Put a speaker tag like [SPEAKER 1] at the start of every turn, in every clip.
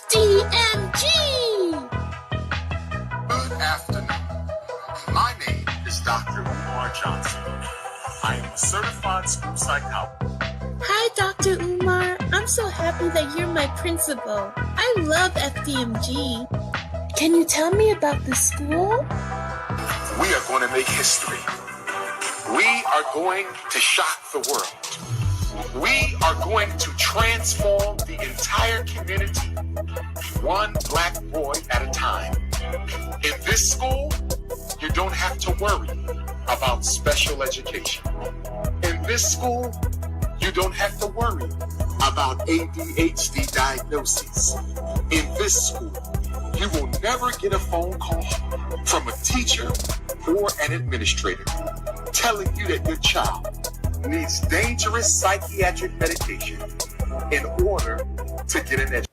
[SPEAKER 1] FDMG!
[SPEAKER 2] Good afternoon. My name is Dr. Umar Johnson. I am a certified school psychologist.
[SPEAKER 1] Hi, Dr. Umar. I'm so happy that you're my principal. I love FDMG. Can you tell me about the school?
[SPEAKER 2] We are going to make history. We are going to shock the world. We are going to transform the entire community, one black boy at a time. In this school, you don't have to worry about special education. In this school, you don't have to worry about ADHD diagnoses. In this school, you will never get a phone call from a teacher or an administrator telling you that your child needs dangerous psychiatric medication in order to get an education.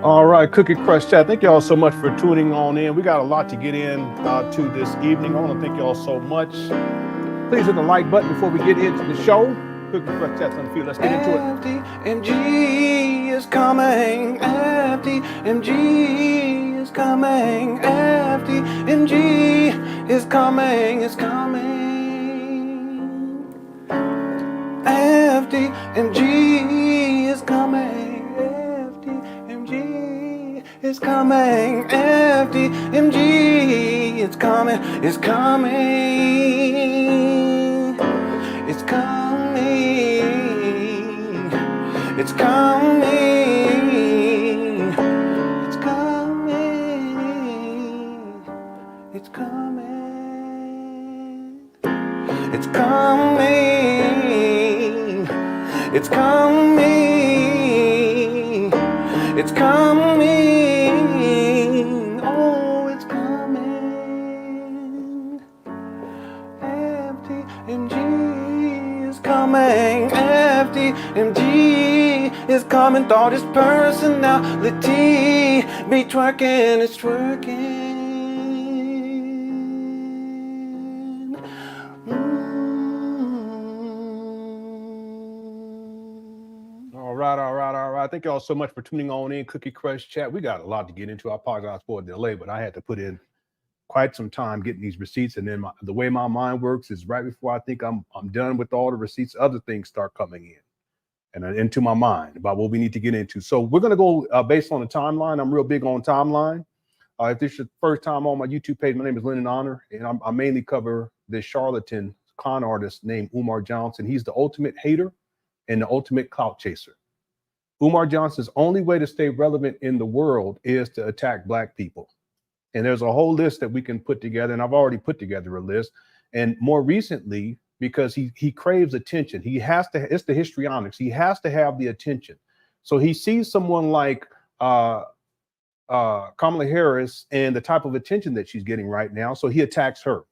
[SPEAKER 3] All right, Cookie Crush Chat. Thank y'all so much for tuning on in. We got a lot to get in to this evening. I want to thank y'all so much. Please hit the like button before we get into the show. Cookie Crush Chat's on the field. Let's get into it.
[SPEAKER 4] FDMG is coming. FDMG is coming. FDMG is coming. It's coming. FDMG is coming. FDMG is coming. FDMG is coming. It's coming. It's coming. It's coming. It's coming. It's coming. It's coming. It's coming. It's coming. Oh, it's coming. FDMG is coming. FDMG is coming. Thought his personality be twerking. It's twerking.
[SPEAKER 3] All right. Thank y'all so much for tuning on in, Cookie Crush Chat. We got a lot to get into. I apologize for the delay, but I had to put in quite some time getting these receipts. And then the way my mind works is right before I think I'm done with all the receipts, other things start coming in and into my mind about what we need to get into. So we're going to go based on the timeline. I'm real big on timeline. If this is your first time on my YouTube page, my name is LenonHonor, and I mainly cover this charlatan con artist named Umar Johnson. He's the ultimate hater and the ultimate clout chaser. Umar Johnson's only way to stay relevant in the world is to attack black people. And there's a whole list that we can put together, and I've already put together a list. And more recently, because he craves attention, he has to, it's the histrionics, he has to have the attention. So he sees someone like Kamala Harris and the type of attention that she's getting right now, so he attacks her.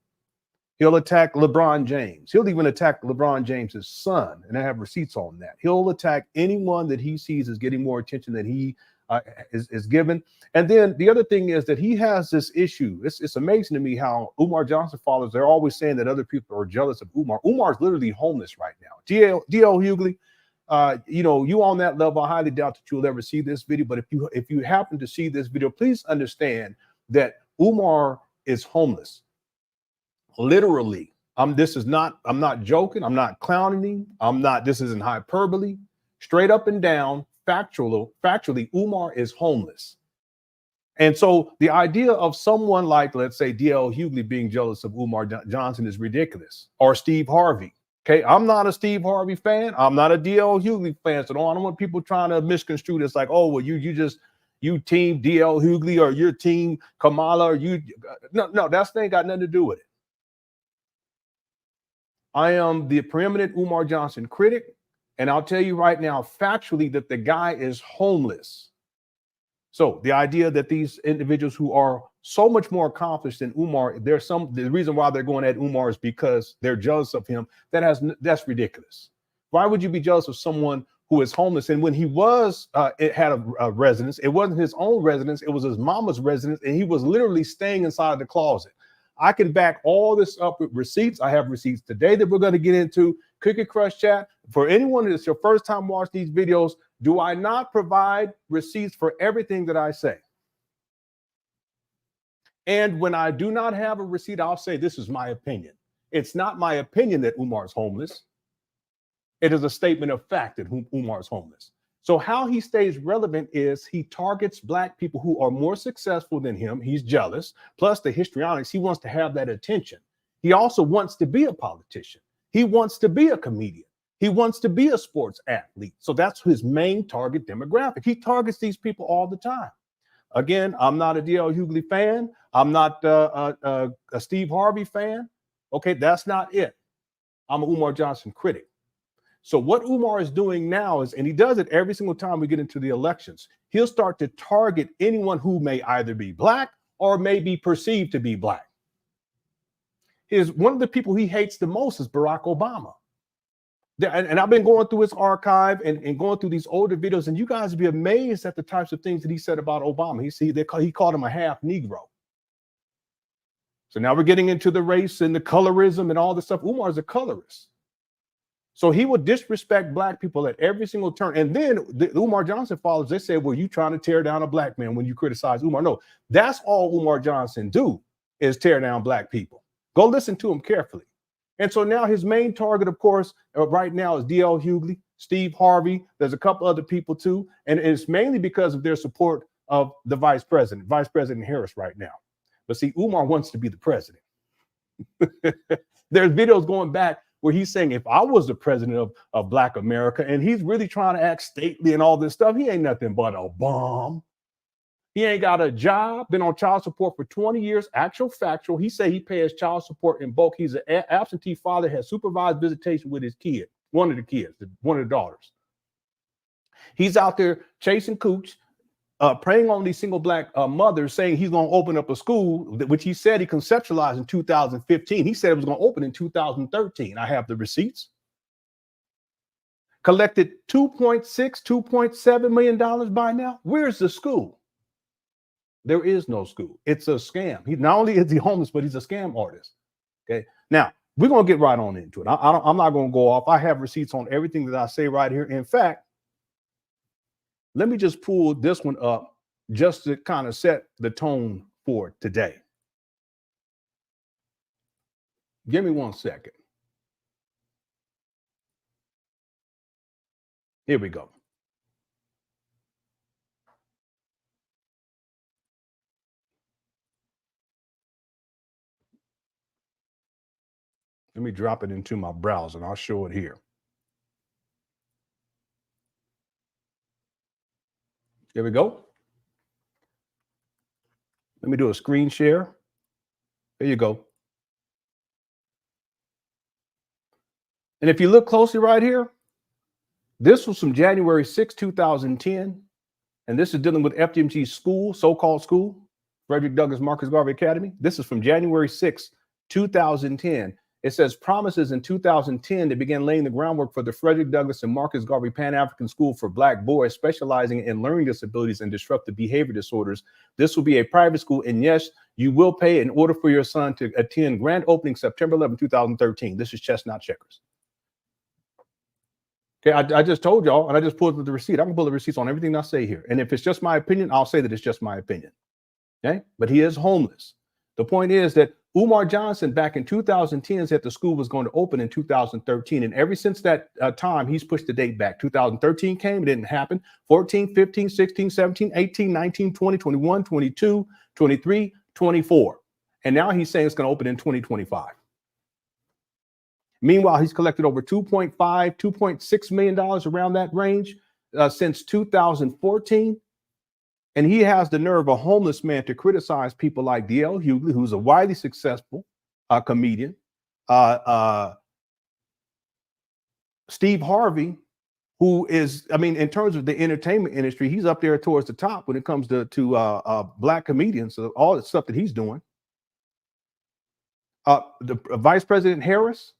[SPEAKER 3] He'll attack LeBron James. He'll even attack LeBron James's son, and I have receipts on that. He'll attack anyone that he sees is getting more attention than he is given. And then the other thing is that he has this issue. It's amazing to me how Umar Johnson followers, they're always saying that other people are jealous of Umar. Umar's literally homeless right now. DL Hughley, you on that level, I highly doubt that you'll ever see this video. But if you happen to see this video, please understand that Umar is homeless. Literally. I'm not joking. I'm not clowning him. This isn't hyperbole. Straight up and down, factually, Umar is homeless. And so the idea of someone like, let's say, DL Hughley being jealous of Umar Johnson is ridiculous, or Steve Harvey. Okay, I'm not a Steve Harvey fan. I'm not a DL Hughley fan. So I don't want people trying to misconstrue this like, oh, well, you team DL Hughley or your team Kamala or you. No, that thing got nothing to do with it. I am the preeminent Umar Johnson critic, and I'll tell you right now, factually, that the guy is homeless. So the idea that these individuals who are so much more accomplished than Umar, the reason why they're going at Umar is because they're jealous of him. That's ridiculous. Why would you be jealous of someone who is homeless? And when he was, it had a residence, it wasn't his own residence, it was his mama's residence, and he was literally staying inside the closet. I can back all this up with receipts. I have receipts today that we're going to get into. Cookie Crush Chat. For anyone that's your first time watching these videos, do I not provide receipts for everything that I say? And when I do not have a receipt, I'll say this is my opinion. It's not my opinion that Umar is homeless. It is a statement of fact that Umar is homeless. So how he stays relevant is he targets Black people who are more successful than him. He's jealous. Plus the histrionics, he wants to have that attention. He also wants to be a politician. He wants to be a comedian. He wants to be a sports athlete. So that's his main target demographic. He targets these people all the time. Again, I'm not a DL Hughley fan. I'm not a Steve Harvey fan. Okay, that's not it. I'm an Umar Johnson critic. So what Umar is doing now is, and he does it every single time we get into the elections, he'll start to target anyone who may either be Black or may be perceived to be Black. One of the people he hates the most is Barack Obama. And I've been going through his archive and going through these older videos, and you guys would be amazed at the types of things that he said about Obama. He called him a half Negro. So now we're getting into the race and the colorism and all this stuff. Umar's a colorist. So he would disrespect Black people at every single turn. And then the Umar Johnson followers, they say, well, you trying to tear down a Black man when you criticize Umar. No, that's all Umar Johnson do is tear down Black people. Go listen to him carefully. And so now his main target, of course, right now is DL Hughley, Steve Harvey. There's a couple other people too. And it's mainly because of their support of the Vice President Harris right now. But see, Umar wants to be the president. There's videos going back where he's saying, if I was the president of Black America, and he's really trying to act stately and all this stuff, he ain't nothing but a bum. He ain't got a job, been on child support for 20 years, actual factual. He said he pays child support in bulk. He's an absentee father, has supervised visitation with his kid, one of the daughters. He's out there chasing cooch, preying on these single Black mothers, saying he's going to open up a school, which he said he conceptualized in 2015. He said it was going to open in 2013. I have the receipts. Collected $2.6, $2.7 million by now. Where's the school? There is no school. It's a scam. He not only is he homeless, but he's a scam artist. Okay. Now we're going to get right on into it. I'm not going to go off. I have receipts on everything that I say right here. In fact, let me just pull this one up just to kind of set the tone for today. Give me 1 second. Here we go. Let me drop it into my browser and I'll show it here. There we go. Let me do a screen share. There you go. And if you look closely right here, this was from January 6, 2010. And this is dealing with FDMG school, so-called school, Frederick Douglass Marcus Garvey Academy. This is from January 6, 2010. It says promises in 2010 they began laying the groundwork for the Frederick Douglass and Marcus Garvey Pan African School for Black boys specializing in learning disabilities and disruptive behavior disorders. This will be a private school, and yes, you will pay in order for your son to attend grand opening September 11, 2013. This is Chestnut Checkers. Okay, I just told y'all, and I just pulled the receipt. I can pull the receipts on everything I say here. And if it's just my opinion, I'll say that it's just my opinion. Okay, but he is homeless. The point is that Umar Johnson back in 2010 said the school was going to open in 2013. And ever since that time, he's pushed the date back. 2013 came, it didn't happen. 14, 15, 16, 17, 18, 19, 20, 21, 22, 23, 24. And now he's saying it's going to open in 2025. Meanwhile, he's collected over $2.5, $2.6 million around that range since 2014. And he has the nerve, a homeless man, to criticize people like DL Hughley, who's a widely successful comedian, Steve Harvey, who is, I mean, in terms of the entertainment industry, he's up there towards the top when it comes to Black comedians, so all the stuff that he's doing. The Vice President Harris,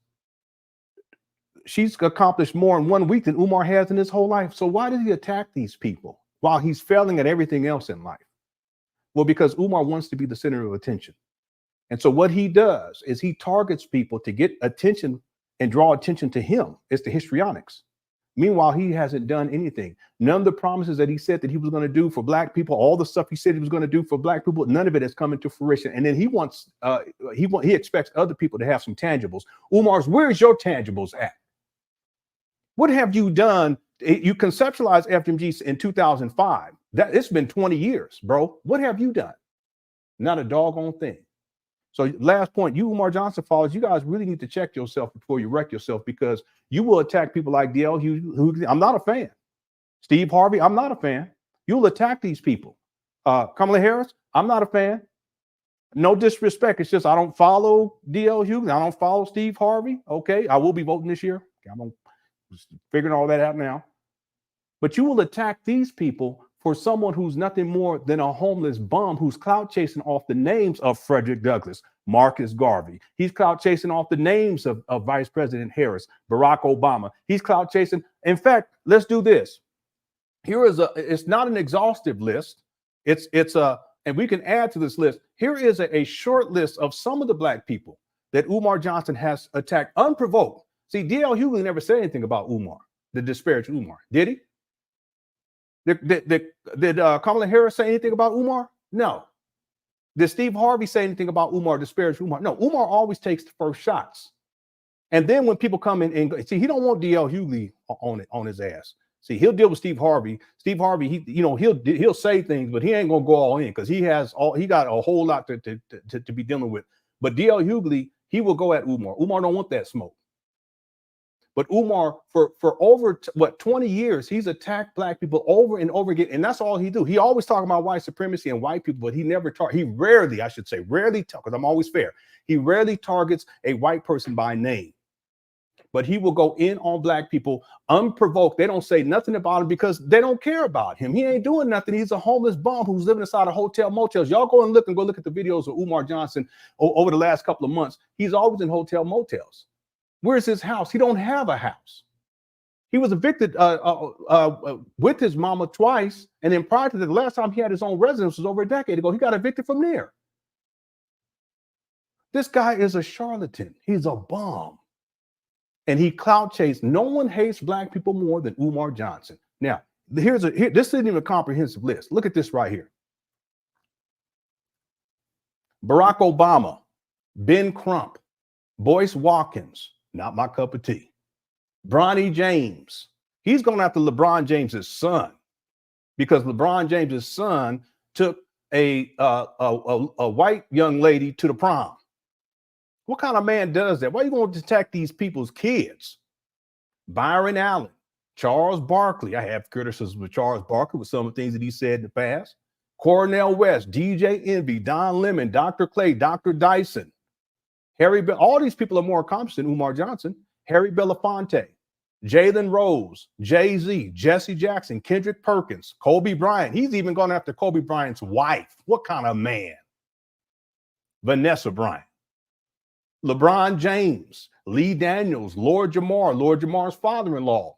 [SPEAKER 3] she's accomplished more in 1 week than Umar has in his whole life. So why does he attack these people while he's failing at everything else in life? Well, because Umar wants to be the center of attention. And so what he does is he targets people to get attention and draw attention to him. It's the histrionics. Meanwhile, he hasn't done anything. None of the promises that he said that he was going to do for Black people, all the stuff he said he was going to do for Black people, none of it has come into fruition. And then he wants, he expects other people to have some tangibles. Umar's, where's your tangibles at? What have you done? You conceptualized FDMG in 2005. It's been 20 years, bro. What have you done? Not a doggone thing. So last point, you Umar Johnson followers, you guys really need to check yourself before you wreck yourself, because you will attack people like DL Hughley. I'm not a fan. Steve Harvey, I'm not a fan. You'll attack these people. Kamala Harris, I'm not a fan. No disrespect. It's just I don't follow DL Hughley. I don't follow Steve Harvey. Okay, I will be voting this year. I'm figuring all that out now. But you will attack these people for someone who's nothing more than a homeless bum who's clout chasing off the names of Frederick Douglass, Marcus Garvey. He's clout chasing off the names of Vice President Harris, Barack Obama. He's clout chasing. In fact, let's do this. Here is it's not an exhaustive list. And we can add to this list. Here is a short list of some of the Black people that Umar Johnson has attacked unprovoked. See, DL Hughley never said anything about Umar, the disparaged Umar, did he? Did Kamala Harris say anything about Umar? No. Did Steve Harvey say anything about Umar, disparage Umar? No. Umar always takes the first shots. And then when people come in and see, he don't want DL Hughley on his ass. See, he'll deal with Steve Harvey. Steve Harvey, he'll say things, but he ain't gonna go all in because he got a whole lot to be dealing with. But DL Hughley, he will go at Umar. Umar don't want that smoke. But Umar, for over 20 years, he's attacked Black people over and over again, and that's all he do. He always talking about white supremacy and white people, but he rarely, because I'm always fair. He rarely targets a white person by name, but he will go in on Black people unprovoked. They don't say nothing about him because they don't care about him. He ain't doing nothing. He's a homeless bum who's living inside of hotel motels. Y'all go look at the videos of Umar Johnson over the last couple of months. He's always in hotel motels. Where's his house? He don't have a house. He was evicted with his mama twice. And then prior to the last time he had his own residence was over a decade ago. He got evicted from there. This guy is a charlatan. He's a bum. And he clout chased. No one hates Black people more than Umar Johnson. Now, this isn't even a comprehensive list. Look at this right here. Barack Obama, Ben Crump, Boyce Watkins, not my cup of tea. Bronny James. He's going after LeBron James's son because LeBron James's son took a white young lady to the prom. What kind of man does that? Why are you going to attack these people's kids? Byron Allen, Charles Barkley. I have criticism of Charles Barkley with some of the things that he said in the past. Cornel West, DJ Envy, Don Lemon, Dr. Clay, Dr. Dyson. All these people are more accomplished than Umar Johnson. Harry Belafonte, Jalen Rose, Jay-Z, Jesse Jackson, Kendrick Perkins, Kobe Bryant. He's even gone after Kobe Bryant's wife. What kind of man? Vanessa Bryant. LeBron James, Lee Daniels, Lord Jamar's father-in-law.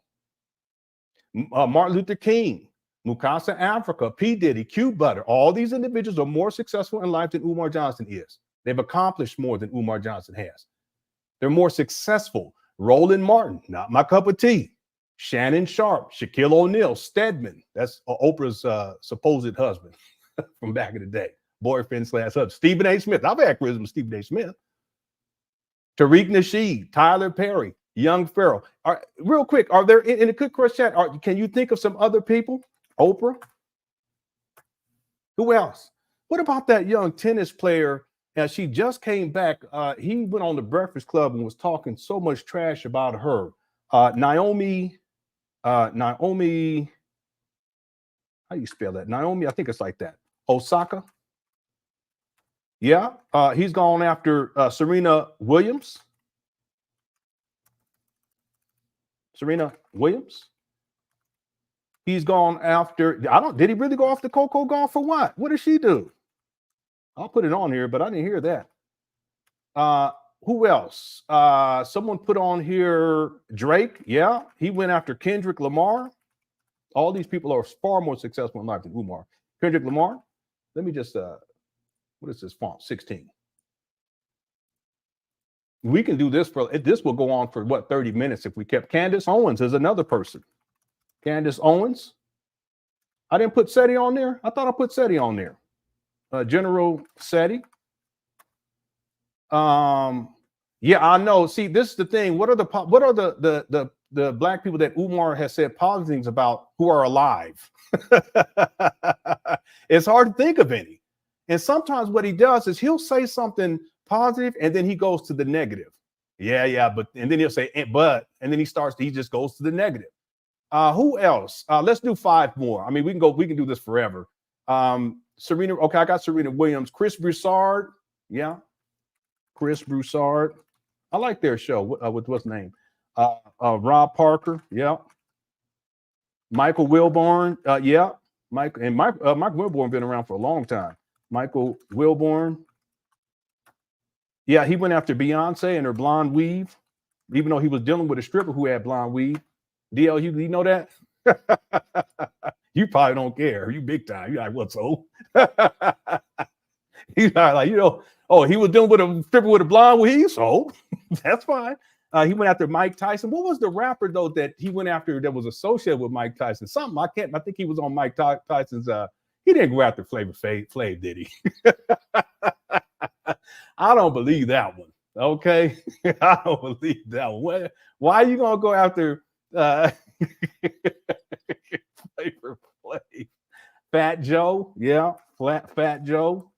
[SPEAKER 3] Martin Luther King, Mukasa Africa, P. Diddy, Q Butter. All these individuals are more successful in life than Umar Johnson is. They've accomplished more than Umar Johnson has. They're more successful. Roland Martin, not my cup of tea. Shannon Sharp, Shaquille O'Neal, Stedman. That's Oprah's supposed husband from back in the day. boyfriend / husband. Stephen A. Smith. I've had criticism of Stephen A. Smith. Tariq Nasheed, Tyler Perry, Young Farrell. Real quick, are there in the Quick Crush chat? Can you think of some other people? Oprah. Who else? What about that young tennis player? She just came back. He went on the Breakfast Club and was talking so much trash about her. Naomi. How do you spell that? Naomi, I think it's like that. Osaka. Yeah. He's gone after Serena Williams. Serena Williams. He's gone after, did he really go after Coco Gauff for what? What did she do? I'll put it on here, but I didn't hear that. Who else? Someone put on here Drake. Yeah, he went after Kendrick Lamar. All these people are far more successful in life than Umar. Kendrick Lamar. Let me just, what is this font? 16. We can do this this will go on for what, 30 minutes if we kept. Candace Owens is another person. Candace Owens. I didn't put SETI on there. I thought I put SETI on there. General SETI. Yeah, I know. See, this is the thing. What are the black people that Umar has said positive things about who are alive? It's hard to think of any. And sometimes what he does is he'll say something positive and then he goes to the negative. Yeah, but and then he'll say but, and then he just goes to the negative. Who else? Let's do 5 more. I mean, we can do this forever. Serena, okay, I got Serena Williams. Chris Broussard, yeah. Chris Broussard. I like their show. With what's name? Rob Parker, yeah. Michael Wilborn, yeah. Mike Wilborn been around for a long time. Michael Wilborn. Yeah, he went after Beyonce and her blonde weave, even though he was dealing with a stripper who had blonde weave. DL Hughley, you know that? You probably don't care. You big time. You're like, what's so? He's not like, he was dealing with a stripper with a blonde weave, so that's fine. He went after Mike Tyson. What was the rapper, though, that he went after that was associated with Mike Tyson? Something, I think he was on Mike Tyson's, he didn't go after Flavor Flav, did he? I don't believe that one, okay? I don't believe that one. Why are you going to go after Flavor Flav? Fat Joe, yeah, Fat Joe.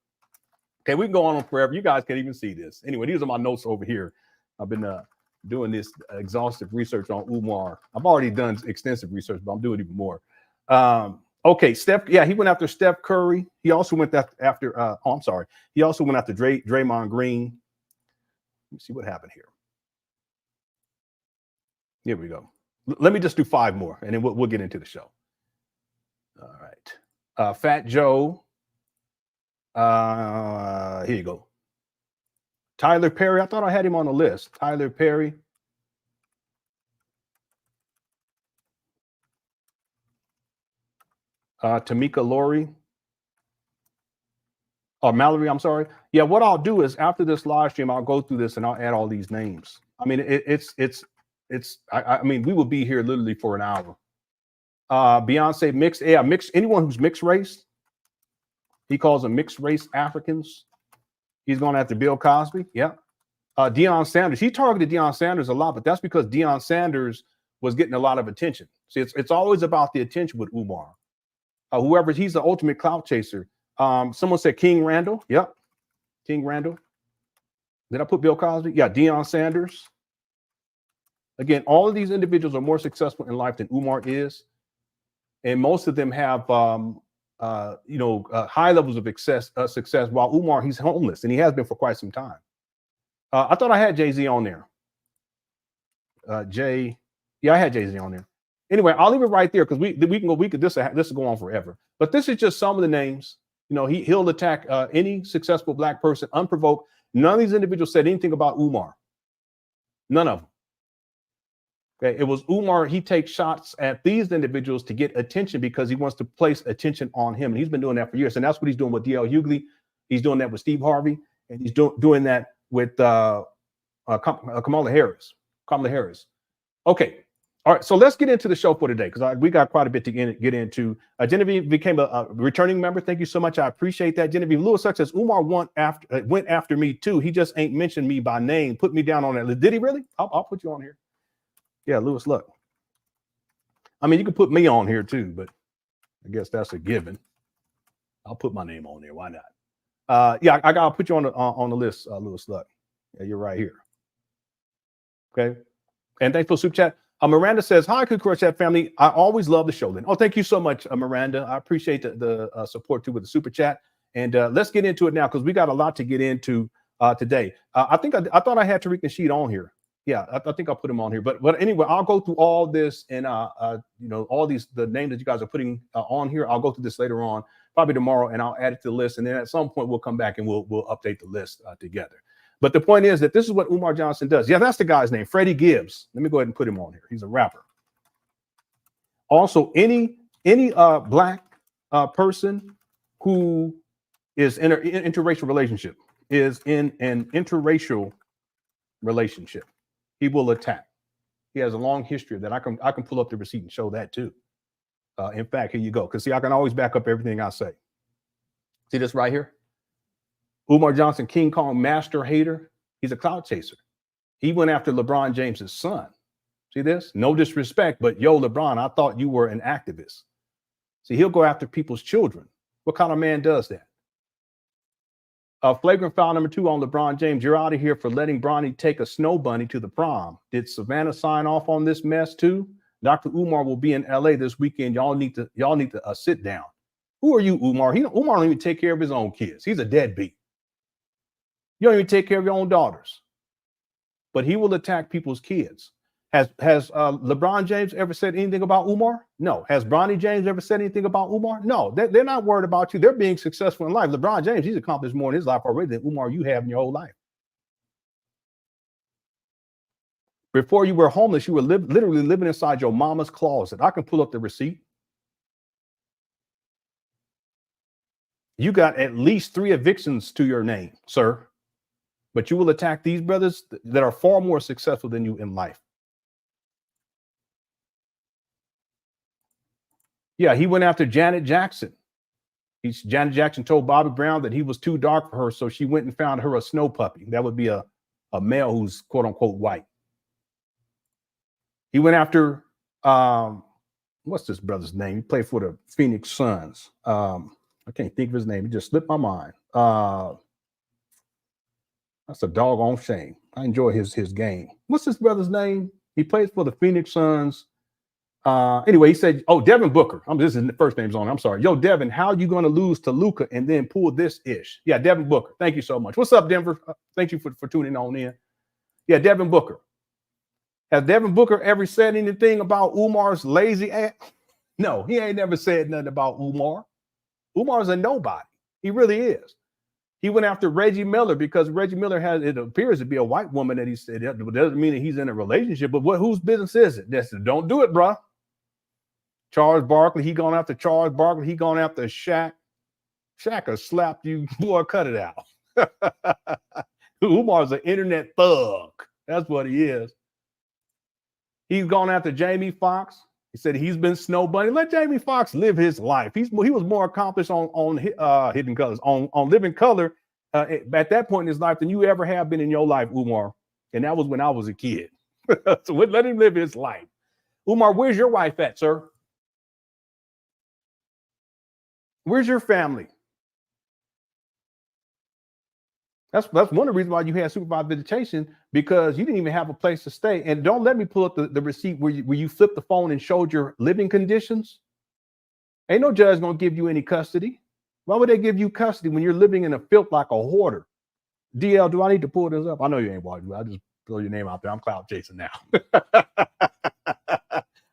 [SPEAKER 3] Okay, we can go on forever. You guys can't even see this. Anyway, these are my notes over here. I've been doing this exhaustive research on Umar. I've already done extensive research, but I'm doing even more. Okay, Steph. Yeah, he went after Steph Curry. He also went after. He also went after Draymond Green. Let me see what happened here. Here we go. Let me just do 5 more, and then we'll get into the show. All right. Fat Joe. Here you go. Tyler Perry. I thought I had him on the list. Tyler Perry. Tamika Laurie. Or Mallory, I'm sorry. Yeah, what I'll do is after this live stream, I'll go through this and I'll add all these names. I mean, I mean, we will be here literally for an hour. Beyonce mixed, anyone who's mixed race. He calls them mixed race Africans. He's going after Bill Cosby. Yeah. Deion Sanders. He targeted Deion Sanders a lot, but that's because Deion Sanders was getting a lot of attention. See, it's always about the attention with Umar. He's the ultimate clout chaser. Someone said King Randall. Yep. King Randall. Did I put Bill Cosby? Yeah. Deion Sanders. Again, all of these individuals are more successful in life than Umar is. And most of them have, high levels of success, while Umar, he's homeless, and he has been for quite some time. I thought I had Jay-Z on there. Yeah, I had Jay-Z on there. Anyway, I'll leave it right there because this will go on forever. But this is just some of the names. He'll attack any successful black person unprovoked. None of these individuals said anything about Umar. None of them. Okay, it was Umar. He takes shots at these individuals to get attention because he wants to place attention on him. And he's been doing that for years. And that's what he's doing with DL Hughley. He's doing that with Steve Harvey. And he's doing that with Kamala Harris. Okay. All right, so let's get into the show for today because we got quite a bit to get into. Genevieve became a returning member. Thank you so much. I appreciate that. Genevieve Lewis says Umar went after me too. He just ain't mentioned me by name. Put me down on that. Did he really? I'll put you on here. Yeah, Lewis, look. I mean, you can put me on here too, but I guess that's a given. I'll put my name on there. Why not? Yeah, I gotta put you on the list, Lewis. Look, yeah, you're right here. Okay, and thanks for super chat. Miranda says, "Hi, Cookie Crush Chat family. I always love the show." Then, oh, thank you so much, Miranda. I appreciate the support too with the super chat. And let's get into it now because we got a lot to get into today. I think I thought I had Tariq Nasheed on here. Yeah, I think I'll put him on here. But anyway, I'll go through all this and you know, all the names that you guys are putting on here. I'll go through this later on, probably tomorrow, and I'll add it to the list. And then at some point we'll come back and we'll update the list together. But the point is that this is what Umar Johnson does. Yeah, that's the guy's name, Freddie Gibbs. Let me go ahead and put him on here. He's a rapper. Also, any black person who is in an interracial relationship is in an interracial relationship, he will attack. He has a long history of that. I can pull up the receipt and show that too. In fact, here you go. Because see, I can always back up everything I say. See this right here? Umar Johnson, King Kong master hater. He's a clout chaser. He went after LeBron James's son. See this? No disrespect, but yo, LeBron, I thought you were an activist. See, he'll go after people's children. What kind of man does that? Flagrant foul number 2 on LeBron James. You're out of here for letting Bronny take a snow bunny to the prom. Did Savannah sign off on this mess too? Dr. Umar will be in LA this weekend. Y'all need to sit down. Who are you, Umar? Umar don't even take care of his own kids. He's a deadbeat. You don't even take care of your own daughters. But he will attack people's kids. Has LeBron James ever said anything about Umar? No. Has Bronny James ever said anything about Umar? No. They're not worried about you. They're being successful in life. LeBron James, he's accomplished more in his life already than Umar you have in your whole life. Before you were homeless, you were literally living inside your mama's closet. I can pull up the receipt. You got at least 3 evictions to your name, sir. But you will attack these brothers that are far more successful than you in life. Yeah, he went after Janet Jackson. Janet Jackson told Bobby Brown that he was too dark for her, so she went and found her a snow puppy. That would be a male who's quote unquote white. He went after what's this brother's name? He played for the Phoenix Suns. I can't think of his name. It just slipped my mind. That's a doggone shame. I enjoy his game. What's this brother's name? He plays for the Phoenix Suns. Anyway, he said, oh, Devin Booker. This is the first name's on. I'm sorry. Yo, Devin, how are you going to lose to Luka and then pull this ish? Yeah, Devin Booker. Thank you so much. What's up, Denver? Thank you for tuning on in. Yeah, Devin Booker. Has Devin Booker ever said anything about Umar's lazy ass? No, he ain't never said nothing about Umar. Umar's a nobody. He really is. He went after Reggie Miller because Reggie Miller it appears to be a white woman that he said. That doesn't mean that he's in a relationship, but whose business is it? Don't do it, bro. Charles Barkley, he gone after Charles Barkley. He gone after Shaq. Shaq will slap you, boy, cut it out. Umar's an internet thug. That's what he is. He's gone after Jamie Foxx. He said he's been snow bunny. Let Jamie Foxx live his life. He was more accomplished on Hidden Colors, on Living Color at that point in his life than you ever have been in your life, Umar. And that was when I was a kid. So let him live his life. Umar, where's your wife at, sir? Where's your family? That's one of the reasons why you had supervised visitation, because you didn't even have a place to stay. And don't let me pull up the receipt where you flipped the phone and showed your living conditions. Ain't no judge gonna give you any custody. Why would they give you custody when you're living in a filth like a hoarder? DL, do I need to pull this up? I know you ain't watching. I just throw your name out there. I'm clout chasing now.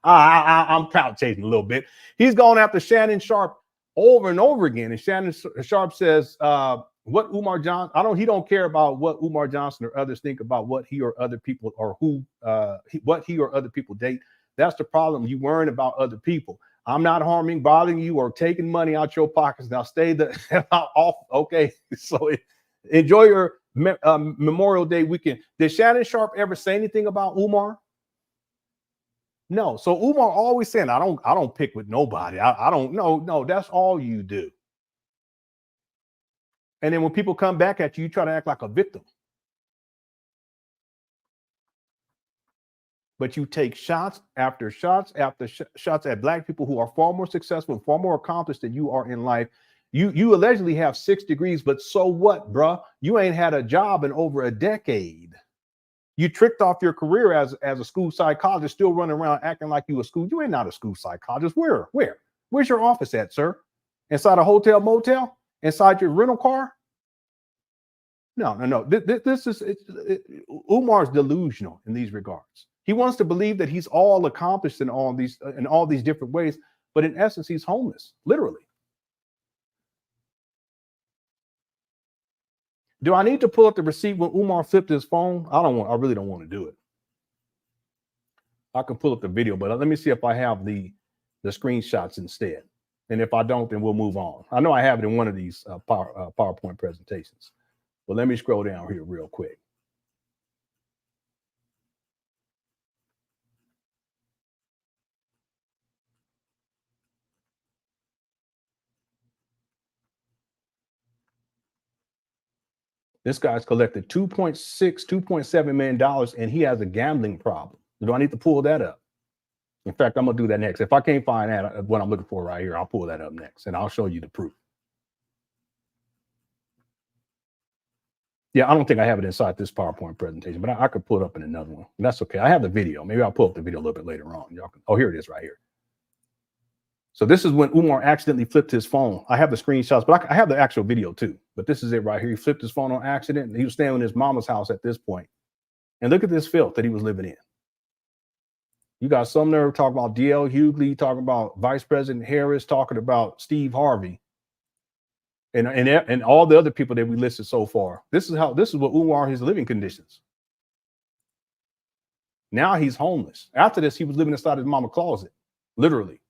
[SPEAKER 3] I'm clout chasing a little bit. He's going after Shannon Sharp over and over again. And Shannon Sharp says, what Umar Johnson, he don't care about what Umar Johnson or others think about what he or other people or what he or other people date. That's the problem. You worrying about other people. I'm not harming, bothering you, or taking money out your pockets. Now stay the hell off. Okay. So enjoy your Memorial Day weekend. Did Shannon Sharp ever say anything about Umar? No. So Umar always saying, I don't pick with nobody. I don't know. No, that's all you do. And then when people come back at you, you try to act like a victim. But you take shots after shots after shots at black people who are far more successful, far more accomplished than you are in life. You allegedly have 6 degrees, but so what, bruh? You ain't had a job in over a decade. You tricked off your career as a school psychologist, still running around acting like you a school. You ain't not a school psychologist. Where's your office at, sir? Inside a hotel motel? Inside your rental car? No. This is Umar's delusional in these regards. He wants to believe that he's all accomplished in all these different ways, but in essence, he's homeless, literally. Do I need to pull up the receipt when Umar flipped his phone? I really don't want to do it. I can pull up the video, but let me see if I have the screenshots instead. And if I don't, then we'll move on. I know I have it in one of these PowerPoint presentations. But let me scroll down here real quick. This guy's collected $2.7 million, and he has a gambling problem. Do I need to pull that up? In fact, I'm gonna do that next. If I can't find that, what I'm looking for right here, I'll pull that up next, and I'll show you the proof. Yeah, I don't think I have it inside this PowerPoint presentation, but I could pull it up in another one. That's okay. I have the video. Maybe I'll pull up the video a little bit later on. Y'all can, oh, here it is right here. So this is when Umar accidentally flipped his phone. I have the screenshots, but I have the actual video too. But this is it right here. He flipped his phone on accident. And he was staying in his mama's house at this point. And look at this filth that he was living in. You got some nerve talking about DL Hughley, talking about Vice President Harris, talking about Steve Harvey, and all the other people that we listed so far. This is what Umar, his living conditions. Now he's homeless. After this, he was living inside his mama's closet, literally.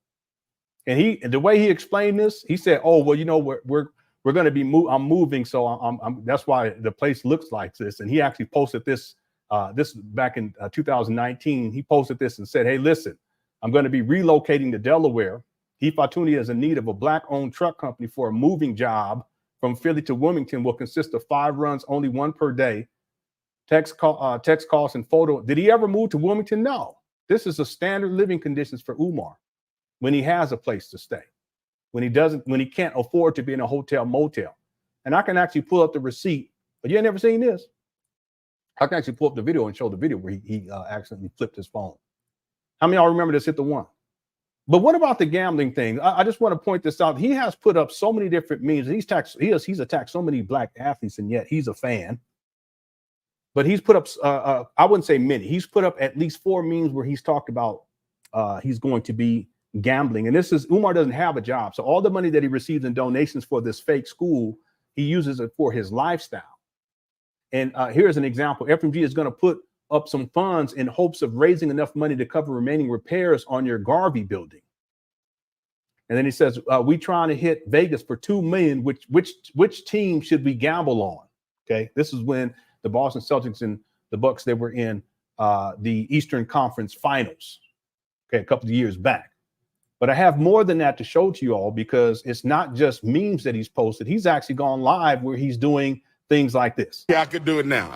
[SPEAKER 3] And the way he explained this, he said, "Oh, well, you know, we're going to be I'm moving, so I'm that's why the place looks like this." And he actually posted this back in 2019. He posted this and said, "Hey, listen, I'm going to be relocating to Delaware. Fatuni is in need of a black-owned truck company for a moving job from Philly to Wilmington. Will consist of 5 runs, only 1 per day. Text calls and photo." Did he ever move to Wilmington? No. This is a standard living conditions for Umar. When he has a place to stay, when he can't afford to be in a hotel motel. And I can actually pull up the receipt, but you ain't never seen this. I can actually pull up the video and show the video where he accidentally flipped his phone. How many of y'all remember this? Hit the 1. But what about the gambling thing? I just want to point this out. He has put up so many different memes. He's attacked so many black athletes, and yet he's a fan. But he's put up, I wouldn't say many. He's put up at least 4 memes where he's talked about he's going to be gambling. And this is, Umar doesn't have a job. So all the money that he receives in donations for this fake school, he uses it for his lifestyle. And here's an example. FDMG is going to put up some funds in hopes of raising enough money to cover remaining repairs on your Garvey building. And then he says, we trying to hit Vegas for $2 million. Which team should we gamble on? Okay. This is when the Boston Celtics and the Bucks, they were in the Eastern Conference Finals. Okay. A couple of years back. But I have more than that to show to you all, because it's not just memes that he's posted. He's actually gone live where he's doing things like this.
[SPEAKER 2] Yeah, I could do it now.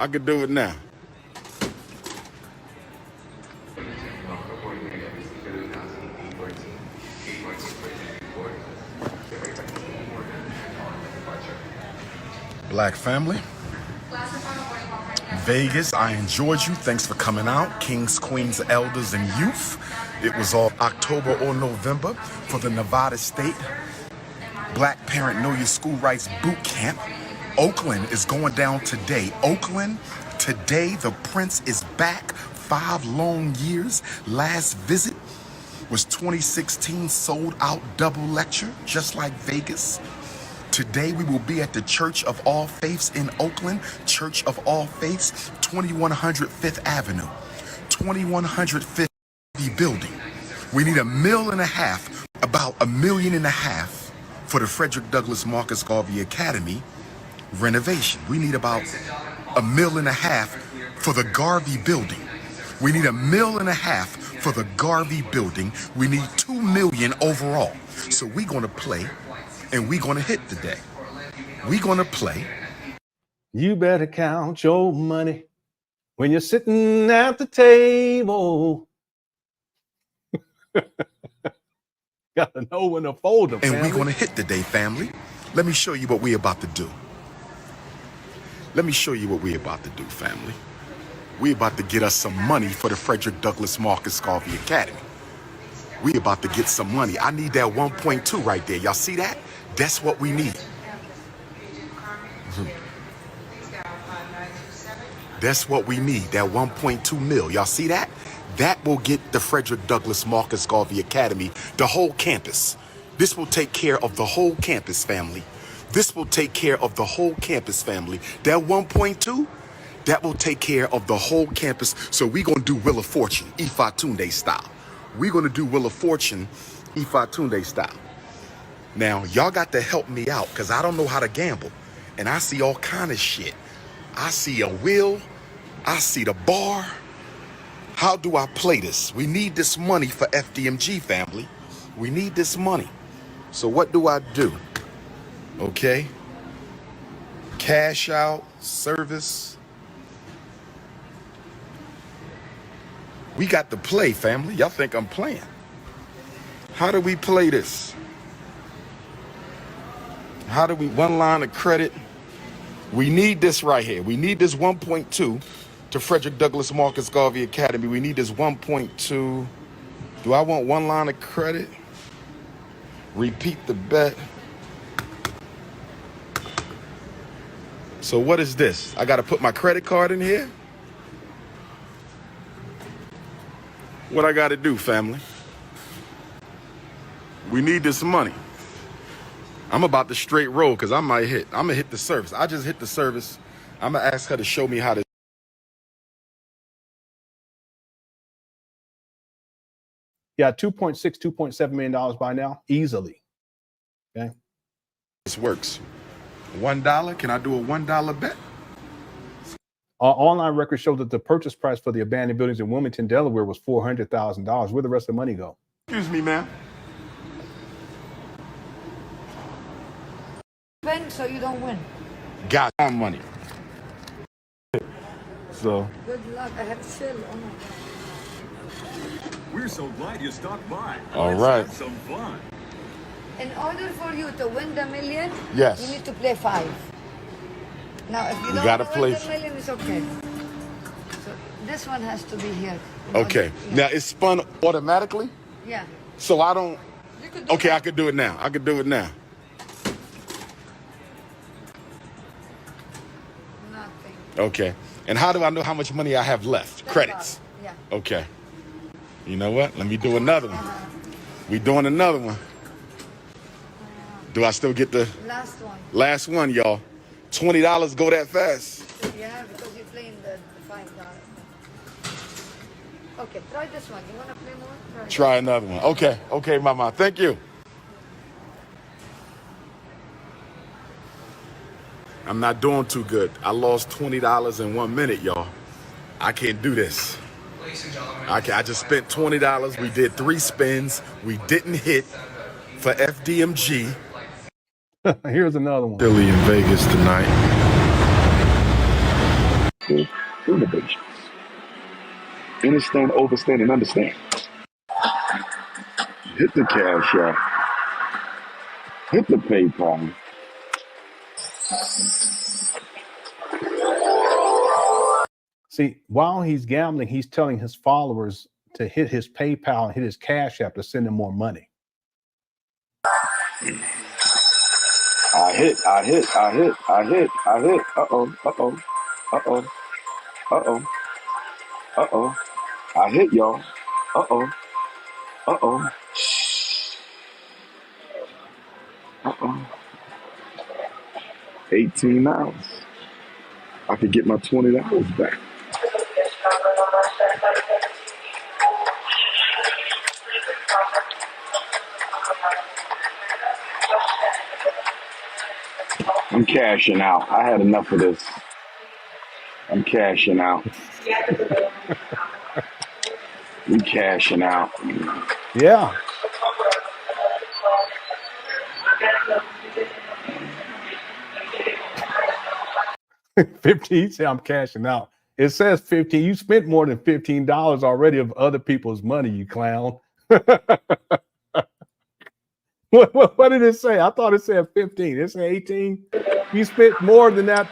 [SPEAKER 2] Black family, Vegas, I enjoyed you. Thanks for coming out. Kings, queens, elders, and youth. It was all October or November for the Nevada State Black Parent Know Your School Rights Boot Camp. Oakland is going down today. Oakland, today the Prince is back. 5 long years. Last visit was 2016, sold out double lecture, just like Vegas. Today we will be at the Church of All Faiths in Oakland. Church of All Faiths, 2100 5th Avenue. 2100 5th building. We need $1.5 million, about $1.5 million for the Frederick Douglass Marcus Garvey Academy renovation. We need about $1.5 million for the Garvey building. We need $1.5 million For the Garvey building, we need $2 million overall. So we're gonna play, and we're gonna hit today. We're gonna play.
[SPEAKER 3] You better count your money when you're sitting at the table. Gotta know when to fold them.
[SPEAKER 2] And we're gonna hit today, family. Let me show you what we're about to do. Let me show you what we're about to do, family. We're about to get us some money for the Frederick Douglass Marcus Garvey Academy. We about to get some money. I need that 1.2 right there. Y'all see that? That's what we need. That's what we need, that 1.2 mil. Y'all see that? That will get the Frederick Douglass Marcus Garvey Academy, the whole campus. This will take care of the whole campus, family. This will take care of the whole campus, family. That 1.2, that will take care of the whole campus. So we're going to do Wheel of Fortune, Ifa Tunde style. We're going to do Wheel of Fortune, Ifa Tunde style. Now, y'all got to help me out because I don't know how to gamble. And I see all kind of shit. I see a wheel. I see the bar. How do I play this? We need this money for FDMG, family. We need this money. So what do I do? Okay. Cash out, service. We got to play, family. Y'all think I'm playing. How do we play this? How do we, one line of credit? We need this right here. We need this 1.2 to Frederick Douglass Marcus Garvey Academy. We need this 1.2. Do I want one line of credit? Repeat the bet. So what is this? I got to put my credit card in here? What I got to do, family? We need this money. I'm about to straight roll because I'm going to hit the service. I just hit the service. I'm going to ask her to show me how to.
[SPEAKER 3] Yeah, $2.7 million by now, easily. Okay.
[SPEAKER 2] This works. $1? Can I do a $1 bet?
[SPEAKER 3] Online records show that the purchase price for the abandoned buildings in Wilmington, Delaware was $400,000. Where'd the rest of the money go?
[SPEAKER 2] Excuse me, ma'am.
[SPEAKER 5] Win so you don't win.
[SPEAKER 2] Got my money. So.
[SPEAKER 5] Good luck. I have to chill. Oh my God.
[SPEAKER 6] We're so glad you stopped by.
[SPEAKER 2] All right.
[SPEAKER 6] Let's have some fun.
[SPEAKER 5] In order for you to win the million,
[SPEAKER 2] Yes.
[SPEAKER 5] you need to play 5. Now, if you don't
[SPEAKER 2] gotta
[SPEAKER 5] win
[SPEAKER 2] play
[SPEAKER 5] the million, it's okay. So this one has to be here.
[SPEAKER 2] Okay.
[SPEAKER 5] Yeah.
[SPEAKER 2] Now it's spun automatically?
[SPEAKER 5] Yeah.
[SPEAKER 2] So I don't.
[SPEAKER 5] You could do
[SPEAKER 2] Okay,
[SPEAKER 5] that.
[SPEAKER 2] I could do it now. I could do it now.
[SPEAKER 5] Nothing.
[SPEAKER 2] Okay. And how do I know how much money I have left? Credits.
[SPEAKER 5] Yeah.
[SPEAKER 2] Okay. You know what? Let me do another one. We doing another one. Do I still get the
[SPEAKER 5] Last one.
[SPEAKER 2] last one, y'all? $20 go that fast?
[SPEAKER 5] Yeah, because you're playing the $5. Okay, try this one. You want to play more?
[SPEAKER 2] Try another one. Okay. Okay, mama. Thank you. I'm not doing too good. I lost $20 in 1 minute, y'all. I can't do this. I just spent $20. We did 3 spins. We didn't hit for FDMG.
[SPEAKER 3] Here's another one.
[SPEAKER 2] Philly in Vegas tonight.
[SPEAKER 7] Innovations. Understand, overstand, and understand. Hit the CashApp. Hit the PayPal.
[SPEAKER 3] See, while he's gambling, he's telling his followers to hit his PayPal and hit his Cash App to send him more money.
[SPEAKER 7] I hit. Uh-oh. I hit, y'all. Uh-oh. 18 hours. I could get my $20 back. I'm cashing out. I had enough of this. I'm cashing out. We cashing out.
[SPEAKER 3] Yeah. $15, say I'm cashing out. It says 15. You spent more than $15 already of other people's money, you clown. What did it say? I thought it said 15. It said 18. You spent more than that.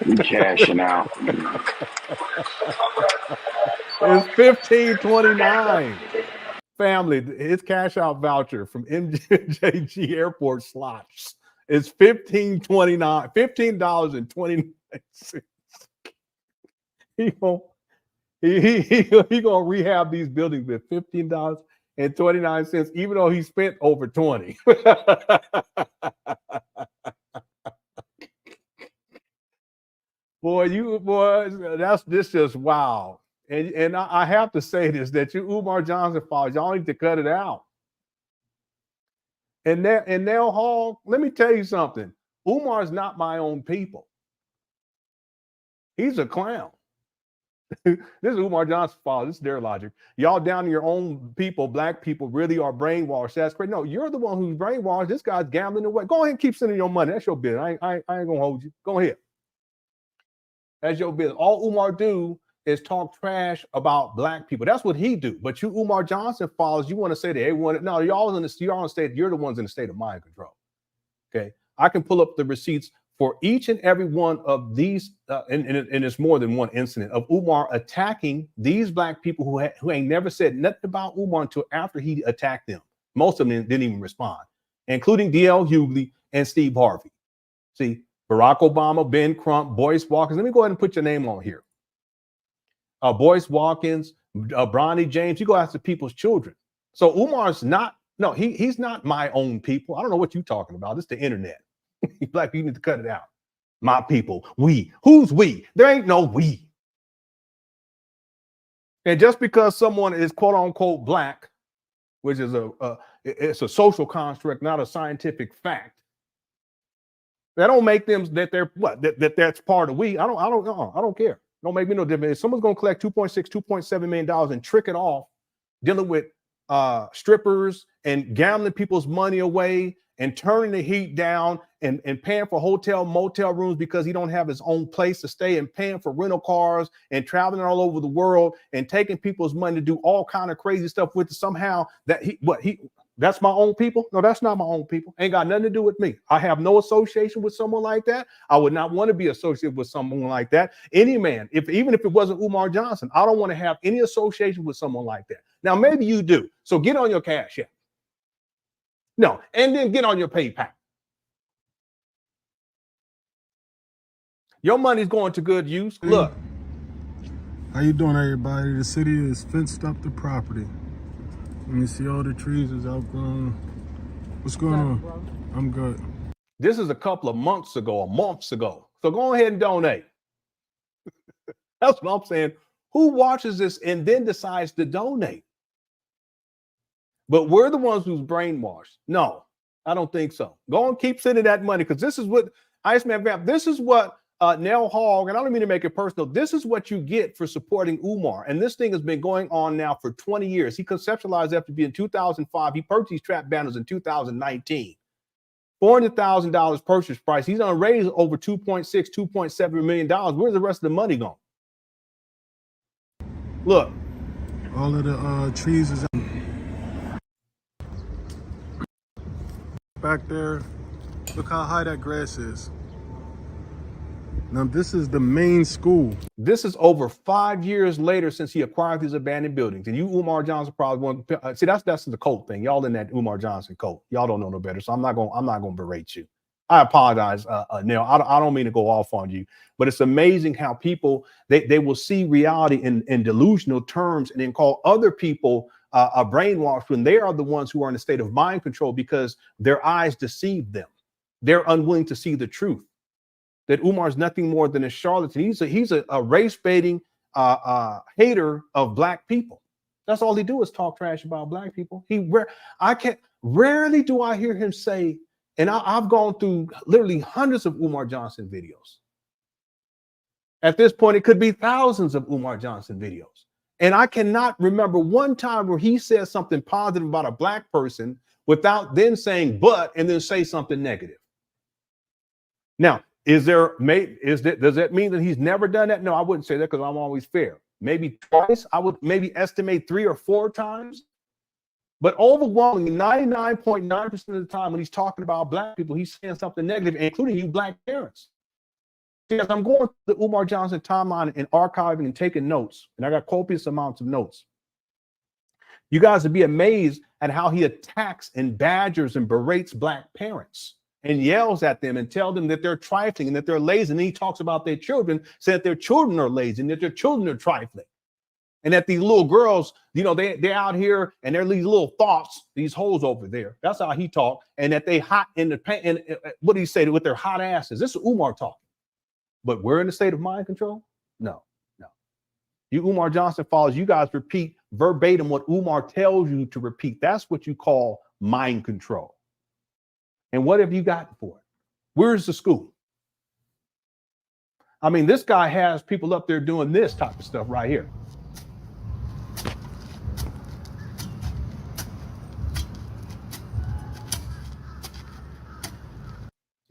[SPEAKER 7] We cashing out.
[SPEAKER 3] It's $15.29. Family, his cash out voucher from MJG Airport slots is $15.29. $15.29. He gonna rehab these buildings with $15.29, even though he spent over 20. This just wow. And I have to say this, that you Umar Johnson followers, y'all need to cut it out. And Nell Hall, let me tell you something. Umar's not my own people. He's a clown. This is Umar Johnson followers. This is their logic. Y'all down to your own people, black people, really are brainwashed. That's crazy. No, you're the one who's brainwashed. This guy's gambling away. Go ahead and keep sending your money. That's your business. I ain't gonna hold you. Go ahead. That's your business. All Umar do is talk trash about black people. That's what he do. But you Umar Johnson followers, you want to say that everyone, no, y'all in the state, you're the ones in the state of mind control. Okay. I can pull up the receipts for each and every one of these, and it's more than one incident of Umar attacking these black people who ain't never said nothing about Umar until after he attacked them. Most of them didn't even respond, including DL Hughley and Steve Harvey. See, Barack Obama, Ben Crump, Boyce Watkins. Let me go ahead and put your name on here. Boyce Watkins, Bronny James. You go after people's children. So Umar's not, no, he's not my own people. I don't know what you're talking about. It's the internet. Black people need to cut it out. My people, we. Who's we? There ain't no we. And just because someone is quote unquote black, which is it's a social construct, not a scientific fact, that don't make them that they're what that's part of we. I don't care. Don't make me no difference. If someone's gonna collect $2.7 million and trick it off, dealing with strippers and gambling people's money away and turning the heat down and paying for hotel motel rooms because he don't have his own place to stay, and paying for rental cars and traveling all over the world and taking people's money to do all kind of crazy stuff with somehow that that's my own people. No, that's not my own people. Ain't got nothing to do with me. I have no association with someone like that. I would not want to be associated with someone like that. Any man, even if it wasn't Umar Johnson, I don't want to have any association with someone like that. Now, maybe you do. So get on your CashApp. No, and then get on your PayPal. Your money's going to good use. Look.
[SPEAKER 8] How you doing, everybody? The city has fenced up the property. Let me see, all the trees is outgrown. What's going on? I'm good.
[SPEAKER 3] This is a couple of months ago, So go ahead and donate. That's what I'm saying. Who watches this and then decides to donate? But we're the ones who's brainwashed. No, I don't think so. Go and keep sending that money, because this is what Iceman Vamp, this is what Nell Hogg, and I don't mean to make it personal, this is what you get for supporting Umar. And this thing has been going on now for 20 years. He conceptualized FDB in 2005. He purchased these trap banners in 2019. $400,000 purchase price. He's going to raise over $2.7 million. Where's the rest of the money going? Look.
[SPEAKER 8] All of the trees is back there. Look how high that grass is. Now, this is the main school.
[SPEAKER 3] This is over 5 years later since he acquired these abandoned buildings. And you, Umar Johnson, probably want see, that's the cult thing. Y'all in that Umar Johnson cult. Y'all don't know no better. So I'm not gonna berate you. I apologize, Neil. I don't mean to go off on you, but it's amazing how people they will see reality in delusional terms and then call other people brainwashed when they are the ones who are in a state of mind control because their eyes deceive them. They're unwilling to see the truth. That Umar is nothing more than a charlatan. He's a race baiting hater of black people. That's all he do is talk trash about black people. Rarely do I hear him say, and I've gone through literally hundreds of Umar Johnson videos. At this point, it could be thousands of Umar Johnson videos. And I cannot remember one time where he says something positive about a black person without then saying but and then say something negative. Now, does that mean that he's never done that? No, I wouldn't say that because I'm always fair. Maybe twice. I would maybe estimate 3 or 4 times. But overwhelmingly, 99.9% of the time when he's talking about black people, he's saying something negative, including you black parents. As I'm going through the Umar Johnson timeline and archiving and taking notes, and I got copious amounts of notes, you guys would be amazed at how he attacks and badgers and berates black parents and yells at them and tells them that they're trifling and that they're lazy. And then he talks about their children, saying that their children are lazy and that their children are trifling. And that these little girls, they're out here and they're these little thoughts, these hoes over there. That's how he talked. And that they hot in the paint. And what did he say with their hot asses? This is Umar talking. But we're in a state of mind control? No. You Umar Johnson followers, you guys repeat verbatim what Umar tells you to repeat. That's what you call mind control. And what have you gotten for it? Where's the school? I mean, this guy has people up there doing this type of stuff right here.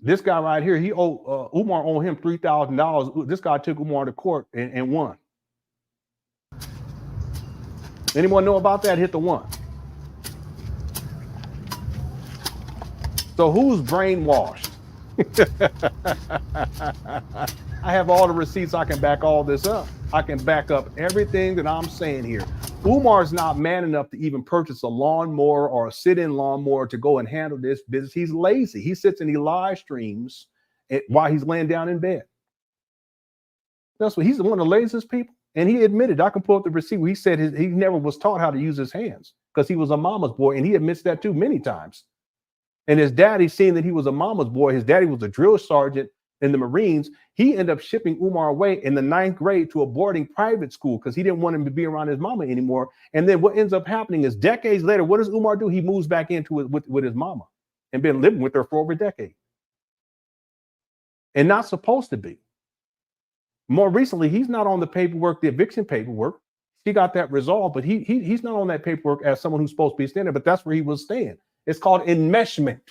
[SPEAKER 3] This guy right here, Umar owed him $3,000. This guy took Umar to court and won. Anyone know about that? Hit the 1. So who's brainwashed? I have all the receipts. I can back all this up. I can back up everything that I'm saying here. Umar's not man enough to even purchase a lawnmower or a sit-in lawnmower to go and handle this business. He's lazy. He sits and he live streams while he's laying down in bed. That's what he's one of the laziest people. And he admitted, I can pull up the receipt where he said he never was taught how to use his hands because he was a mama's boy. And he admits that too many times. And his daddy, seeing that he was a mama's boy, his daddy was a drill sergeant in the Marines. He ended up shipping Umar away in the 9th grade to a boarding private school because he didn't want him to be around his mama anymore. And then what ends up happening is decades later, what does Umar do? He moves back into it with his mama and been living with her for over a decade. And not supposed to be. More recently, he's not on the paperwork, the eviction paperwork. He got that resolved, but he's not on that paperwork as someone who's supposed to be staying there, but that's where he was staying. It's called enmeshment.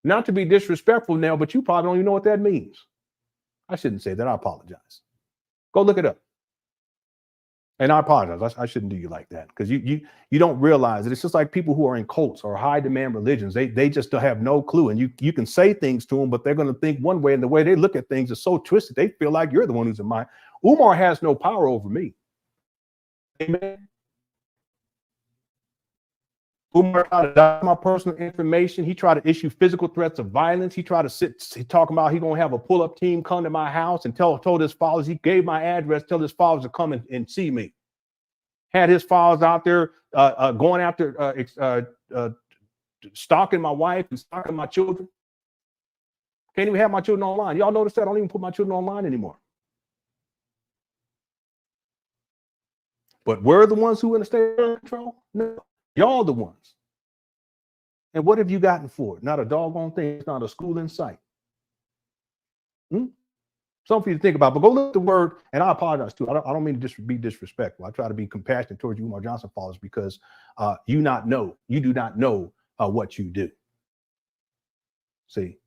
[SPEAKER 3] Not to be disrespectful now, but you probably don't even know what that means. I shouldn't say that. I apologize. Go look it up. And I apologize. I shouldn't do you like that because you don't realize that it's just like people who are in cults or high demand religions. They just have no clue. And you can say things to them, but they're going to think one way, and the way they look at things is so twisted. They feel like you're the one who's in mind. Umar has no power over me. Amen. Umar tried to dox my personal information. He tried to issue physical threats of violence. He tried to talking about he's going to have a pull-up team come to my house and told his followers, he gave my address, tell his followers to come and see me. Had his followers out there going after stalking my wife and stalking my children. Can't even have my children online. Y'all notice that? I don't even put my children online anymore. But we're the ones who in a state of control? No. Y'all the ones. And what have you gotten for it? Not a doggone thing. It's not a school in sight. Something for you to think about. But go look at the word, and I apologize too. I don't mean to be disrespectful. I try to be compassionate towards you, Umar Johnson followers, because you do not know what you do. See,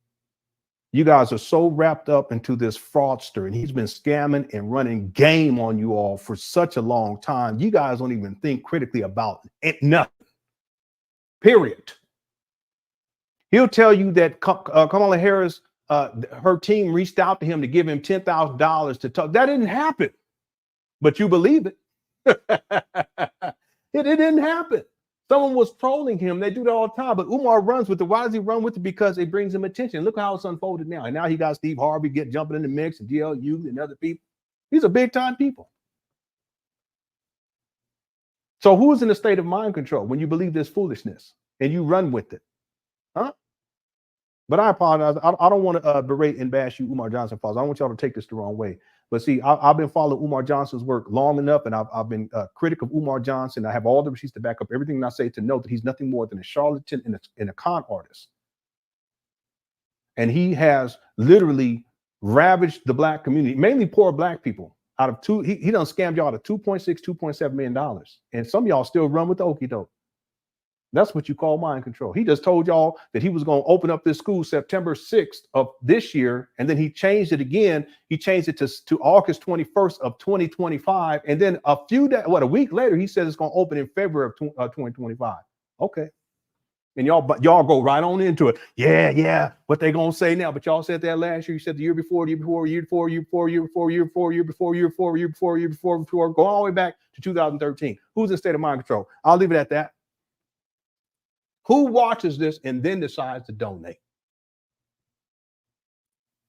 [SPEAKER 3] you guys are so wrapped up into this fraudster, and he's been scamming and running game on you all for such a long time. You guys don't even think critically about it, nothing. Period. He'll tell you that Kamala Harris, her team reached out to him to give him $10,000 to talk. That didn't happen, but you believe it. It didn't happen. Someone was trolling him. They do that all the time. But Umar runs with it. Why does he run with it? Because it brings him attention. Look how it's unfolded now. And now he got Steve Harvey jumping in the mix, and DL Hughley and other people. These are big time people. So who's in a state of mind control when you believe this foolishness and you run with it? Huh? But I apologize. I don't want to berate and bash you, Umar Johnson followers. I don't want y'all to take this the wrong way. But see, I've been following Umar Johnson's work long enough, and I've been critic of Umar Johnson. I have all the receipts to back up everything I say to know that he's nothing more than a charlatan and a con artist. And he has literally ravaged the black community, mainly poor black people. out of two, he done scammed y'all out of $2.6, $2.7 million. And some of y'all still run with the okie doke. That's what you call mind control. He just told y'all that he was going to open up this school September 6th of this year. And then he changed it again. He changed it to August 21st of 2025. And then a week later, he said it's going to open in February of 2025. Okay. And y'all go right on into it. Yeah. What they going to say now? But y'all said that last year. You said the year before, year before, year before, year before, year before, year before, year before, year before, year before, year before, go all the way back to 2013. Who's in state of mind control? I'll leave it at that. Who watches this and then decides to donate?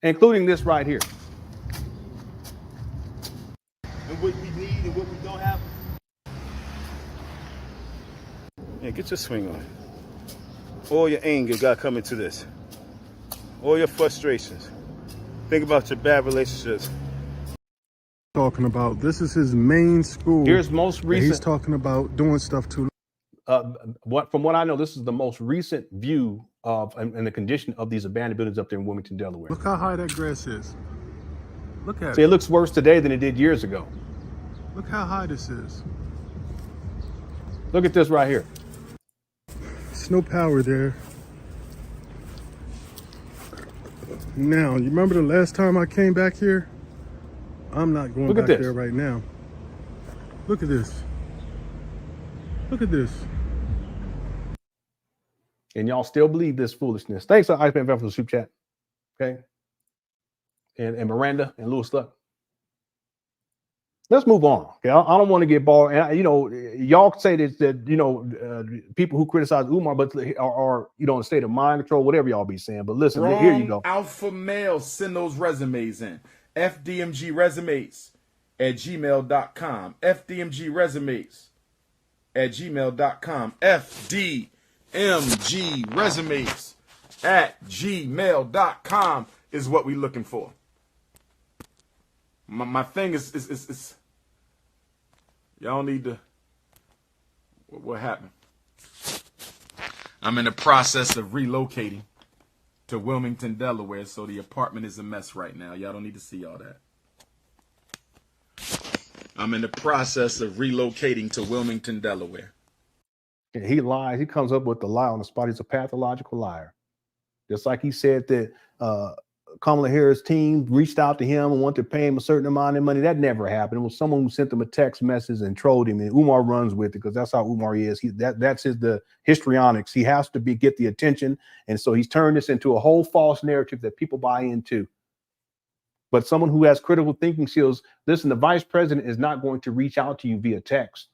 [SPEAKER 3] Including this right here.
[SPEAKER 9] And what we need and what we don't have. Yeah, get your swing on. All your anger got to come into this. All your frustrations. Think about your bad relationships.
[SPEAKER 8] Talking about this is his main school.
[SPEAKER 3] Here's most recent.
[SPEAKER 8] He's talking about doing stuff to.
[SPEAKER 3] From what I know, this is the most recent view of and the condition of these abandoned buildings up there in Wilmington, Delaware.
[SPEAKER 8] Look how high that grass is. Look at
[SPEAKER 3] it. It looks worse today than it did years ago.
[SPEAKER 8] Look how high this is.
[SPEAKER 3] Look at this right here.
[SPEAKER 8] There's no power there. Now, you remember the last time I came back here? I'm not going back there right now. Look at this. Look at this.
[SPEAKER 3] And y'all still believe this foolishness. Thanks to Iceman for the super chat. Okay. And Miranda and Louis Luck. Let's move on. Okay. I don't want to get bored. And y'all say this, that people who criticize Umar but are in a state of mind control, whatever y'all be saying. But listen, here you go.
[SPEAKER 10] Alpha males, send those resumes in. FDMG resumes at gmail.com. FDMG resumes at gmail.com. FDMG resumes at gmail.com is what we're looking for. My thing is y'all need to. What happened? I'm in the process of relocating to Wilmington, Delaware, so the apartment is a mess right now. Y'all don't need to see all that. I'm in the process of relocating to Wilmington, Delaware.
[SPEAKER 3] He lies. He comes up with the lie on the spot. He's a pathological liar. Just like he said that Kamala Harris' team reached out to him and wanted to pay him a certain amount of money. That never happened. It was someone who sent him a text message and trolled him. And Umar runs with it because that's how Umar is. That's the histrionics. He has to get the attention. And so he's turned this into a whole false narrative that people buy into. But someone who has critical thinking skills, listen, the vice president is not going to reach out to you via text.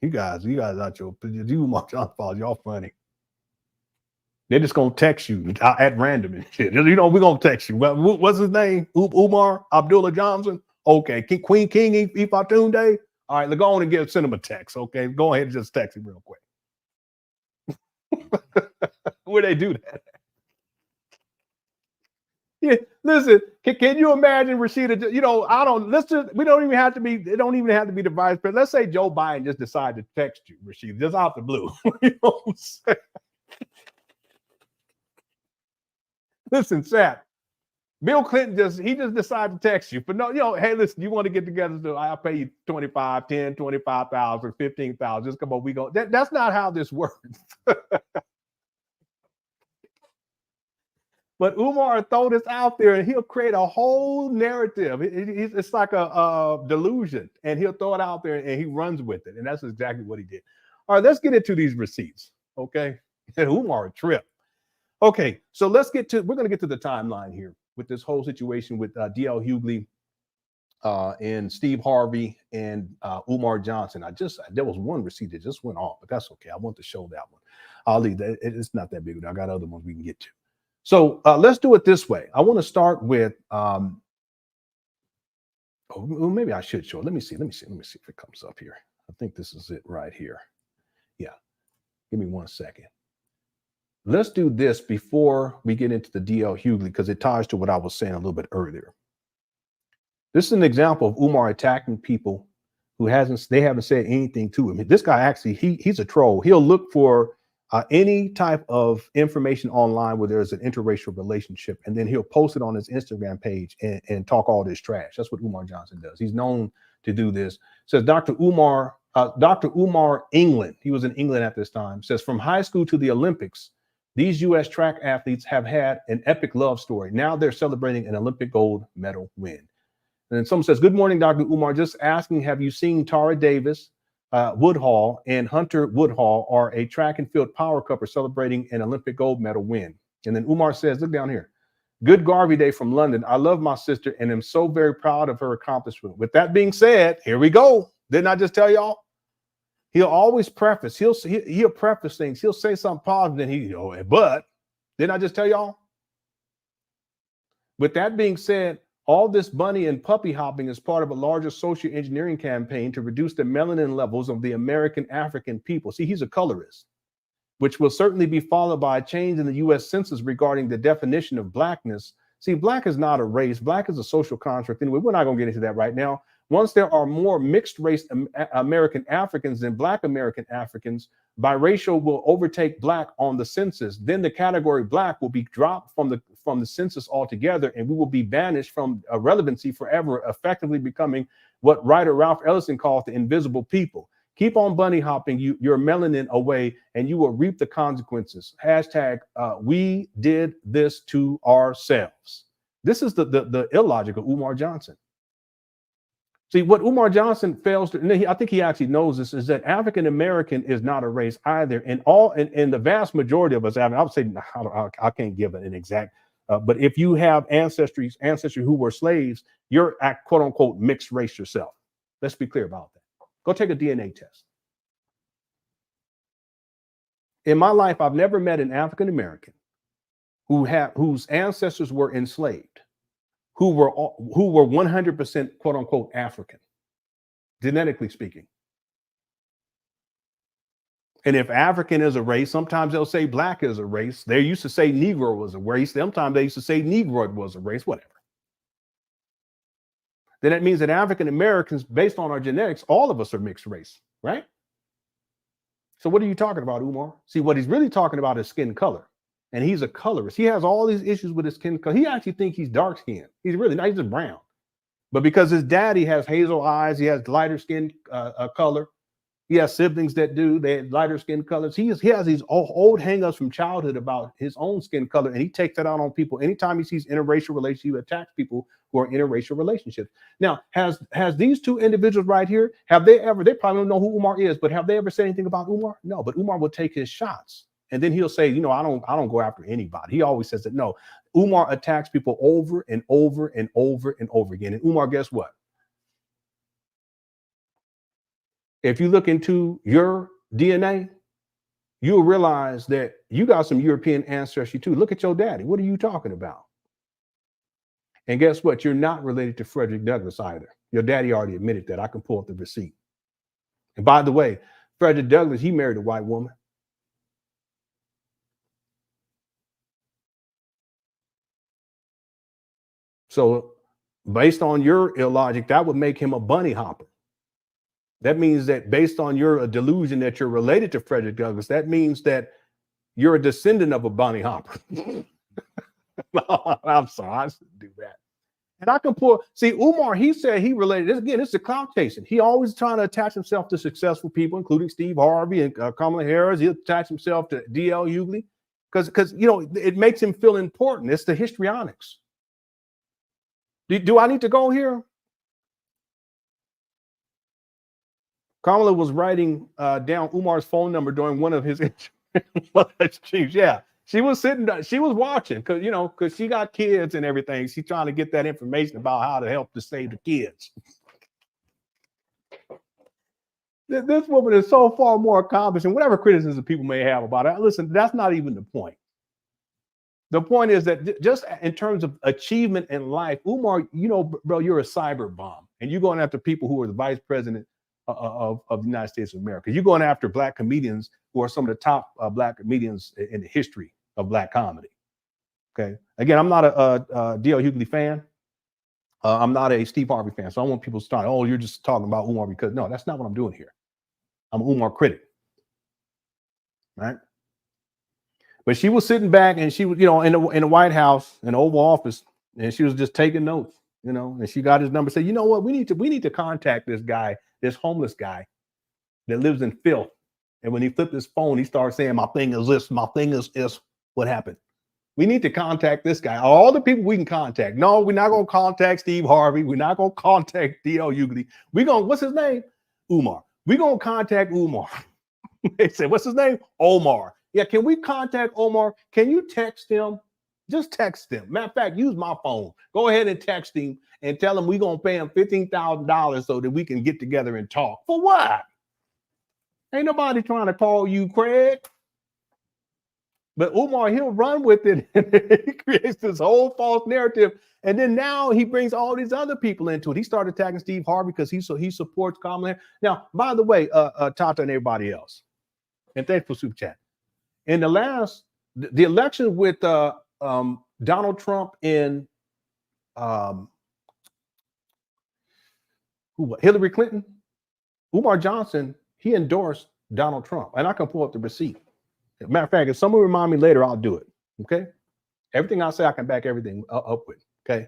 [SPEAKER 3] You guys out your, you Umar Johnson, y'all funny. They're just gonna text you at random and shit. We're gonna text you. What's his name? Umar Abdullah Johnson. Okay, Queen King Ifatunde. All right, go on and send him a text. Okay, go ahead and just text him real quick. Where they do that? Yeah, listen. Can you imagine Rashida? We don't even have to be. It don't even have to be the vice president. Let's say Joe Biden just decided to text you, Rashida, just out the blue. You know what I'm saying? Listen, Sap, Bill Clinton just decided to text you. But no, hey, listen, you want to get together, so I'll pay you 25, 10, 25,000, 15,000. Just come on, we go. That's not how this works. But Umar throw this out there and he'll create a whole narrative. It's like a delusion, and he'll throw it out there and he runs with it. And that's exactly what he did. All right, let's get into these receipts. Okay. Umar a trip. Okay, so we're going to get to the timeline here with this whole situation with DL Hughley and Steve Harvey and Umar Johnson. There was one receipt that just went off, but that's okay. I want to show that one. I'll leave that. It's not that big. I got other ones we can get to. So let's do it this way. I want to start with, maybe I should show it. Let me see if it comes up here. I think this is it right here. Yeah, give me 1 second. Let's do this before we get into the DL Hughley because it ties to what I was saying a little bit earlier. This is an example of Umar attacking people who haven't said anything to him. This guy actually, he's a troll. He'll look for any type of information online where there's an interracial relationship, and then he'll post it on his Instagram page and talk all this trash. That's what Umar Johnson does. He's known to do this. Says Dr. Umar England, he was in England at this time, says from high school to the Olympics, these U.S. track athletes have had an epic love story. Now they're celebrating an Olympic gold medal win. And then someone says, good morning, Dr. Umar. Just asking, have you seen Tara Davis, Woodhall, and Hunter Woodhall are a track and field power couple celebrating an Olympic gold medal win? And then Umar says, look down here. Good Garvey Day from London. I love my sister and am so very proud of her accomplishment. With that being said, here we go. Didn't I just tell y'all? He'll always preface. He'll preface things. He'll say something positive, then but didn't I just tell y'all? With that being said, all this bunny and puppy hopping is part of a larger social engineering campaign to reduce the melanin levels of the American African people. See, he's a colorist, which will certainly be followed by a change in the U.S. Census regarding the definition of blackness. See, black is not a race. Black is a social construct. Anyway, we're not going to get into that right now. Once there are more mixed race American Africans than Black American Africans, biracial will overtake Black on the census. Then the category Black will be dropped from the census altogether, and we will be banished from relevancy forever, effectively becoming what writer Ralph Ellison calls the invisible people. Keep on bunny hopping your melanin away, and you will reap the consequences. Hashtag we did this to ourselves. This is the illogic of Umar Johnson. See, what Umar Johnson fails to, and I think he actually knows this, is that African American is not a race either. And the vast majority of us, I would say, I can't give an exact, but if you have ancestry who were slaves, you're at quote unquote mixed race yourself. Let's be clear about that. Go take a DNA test. In my life, I've never met an African American whose ancestors were enslaved, who were 100% quote unquote African, genetically speaking. And if African is a race, sometimes they'll say Black is a race. They used to say Negro was a race. Sometimes they used to say Negroid was a race, whatever. Then that means that African Americans, based on our genetics, all of us are mixed race, right? So what are you talking about, Umar? See, what he's really talking about is skin color. And he's a colorist. He has all these issues with his skin color. He actually thinks he's dark skinned. He's really not, he's just brown. But because his daddy has hazel eyes, he has lighter skin color. He has siblings that do, they have lighter skin colors. He has these old hang-ups from childhood about his own skin color, and he takes that out on people. Anytime he sees interracial relationships, he attacks people who are in interracial relationships. Now, has these two individuals right here, they probably don't know who Umar is, but have they ever said anything about Umar? No, but Umar will take his shots. And then he'll say, I don't go after anybody. He always says that, no, Umar attacks people over and over and over and over again. And Umar, guess what? If you look into your DNA, you'll realize that you got some European ancestry too. Look at your daddy. What are you talking about? And guess what? You're not related to Frederick Douglass either. Your daddy already admitted that. I can pull up the receipt. And by the way, Frederick Douglass, he married a white woman. So based on your illogic, that would make him a bunny hopper. That means that based on your delusion that you're related to Frederick Douglass, that means that you're a descendant of a bunny hopper. I'm sorry, I shouldn't do that. And I can pull, see, Umar, he said he related, this again, it's the clout chasing. He always trying to attach himself to successful people, including Steve Harvey and Kamala Harris. He'll attach himself to DL Hughley because it makes him feel important. It's the histrionics. Do I need to go here? Kamala was writing down Umar's phone number during one of his streams. Yeah, she was sitting, she was watching because she got kids and everything. She's trying to get that information about how to help to save the kids. This woman is so far more accomplished, and whatever criticism people may have about it, listen, that's not even the point. The point is that just in terms of achievement in life, Umar, bro, you're a cyber bomb, and you're going after people who are the vice president of the United States of America. You're going after Black comedians who are some of the top Black comedians in the history of Black comedy. Okay. Again, I'm not a DL Hughley fan. I'm not a Steve Harvey fan. So I don't want people to start, oh, you're just talking about Umar because no, that's not what I'm doing here. I'm an Umar critic. Right. But she was sitting back and she was, you know, in the White House, in the Oval Office, and she was just taking notes, you know, and she got his number, said, you know what, we need to contact this guy, this homeless guy that lives in filth. And when he flipped his phone, he started saying, my thing is this, my thing is what happened. We need to contact this guy. All the people we can contact. No, we're not going to contact Steve Harvey. We're not going to contact DL Hughley. We're going, what's his name? Umar. We're going to contact Umar. They said, what's his name? Omar. Yeah, can we contact Omar? Can you text him? Just text him. Matter of fact, use my phone. Go ahead and text him and tell him we're going to pay him $15,000 so that we can get together and talk. For what? Ain't nobody trying to call you, Craig. But Umar, he'll run with it. He creates this whole false narrative. And then now he brings all these other people into it. He started attacking Steve Harvey because he supports Kamala. Now, by the way, Tata and everybody else, and thanks for super chat. In the last, the election with Donald Trump and Hillary Clinton, Umar Johnson, he endorsed Donald Trump. And I can pull up the receipt. Matter of fact, if someone remind me later, I'll do it. Okay. Everything I say, I can back everything up with. Okay.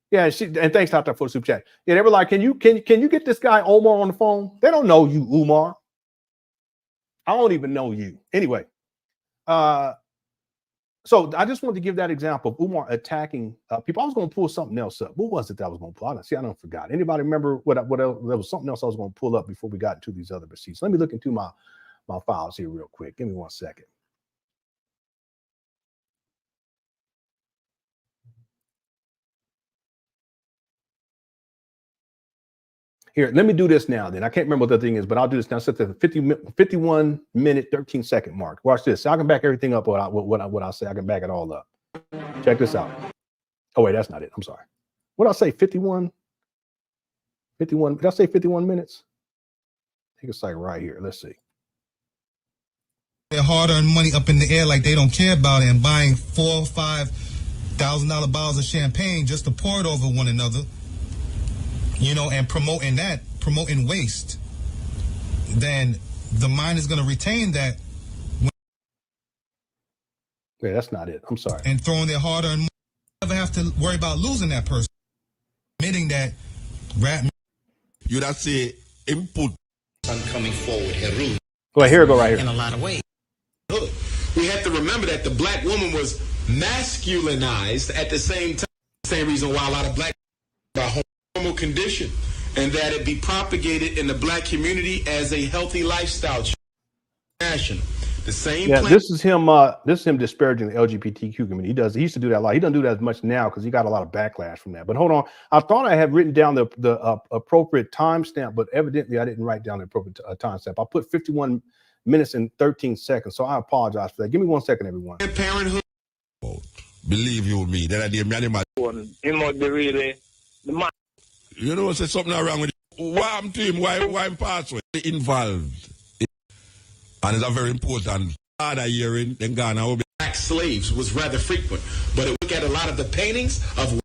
[SPEAKER 3] Yeah. And thanks, Tata, for the super chat. Yeah, they were like, can you get this guy Omar on the phone? They don't know you, Umar. I don't even know you. Anyway. So I just wanted to give that example of Umar attacking people. I was going to pull something else up. What was it that I was going to pull? I don't forgot. Anybody remember what else? There was something else I was going to pull up before we got into these other receipts. Let me look into my files here real quick. Give me 1 second. Here, let me do this now then. I can't remember what the thing is, but I'll do this now. Set the 51 minute, 13 second mark. Watch this. So I can back everything up what I say. I can back it all up. Check this out. Oh, wait, that's not it. I'm sorry. What did I say? 51? Did I say 51 minutes? I think it's like right here. Let's see.
[SPEAKER 11] Their hard-earned money up in the air like they don't care about it and buying $4,000 or $5,000 bottles of champagne just to pour it over one another, you know, and promoting waste, then the mind is going to retain that.
[SPEAKER 3] Yeah, that's not it. I'm sorry.
[SPEAKER 11] And throwing their hard-earned money, never have to worry about losing that person. Admitting that rap.
[SPEAKER 12] You would say input. I'm coming forward here.
[SPEAKER 3] Go ahead, here, go right here.
[SPEAKER 12] In a lot of ways. We have to remember that the black woman was masculinized at the same time. Same reason why a lot of black people are hormonal condition, and that it be propagated in the black community as a healthy lifestyle. National. The same.
[SPEAKER 3] Yeah, this is him disparaging the LGBTQ community. He used to do that a lot. He doesn't do that as much now because he got a lot of backlash from that. But hold on, I thought I had written down the appropriate timestamp, but evidently I didn't write down the appropriate timestamp. I put 51 minutes and 13 seconds, so I apologize for that. Give me 1 second, everyone.
[SPEAKER 12] Parenthood. Believe you me, that idea me animal. You know, say something wrong with him. What happened to him? Why him pass away? Involved. And it's a very important part of hearing. Then Ghana black slaves was rather frequent, but look at a lot of the paintings of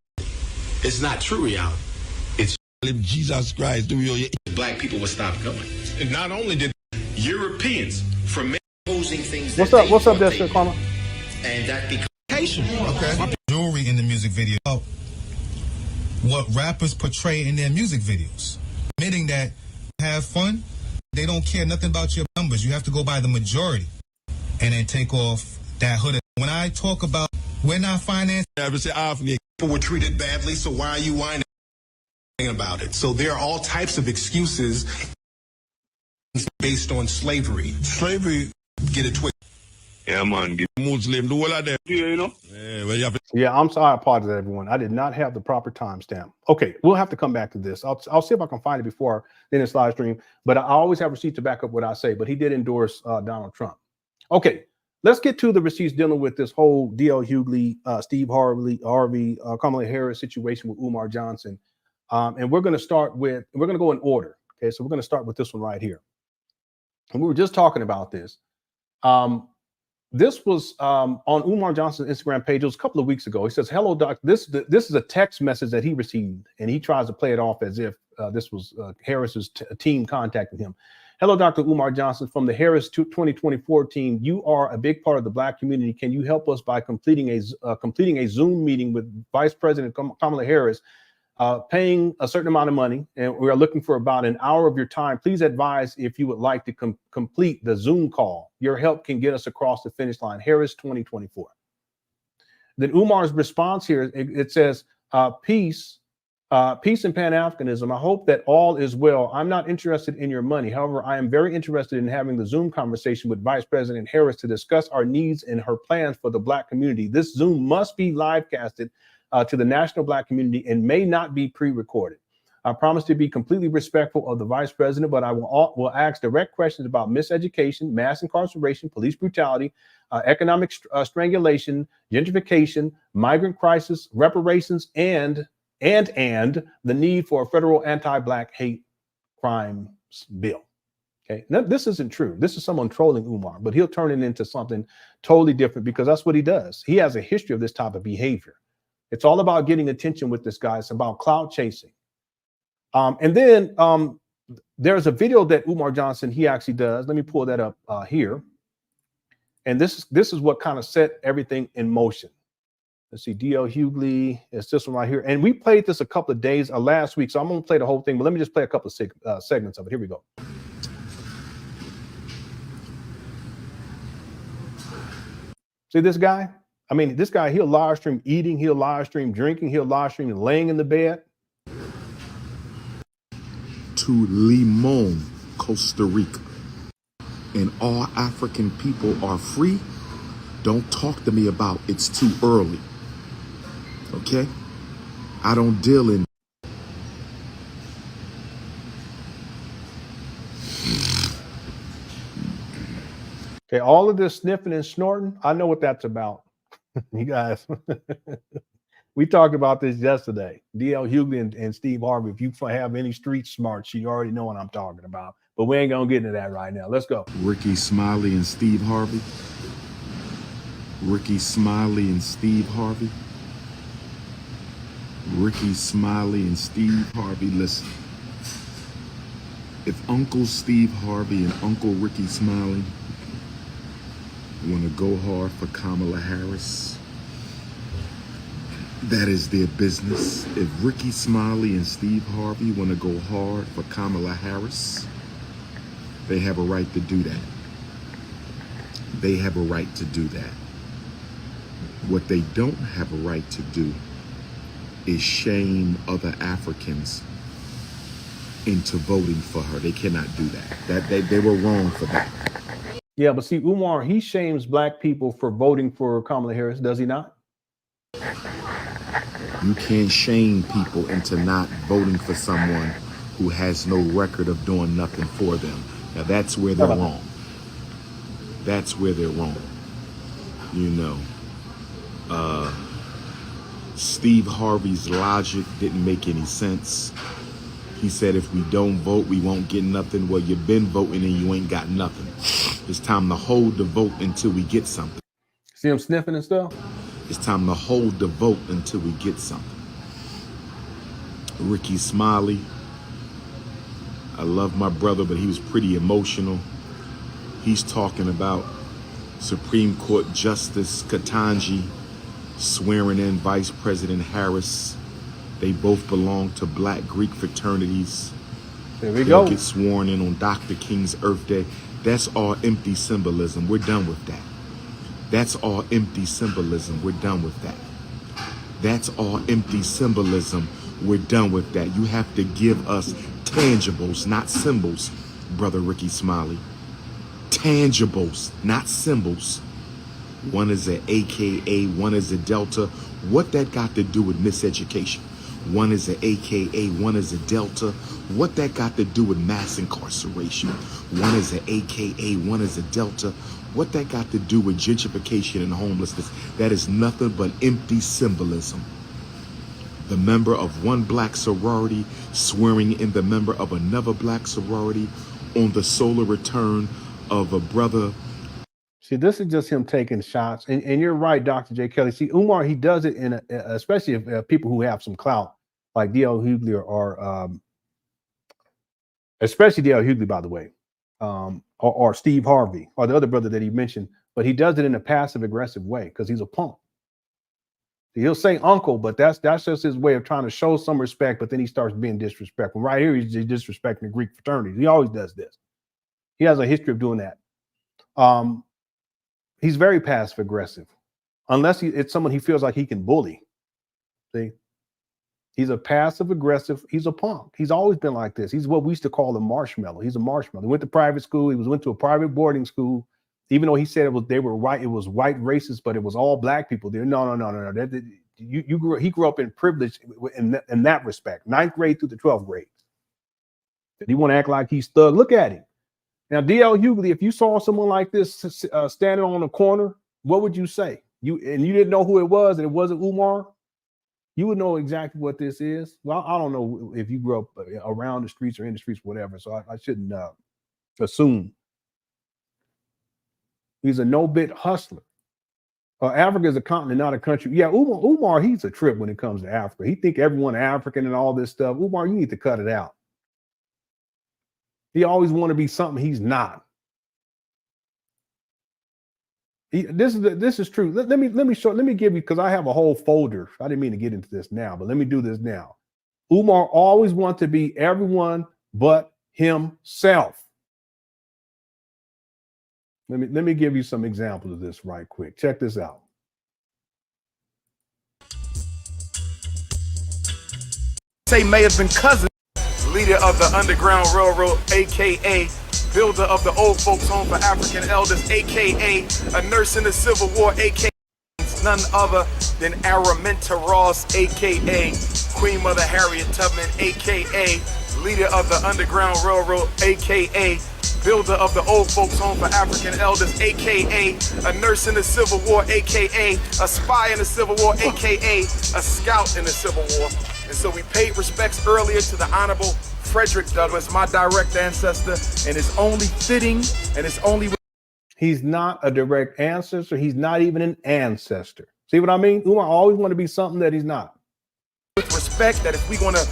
[SPEAKER 12] it's not true reality. It's Jesus Christ. Black people would stop going. And not only did Europeans from posing things.
[SPEAKER 3] What's up? What's up, Dexter Karma?
[SPEAKER 11] And that becomes okay. Jewelry in the music video. What rappers portray in their music videos, admitting that have fun. They don't care nothing about your numbers. You have to go by the majority and then take off that hood. When I talk about we're not financing, people were treated badly, so why are you whining about it? So there are all types of excuses based on slavery. Slavery, get it twisted.
[SPEAKER 12] Yeah, man, get Muslim, do all of them. You know?
[SPEAKER 3] Yeah, I'm sorry. I apologize, everyone. I did not have the proper timestamp. Okay, we'll have to come back to this. I'll see if I can find it before then this live stream. But I always have receipts to back up what I say. But he did endorse Donald Trump. Okay, let's get to the receipts dealing with this whole DL Hughley, Steve Harvey, Kamala Harris situation with Umar Johnson. And we're going to start with, we're going to go in order. Okay, so we're going to start with this one right here. And we were just talking about this. This was on Umar Johnson's Instagram page. It was a couple of weeks ago. He says, hello, doc. This is a text message that he received, and he tries to play it off as if this was Harris's team contacting him. Hello, Dr. Umar Johnson from the Harris 2024 team. You are a big part of the Black community. Can you help us by completing a Zoom meeting with Vice President Kamala Harris, paying a certain amount of money, and we are looking for about an hour of your time. Please advise if you would like to complete the Zoom call. Your help can get us across the finish line. Harris 2024. Then Umar's response here, it says, peace and Pan Africanism. I hope that all is well. I'm not interested in your money. However, I am very interested in having the Zoom conversation with Vice President Harris to discuss our needs and her plans for the Black community. This Zoom must be live casted to the national Black community and may not be pre-recorded. I promise to be completely respectful of the Vice President, but I will ask direct questions about miseducation, mass incarceration, police brutality, economic strangulation, gentrification, migrant crisis, reparations, and the need for a federal anti-Black hate crimes bill. Okay, now, this isn't true. This is someone trolling Umar, but he'll turn it into something totally different because that's what he does. He has a history of this type of behavior. It's all about getting attention with this guy. It's about clout chasing. And then there's a video that Umar Johnson, he actually does. Let me pull that up here. And this is what kind of set everything in motion. Let's see, DL Hughley, it's this one right here. And we played this a couple of days last week, so I'm going to play the whole thing, but let me just play a couple of segments of it. Here we go. See this guy? I mean, this guy, he'll live stream eating, he'll live stream drinking, he'll live stream laying in the bed.
[SPEAKER 2] To Limon, Costa Rica, and all African people are free. Don't talk to me about it's too early. Okay? I don't deal in.
[SPEAKER 3] Okay, all of this sniffing and snorting, I know what that's about. You guys, we talked about this yesterday. DL Hughley and Steve Harvey. If you have any street smarts, you already know what I'm talking about. But we ain't gonna get into that right now. Let's go.
[SPEAKER 2] Ricky Smiley and Steve Harvey. Ricky Smiley and Steve Harvey. Ricky Smiley and Steve Harvey. Listen. If Uncle Steve Harvey and Uncle Ricky Smiley want to go hard for Kamala Harris, that is their business. If Ricky Smiley and Steve Harvey want to go hard for Kamala Harris, they have a right to do that. They have a right to do that. What they don't have a right to do is shame other Africans into voting for her. They cannot do that. They were wrong for that.
[SPEAKER 3] Yeah, but see, Umar, he shames Black people for voting for Kamala Harris, does he not?
[SPEAKER 2] You can't shame people into not voting for someone who has no record of doing nothing for them. Now that's where they're wrong. That's where they're wrong. You know, Steve Harvey's logic didn't make any sense. He said, if we don't vote, we won't get nothing. Well, you've been voting and you ain't got nothing. It's time to hold the vote until we get something.
[SPEAKER 3] See him sniffing and stuff?
[SPEAKER 2] It's time to hold the vote until we get something. Ricky Smiley. I love my brother, but he was pretty emotional. He's talking about Supreme Court Justice Ketanji swearing in Vice President Harris. They both belong to Black Greek fraternities.
[SPEAKER 3] There we go.
[SPEAKER 2] They'll get sworn in on Dr. King's Earth Day. That's all empty symbolism. We're done with that. That's all empty symbolism. We're done with that. That's all empty symbolism. We're done with that. You have to give us tangibles, not symbols, Brother Ricky Smiley. Tangibles, not symbols. One is a AKA, one is a Delta. What that got to do with miseducation? One is a AKA, one is a Delta. What that got to do with mass incarceration? One is a AKA, one is a Delta. What that got to do with gentrification and homelessness? That is nothing but empty symbolism. The member of one Black sorority swearing in the member of another Black sorority on the solar return of a brother.
[SPEAKER 3] See, this is just him taking shots. And you're right, Dr. J. Kelly. See, Umar, he does it in especially if people who have some clout, like DL Hughley or especially DL Hughley, by the way. or Steve Harvey, or the other brother that he mentioned, but he does it in a passive aggressive way because he's a punk. He'll say uncle, but that's just his way of trying to show some respect, but then he starts being disrespectful. Right here, he's disrespecting the Greek fraternities. He always does this. He has a history of doing that. He's very passive aggressive, unless it's someone he feels like he can bully. See, he's a passive aggressive. He's a punk. He's always been like this. He's what we used to call a marshmallow. He's a marshmallow. He went to private school. He went to a private boarding school. Even though he said they were white, it was white racist, but it was all black people there. No. He grew up in privilege in that respect. 9th grade through the 12th grade. Did he want to act like he's thug? Look at him. Now, DL Hughley, if you saw someone like this standing on the corner, what would you say? You didn't know who it was, and it wasn't Umar. You would know exactly what this is. Well, I don't know if you grew up around the streets or in the streets, whatever. So I shouldn't assume. He's a no-bit hustler. Africa is a continent, not a country. Yeah, Umar, he's a trip when it comes to Africa. He think everyone African and all this stuff. Umar, you need to cut it out. He always want to be something he's not. This is true. Let me give you, because I have a whole folder. I didn't mean to get into this now, but let me do this now. Umar always wants to be everyone but himself. Let me give you some examples of this right quick. Check this out.
[SPEAKER 10] Say may have been cousin, leader of the Underground Railroad, a.k.a. builder of the Old Folks Home for African Elders, a.k.a. a nurse in the Civil War, a.k.a. none other than Araminta Ross, a.k.a. Queen Mother Harriet Tubman, a.k.a. leader of the Underground Railroad, a.k.a. builder of the Old Folks Home for African Elders, a.k.a. a nurse in the Civil War, a.k.a. a spy in the Civil War, a.k.a. a scout in the Civil War. And so we paid respects earlier to the Honorable Frederick Douglass, my direct ancestor, and it's only fitting, and it's only...
[SPEAKER 3] He's not a direct ancestor. He's not even an ancestor. See what I mean? Umar always want to be something that he's not.
[SPEAKER 10] With respect, that if we're going to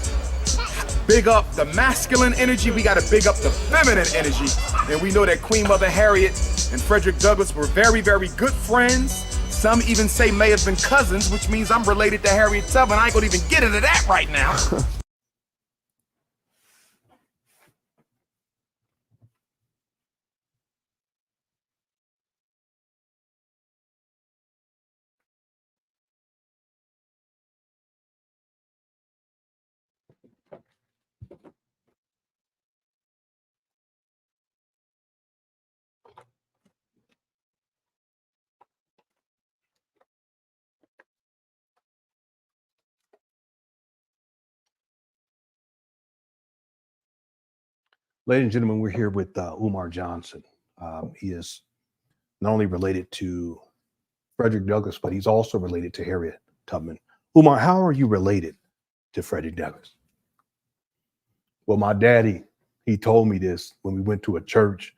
[SPEAKER 10] big up the masculine energy, we got to big up the feminine energy. And we know that Queen Mother Harriet and Frederick Douglass were very, very good friends. Some even say may have been cousins, which means I'm related to Harriet Tubman. I ain't gonna even get into that right now.
[SPEAKER 3] Ladies and gentlemen, we're here with Umar Johnson. He is not only related to Frederick Douglass, but he's also related to Harriet Tubman. Umar, how are you related to Frederick Douglass? Well, my daddy, he told me this when we went to a church,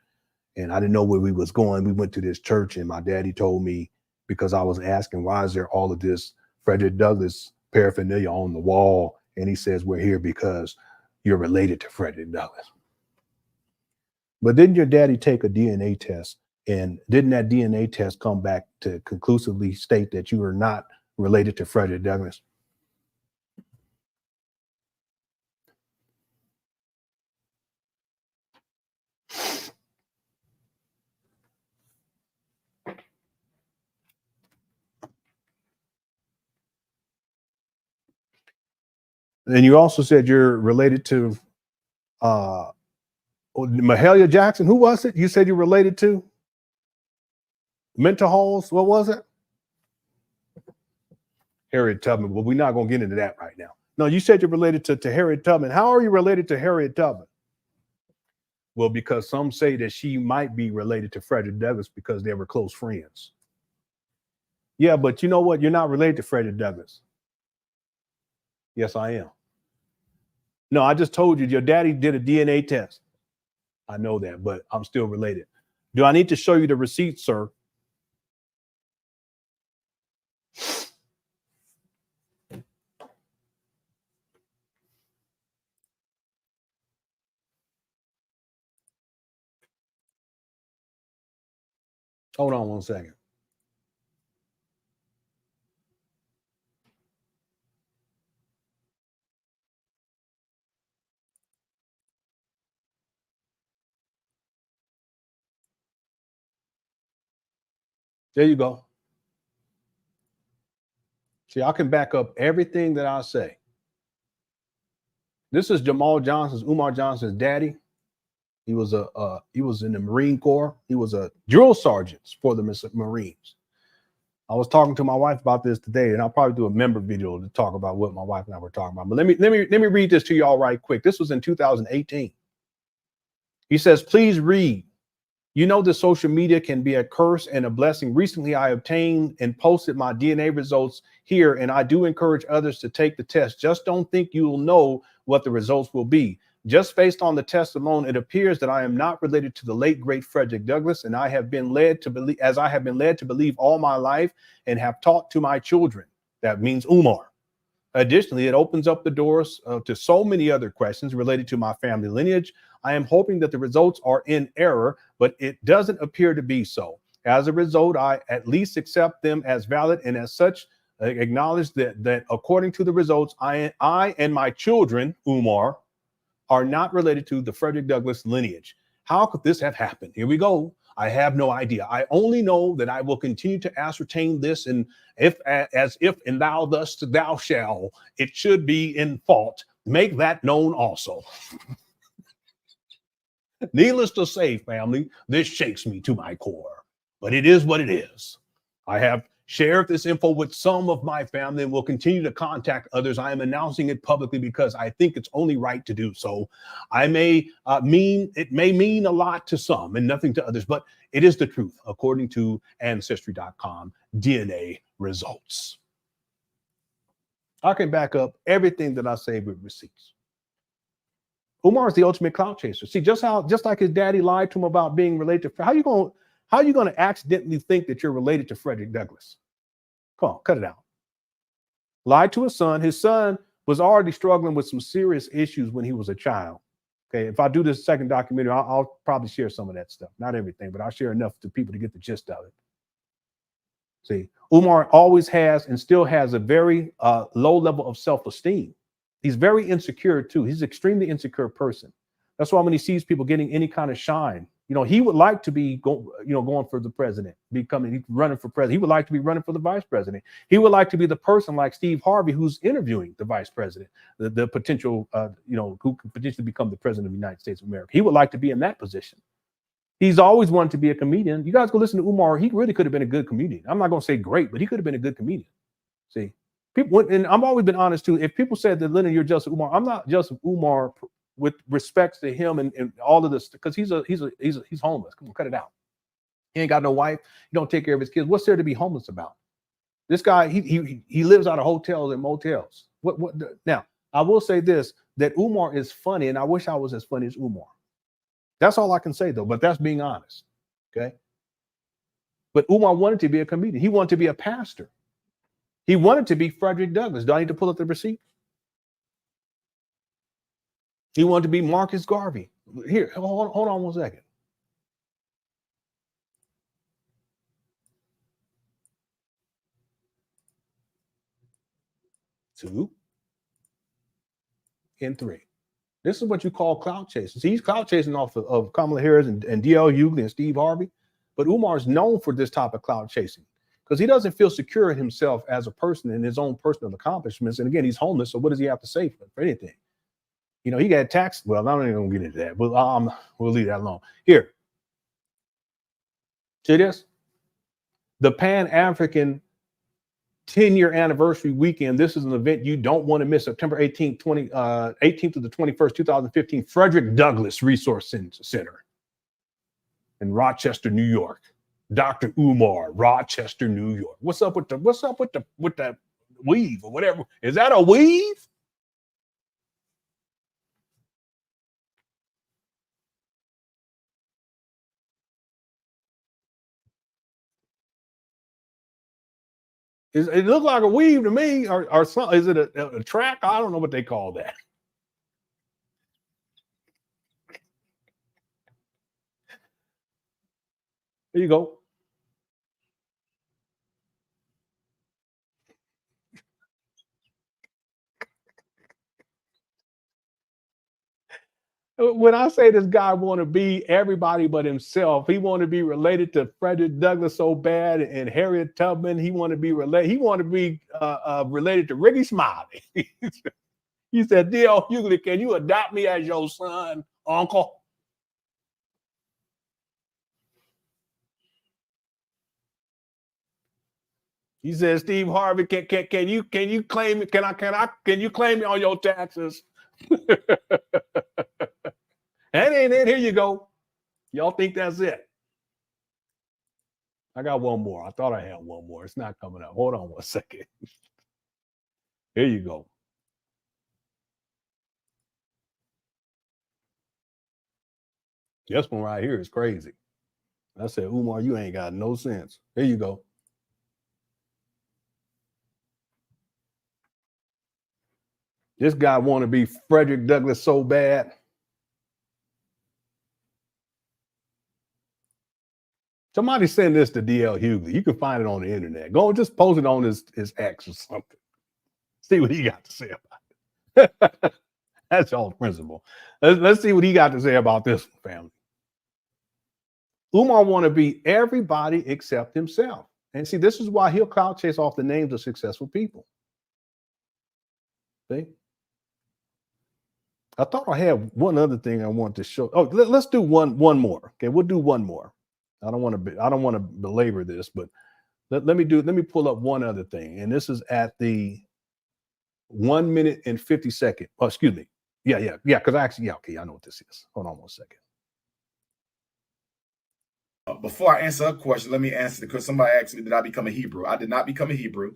[SPEAKER 3] and I didn't know where we was going. We went to this church, and my daddy told me, because I was asking, why is there all of this Frederick Douglass paraphernalia on the wall? And he says, we're here because you're related to Frederick Douglass. But didn't your daddy take a DNA test? And didn't that DNA test come back to conclusively state that you are not related to Frederick Douglass? And you also said you're related to Mahalia Jackson. Who was it? You said you're related to? Mental Halls. What was it? Harriet Tubman. Well, we're not going to get into that right now. No, you said you're related to Harriet Tubman. How are you related to Harriet Tubman? Well, because some say that she might be related to Frederick Douglass because they were close friends. Yeah, but you know what? You're not related to Frederick Douglass. Yes, I am. No, I just told you your daddy did a DNA test. I know that, but I'm still related. Do I need to show you the receipt, sir? Hold on one second. There you go. See, I can back up everything that I say. This is Umar Johnson's daddy. He was in the Marine Corps. He was a drill sergeant for the Marines. I was talking to my wife about this today, and I'll probably do a member video to talk about what my wife and I were talking about. But let me read this to y'all right quick. This was in 2018. He says, please read. You know that social media can be a curse and a blessing. Recently, I obtained and posted my DNA results here, and I do encourage others to take the test. Just don't think you will know what the results will be. Just based on the test alone, it appears that I am not related to the late, great Frederick Douglass, and I have been led to believe all my life and have taught to my children. That means Umar. Additionally, it opens up the doors to so many other questions related to my family lineage. I am hoping that the results are in error, but it doesn't appear to be so. As a result, I at least accept them as valid, and as such, acknowledge that according to the results, I and my children, Umar, are not related to the Frederick Douglass lineage. How could this have happened? Here we go. I have no idea. I only know that I will continue to ascertain this, and if and thou thus thou shalt, it should be in fault. Make that known also. Needless to say, family, this shakes me to my core, but it is what it is. I have shared this info with some of my family and will continue to contact others. I am announcing it publicly because I think it's only right to do so. It may mean a lot to some and nothing to others, but it is the truth, according to Ancestry.com DNA results. I can back up everything that I say with receipts. Umar is the ultimate clout chaser. See, just like his daddy lied to him about being related to, how are you going to accidentally think that you're related to Frederick Douglass? Come on, cut it out. Lied to his son. His son was already struggling with some serious issues when he was a child. Okay, if I do this second documentary, I'll probably share some of that stuff. Not everything, but I'll share enough to people to get the gist of it. See, Umar always has and still has a very low level of self-esteem. He's very insecure too. He's an extremely insecure person. That's why when he sees people getting any kind of shine, he would like to be going for the president, running for president. He would like to be running for the vice president. He would like to be the person like Steve Harvey who's interviewing the vice president, the potential, who could potentially become the president of the United States of America. He would like to be in that position. He's always wanted to be a comedian. You guys go listen to Umar. He really could have been a good comedian. I'm not going to say great, but he could have been a good comedian. See, people, and I've always been honest too. If people said that, Lenon, you're Joseph Umar, I'm not Joseph Umar with respect to him and all of this, because he's homeless. Come on, cut it out. He ain't got no wife. He don't take care of his kids. What's there to be homeless about? This guy, he lives out of hotels and motels. Now, I will say this, that Umar is funny, and I wish I was as funny as Umar. That's all I can say, though, but that's being honest, okay? But Umar wanted to be a comedian. He wanted to be a pastor. He wanted to be Frederick Douglass. Do I need to pull up the receipt? He wanted to be Marcus Garvey. Here, hold on one second. Two and three. This is what you call clout chasing. See, he's clout chasing off of Kamala Harris and DL Hughley and Steve Harvey. But Umar is known for this type of clout chasing because he doesn't feel secure in himself as a person in his own personal accomplishments. And again, he's homeless. So what does he have to say for anything? He got taxed. Well, I'm not even going to get into that, but we'll leave that alone. Here. See this? The Pan African 10-year anniversary weekend. This is an event you don't want to miss. September 18th to the 21st, 2015, Frederick Douglass Resource Center in Rochester, New York. Dr. Umar, Rochester, New York. What's up with the weave or whatever? Is that a weave? It looked like a weave to me, or something. Is it a track? I don't know what they call that. There you go. When I say this guy want to be everybody but himself, he want to be related to Frederick Douglass so bad, and Harriet Tubman. He want to be related. He want to be related to Ricky Smiley. He said, DL Hughley, can you adopt me as your son, uncle? He said, Steve Harvey, can you claim it? Can you claim me on your taxes? That ain't it. Here you go. Y'all think that's it? I got one more. I thought I had one more. It's not coming up. Hold on one second. Here you go. This one right here is crazy. I said, Umar, you ain't got no sense. Here you go. This guy want to be Frederick Douglass so bad. Somebody send this to DL Hughley. You can find it on the internet. Go and just post it on his X or something. See what he got to say about it. That's y'all's principle. Let's see what he got to say about this family. Umar want to be everybody except himself. And see, this is why he'll clout chase off the names of successful people. See? I thought I had one other thing I want to show. Oh, let's do one more. Okay, we'll do one more. I don't want to belabor this, but let me pull up one other thing. And this is at the 1 minute and 50 second. Oh, excuse me. Yeah. Because okay, I know what this is. Hold on one second.
[SPEAKER 10] Before I answer a question, let me answer because somebody asked me, did I become a Hebrew? I did not become a Hebrew.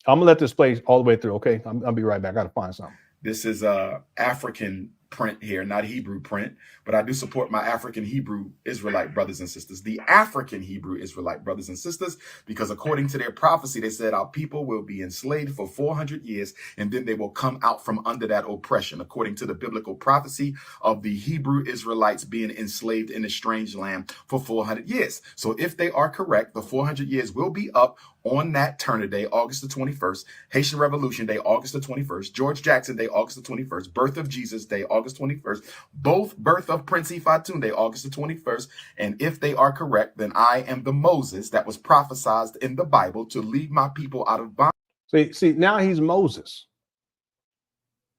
[SPEAKER 3] I'm gonna let this play all the way through. Okay, I'll be right back. I gotta find something.
[SPEAKER 10] This is African print here, not Hebrew print, but I do support my African Hebrew Israelite brothers and sisters, the African Hebrew Israelite brothers and sisters, because according to their prophecy, they said our people will be enslaved for 400 years, and then they will come out from under that oppression, according to the biblical prophecy of the Hebrew Israelites being enslaved in a strange land for 400 years. So if they are correct, the 400 years will be up on that Turner Day, August the 21st, Haitian Revolution Day, August the 21st, George Jackson Day, August the 21st, Birth of Jesus Day, August 21st, both birth of Prince Ifatun Day, August the 21st. And if they are correct, then I am the Moses that was prophesied in the Bible to lead my people out of bondage.
[SPEAKER 3] See, now he's Moses.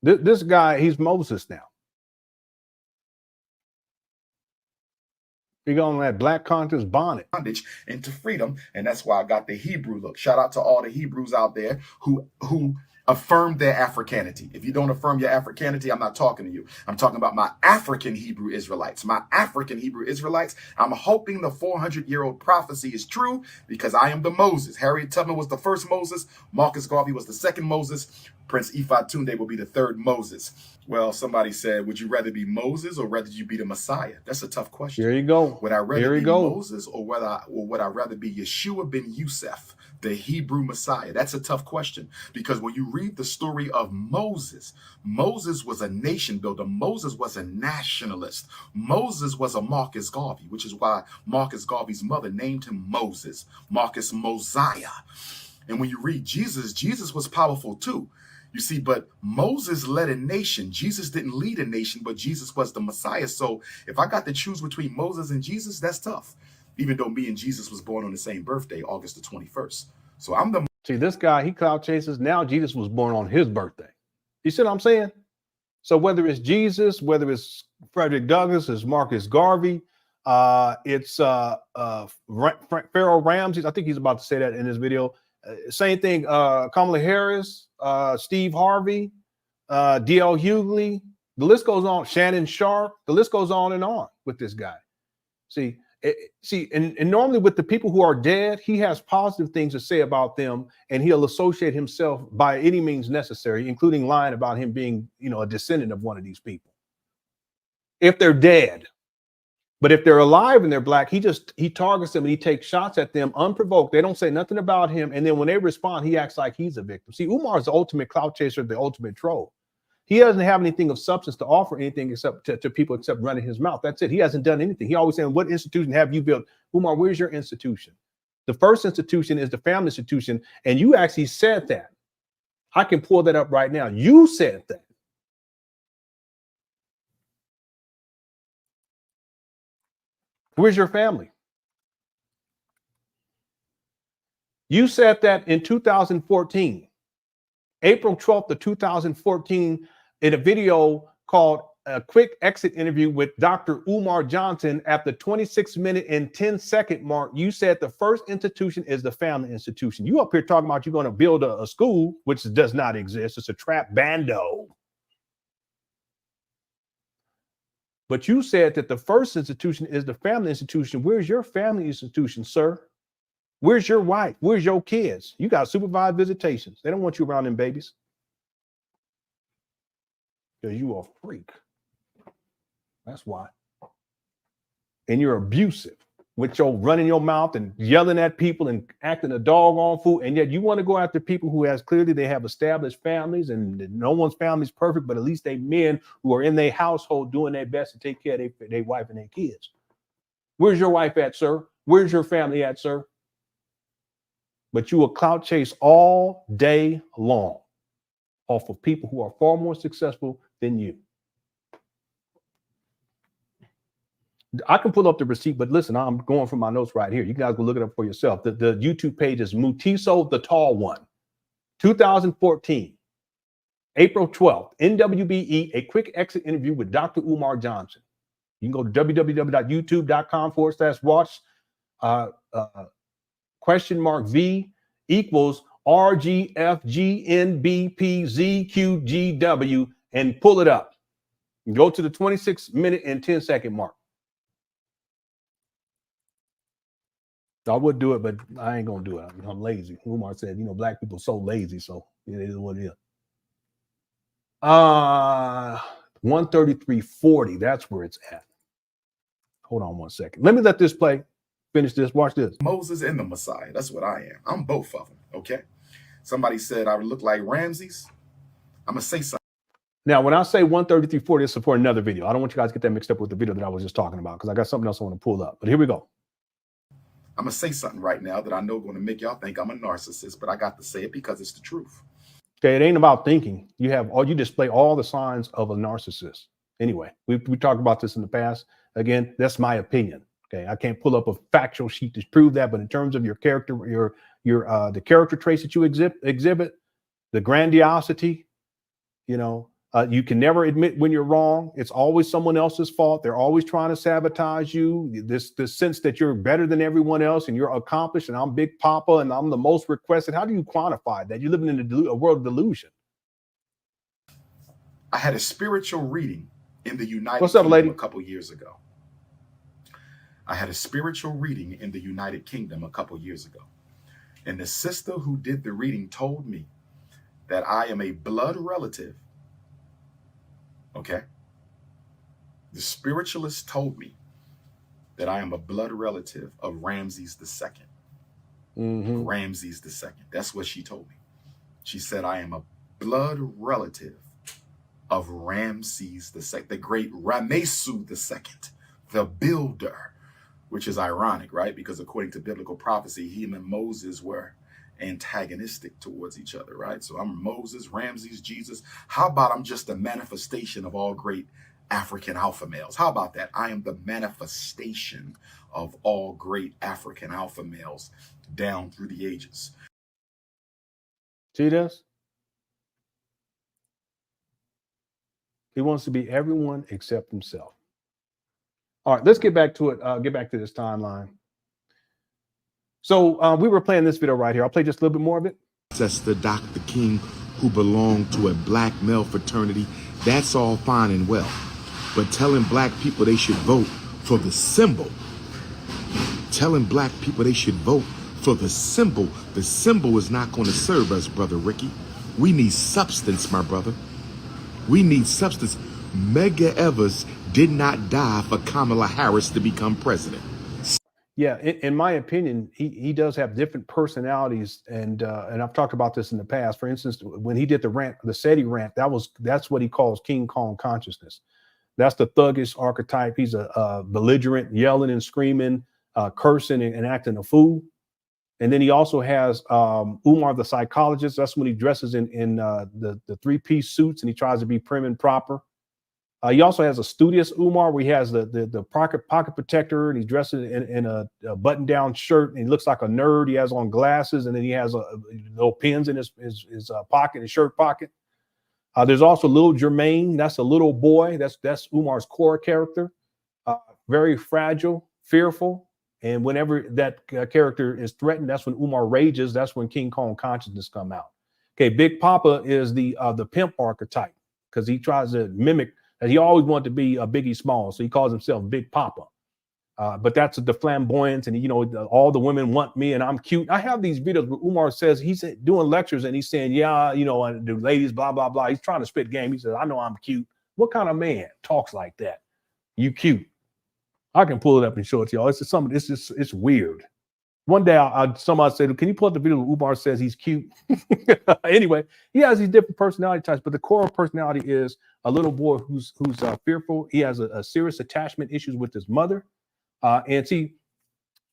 [SPEAKER 3] This guy, he's Moses now. You're going to that black conscious bonnet.
[SPEAKER 10] Bondage into freedom. And that's why I got the Hebrew look. Shout out to all the Hebrews out there who affirm their Africanity. If you don't affirm your Africanity, I'm not talking to you. I'm talking about my African Hebrew Israelites. My African Hebrew Israelites, I'm hoping the 400-year-old prophecy is true because I am the Moses. Harriet Tubman was the first Moses. Marcus Garvey was the second Moses. Prince Ifatunde will be the third Moses. Well, somebody said, would you rather be Moses or rather you be the Messiah? That's a tough question.
[SPEAKER 3] There you go.
[SPEAKER 10] Would I rather be Moses or would I rather be Yeshua ben Yusuf, the Hebrew Messiah? That's a tough question because when you read the story of Moses, Moses was a nation builder. Moses was a nationalist. Moses was a Marcus Garvey, which is why Marcus Garvey's mother named him Moses, Marcus Mosiah. And when you read Jesus, Jesus was powerful too. You see, but Moses led a nation. Jesus didn't lead a nation, but Jesus was the Messiah. So if I got to choose between Moses and Jesus, that's tough. Even though me and Jesus was born on the same birthday, August the 21st. So I'm the...
[SPEAKER 3] See, this guy, he clout chases. Now Jesus was born on his birthday. You see what I'm saying? So whether it's Jesus, whether it's Frederick Douglass, it's Marcus Garvey, it's Pharaoh Ramsey. I think he's about to say that in this video. Same thing, Kamala Harris, Steve Harvey, DL Hughley, the list goes on, Shannon Sharp, the list goes on and on with this guy. See, and normally with the people who are dead, he has positive things to say about them, and he'll associate himself by any means necessary, including lying about him being, a descendant of one of these people. If they're dead. But if they're alive and they're black, he targets them and he takes shots at them unprovoked. They don't say nothing about him. And then when they respond, he acts like he's a victim. See, Umar is the ultimate clout chaser, the ultimate troll. He doesn't have anything of substance to offer anything except to people except running his mouth. That's it. He hasn't done anything. He always saying, what institution have you built? Umar, where's your institution? The first institution is the family institution. And you actually said that. I can pull that up right now. You said that. Where's your family? You said that in 2014, April 12th of 2014, in a video called A Quick Exit Interview with Dr. Umar Johnson. At the 26-minute and 10-second mark, you said the first institution is the family institution. You up here talking about you're going to build a school, which does not exist. It's a trap bando. But you said that the first institution is the family institution. Where's your family institution, sir? Where's your wife? Where's your kids? You got supervised visitations. They don't want you around them babies. Because you are a freak. That's why. And you're abusive with your running your mouth and yelling at people and acting a dog on food. And yet you want to go after people who has clearly they have established families and no one's family is perfect, but at least they men who are in their household doing their best to take care of their wife and their kids. Where's your wife at, sir? Where's your family at, sir? But you will clout chase all day long off of people who are far more successful than you. I can pull up the receipt, but listen, I'm going from my notes right here. You guys can look it up for yourself. The YouTube page is Mutiso the Tall One, 2014, April 12th, NWBE, A Quick Exit Interview with Dr. Umar Johnson. You can go to www.youtube.com/watch !V equals RGFGNBPZQGW and pull it up. You go to the 26-minute and 10-second mark. I would do it, but I ain't gonna do it. I'm lazy. Umar said, you know, black people are so lazy, so it is what it is. 133.40. That's where it's at. Hold on one second. Let me let this play. Finish this. Watch this.
[SPEAKER 2] Moses and the Messiah. That's what I am. I'm both of them. Okay. Somebody said I would look like Ramses. I'm gonna say something.
[SPEAKER 3] Now, when I say 133.40, it's for another video. I don't want you guys to get that mixed up with the video that I was just talking about because I got something else I want to pull up. But here we go.
[SPEAKER 2] I'm gonna say something right now that I know going to make y'all think I'm a narcissist, but I got to say it because it's the truth.
[SPEAKER 3] Okay, it ain't about thinking. You display all the signs of a narcissist. Anyway, we talked about this in the past. Again, that's my opinion. Okay, I can't pull up a factual sheet to prove that, but in terms of your character, the character traits that you exhibit, the grandiosity, you know, you can never admit when you're wrong. It's always someone else's fault. They're always trying to sabotage you. This sense that you're better than everyone else and you're accomplished and I'm Big Papa and I'm the most requested. How do you quantify that? You're living in a world of delusion.
[SPEAKER 2] I had a spiritual reading in the United
[SPEAKER 3] What's up,
[SPEAKER 2] Kingdom
[SPEAKER 3] lady?
[SPEAKER 2] a couple years ago. I had a spiritual reading in the United Kingdom a couple years ago. And the sister who did the reading told me that I am a blood relative. Okay. The spiritualist told me that I am a blood relative of Ramses II.
[SPEAKER 3] Mm-hmm.
[SPEAKER 2] Ramses II. That's what she told me. She said, I am a blood relative of Ramses II, the great Ramesu II, the builder, which is ironic, right? Because according to biblical prophecy, he and Moses were antagonistic towards each other, right? So I'm Moses, Ramses, Jesus. How about I'm just a manifestation of all great African alpha males? How about that? I am the manifestation of all great African alpha males down through the ages.
[SPEAKER 3] See this? He wants to be everyone except himself. All right, let's get back to it. Get back to this timeline. So we were playing this video right here. I'll play just a little bit more of it.
[SPEAKER 2] Ancestor Dr. King, who belonged to a black male fraternity, that's all fine and well. But telling black people they should vote for the symbol, telling black people they should vote for the symbol is not going to serve us, Brother Ricky. We need substance, my brother. We need substance. Medgar Evers did not die for Kamala Harris to become president.
[SPEAKER 3] Yeah, in my opinion, he does have different personalities, and I've talked about this in the past. For instance, when he did the rant, the SETI rant, that's what he calls King Kong consciousness. That's the thuggish archetype. He's a belligerent, yelling and screaming, cursing and acting a fool. And then he also has Umar the psychologist. That's when he dresses in the three-piece suits and he tries to be prim and proper. He also has a studious Umar where he has the pocket protector, and he's dressed in a button-down shirt, and he looks like a nerd. He has on glasses, and then he has little pins in his pocket, his shirt pocket. There's also little Jermaine. That's a little boy. That's Umar's core character. Very fragile, fearful, and whenever that character is threatened, that's when Umar rages. That's when King Kong consciousness come out. Okay, Big Papa is the pimp archetype because he tries to mimic. And he always wanted to be a Biggie Smalls, so he calls himself Big Papa. But that's the flamboyance, and all the women want me, and I'm cute. I have these videos where Umar says he's doing lectures, and he's saying, yeah, and the ladies, blah blah blah. He's trying to spit game. He says, I know I'm cute. What kind of man talks like that? You cute? I can pull it up and show it to y'all. It's just something. It's weird. One day, somebody said, can you pull up the video where Umar says he's cute? Anyway, he has these different personality types, but the core personality is a little boy who's fearful. He has a serious attachment issues with his mother. And see,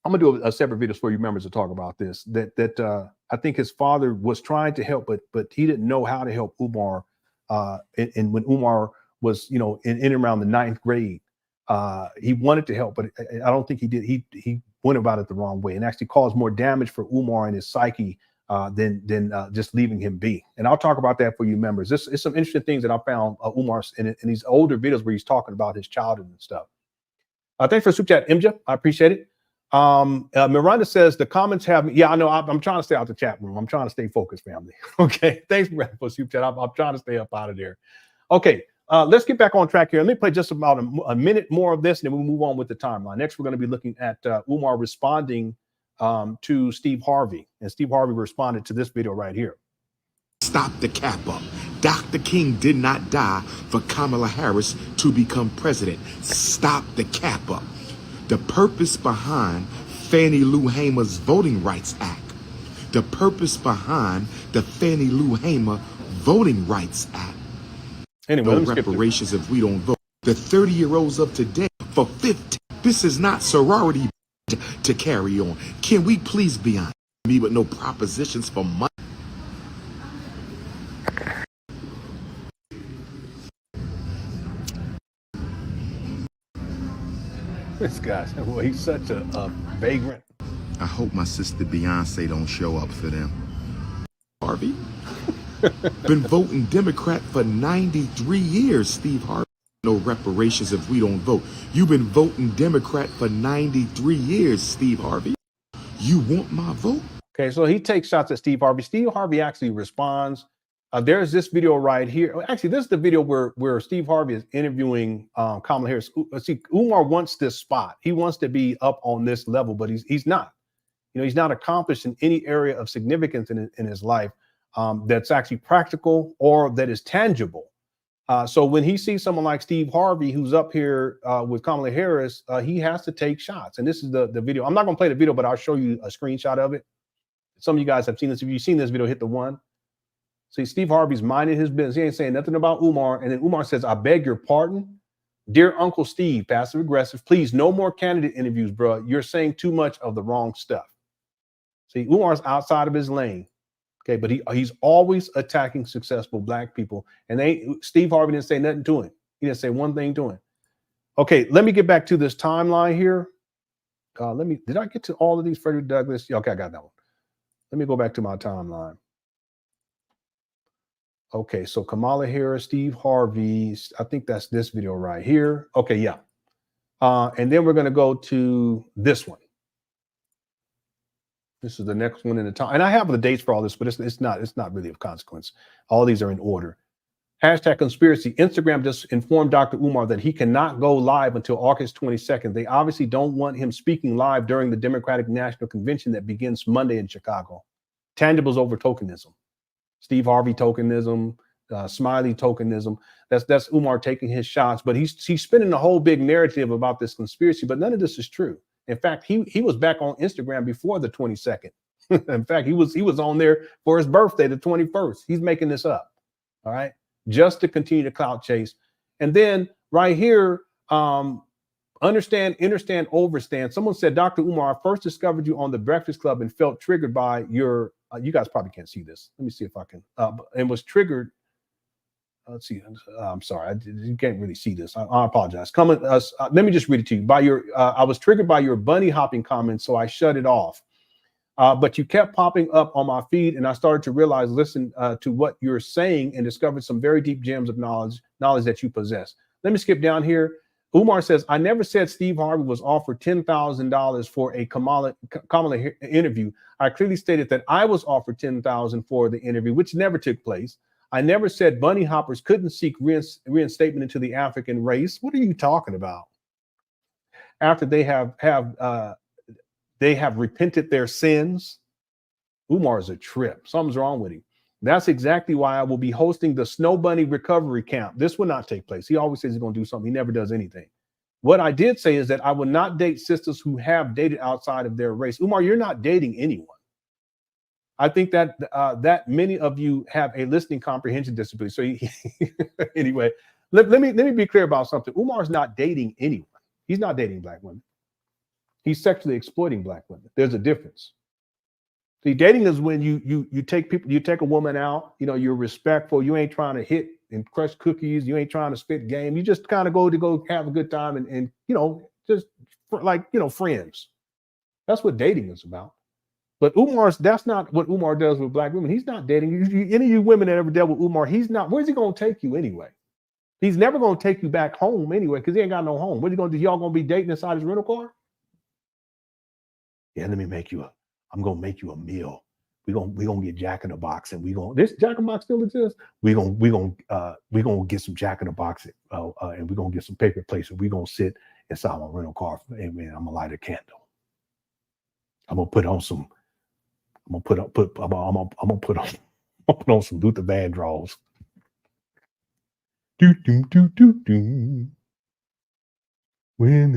[SPEAKER 3] I'm gonna do a separate video for you members to talk about this. That I think his father was trying to help, but he didn't know how to help Umar. And when Umar was, in and around the 9th grade, he wanted to help, but I don't think he did. He went about it the wrong way and actually caused more damage for Umar and his psyche than just leaving him be. And I'll talk about that for you members. This is some interesting things that I found Umar's in these older videos where he's talking about his childhood and stuff. Thanks for the super chat, MJ. I appreciate it. Miranda says the comments have me. Yeah, I know. I'm trying to stay out the chat room. I'm trying to stay focused, family. Okay. Thanks, Miranda, for the super chat. I'm trying to stay up out of there. Okay. Let's get back on track here. Let me play just about a minute more of this, and then we'll move on with the timeline. Next, we're going to be looking at Umar responding to Steve Harvey. And Steve Harvey responded to this video right here.
[SPEAKER 2] Stop the cap up. Dr. King did not die for Kamala Harris to become president. Stop the cap up. The purpose behind Fannie Lou Hamer's Voting Rights Act. The purpose behind the Fannie Lou Hamer Voting Rights Act.
[SPEAKER 3] Anyway,
[SPEAKER 2] no reparations if we don't vote. The 30-year-olds of today for 50. This is not sorority to carry on. Can we please be honest? Me with no propositions for money.
[SPEAKER 3] This guy, well, he's such a vagrant.
[SPEAKER 2] I hope my sister Beyonce don't show up for them. Harvey? Been voting Democrat for 93 years, Steve Harvey. No reparations if we don't vote. You've been voting Democrat for 93 years, Steve Harvey. You want my vote?
[SPEAKER 3] Okay, so he takes shots at Steve Harvey. Steve Harvey actually responds. There's this video right here. Actually, this is the video where Steve Harvey is interviewing Kamala Harris. See, Umar wants this spot. He wants to be up on this level, but he's not. He's not accomplished in any area of significance in his life that's actually practical or that is tangible. So when he sees someone like Steve Harvey, who's up here with Kamala Harris, he has to take shots. And this is the video. I'm not going to play the video, but I'll show you a screenshot of it. Some of you guys have seen this. If you've seen this video, hit the 1. See, Steve Harvey's minding his business. He ain't saying nothing about Umar. And then Umar says, I beg your pardon. Dear Uncle Steve, passive aggressive, please, no more candidate interviews, bro. You're saying too much of the wrong stuff. See, Umar's outside of his lane. Okay, but he's always attacking successful black people. And Steve Harvey didn't say nothing to him. He didn't say one thing to him. Okay, let me get back to this timeline here. Did I get to all of these? Frederick Douglass? Yeah, okay, I got that one. Let me go back to my timeline. Okay, so Kamala Harris, Steve Harvey, I think that's this video right here. Okay, yeah. And then we're going to go to this one. This is the next one in the time. And I have the dates for all this, but it's not really of consequence. All these are in order. Hashtag conspiracy. Instagram just informed Dr. Umar that he cannot go live until August 22nd. They obviously don't want him speaking live during the Democratic National Convention that begins Monday in Chicago. Tangibles over tokenism. Steve Harvey tokenism, Smiley tokenism. That's Umar taking his shots, but he's spinning a whole big narrative about this conspiracy, but none of this is true. In fact, he was back on Instagram before the 22nd. In fact, he was on there for his birthday, the 21st. He's making this up, all right, just to continue the clout chase. And then right here, understand, overstand. Someone said, Dr. Umar, I first discovered you on the Breakfast Club and felt triggered by your, you guys probably can't see this. Let me see if I can, and was triggered let's see. I'm sorry, you can't really see this. I apologize. Let me just read it to you. By your, I was triggered by your bunny hopping comments, so I shut it off. But you kept popping up on my feed, and I started to realize, listen to what you're saying, and discovered some very deep gems of knowledge that you possess. Let me skip down here. Umar says, I never said Steve Harvey was offered $10,000 for a Kamala interview. I clearly stated that I was offered $10,000 for the interview, which never took place. I never said bunny hoppers couldn't seek reinstatement into the African race. What are you talking about? After they have repented their sins. Umar is a trip. Something's wrong with him. That's exactly why I will be hosting the Snow Bunny Recovery Camp. This will not take place. He always says he's going to do something. He never does anything. What I did say is that I will not date sisters who have dated outside of their race. Umar, you're not dating anyone. I think that that many of you have a listening comprehension disability. So anyway, let me be clear about something. Umar's not dating anyone. He's not dating black women. He's sexually exploiting black women. There's a difference. See, dating is when you take a woman out, you're respectful, you ain't trying to hit and crush cookies, you ain't trying to spit game, you just kind of go have a good time and just like friends. That's what dating is about. But that's not what Umar does with black women. He's not dating. Any of you women that ever dealt with Umar, he's not. Where's he gonna take you anyway? He's never gonna take you back home anyway, because he ain't got no home. What are you gonna do? Y'all gonna be dating inside his rental car? Yeah, I'm gonna make you a meal. We gonna get Jack in the Box, and this Jack in the Box still exists. We gonna get some Jack in the Box, and we gonna get some paper plates, and we gonna sit inside my rental car, and I'm gonna light a candle. I'm gonna put on some Luther Vandross. Do do do do do. Yeah,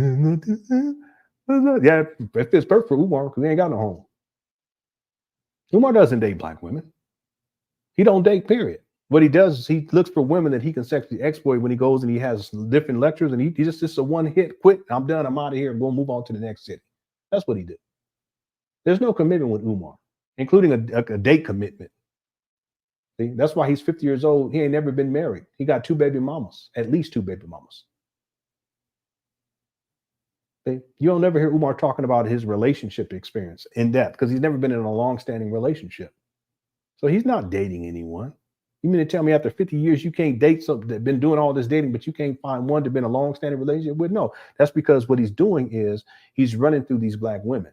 [SPEAKER 3] it fits perfect for Umar because he ain't got no home. Umar doesn't date black women. He don't date, period. What he does is he looks for women that he can sexually exploit when he goes and he has different lectures, and he just a one hit, quit, I'm done, I'm out of here, and we'll move on to the next city. That's what he did. There's no commitment with Umar, including a date commitment. See, that's why he's 50 years old. He ain't never been married. He got 2 baby mamas, at least 2 baby mamas. See, you don't never hear Umar talking about his relationship experience in depth because he's never been in a long-standing relationship. So he's not dating anyone. You mean to tell me after 50 years you can't date something that's been doing all this dating, but you can't find one to be in a long-standing relationship with? No, that's because what he's doing is he's running through these black women.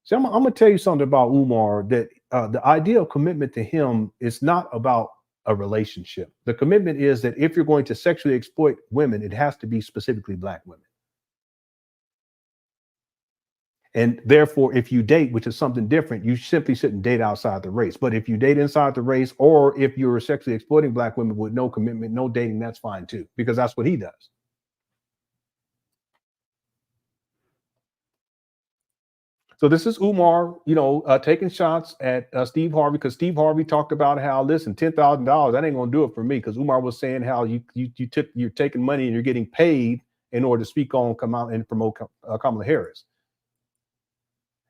[SPEAKER 3] See, I'm going to tell you something about Umar, that the idea of commitment to him is not about a relationship. The commitment is that if you're going to sexually exploit women, it has to be specifically black women. And therefore, if you date, which is something different, you simply shouldn't date outside the race. But if you date inside the race, or if you're sexually exploiting black women with no commitment, no dating, that's fine too, because that's what he does. So this is Umar, taking shots at Steve Harvey, because Steve Harvey talked about how, listen, $10,000, that ain't gonna do it for me, because Umar was saying how you're taking money and you're getting paid in order to speak on, come out and promote Kamala Harris.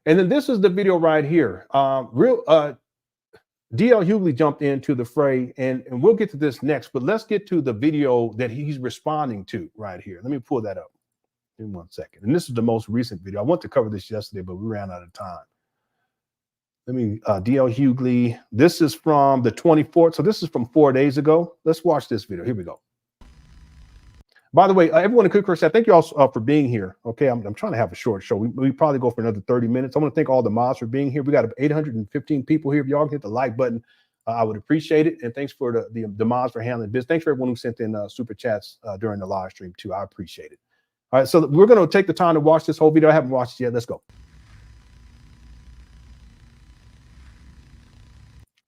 [SPEAKER 3] And then this is the video right here. DL Hughley jumped into the fray, and we'll get to this next, but let's get to the video that he's responding to right here. Let me pull that up in 1 second. And this is the most recent video. I wanted to cover this yesterday, but we ran out of time. Let me, DL Hughley. This is from the 24th. So this is from 4 days ago. Let's watch this video. Here we go. By the way, everyone in Cookie Crush, thank you all for being here. Okay, I'm trying to have a short show. We probably go for another 30 minutes. I want to thank all the mods for being here. We got 815 people here. If y'all can hit the like button, I would appreciate it. And thanks for the mods for handling business. Thanks for everyone who sent in super chats during the live stream too. I appreciate it. All right, so we're going to take the time to watch this whole video. I haven't watched it yet. Let's go.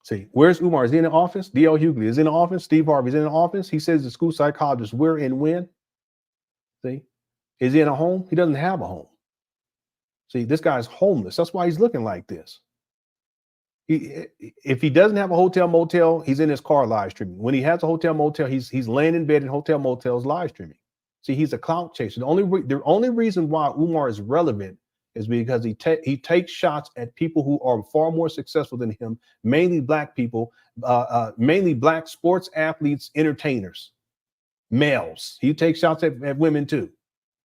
[SPEAKER 3] See, where's Umar? Is he in the office? DL Hughley is in the office. Steve Harvey is in the office. He says the school psychologist where and when. See, is he in a home? He doesn't have a home. See, this guy's homeless. That's why he's looking like this. If he doesn't have a hotel motel, he's in his car live streaming. When he has a hotel motel, he's laying in bed in hotel motels live streaming. See, he's a clout chaser. The only reason why Umar is relevant is because he takes shots at people who are far more successful than him, mainly black people, mainly black sports athletes, entertainers, males. He takes shots at women too,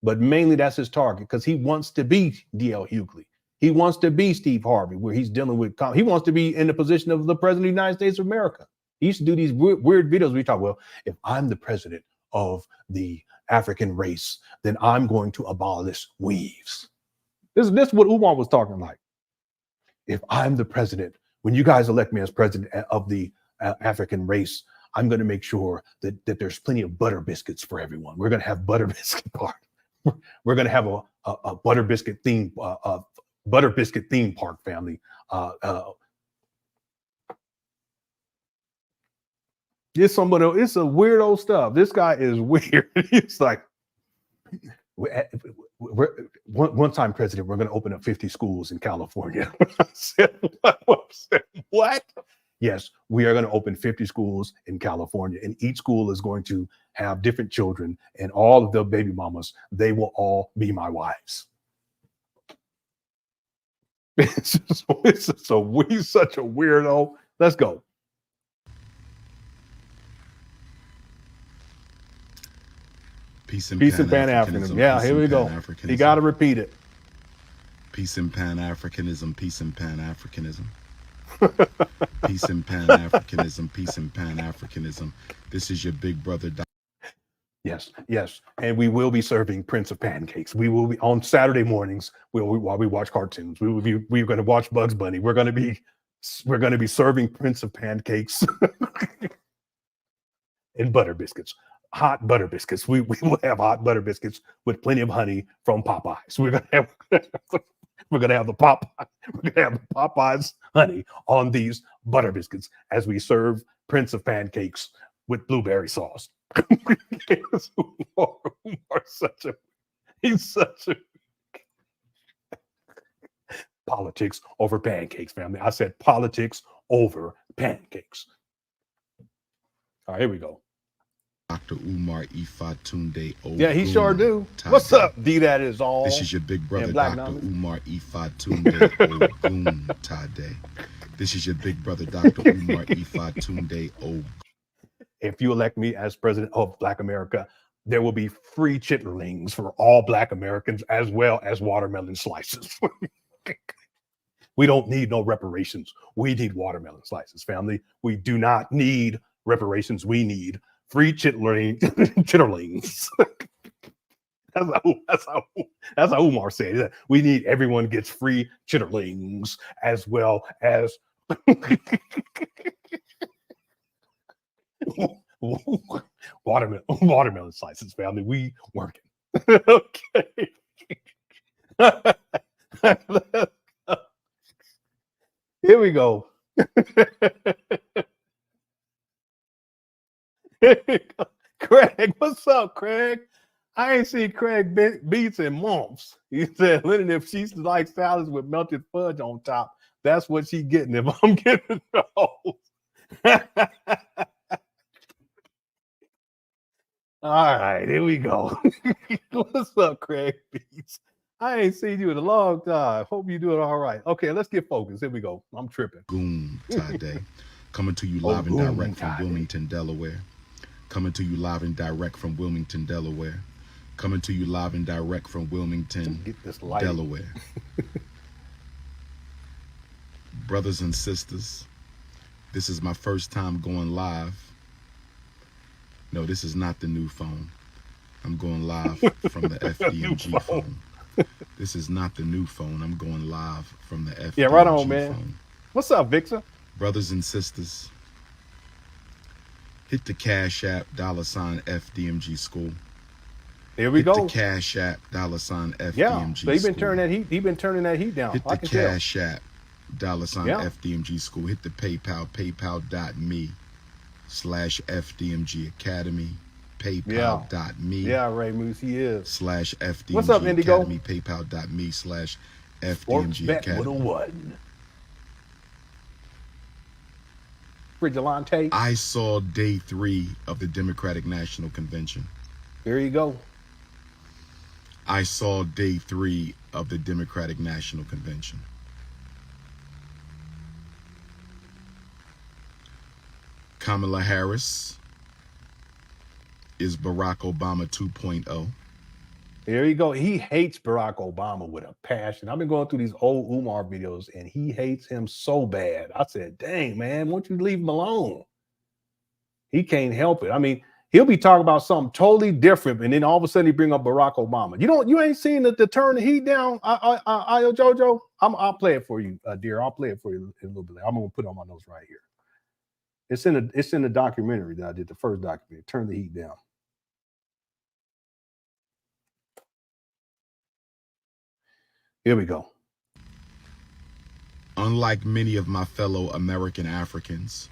[SPEAKER 3] but mainly that's his target because he wants to be DL Hughley. He wants to be Steve Harvey, where he's dealing with, he wants to be in the position of the president of the United States of America. He used to do these weird videos where he talk, well, if I'm the president of the African race, then I'm going to abolish weaves. This is what Umar was talking like. If I'm the president, when you guys elect me as president of the African race, I'm going to make sure that there's plenty of butter biscuits for everyone. We're going to have butter biscuit park. We're going to have a butter biscuit theme park, family. It's some weirdo stuff. This guy is weird. It's like, one time president, we're going to open up 50 schools in California. I said, what? Yes, we are going to open 50 schools in California, and each school is going to have different children, and all of the baby mamas, they will all be my wives. He's such a weirdo. Let's go.
[SPEAKER 13] Peace and
[SPEAKER 3] Pan-Africanism. Yeah, here we go. You got to repeat it.
[SPEAKER 13] Peace and Pan-Africanism. Peace and Pan-Africanism. Peace and Pan-Africanism. Peace and Pan-Africanism. This is your big brother.
[SPEAKER 3] Yes. And we will be serving Prince of Pancakes. We will be on Saturday mornings while we watch cartoons. We're going to watch Bugs Bunny. We're going to be serving Prince of Pancakes and butter biscuits. Hot butter biscuits. We will have hot butter biscuits with plenty of honey from Popeyes. We're gonna have the Popeyes honey on these butter biscuits as we serve Prince of Pancakes with blueberry sauce. He's such a politics over pancakes, family. I said politics over pancakes. All right, here we go.
[SPEAKER 13] Dr. Umar Ifatunde Ogun.
[SPEAKER 3] Yeah, he sure do. What's up, D? That is all.
[SPEAKER 13] This is your big brother, Dr. Umar Ifatunde Ogun Tade. This is your big brother, Dr. Umar Ifatunde Ogun.
[SPEAKER 3] If you elect me as president of Black America, there will be free chitterlings for all Black Americans as well as watermelon slices. We don't need no reparations. We need watermelon slices, family. We do not need reparations. We need free chitterlings. That's how Umar said it. We need everyone gets free chitterlings as well as watermelon slices, family. We working. Okay. Here we go. Craig, what's up, Craig? I ain't seen Craig Beats in months. He said, Lenon, if she likes salads with melted fudge on top, that's what she getting if I'm getting those. All right, here we go. What's up, Craig Beats? I ain't seen you in a long time. Hope you're doing all right. Okay, let's get focused. Here we go. I'm tripping.
[SPEAKER 13] Goon Tade. Coming to you live and direct from Wilmington, Delaware. Coming to you live and direct from Wilmington, Delaware. Coming to you live and direct from Wilmington, Delaware. Brothers and sisters, this is my first time going live. No, this is not the new phone. I'm going live from the FDMG phone. This is not the new phone. I'm going live from the FDMG
[SPEAKER 3] yeah, right on, man.
[SPEAKER 13] phone.
[SPEAKER 3] What's up, Victor?
[SPEAKER 13] Brothers and sisters, hit the Cash App $FDMG School.
[SPEAKER 3] Here we go.
[SPEAKER 13] Hit the Cash App $FDMG
[SPEAKER 3] yeah, so he been
[SPEAKER 13] School.
[SPEAKER 3] turning that heat. He been turning that heat down.
[SPEAKER 13] Hit the Cash App $FDMG School. Hit the PayPal, paypal.me/FDMG Academy. PayPal.me.
[SPEAKER 3] Yeah, Ray Moose, he is.
[SPEAKER 13] /FDMG
[SPEAKER 3] What's up, Indigo?
[SPEAKER 13] Academy. PayPal.me/FDMG Academy.
[SPEAKER 3] Frigilante.
[SPEAKER 13] I saw day 3 of the Democratic National Convention.
[SPEAKER 3] There you go.
[SPEAKER 13] I saw day 3 of the Democratic National Convention. Kamala Harris is Barack Obama 2.0.
[SPEAKER 3] There you go. He hates Barack Obama with a passion. I've been going through these old Umar videos, and he hates him so bad. I said, dang, man, why don't you leave him alone? He can't help it. I mean, he'll be talking about something totally different, and then all of a sudden he bring up Barack Obama. You ain't seen the turn the heat down, Jojo? I'll play it for you, dear. I'll play it for you in a little bit. I'm gonna put it on my notes right here. It's in the documentary that I did, the first documentary, Turn the Heat Down. Here we go.
[SPEAKER 13] Unlike many of my fellow American Africans,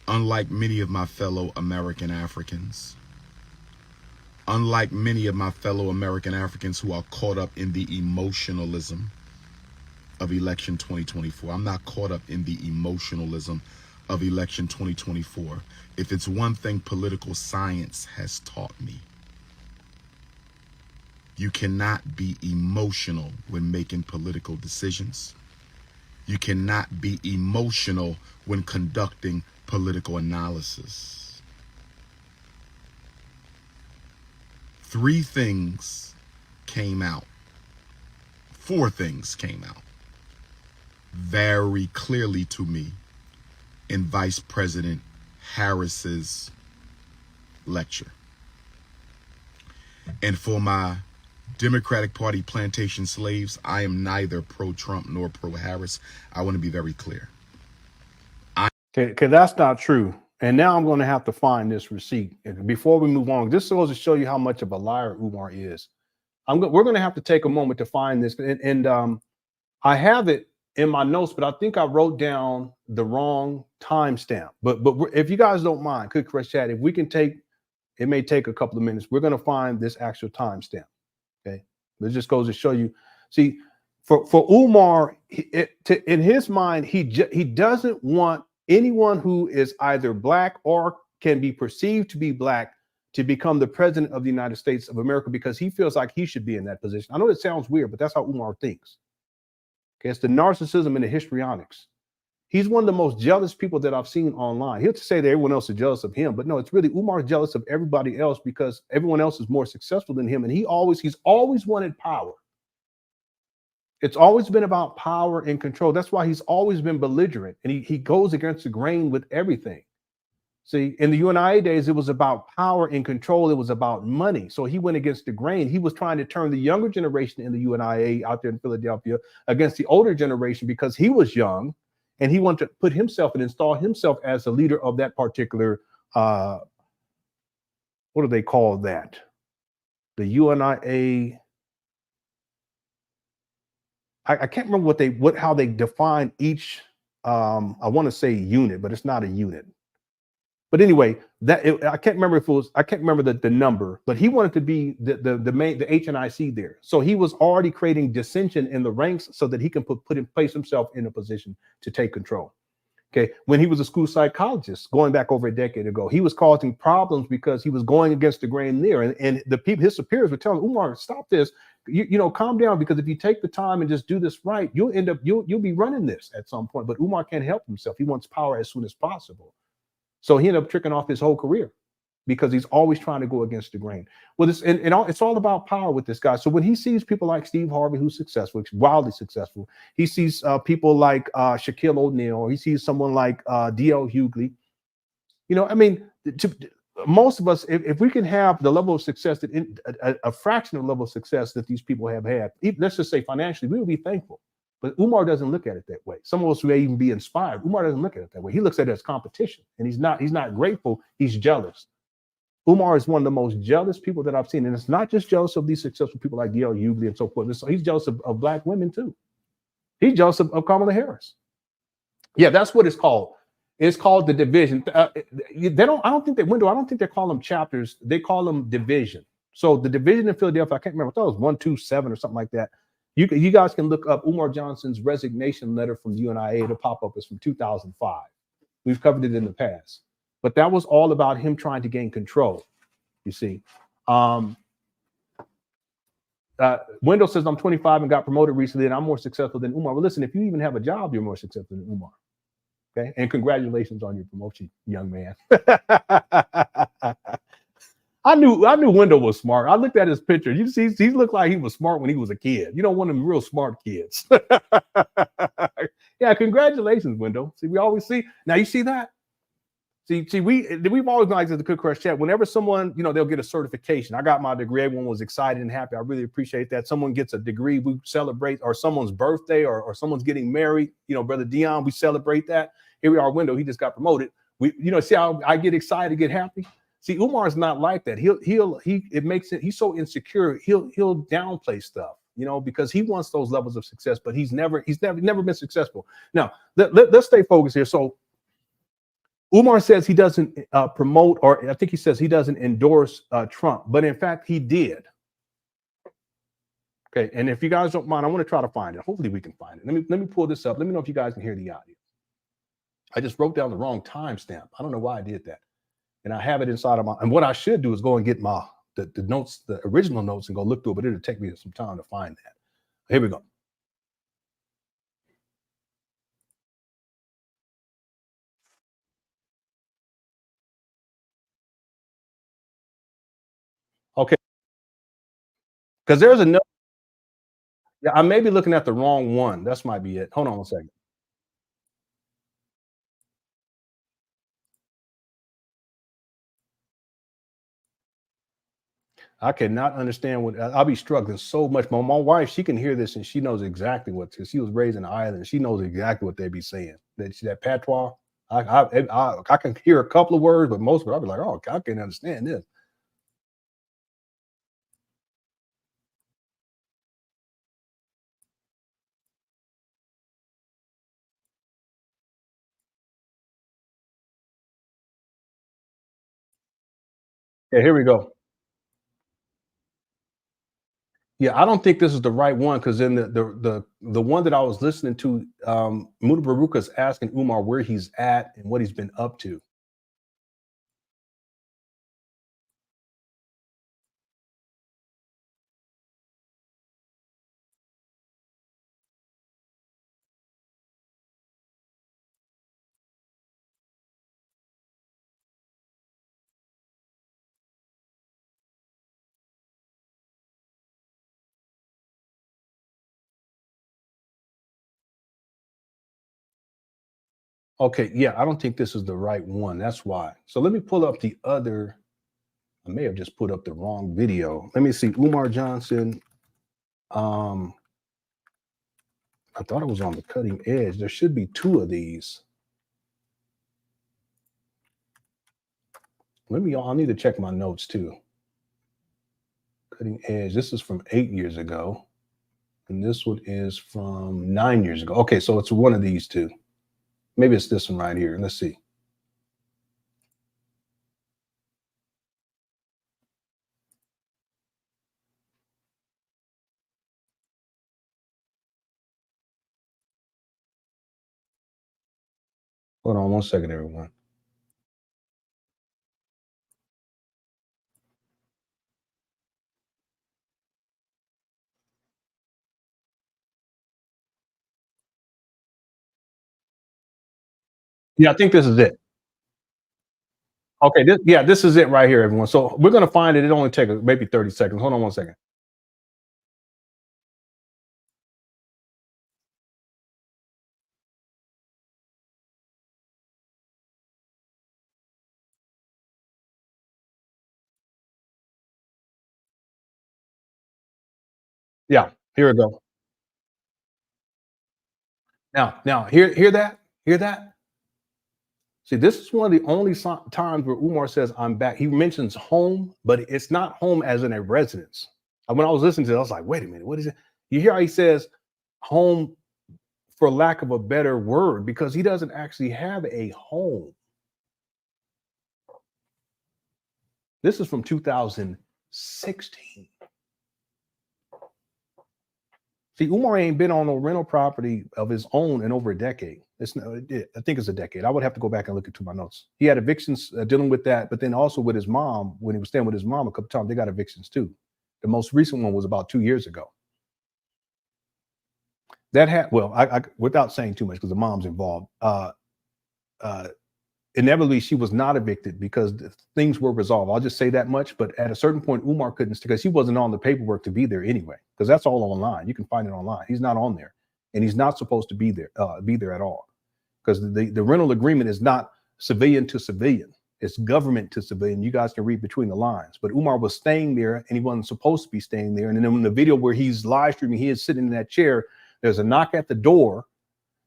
[SPEAKER 13] unlike many of my fellow American Africans, unlike many of my fellow American Africans who are caught up in the emotionalism of election 2024. I'm not caught up in the emotionalism of election 2024. If it's one thing political science has taught me, you cannot be emotional when making political decisions. You cannot be emotional when conducting political analysis. 3 things came out. 4 things came out very clearly to me in Vice President Harris's lecture. And for my Democratic Party plantation slaves, I am neither pro-Trump nor pro-Harris. I want to be very clear.
[SPEAKER 3] Okay, that's not true. And now I'm going to have to find this receipt. And before we move on, this goes to show you how much of a liar Umar is. We're going to have to take a moment to find this. And I have it in my notes, but I think I wrote down the wrong timestamp. But if you guys don't mind, Cookie Crush Chat, if we can take, it may take a couple of minutes. We're going to find this actual timestamp. Okay, it just goes to show you. See, for Umar, in his mind, he doesn't want anyone who is either black or can be perceived to be black to become the president of the United States of America, because he feels like he should be in that position. I know it sounds weird, but that's how Umar thinks. Okay, it's the narcissism and the histrionics. He's one of the most jealous people that I've seen online. He'll say that everyone else is jealous of him, but no, it's really Umar jealous of everybody else because everyone else is more successful than him, and he's always wanted power. It's always been about power and control. That's why he's always been belligerent, and he goes against the grain with everything. See, in the UNIA days, it was about power and control. It was about money. So he went against the grain. He was trying to turn the younger generation in the UNIA out there in Philadelphia against the older generation because he was young, and he wanted to put himself and install himself as the leader of that particular, what do they call that? The UNIA. I can't remember how they define each. I want to say unit, but it's not a unit. But anyway, I can't remember if it was. I can't remember the number. But he wanted to be the HNIC there. So he was already creating dissension in the ranks so that he can place himself in a position to take control. Okay, when he was a school psychologist, going back over a decade ago, he was causing problems because he was going against the grain there, and the people, his superiors, were telling Umar, "Stop this. You know, calm down, because if you take the time and just do this right, you'll be running this at some point." But Umar can't help himself. He wants power as soon as possible. So he ended up tricking off his whole career because he's always trying to go against the grain. Well, it's all about power with this guy. So when he sees people like Steve Harvey, who's successful, wildly successful, he sees people like Shaquille O'Neal, or he sees someone like DL Hughley. You know, I mean, most of us, if we can have the level of success that a fraction of the level of success that these people have had, let's just say financially, we would be thankful. But Umar doesn't look at it that way. Some of us may even be inspired. Umar doesn't look at it that way. He looks at it as competition, and he's not grateful. He's jealous. Umar is one of the most jealous people that I've seen, and it's not just jealous of these successful people like DL Hughley and so forth. So he's jealous of black women too. He's jealous of Kamala Harris. Yeah, that's what it's called. It's called the division. I don't think they call them chapters. They call them division. So the division in Philadelphia, I can't remember. I thought it was 127 or something like that. You guys can look up Umar Johnson's resignation letter from the UNIA. It'll pop up. It's from 2005. We've covered it in the past, but that was all about him trying to gain control. You see, Wendell says, I'm 25 and got promoted recently and I'm more successful than Umar. Well, listen, if you even have a job, you're more successful than Umar. Okay. And congratulations on your promotion, young man. I knew Wendell was smart. I looked at his picture. You see, he looked like he was smart when he was a kid. You know, one of them real smart kids. Yeah, congratulations, Wendell. See, we always see. Now you see that? See, we've always liked at the Cook Crush Chat. Whenever someone, you know, they'll get a certification. I got my degree. Everyone was excited and happy. I really appreciate that. Someone gets a degree, we celebrate, or someone's birthday, or someone's getting married. You know, Brother Dion, we celebrate that. Here we are, Wendell. He just got promoted. We, you know, see how I get excited, get happy. See, Umar's not like that. It makes it. He's so insecure. He'll downplay stuff, you know, because he wants those levels of success, but he's never been successful. Now let's stay focused here. So Umar says he doesn't promote, or I think he says he doesn't endorse Trump, but in fact he did. Okay, and if you guys don't mind, I want to try to find it. Hopefully we can find it. Let me pull this up. Let me know if you guys can hear the audio. I just wrote down the wrong timestamp. I don't know why I did that. And I have it inside of my, and what I should do is go and get the notes, the original notes, and go look through it, but it'll take me some time to find that. Here we go. Okay. Because there's a note. Yeah, I may be looking at the wrong one. That's might be it. Hold on one second. I cannot understand what I'll be struggling so much. My wife, she can hear this and she knows exactly what, because she was raised in the island. She knows exactly what they be saying. That patois. I can hear a couple of words, but most of it I'll be like, oh, I can't understand this. Yeah, here we go. Yeah, I don't think this is the right one, because then the one that I was listening to, Muda Baruka's asking Umar where he's at and what he's been up to. Okay, yeah, I don't think this is the right one. That's why. So let me pull up the other. I may have just put up the wrong video. Let me see. Umar Johnson. I thought it was on the cutting edge. There should be two of these. I'll need to check my notes too. Cutting edge. This is from 8 years ago. And this one is from 9 years ago. Okay, so it's one of these two. Maybe it's this one right here. Let's see. Hold on one second, everyone. Yeah, I think this is it. Okay, this is it right here, everyone. So we're going to find it. It only take maybe 30 seconds. Hold on one second. Yeah, here we go. Now, hear that? Hear that? See, this is one of the only times where Umar says, I'm back. He mentions home, but it's not home as in a residence. When I was listening to it, I was like, wait a minute, what is it? You hear how he says home for lack of a better word, because he doesn't actually have a home. This is from 2016. See, Umar ain't been on no rental property of his own in over a decade. I think it's a decade. I would have to go back and look into my notes. He had evictions dealing with that, but then also with his mom, when he was staying with his mom a couple times, they got evictions too. The most recent one was about 2 years ago. That had, well, I without saying too much because the mom's involved, inevitably she was not evicted because things were resolved. I'll just say that much. But at a certain point, Umar couldn't, because he wasn't on the paperwork to be there anyway, because that's all online. You can find it online. He's not on there, and he's not supposed to be there at all, because the rental agreement is not civilian to civilian. It's government to civilian. You guys can read between the lines. But Umar was staying there, and he wasn't supposed to be staying there. And then in the video where he's live streaming, he is sitting in that chair. There's a knock at the door.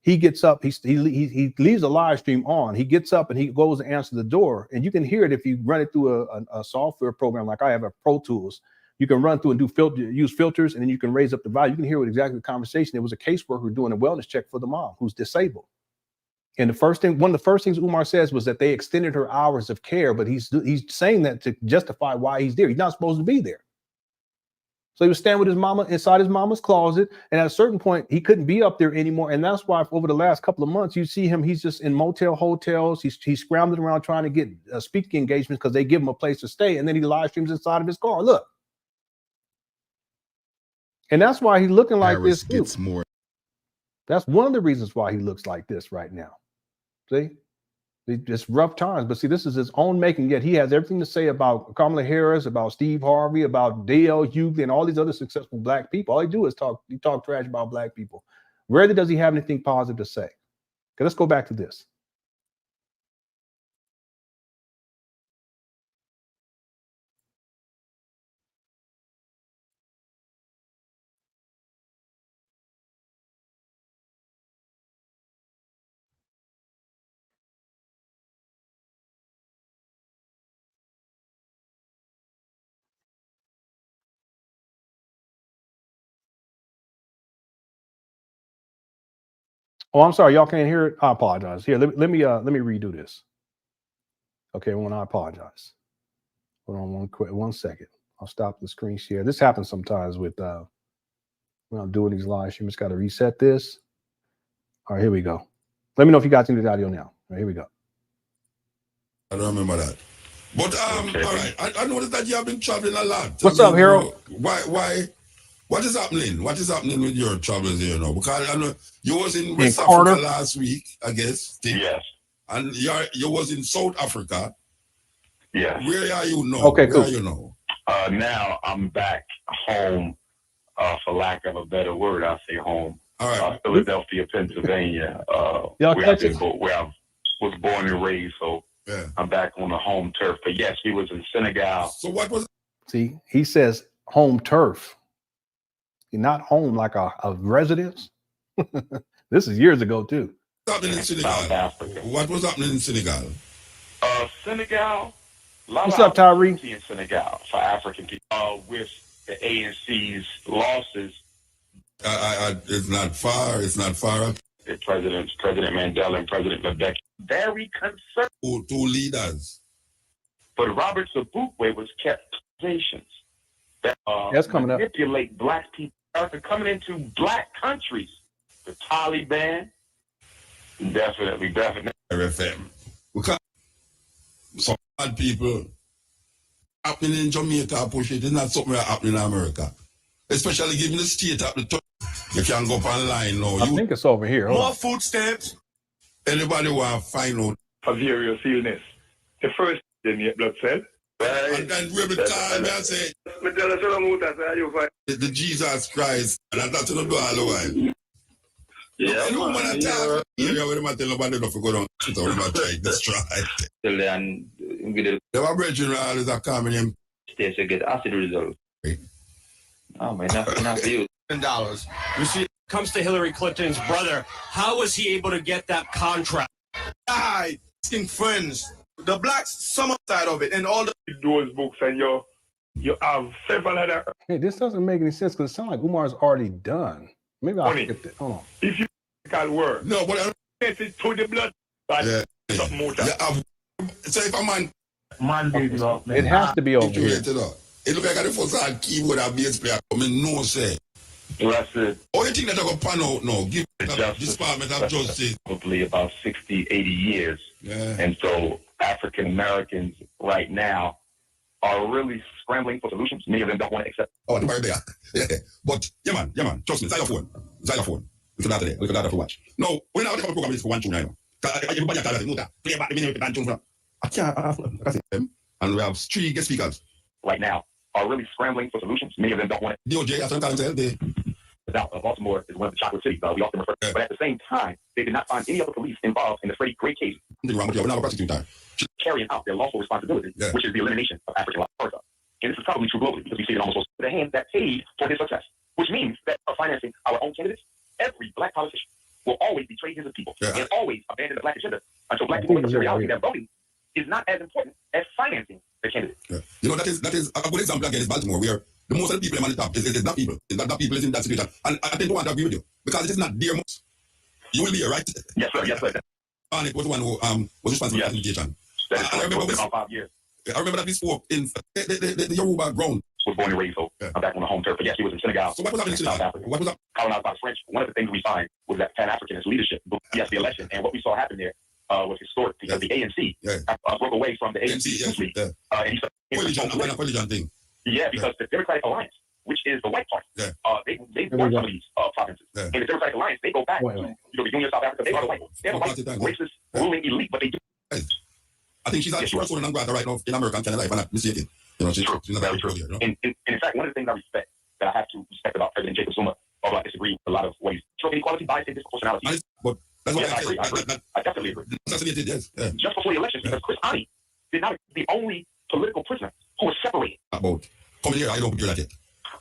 [SPEAKER 3] He gets up. He leaves the live stream on. He gets up and he goes and answers the door. And you can hear it if you run it through a software program like I have, a Pro Tools. You can run through and use filters, and then you can raise up the volume. You can hear what exactly the conversation. It was a caseworker doing a wellness check for the mom who's disabled. And one of the first things Umar says was that they extended her hours of care, but he's saying that to justify why he's there. He's not supposed to be there. So he was standing with his mama inside his mama's closet. And at a certain point, he couldn't be up there anymore. And that's why over the last couple of months, you see him, he's just in motel hotels. He's scrambling around trying to get speaking engagements because they give him a place to stay. And then he live streams inside of his car. Look. And that's why he's looking like this.
[SPEAKER 13] Gets more.
[SPEAKER 3] That's one of the reasons why he looks like this right now. See? It's rough times, but see, this is his own making, yet he has everything to say about Kamala Harris, about Steve Harvey, about DL Hughley, and all these other successful black people. All he do is talk trash about black people. Rarely does he have anything positive to say. Okay, let's go back to this. Oh, I'm sorry, y'all can't hear it. I apologize. Here, let me redo this. Okay, I apologize. Hold on one second. I'll stop the screen share. This happens sometimes with when I'm doing these live streams. Got to reset this. All right, here we go. Let me know if you guys can do the audio now. All right, here we go.
[SPEAKER 12] I don't remember that. But
[SPEAKER 2] Okay.
[SPEAKER 12] all right. I noticed that you have been traveling a lot.
[SPEAKER 3] What's up, Harold?
[SPEAKER 12] Why? What is happening? What is happening with your travels here now? Because I know you was in West
[SPEAKER 3] Carter
[SPEAKER 12] Africa last week, I guess.
[SPEAKER 2] Yes.
[SPEAKER 12] And you was in South Africa.
[SPEAKER 2] Yes.
[SPEAKER 12] Where are you now?
[SPEAKER 3] Okay, cool.
[SPEAKER 12] Where are you now?
[SPEAKER 2] Now I'm back home, for lack of a better word. I say home.
[SPEAKER 12] All right.
[SPEAKER 2] Philadelphia, Pennsylvania.
[SPEAKER 3] Y'all
[SPEAKER 2] where
[SPEAKER 3] catch it?
[SPEAKER 2] Where I was born and raised. So
[SPEAKER 12] yeah.
[SPEAKER 2] I'm back on the home turf. But yes, we was in Senegal.
[SPEAKER 12] So what was?
[SPEAKER 3] See, he says home turf. You're not home like a residence. This is years ago too.
[SPEAKER 12] What happening in Senegal?
[SPEAKER 2] South Africa.
[SPEAKER 12] What was happening in Senegal?
[SPEAKER 2] Senegal.
[SPEAKER 3] What's up, Tyree?
[SPEAKER 2] In Senegal for African people. With the ANC's losses.
[SPEAKER 12] It's not far. It's not far up.
[SPEAKER 2] The President Mandela and President Mbeki very concerned.
[SPEAKER 12] Two leaders.
[SPEAKER 2] But Robert Sobukwe was kept accusations that
[SPEAKER 3] That's coming up.
[SPEAKER 2] manipulate black people coming into black countries. The Taliban, definitely.
[SPEAKER 12] RFM. Because some bad people happening in Jamaica push it. It's not something that happening in America. Especially given the state up the top. You can go up online now.
[SPEAKER 3] I think it's over here. Hold
[SPEAKER 10] More
[SPEAKER 3] on.
[SPEAKER 10] food stamps.
[SPEAKER 12] Anybody want to find out?
[SPEAKER 14] For various illness. The first in blood cell.
[SPEAKER 12] And then every time I say, the Jesus Christ, and that's what I do all the while.
[SPEAKER 14] Yeah,
[SPEAKER 12] you know, when I tell you, I tell nobody not to go down to the river try to destroy it. They were brethren always are coming in.
[SPEAKER 14] States to get acid results. Oh, man, not for you.
[SPEAKER 10] $10. You see, comes to Hillary Clinton's brother. How was he able to get that contract?
[SPEAKER 14] I think friends. The blacks, some side of it, and all those books, and you have several other.
[SPEAKER 3] Hey, this doesn't make any sense because it sounds like Umar's already done. Maybe I'll skip it. Hold on.
[SPEAKER 14] If you can work,
[SPEAKER 12] no, but I
[SPEAKER 14] it to the blood.
[SPEAKER 12] Yeah.
[SPEAKER 14] Something more.
[SPEAKER 12] So if a man
[SPEAKER 3] it has to be over here.
[SPEAKER 12] It look like the first hard keyboard and bass player. I mean, no say.
[SPEAKER 2] That's it.
[SPEAKER 12] All you think that I go pan out now? Give this Department of Justice.
[SPEAKER 2] Probably about 60, 80 years.
[SPEAKER 12] Yeah.
[SPEAKER 2] And so African Americans right now are really scrambling for solutions. Many of them don't want to accept.
[SPEAKER 12] Oh, don't worry there. But yeah, man. Trust me, xylophone. We could have to watch. No, we're not going to program this for one tune, I know. Everybody has to know that. Play back the minute with tune from. I can't. And we have 3 guest speakers
[SPEAKER 2] right now are really scrambling for solutions. Many of them don't want to.
[SPEAKER 12] DOJ, sometimes they.
[SPEAKER 2] Baltimore is one of the chocolate cities. We often refer to. But at the same time, they did not find any other police involved in the Freddie Gray case. Carrying out their lawful responsibility, which is the elimination of African life. And this is probably true globally because we see it almost to the hand that paid for his success, which means that financing our own candidates, every black politician will always betray his people and always abandon the black agenda until black people accept the reality that voting is not as important as financing the candidate.
[SPEAKER 12] You know, that is a good example again is Baltimore, where the most of the people on the top is not people. It's not people is in that situation. And I don't want to agree with you because it is not their most. You will be here, right?
[SPEAKER 2] Yes, sir.
[SPEAKER 12] And it was the one who was responsible for the education. I remember
[SPEAKER 2] about 5 years.
[SPEAKER 12] I remember that we spoke in the Yoruba ground.
[SPEAKER 2] Was born and raised, so I'm back on the home turf. But yes, he was in Senegal.
[SPEAKER 12] So what was happening in
[SPEAKER 2] South Africa?
[SPEAKER 12] What was that?
[SPEAKER 2] Colonized by the French. One of the things we find was that Pan Africanism leadership. Yes, the election, and what we saw happen there was historic because the ANC broke away from the ANC. And he started
[SPEAKER 12] religion thing.
[SPEAKER 2] Yeah, because the Democratic Alliance, which is the white party, they won some of these provinces. And the Democratic Alliance, they go back to the Union of South Africa. They are the white ones. They're the white racist ruling elite, but they do.
[SPEAKER 12] I think she's actually person and right now in American kind of life, and not mistaken. You know, she's
[SPEAKER 2] very true.
[SPEAKER 12] Here, you know?
[SPEAKER 2] And in fact, one of the things I respect, that I have to respect about President Jacob Zuma, although I disagree with a lot of what he's showing inequality, bias, and disproportionality.
[SPEAKER 12] But that's what
[SPEAKER 2] I agree. I definitely agree.
[SPEAKER 12] Assassinated, yes.
[SPEAKER 2] Just before the election, because Chris Ani did not be the only political prisoner who was separated.
[SPEAKER 12] About come here, I don't hear that yet.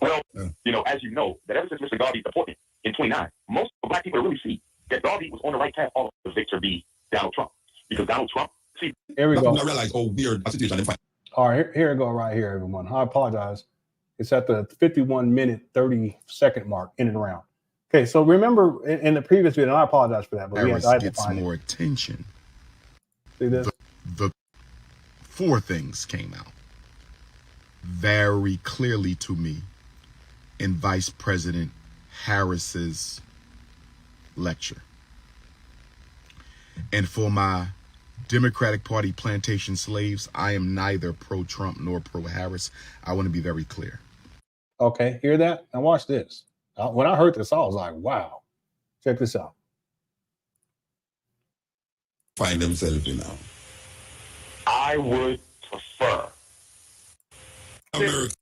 [SPEAKER 2] Well, you know, as you know, that ever since Mr. Garvey's appointment in 29, most black people really see that Garvey was on the right path of the victor be Donald Trump. Because Donald Trump, see,
[SPEAKER 3] here we go.
[SPEAKER 12] I realize, weird situation.
[SPEAKER 3] All right, here we go right here, everyone. I apologize. It's at the 51-minute, 30-second mark, in and around. Okay, so remember in the previous video, and I apologize for that, but
[SPEAKER 13] Harris gets more attention.
[SPEAKER 3] See this?
[SPEAKER 13] The 4 things came out very clearly to me in Vice President Harris's lecture. And for my Democratic Party plantation slaves, I am neither pro-Trump nor pro-Harris. I want to be very clear.
[SPEAKER 3] Okay, hear that? Now watch this. When I heard this, I was like, wow. Check this out.
[SPEAKER 12] Find themselves now.
[SPEAKER 2] I would prefer.
[SPEAKER 12] America.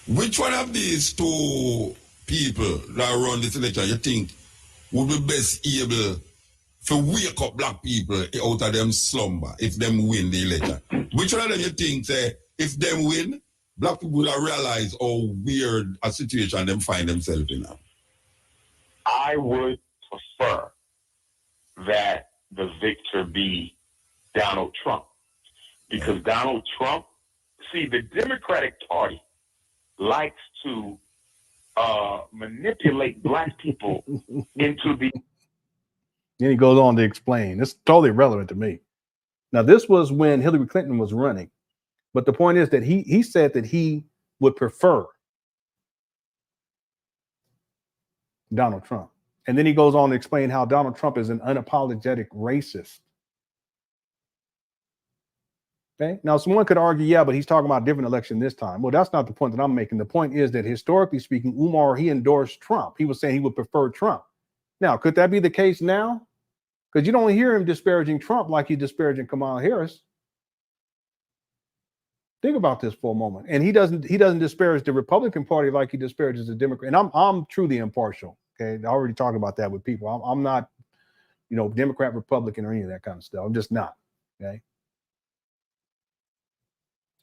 [SPEAKER 12] Which one of these 2 people that run this election you think would be best able to wake up black people out of them slumber if them win the election? Which one of them you think say if them win, black people will realize how weird a situation them find themselves in now?
[SPEAKER 2] I would prefer that the victor be Donald Trump. Because Donald Trump, see, the Democratic Party likes to manipulate black people into the...
[SPEAKER 3] Then he goes on to explain. It's totally irrelevant to me. Now, this was when Hillary Clinton was running. But the point is that he said that he would prefer Donald Trump. And then he goes on to explain how Donald Trump is an unapologetic racist. Okay. Now, someone could argue, yeah, but he's talking about a different election this time. Well, that's not the point that I'm making. The point is that historically speaking, Umar, he endorsed Trump. He was saying he would prefer Trump. Now, could that be the case now? Because you don't hear him disparaging Trump like he's disparaging Kamala Harris. Think about this for a moment. And he doesn't disparage the Republican Party like he disparages the Democrat. And I'm truly impartial. Okay. I already talked about that with people. I'm not, Democrat, Republican, or any of that kind of stuff. I'm just not. Okay.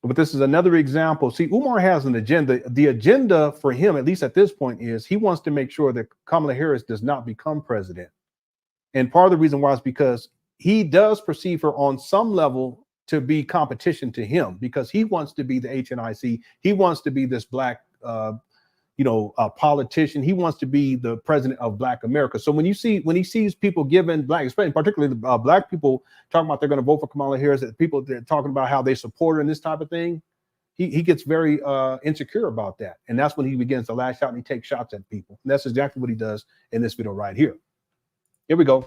[SPEAKER 3] But this is another example. See, Umar has an agenda. The agenda for him, at least at this point, is he wants to make sure that Kamala Harris does not become president. And part of the reason why is because he does perceive her on some level to be competition to him, because he wants to be the HNIC. He wants to be this black, politician. He wants to be the president of Black America. So when he sees people giving black, especially particularly black people talking about they're going to vote for Kamala Harris, that people they're talking about how they support her and this type of thing, he gets very insecure about that. And that's when he begins to lash out and he takes shots at people. And that's exactly what he does in this video right here. Here we go.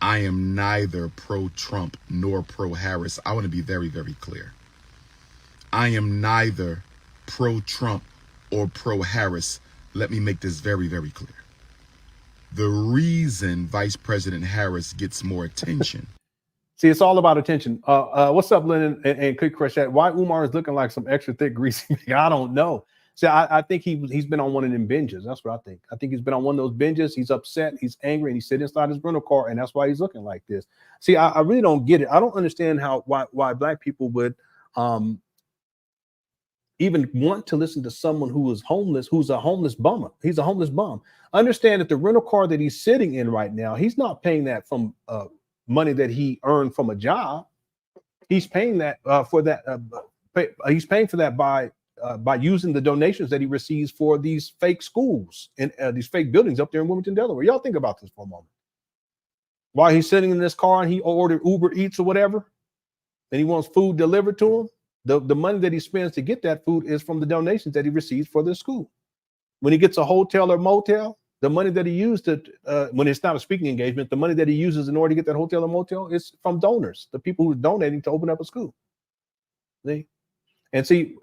[SPEAKER 13] I am neither pro-Trump nor pro-Harris. I want to be very, very clear. I am neither pro-Trump or pro-Harris. Let me make this very, very clear. The reason Vice President Harris gets more attention.
[SPEAKER 3] See, it's all about attention. What's up, Lenon and Quick Crush Chat? Why Umar is looking like some extra thick, greasy? I don't know. See, I think he's been on one of them binges. That's what I think. I think he's been on one of those binges. He's upset. He's angry, and he's sitting inside his rental car, and that's why he's looking like this. See, I really don't get it. I don't understand why Black people would even want to listen to someone who is homeless, who's a homeless bummer. He's a homeless bum. Understand that the rental car that he's sitting in right now, he's not paying that from money that he earned from a job. He's paying that for that. He's paying for that by using the donations that he receives for these fake schools and these fake buildings up there in Wilmington, Delaware. Y'all think about this for a moment. While he's sitting in this car and he ordered Uber Eats or whatever, and he wants food delivered to him, the money that he spends to get that food is from the donations that he receives for this school. When he gets a hotel or motel, the money that he used to, when it's not a speaking engagement, the money that he uses in order to get that hotel or motel is from donors, the people who are donating to open up a school. See? And see,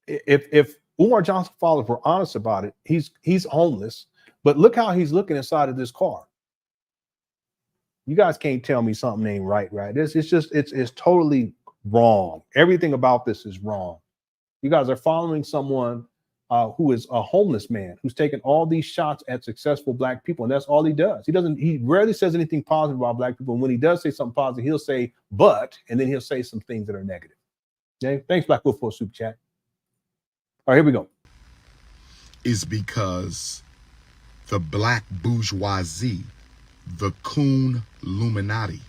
[SPEAKER 3] if Umar Johnson followers were honest about it, he's homeless, but look how he's looking inside of this car. You guys can't tell me something ain't right. It's totally wrong. Everything about this is wrong. You guys are following someone who is a homeless man who's taking all these shots at successful Black people, and that's all he does. He rarely says anything positive about Black people. And when he does say something positive, he'll say but, and then he'll say some things that are negative. Okay, thanks, Black Wolf, for a super chat. All right, here we go.
[SPEAKER 13] Is because the Black bourgeoisie, the coon Illuminati,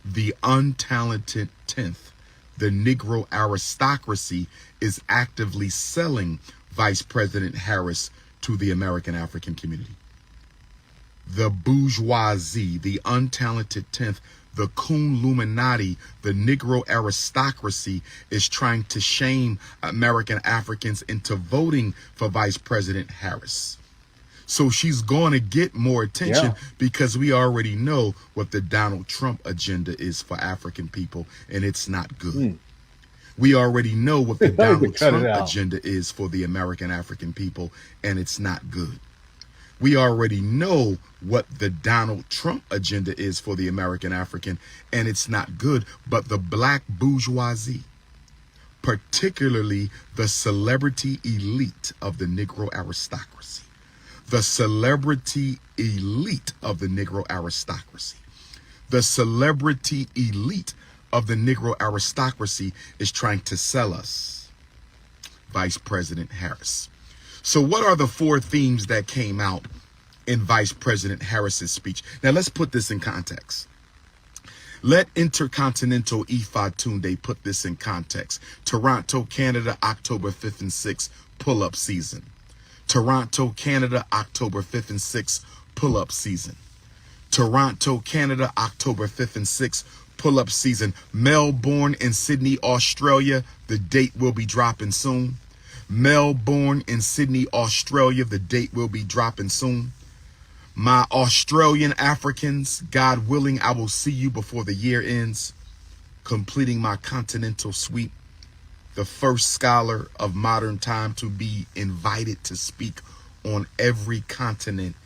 [SPEAKER 13] the untalented 10th, the Negro aristocracy is actively selling Vice President Harris to the American African community. The bourgeoisie, the untalented 10th, the coon Illuminati, the Negro aristocracy is trying to shame American Africans into voting for Vice President Harris. So she's going to get more attention because we already know what the Donald Trump agenda is for African people, and it's not good. We already know what the Donald Trump agenda is for the American African people, and it's not good. We already know what the Donald Trump agenda is for the American African, and it's not good. But the Black bourgeoisie, particularly the celebrity elite of the Negro aristocracy, the celebrity elite of the Negro aristocracy, the celebrity elite of the Negro aristocracy is trying to sell us Vice President Harris. So what are the 4 themes that came out in Vice President Harris's speech? Now let's put this in context. Let Intercontinental Ifa Tunde put this in context. Toronto, Canada, October 5th and 6th, pull-up season. Toronto, Canada, October 5th and 6th, pull-up season. Toronto, Canada, October 5th and 6th, pull-up season. Melbourne and Sydney, Australia, the date will be dropping soon. Melbourne and Sydney, Australia, the date will be dropping soon. My Australian Africans, God willing, I will see you before the year ends, completing my continental sweep. The first scholar of modern time to be invited to speak on every continent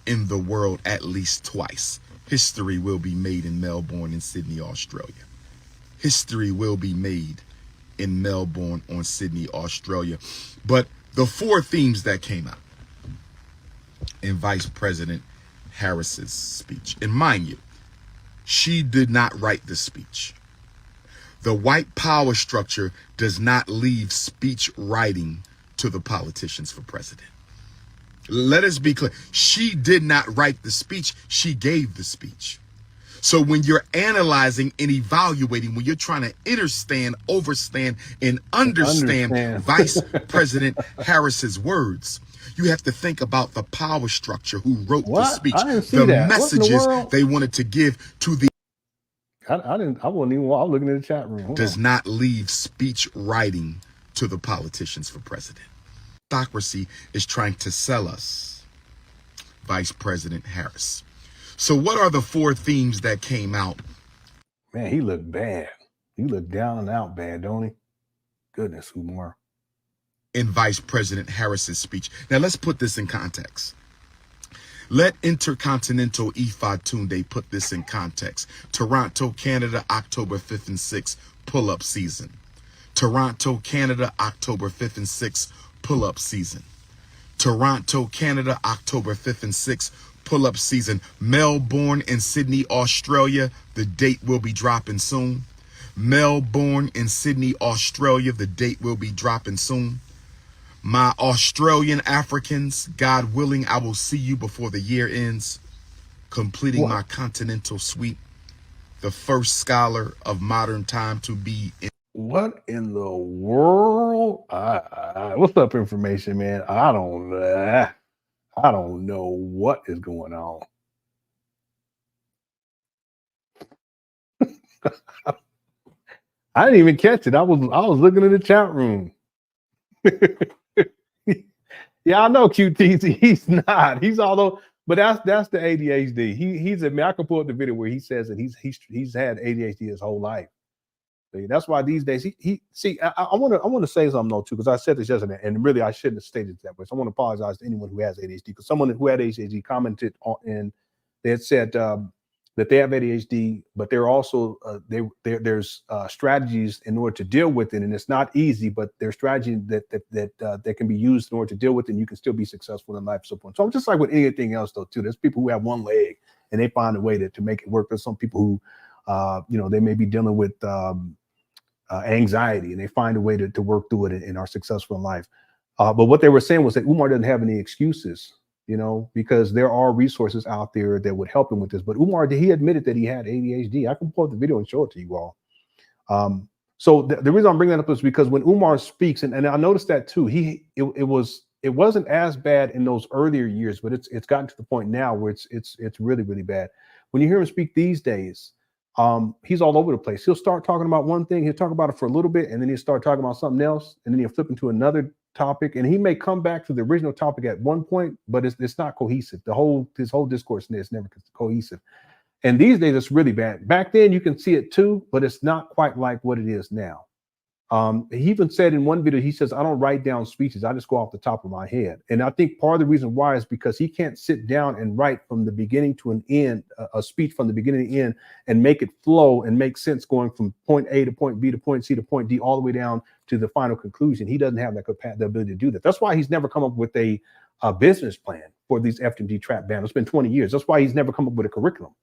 [SPEAKER 13] in the world at least twice. History will be made in Melbourne and Sydney, Australia. History will be made in Melbourne or Sydney, Australia. But the 4 themes that came out in Vice President Harris's speech, and mind you, she did not write the speech. The white power structure does not leave speech writing to the politicians for president. Let us be clear. She did not write the speech. She gave the speech. So when you're analyzing and evaluating, when you're trying to understand, overstand, and understand Vice President Harris's words, you have to think about the power structure who wrote the speech, the messages they wanted to give to the.
[SPEAKER 3] I wasn't even. I was looking in the chat room.
[SPEAKER 13] Does not leave speech writing to the politicians for president. Autocracy is trying to sell us Vice President Harris. So what are the 4 themes that came out?
[SPEAKER 3] Man, he looked bad. He looked down and out bad, don't he? goodness, Umar.
[SPEAKER 13] In Vice President Harris's speech. Now let's put this in context. Let Intercontinental Ifatunde put this in context. Toronto, Canada, October 5th and 6th, pull-up season. Toronto, Canada, October 5th and 6th, pull-up season. Toronto, Canada, October 5th and 6th, pull-up season. Melbourne and Sydney, Australia, the date will be dropping soon. Melbourne and Sydney, Australia, the date will be dropping soon. My Australian Africans, God willing, I will see you before the year ends, completing my continental sweep, the first scholar of modern time to be in.
[SPEAKER 3] What in the world? What's up, information, man? I don't know what is going on. I didn't even catch it. I was looking in the chat room. Yeah, I know QT. He's not. He's although, but that's the ADHD. He's. I mean, I can pull up the video where he says that he's had ADHD his whole life. See, that's why these days I want to say something though too, because I said this yesterday, and really I shouldn't have stated it that way. So I want to apologize to anyone who has ADHD, because someone who had ADHD commented on, and they had said that they have ADHD, but they're also there's strategies in order to deal with it, and it's not easy, but there's strategies that can be used in order to deal with it, and you can still be successful in life. So I'm just like with anything else though too. There's people who have one leg and they find a way to make it work. There's some people who they may be dealing with anxiety, and they find a way to work through it and are successful in life. But what they were saying was that Umar doesn't have any excuses, because there are resources out there that would help him with this. But Umar, he admitted that he had ADHD. I can pull up the video and show it to you all. So the reason I'm bringing that up is because when Umar speaks, and I noticed that too, it wasn't as bad in those earlier years, but it's gotten to the point now where it's really, really bad. When you hear him speak these days, he's all over the place. He'll start talking about one thing, he'll talk about it for a little bit, and then he'll start talking about something else, and then he'll flip into another topic, and he may come back to the original topic at one point, but it's not cohesive. His whole discourse is never cohesive. And these days it's really bad. Back then you can see it too, but it's not quite like what it is now. He even said in one video, he says, I don't write down speeches, I just go off the top of my head. And I think part of the reason why is because he can't sit down and write from the beginning to an end, a speech from the beginning to the end, and make it flow and make sense going from point A to point B to point C to point D all the way down to the final conclusion. He doesn't have the ability to do that. That's why he's never come up with a business plan for these FDMG trap banners. It's been 20 years. That's why he's never come up with a curriculum.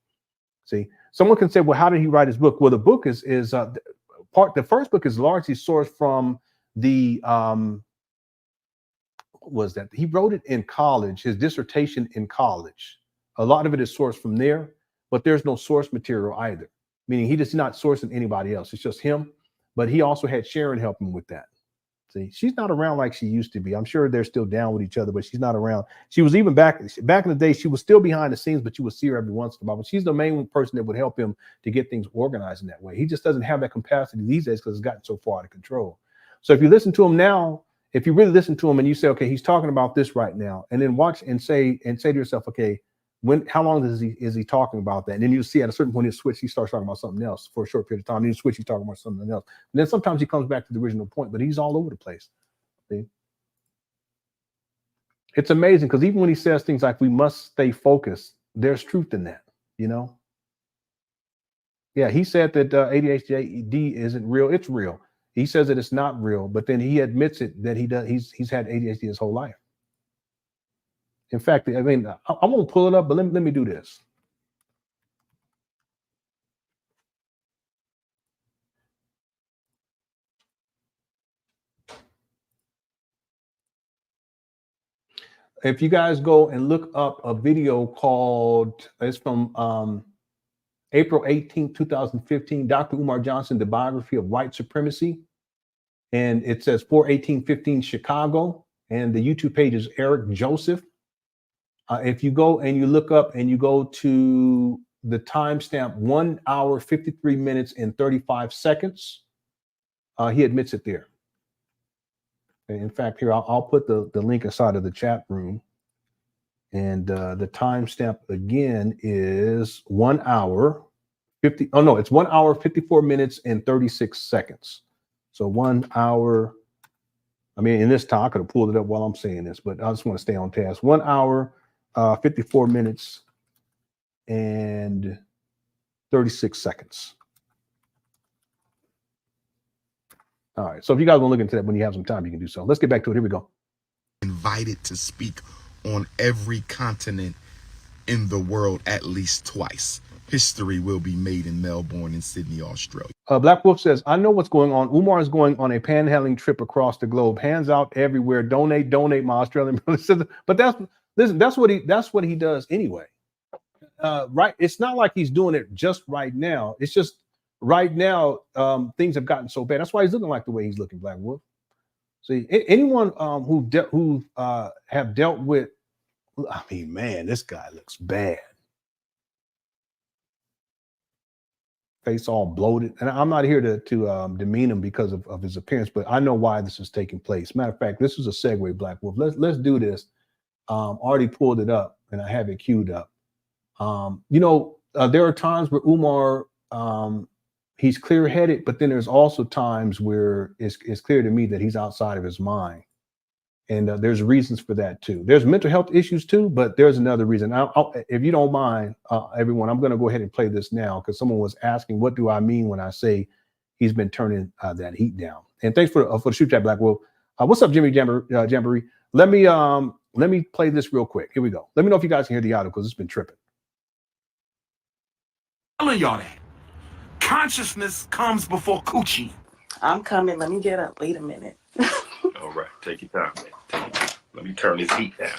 [SPEAKER 3] See, someone can say, well, how did he write his book? Well, the book is the first book is largely sourced from the he wrote it in college, his dissertation in college. A lot of it is sourced from there, but there's no source material either, meaning he's not sourcing anybody else. It's just him, but he also had Sharon help him with that. See, she's not around like she used to be. I'm sure they're still down with each other, but she's not around. She was even back in the day, she was still behind the scenes, but you would see her every once in a while. But she's the main person that would help him to get things organized in that way. He just doesn't have that capacity these days because it's gotten so far out of control. So if you listen to him now, if you really listen to him and you say, okay, he's talking about this right now, and then watch and say to yourself, okay, how long is he talking about that? And then you see at a certain point he'll switch, he starts talking about something else for a short period of time. Then you switch, he's talking about something else. And then sometimes he comes back to the original point, but he's all over the place. See? It's amazing because even when he says things like we must stay focused, there's truth in that, Yeah, he said that ADHD isn't real. It's real. He says that it's not real, but then he admits it that he's had ADHD his whole life. In fact, I mean, I won't pull it up, but let me do this. If you guys go and look up a video called, it's from April 18, 2015, Dr. Umar Johnson, The Biography of White Supremacy. And it says 4/18/15 Chicago. And the YouTube page is Eric Joseph. If you go and you look up and you go to the timestamp 1 hour, 53 minutes and 35 seconds, he admits it there. In fact, here, I'll put the link inside of the chat room. And the timestamp again is 1 hour, it's 1 hour, 54 minutes and 36 seconds. So 1 hour, I mean, in this time, I could have pulled it up while I'm saying this, but I just want to stay on task. 1 hour, 54 minutes, and 36 seconds. All right. So if you guys want to look into that when you have some time, you can do so. Let's get back to it. Here we go.
[SPEAKER 13] Invited to speak on every continent in the world at least twice. History will be made in Melbourne and Sydney, Australia.
[SPEAKER 3] Black Wolf says, I know what's going on. Umar is going on a panhandling trip across the globe. Hands out everywhere. Donate, my Australian brother. But that's what he does anyway. Right. It's not like he's doing it just right now. It's just right now, things have gotten so bad. That's why he's looking like the way he's looking, Black Wolf. See, anyone who have dealt with, I mean, man, this guy looks bad. Face all bloated. And I'm not here to demean him because of his appearance, but I know why this is taking place. Matter of fact, this is a segue, Black Wolf. Let's do this. Already pulled it up and I have it queued up. There are times where Umar, he's clear-headed, but then there's also times where it's clear to me that he's outside of his mind. And there's reasons for that too. There's mental health issues too, but there's another reason. If you don't mind, everyone, I'm going to go ahead and play this now because someone was asking, what do I mean when I say he's been turning that heat down? And thanks for the shoot chat, Black Wolf. What's up, Jimmy Jamboree? Let me play this real quick. Here we go. Let me know if you guys can hear the audio because it's been tripping.
[SPEAKER 10] Telling y'all that consciousness comes before coochie.
[SPEAKER 15] I'm coming. Let me get up. Wait a minute.
[SPEAKER 16] All right, take your time, man. Take your time. Let me turn this heat down.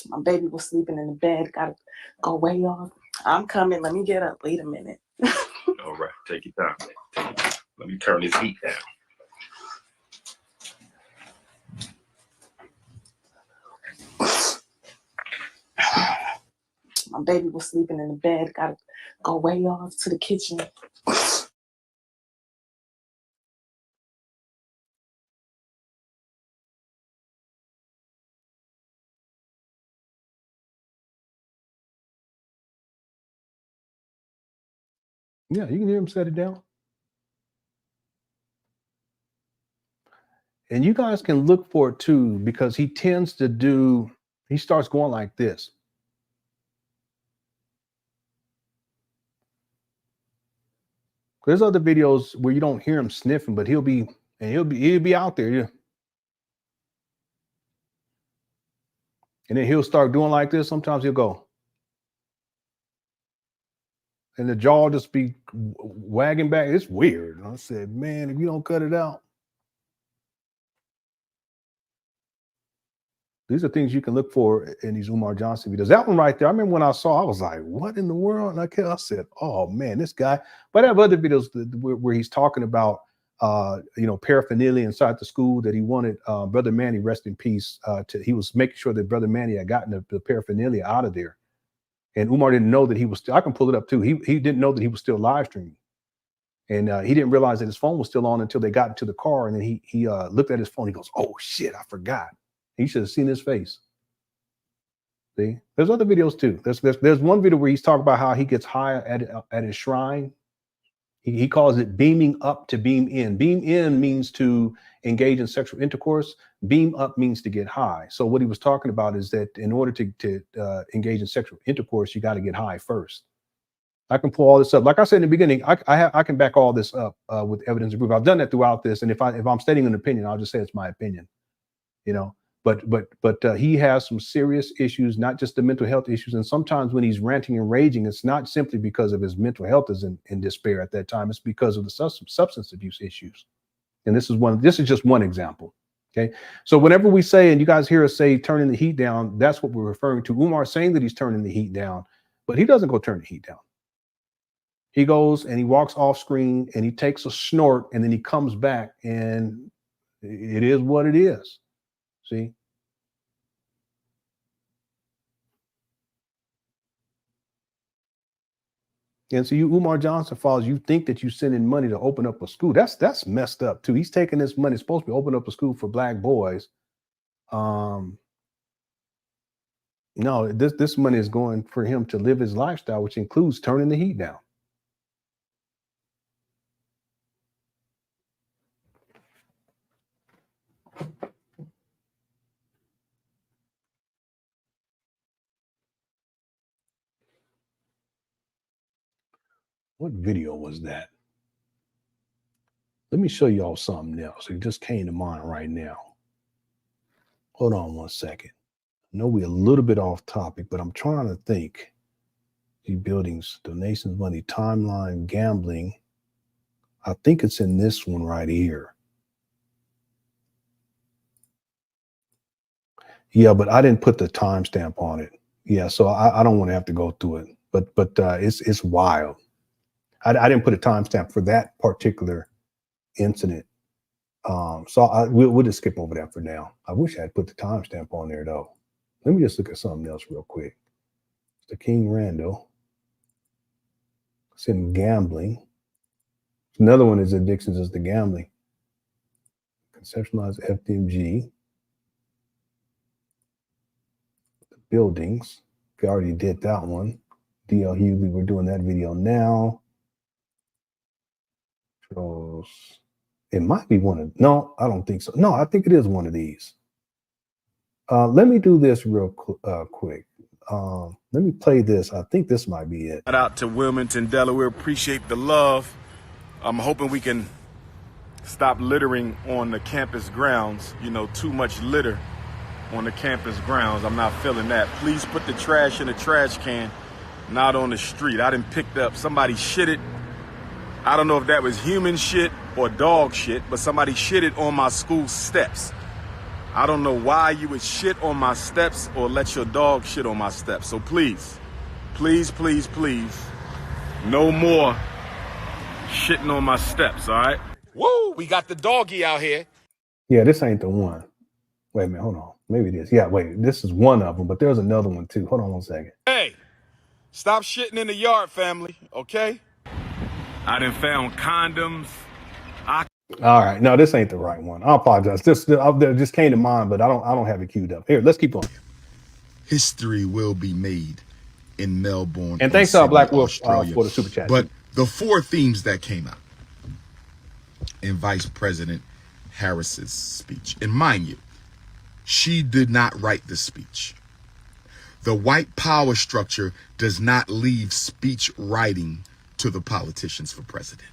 [SPEAKER 15] My baby was sleeping in the bed. Gotta go way off. I'm coming. Let me get up. Wait a minute.
[SPEAKER 16] All right, take your time, man. Take your time. Let me turn this heat down.
[SPEAKER 15] My baby was sleeping in the bed. Gotta go way off to the kitchen.
[SPEAKER 3] Yeah, you can hear him set it down. And you guys can look for it too, because he tends to he starts going like this. There's other videos where you don't hear him sniffing, but he'll be out there, yeah. And then he'll start doing like this. Sometimes he'll go. And the jaw just be wagging back. It's weird. And I said, man, if you don't cut it out. These are things you can look for in these Umar Johnson videos. That one right there, I remember when I saw, I was like, what in the world? And I said, oh man, this guy. But I have other videos where he's talking about, paraphernalia inside the school that he wanted Brother Manny, rest in peace, he was making sure that Brother Manny had gotten the paraphernalia out of there. And Umar didn't know that he was still, I can pull it up too. He didn't know that he was still live streaming. And he didn't realize that his phone was still on until they got into the car. And then he looked at his phone. He goes, oh shit, I forgot. He should have seen his face. See, there's other videos too. There's one video where he's talking about how he gets high at his shrine. He calls it beaming up to beam in. Beam in means to engage in sexual intercourse. Beam up means to get high. So what he was talking about is that in order to engage in sexual intercourse, you got to get high first. I can pull all this up. Like I said in the beginning, I can back all this up with evidence and proof. I've done that throughout this. And if I'm stating an opinion, I'll just say it's my opinion. But he has some serious issues, not just the mental health issues. And sometimes when he's ranting and raging, it's not simply because of his mental health is in despair at that time. It's because of the substance abuse issues. And this is just one example. Okay. So whenever we say, and you guys hear us say turning the heat down, that's what we're referring to. Umar saying that he's turning the heat down, but he doesn't go turn the heat down. He goes and he walks off screen and he takes a snort and then he comes back and it is what it is. See? And so you Umar Johnson followers, you think that you sending money to open up a school. That's messed up too. He's taking this money, it's supposed to be open up a school for black boys. No, this money is going for him to live his lifestyle, which includes turning the heat down. What video was that? Let me show y'all something else. It just came to mind right now. Hold on one second. I know we're a little bit off topic, but I'm trying to think. These buildings, donations, money, timeline, gambling. I think it's in this one right here. Yeah, but I didn't put the timestamp on it. Yeah, so I don't want to have to go through it. But it's wild. I didn't put a timestamp for that particular incident. So we'll just skip over that for now. I wish I had put the timestamp on there though. Let me just look at something else real quick. The King Randall. It's in gambling. Another one is addictions is the gambling. Conceptualized FDMG. The buildings. We already did that one. DL Hughley, we're doing that video now. It might be one of, no, I don't think so. No, I think it is one of these. Let me do this real quick. Let me play this. I think this might be it.
[SPEAKER 10] Shout out to Wilmington, Delaware. Appreciate the love. I'm hoping we can stop littering on the campus grounds. You know, too much litter on the campus grounds. I'm not feeling that. Please put the trash in the trash can, not on the street. I done picked up, somebody shitted. I don't know if that was human shit or dog shit, but somebody shitted on my school steps. I don't know why you would shit on my steps or let your dog shit on my steps. So please, please, please, please, no more shitting on my steps, all right? Woo, we got the doggy out here.
[SPEAKER 3] Yeah, this ain't the one. Wait a minute, hold on. Maybe it is. Yeah, wait, this is one of them, but there's another one too. Hold on one second.
[SPEAKER 10] Hey, stop shitting in the yard, family, okay? I done found condoms.
[SPEAKER 3] All right, no, this ain't the right one. I apologize. This just came to mind, but I don't have it queued up. Here, let's keep going.
[SPEAKER 13] History will be made in Melbourne.
[SPEAKER 3] And thanks to Black Wolf for the super chat.
[SPEAKER 13] But the four themes that came out in Vice President Harris's speech, and mind you, she did not write the speech. The white power structure does not leave speech writing to the politicians for president.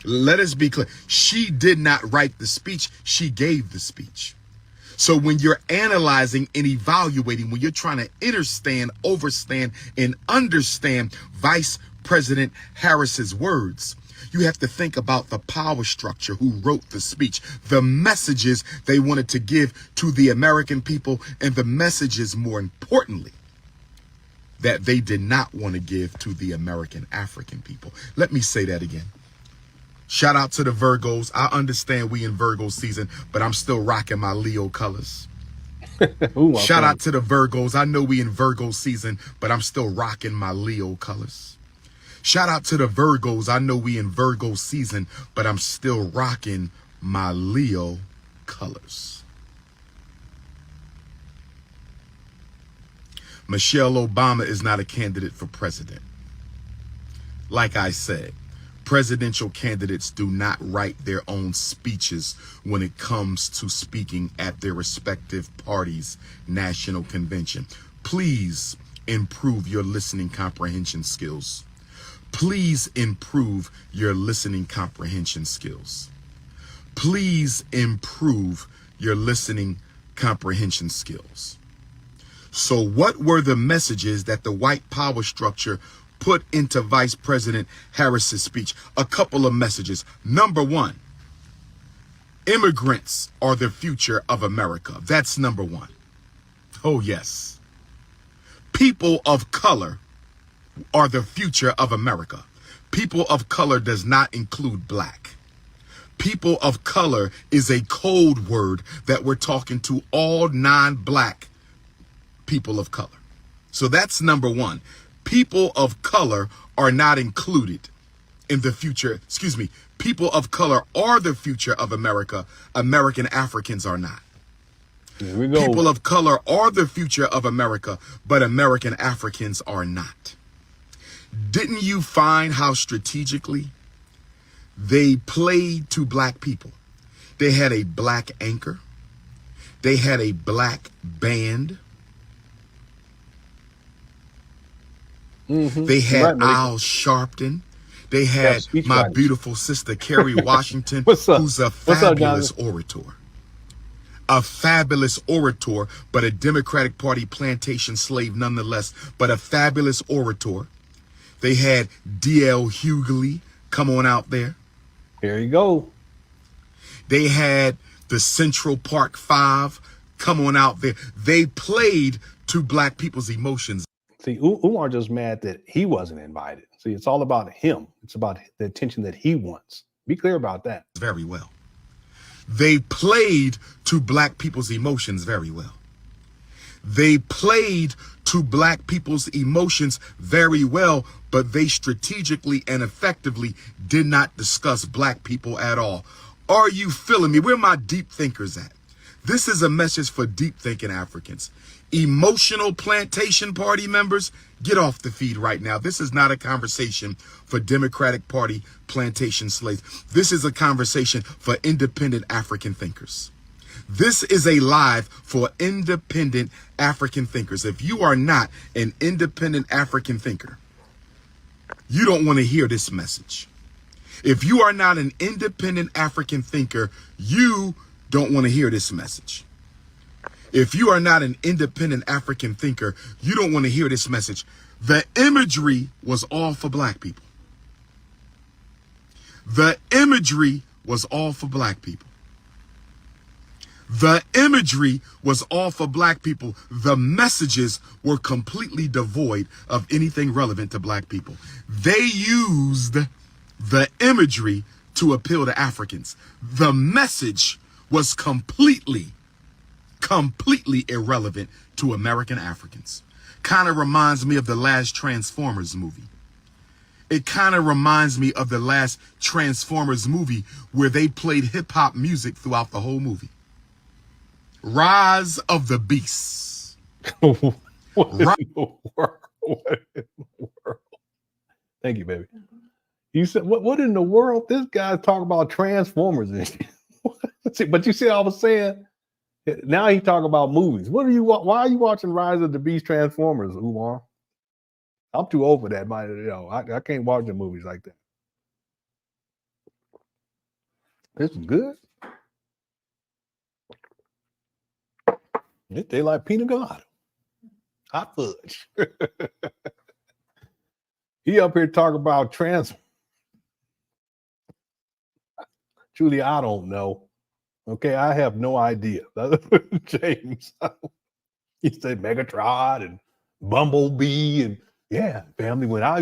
[SPEAKER 13] Let us be clear. She did not write the speech. She gave the speech. So when you're analyzing and evaluating, when you're trying to understand, overstand, and understand Vice President Harris's words, you have to think about the power structure who wrote the speech, the messages they wanted to give to the American people, and the messages, more importantly, that they did not want to give to the American African people. Let me say that again. Shout out to the Virgos. I understand we in Virgo season, but I'm still rocking my Leo colors. Ooh, shout out to the Virgos. I know we in Virgo season, but I'm still rocking my Leo colors. Shout out to the Virgos. I know we in Virgo season, but I'm still rocking my Leo colors. Michelle Obama is not a candidate for president. Like I said, presidential candidates do not write their own speeches when it comes to speaking at their respective parties' national convention. Please improve your listening comprehension skills. Please improve your listening comprehension skills. Please improve your listening comprehension skills. So what were the messages that the white power structure put into Vice President Harris's speech? A couple of messages. Number one, immigrants are the future of America. That's number one. Oh, yes. People of color are the future of America. People of color does not include black. People of color is a code word that we're talking to all non-black people of color. So that's number one. People of color are not included in the future. Excuse me. People of color are the future of America. American Africans are not.
[SPEAKER 3] Here we go.
[SPEAKER 2] People of color are the future of America, but American Africans are not. Didn't you find how strategically they played to black people? They had a black anchor. They had a black band. They had Al Sharpton. They had my beautiful sister, Kerry Washington, who's a fabulous orator. A fabulous orator, but a Democratic Party plantation slave nonetheless, but a fabulous orator. They had DL Hughley come on out there.
[SPEAKER 3] There you go.
[SPEAKER 2] They had the Central Park Five come on out there. They played to black people's emotions.
[SPEAKER 3] See, Umar just mad that he wasn't invited. See, it's all about him. It's about the attention that he wants. Be clear about that.
[SPEAKER 2] Very well. They played to black people's emotions very well. They played to black people's emotions very well, but they strategically and effectively did not discuss black people at all. Are you feeling me? Where my deep thinkers at? This is a message for deep thinking Africans. Emotional plantation party members, get off the feed right now. This is not a conversation for Democratic Party plantation slaves. This is a conversation for independent African thinkers. This is a live for independent African thinkers. If you are not an independent African thinker, you don't want to hear this message. If you are not an independent African thinker, you don't want to hear this message. If you are not an independent African thinker, you don't want to hear this message. The imagery was all for black people. The imagery was all for black people. The imagery was all for black people. The messages were completely devoid of anything relevant to black people. They used the imagery to appeal to Africans. The message was completely irrelevant to American Africans. Kind of reminds me of the last Transformers movie. It kind of reminds me of the last Transformers movie where they played hip hop music throughout the whole movie. Rise of the Beasts.
[SPEAKER 3] What in the world? Thank you, baby. You said, what in the world? This guy's talking about Transformers and shit. But you see what I was saying? Now he talking about movies. Why are you watching Rise of the Beast Transformers, Umar? I'm too old for that. I can't watch the movies like that. This is good. They like pina colada. Hot fudge. He up here talking about Truly, I don't know. Okay, I have no idea. James, he said Megatron and Bumblebee and yeah, family. When I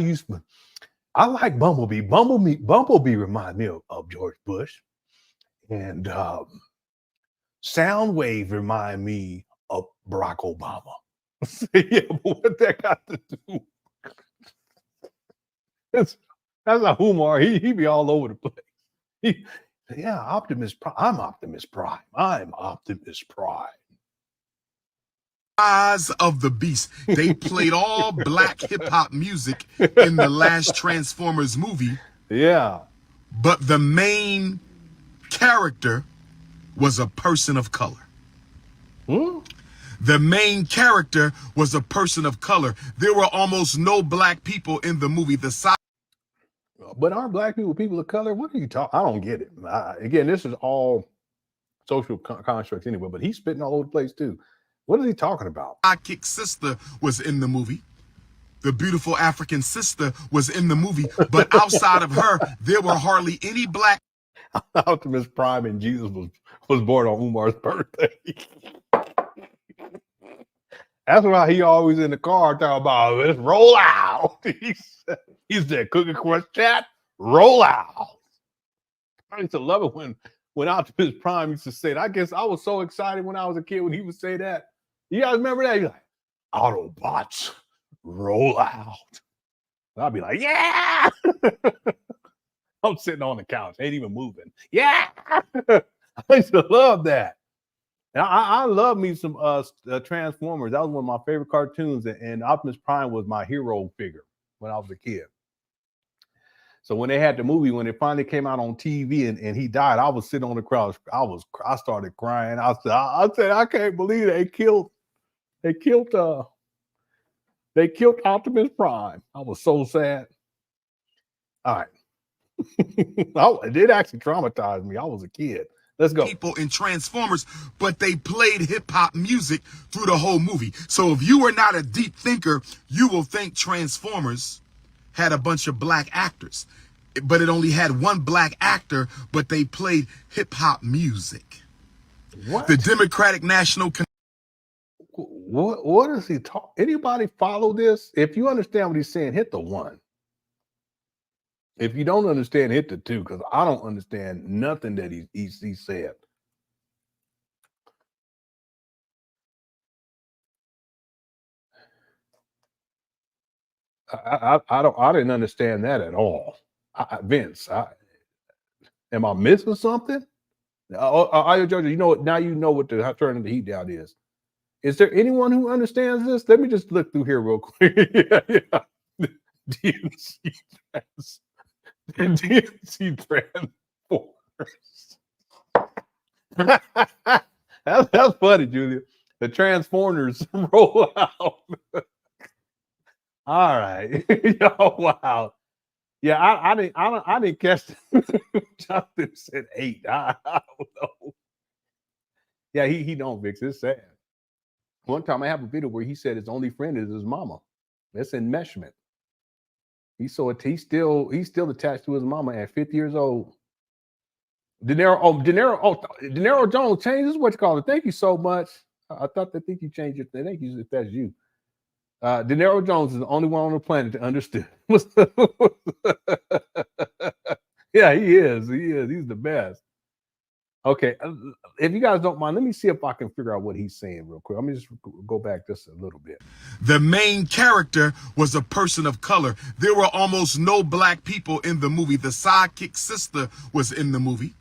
[SPEAKER 3] like Bumblebee. Bumblebee remind me of George Bush, and Soundwave remind me of Barack Obama. Yeah, but what that got to do? That's not Umar. He be all over the place. Yeah, Optimus Prime. I'm Optimus Prime.
[SPEAKER 2] Rise of the Beast. They played all black hip hop music in the last Transformers movie.
[SPEAKER 3] Yeah.
[SPEAKER 2] But the main character was a person of color. The main character was a person of color. There were almost no black people in the movie.
[SPEAKER 3] But aren't black people people of color? What are you talking? I don't get it. Again, this is all social constructs anyway, but he's spitting all over the place too. What is he talking about?
[SPEAKER 2] Sidekick sister was in the movie. The beautiful African sister was in the movie, but outside of her, there were hardly any black.
[SPEAKER 3] Optimus Prime and Jesus was born on Umar's birthday. That's why he always in the car talking about, let's roll out. He said, Cookie Crush chat, roll out. I used to love it when Optimus Prime used to say it. I guess I was so excited when I was a kid when he would say that. You guys remember that? He's like, Autobots, roll out. And I'd be like, yeah. I'm sitting on the couch, ain't even moving. Yeah. I used to love that. And I love me some Transformers. That was one of my favorite cartoons, and Optimus Prime was my hero figure when I was a kid. So when they had the movie, when it finally came out on TV and he died, I was sitting on the crowd. I started crying. I said, I can't believe they killed Optimus Prime. I was so sad. All right. It did actually traumatize me. I was a kid. Let's go.
[SPEAKER 2] People in Transformers, but they played hip-hop music through the whole movie. So if you are not a deep thinker, you will think Transformers had a bunch of black actors, but it only had one black actor, but they played hip-hop music.
[SPEAKER 3] What?
[SPEAKER 2] The Democratic National
[SPEAKER 3] What is he talking? Anybody follow this? If you understand what he's saying, hit the 1. If you don't understand, hit the 2, because I don't understand nothing that he said. I didn't understand that at all. Vince, am I missing something? Georgia, you know what? Now you know what the turning the heat down is. Is there anyone who understands this? Let me just look through here real quick. DNC Transformers. That's funny, Julia. The Transformers roll out. All right. Oh, wow. Yeah, I didn't catch Jonathan said 8. I don't know. Yeah, he don't, Vix. It's sad. One time I have a video where he said his only friend is his mama. That's enmeshment. He's still attached to his mama at 50 years old. De Niro Jones changes what you call it. Thank you so much. I think you changed it. Thank you if that's you. De Niro Jones is the only one on the planet to understand. Yeah, he is. He's the best. Okay, if you guys don't mind, let me see if I can figure out what he's saying real quick. Let me just go back just a little bit.
[SPEAKER 2] The main character was a person of color. There were almost no black people in the movie. The sidekick sister was in the movie.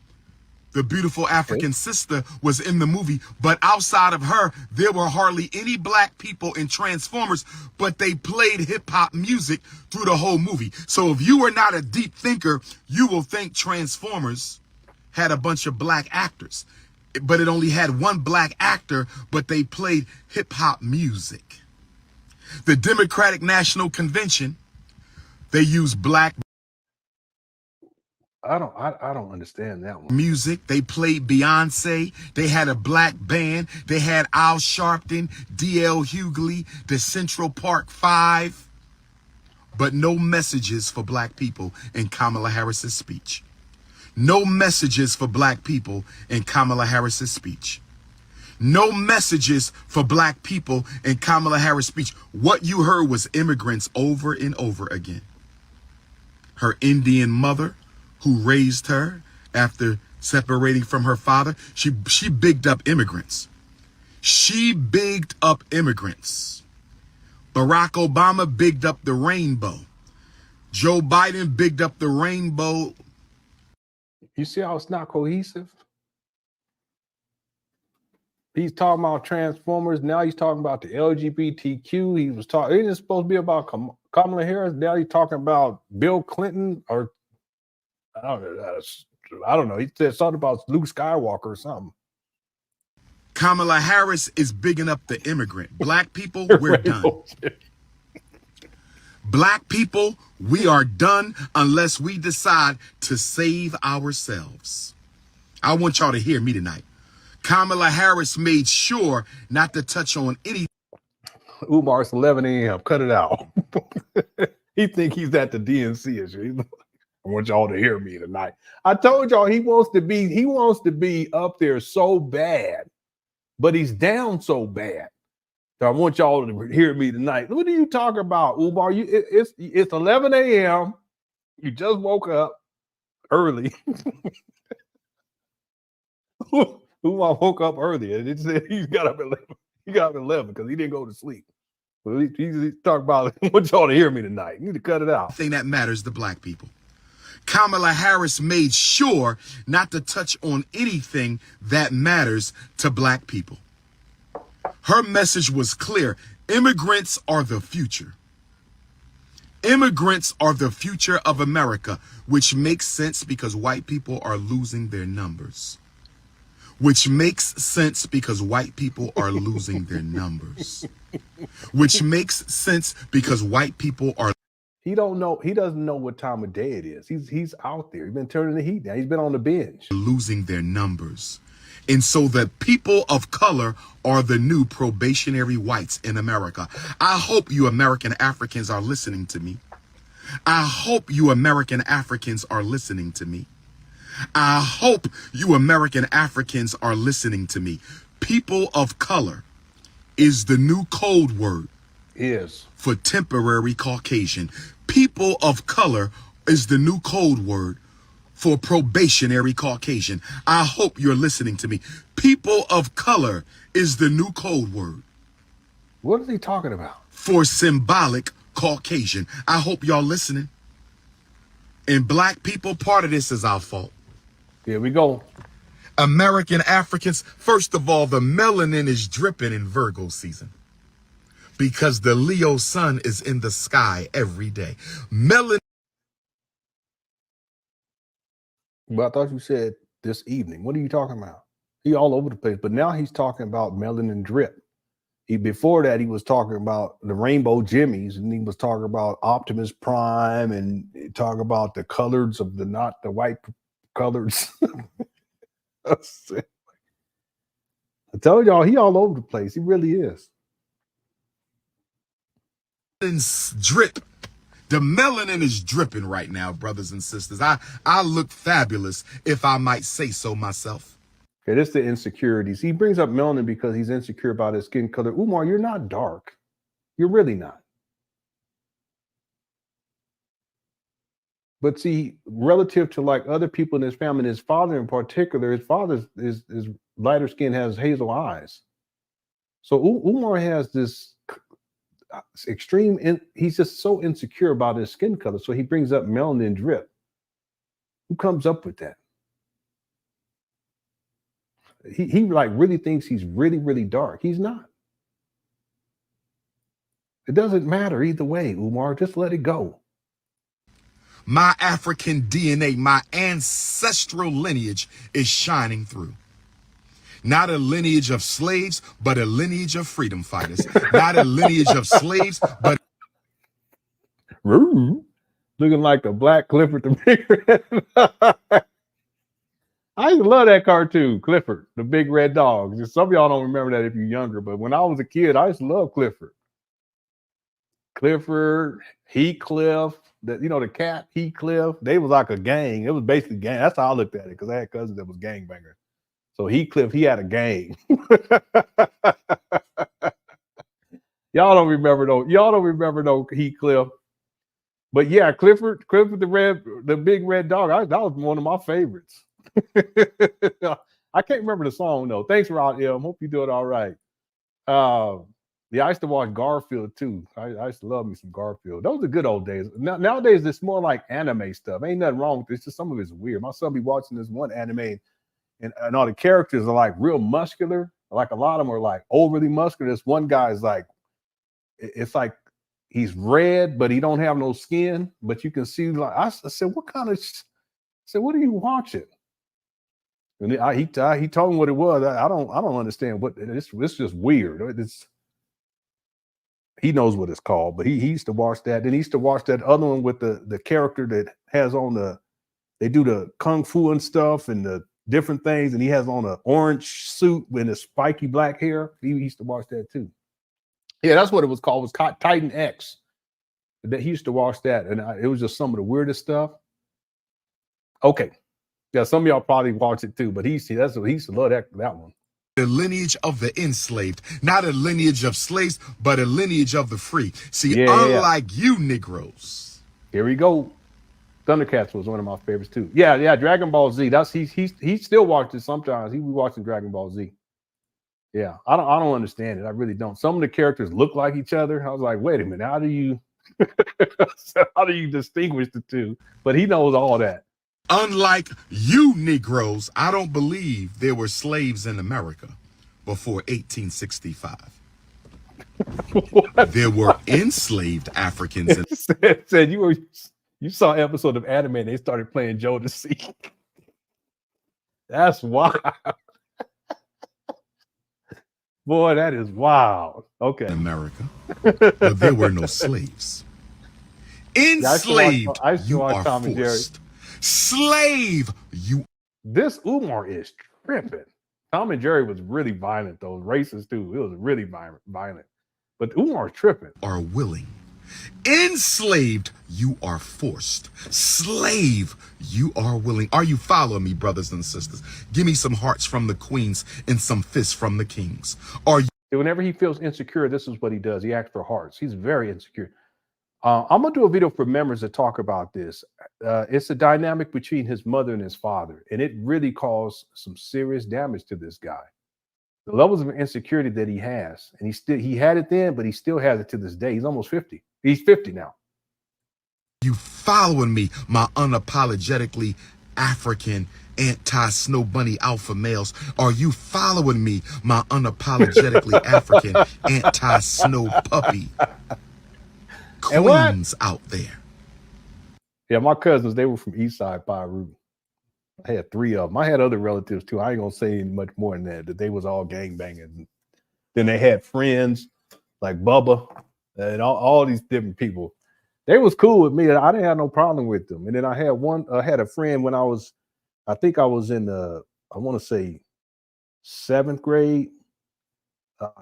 [SPEAKER 2] The beautiful African sister was in the movie. But outside of her, there were hardly any black people in Transformers, but they played hip-hop music through the whole movie. So if you are not a deep thinker, you will think Transformers had a bunch of black actors, but it only had one black actor, but they played hip-hop music. The Democratic National Convention, they used black
[SPEAKER 3] I don't understand that one.
[SPEAKER 2] music. They played Beyonce. They had a black band. They had Al Sharpton, DL Hughley, the Central Park 5, but no messages for black people in Kamala Harris's speech. No messages for black people in Kamala Harris's speech. No messages for black people in Kamala Harris' speech. What you heard was immigrants over and over again. Her Indian mother, who raised her after separating from her father, she bigged up immigrants. She bigged up immigrants. Barack Obama bigged up the rainbow. Joe Biden bigged up the rainbow.
[SPEAKER 3] You see how it's not cohesive? He's talking about Transformers. Now he's talking about the LGBTQ. He was talking, it was supposed to be about Kamala Harris. Now he's talking about Bill Clinton, or I don't know. He said something about Luke Skywalker or something.
[SPEAKER 2] Kamala Harris is bigging up the immigrant. Black people, we're done. Black people, we are done unless we decide to save ourselves. I want y'all to hear me tonight. Kamala Harris made sure not to touch on any.
[SPEAKER 3] Umar, it's 11 a.m. Cut it out. He think he's at the DNC. I want y'all to hear me tonight. I told y'all he wants to be up there so bad, but he's down so bad. So I want y'all to hear me tonight. What are you talking about, Umar? It's 11 a.m. You just woke up early. Umar woke up early, and it said he got up at 11. He got up at 11 because he didn't go to sleep. Well, he's talking about, I want y'all to hear me tonight. You need to cut it out.
[SPEAKER 2] Thing that matters to black people. Kamala Harris made sure not to touch on anything that matters to black people. Her message was clear. Immigrants are the future. Immigrants are the future of America, which makes sense because white people are losing their numbers. Which makes sense because white people are losing their numbers. Which makes sense because white people are.
[SPEAKER 3] He don't know. He doesn't know what time of day it is. He's out there. He's been turning the heat down. He's been on the bench.
[SPEAKER 2] Losing their numbers. And so the people of color are the new probationary whites in America. I hope you American Africans are listening to me. I hope you American Africans are listening to me. I hope you American Africans are listening to me. People of color is the new code word for temporary Caucasian. People of color is the new code word for probationary Caucasian. I hope you're listening to me. People of color is the new code word.
[SPEAKER 3] What is he talking about?
[SPEAKER 2] For symbolic Caucasian. I hope y'all listening. And black people, part of this is our fault.
[SPEAKER 3] Here we go.
[SPEAKER 2] American Africans, first of all, the melanin is dripping in Virgo season because the Leo sun is in the sky every day. Melanin.
[SPEAKER 3] But I thought you said this evening. What are you talking about? He all over the place. But now he's talking about melanin drip. Before that, he was talking about the rainbow jimmies, and he was talking about Optimus Prime, and talking about the colors of the not the white colors. I told y'all he all over the place. He really is.
[SPEAKER 2] Drip. The melanin is dripping right now, brothers and sisters. I look fabulous, if I might say so myself.
[SPEAKER 3] Okay, this is the insecurities. He brings up melanin because he's insecure about his skin color. Umar, you're not dark. You're really not. But see, relative to like other people in his family, and his father in particular, his father is lighter skin, has hazel eyes. So Umar has this extreme, he's just so insecure about his skin color. So he brings up melanin drip. Who comes up with that? He like really thinks he's really, really dark. He's not. It doesn't matter either way, Umar. Just let it go.
[SPEAKER 2] My African DNA, my ancestral lineage is shining through. Not a lineage of slaves, but a lineage of freedom fighters. Not a lineage of slaves, but
[SPEAKER 3] looking like the Black Clifford the Big Red. I used to love that cartoon, Clifford, the Big Red Dog. Some of y'all don't remember that if you're younger, but when I was a kid, I used to love Clifford. Clifford, Heathcliff, the cat, Heathcliff, they was like a gang. It was basically gang. That's how I looked at it, because I had cousins that was gangbangers. So Heathcliff, he had a gang. Y'all don't remember no Heathcliff. But yeah, Clifford the Big Red Dog, that was one of my favorites. I can't remember the song though. Thanks, Rod M. Hope you're doing all right. Yeah, I used to watch Garfield too. I used to love me some Garfield. Those are the good old days. Nowadays, it's more like anime stuff. Ain't nothing wrong with it. It's just some of it's weird. My son be watching this one anime, and all the characters are like real muscular. Like a lot of them are like overly muscular. This one guy is like, it's like he's red, but he don't have no skin. But you can see, like, I said, what are you watching? And he told me what it was. I don't understand what it's just weird. He knows what it's called, but he used to watch that. Then he used to watch that other one with the character that has on they do the kung fu and stuff and the different things, and he has on an orange suit with his spiky black hair. He used to watch that too. Yeah, that's what it was called. It was Titan X. He used to watch that, and it was just some of the weirdest stuff. Okay. Yeah, some of y'all probably watch it too, but he used to love that one.
[SPEAKER 2] The lineage of the enslaved, not a lineage of slaves, but a lineage of the free. See, unlike you Negroes.
[SPEAKER 3] Here we go. Thundercats was one of my favorites too. Yeah, Dragon Ball Z. He still watches sometimes. He be watching Dragon Ball Z. Yeah, I don't understand it. I really don't. Some of the characters look like each other. I was like, wait a minute, how do you So how do you distinguish the two? But he knows all that.
[SPEAKER 13] Unlike you Negroes, I don't believe there were slaves in America before 1865. There were enslaved Africans.
[SPEAKER 3] Said you saw an episode of anime and they started playing Joe to see. That's wild. Boy, that is wild. Okay.
[SPEAKER 13] America, but there were no slaves. Enslaved, you are forced. Slave, you.
[SPEAKER 3] This Umar is tripping. Tom and Jerry was really violent, though. Racist too. It was really violent. But Umar tripping.
[SPEAKER 13] Are willing. Enslaved, you are forced. Slave, you are willing. Are you following me, brothers and sisters? Give me some hearts from the queens and some fists from the kings. Are you?
[SPEAKER 3] Whenever he feels insecure, this is what he does. He acts for hearts. He's very insecure. I'm going to do a video for members to talk about this. It's a dynamic between his mother and his father, and it really caused some serious damage to this guy. The levels of insecurity that he has, and he had it then, but he still has it to this day. He's almost 50. He's 50 now.
[SPEAKER 13] You following me, my unapologetically African anti-snow bunny alpha males? Are you following me, my unapologetically African anti-snow puppy queens out there?
[SPEAKER 3] Yeah, my cousins, they were from Eastside Piru. I had 3 of them. I had other relatives too. I ain't gonna say much more than that they was all gangbanging. Then they had friends like Bubba and all these different people. They was cool with me. I didn't have no problem with them. And then I had a friend when I think I was in I want to say 7th grade.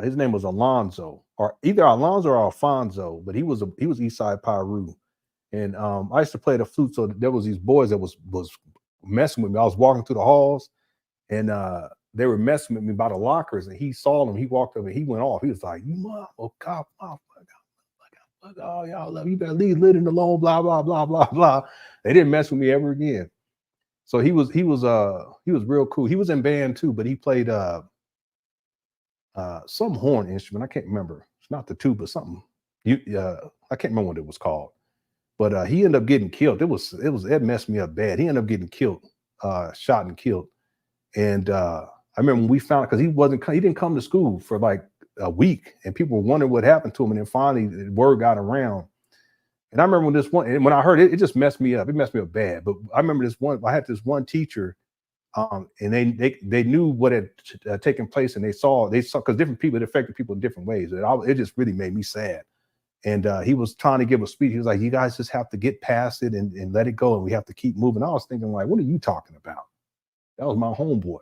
[SPEAKER 3] His name was Alonzo, or either Alonzo or Alfonso, but he was Eastside Piru. And I used to play the flute, so there was these boys that was messing with me. I was walking through the halls, and they were messing with me by the lockers, and he saw them. He walked up and he went off. He was like, "You mother, oh God, oh y'all love you, better leave Lenon alone." Blah blah blah blah blah. They didn't mess with me ever again. So he was real cool. He was in band too, but he played some horn instrument. I can't remember. It's not the tuba, something. I can't remember what it was called. But he ended up getting killed. It messed me up bad. He ended up getting killed, shot and killed. And I remember when we found it, because he didn't come to school for like a week, and people were wondering what happened to him. And then finally, the word got around. And I remember when I heard it, it just messed me up. It messed me up bad. But I remember I had this one teacher, and they knew what had taken place, and they saw because different people, it affected people in different ways. It just really made me sad. And he was trying to give a speech. He was like, "You guys just have to get past it and let it go, and we have to keep moving." I was thinking, like, what are you talking about? That was my homeboy,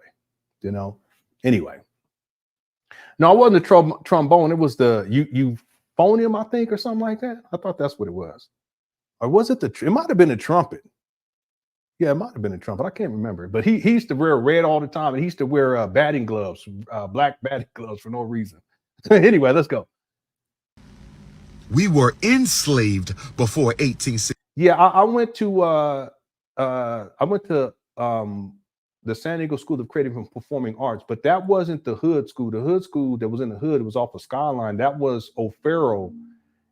[SPEAKER 3] you know? Anyway. No, it wasn't the trombone. It was the euphonium, I think, or something like that. I thought that's what it was. Or was it it might have been a trumpet. Yeah, it might have been a trumpet. I can't remember. But he used to wear red all the time, and he used to wear batting gloves, black batting gloves for no reason. Anyway, let's go.
[SPEAKER 13] We were enslaved before 1860.
[SPEAKER 3] Yeah, I went to the San Diego School of Creative and Performing Arts, but that wasn't the hood school. The hood school that was in the hood, it was off of Skyline. That was O'Farrell,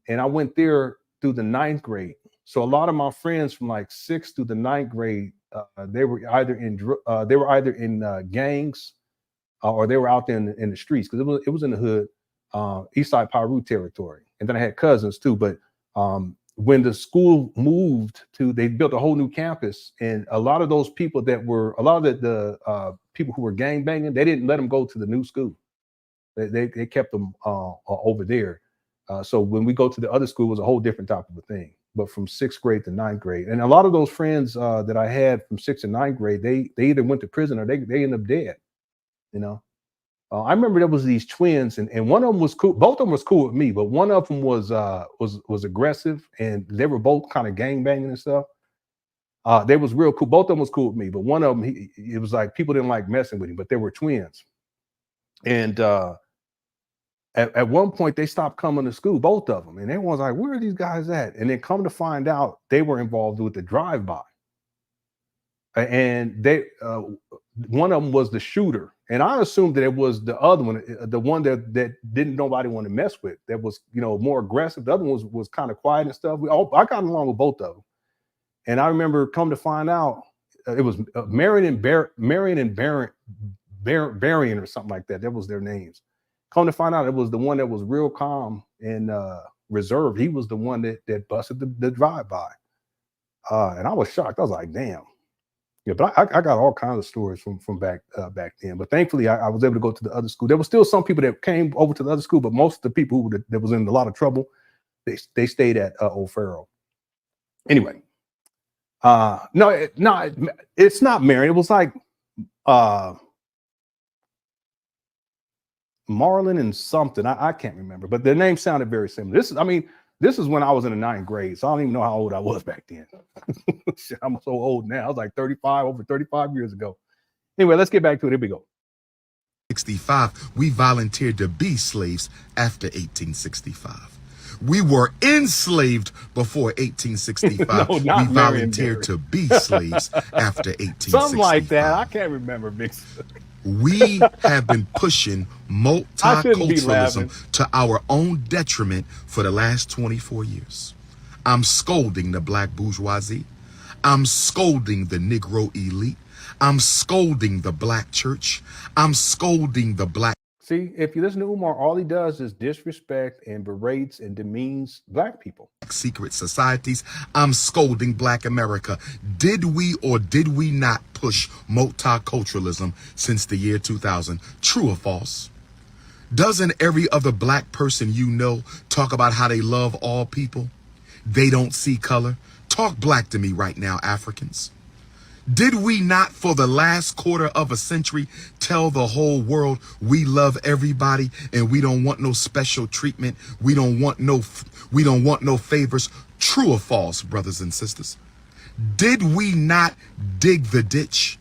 [SPEAKER 3] and I went there through the 9th grade. So a lot of my friends from like 6th through the 9th grade, they were either in gangs, or they were out there in the streets, because it was in the hood, Eastside Piru territory. And then I had cousins too. But when the school moved they built a whole new campus, and a lot of those people the people who were gang banging, they didn't let them go to the new school. They kept them over there. So when we go to the other school, it was a whole different type of a thing. But from 6th grade to 9th grade, and a lot of those friends that I had from 6th and 9th grade, they either went to prison or they ended up dead. You know. I remember there was these twins, and one of them was cool. Both of them was cool with me, but one of them was aggressive, and they were both kind of gang banging and stuff. They was real cool. Both of them was cool with me, but one of them, it was like people didn't like messing with him, but they were twins. And at one point, they stopped coming to school, both of them, and everyone's like, "Where are these guys at?" And then come to find out, they were involved with the drive-by. And one of them was the shooter, And I assumed that it was the other one, the one that didn't nobody want to mess with, that was, you know, more aggressive. The other one was kind of quiet and stuff. I got along with both of them. And I remember come to find out it was Marion and Barian or something like that. That was their names. Come to find out it was the one that was real calm and reserved. He was the one that busted the drive-by. And I was shocked. I was like, damn. Yeah, but I got all kinds of stories from back then. But thankfully, I was able to go to the other school. There were still some people that came over to the other school, but most of the people that was in a lot of trouble, they stayed at Old Pharaoh. Anyway, no, it's not Marion. It was like Marlon and something. I can't remember, but their name sounded very similar. This is when I was in the 9th grade, so I don't even know how old I was back then. I'm so old now. I was like 35, over 35 years ago. Anyway, let's get back to it. Here we go.
[SPEAKER 13] 65, we volunteered to be slaves after 1865. We were enslaved before 1865.
[SPEAKER 3] No,
[SPEAKER 13] we volunteered to be slaves after 1865.
[SPEAKER 3] Something like that. I can't remember, Big.
[SPEAKER 13] We have been pushing multiculturalism to our own detriment for the last 24 years. I'm scolding the black bourgeoisie. I'm scolding the Negro elite. I'm scolding the black church. I'm scolding the black.
[SPEAKER 3] See, if you listen to Umar, all he does is disrespect and berates and demeans black people.
[SPEAKER 13] Secret societies. I'm scolding black America. Did we or did we not push multiculturalism since the year 2000? True or false? Doesn't every other black person you know talk about how they love all people? They don't see color. Talk black to me right now, Africans. Did we not for the last quarter of a century tell the whole world we love everybody and we don't want no special treatment? We don't want no favors. True or false, brothers and sisters? Did we not dig the ditch?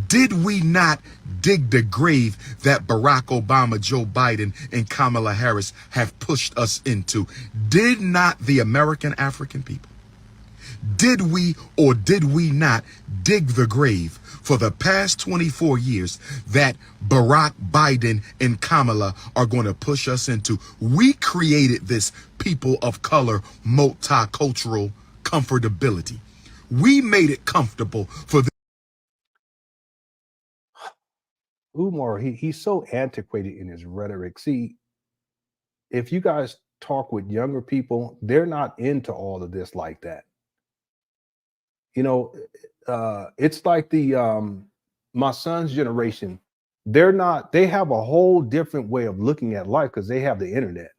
[SPEAKER 13] Did we not dig the grave that Barack Obama, Joe Biden, and Kamala Harris have pushed us into? Did not the American African people? Did we or did we not dig the grave for the past 24 years that Barack, Biden, and Kamala are going to push us into? We created this people of color multicultural comfortability. We made it comfortable for the
[SPEAKER 3] Umar, he's so antiquated in his rhetoric. See, if you guys talk with younger people, they're not into all of this like that. You know, it's like my son's generation. They have a whole different way of looking at life because they have the internet.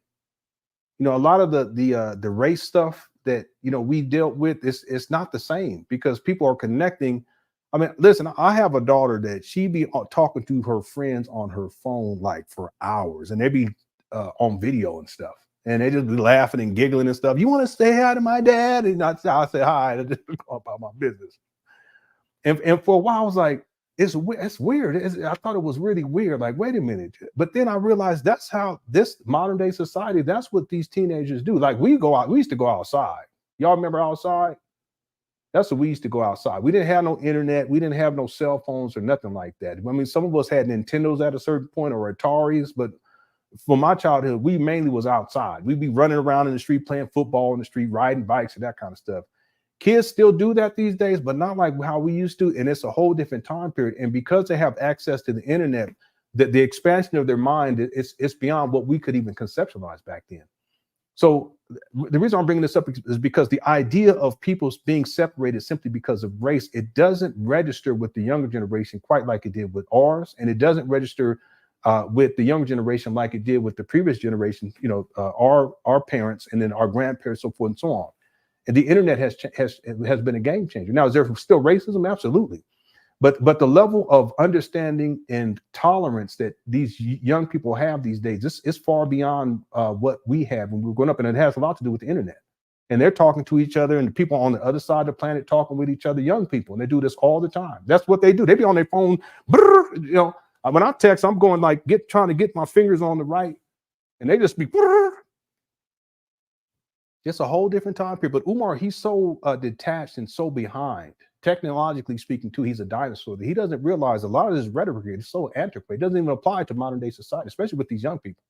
[SPEAKER 3] You know, a lot of the race stuff that, you know, we dealt with, it's not the same because people are connecting. I mean, listen, I have a daughter that she be talking to her friends on her phone like for hours, and they be on video and stuff. And they just be laughing and giggling and stuff. You want to say hi to my dad? And I say hi. And just go about my business. And for a while, I was like, it's weird. I thought it was really weird. Like, wait a minute. But then I realized that's how this modern day society, that's what these teenagers do. Like we used to go outside. Y'all remember outside? That's what we used to go outside. We didn't have no internet. We didn't have no cell phones or nothing like that. I mean, some of us had Nintendos at a certain point or Ataris, but for my childhood, we mainly was outside. We'd be running around in the street, playing football in the street, riding bikes and that kind of stuff. Kids still do that these days, but not like how we used to. And it's a whole different time period. And because they have access to the internet, the expansion of their mind, it's beyond what we could even conceptualize back then. So the reason I'm bringing this up is because the idea of people being separated simply because of race, it doesn't register with the younger generation quite like it did with ours. And it doesn't register with the younger generation like it did with the previous generation, you know, our parents and then our grandparents, so forth and so on. And the internet has been a game changer. Now, is there still racism? Absolutely. But the level of understanding and tolerance that these young people have these days, this is far beyond what we had when we were growing up. And it has a lot to do with the internet. And they're talking to each other, and the people on the other side of the planet talking with each other, young people. And they do this all the time. That's what they do. They be on their phone, you know. When I text, I'm going like trying to get my fingers on the right, and they just be. It's a whole different time period. But Umar, he's so detached and so behind. technologically speaking, too, he's a dinosaur. He doesn't realize a lot of this rhetoric is so antiquated. It doesn't even apply to modern day society, especially with these young people.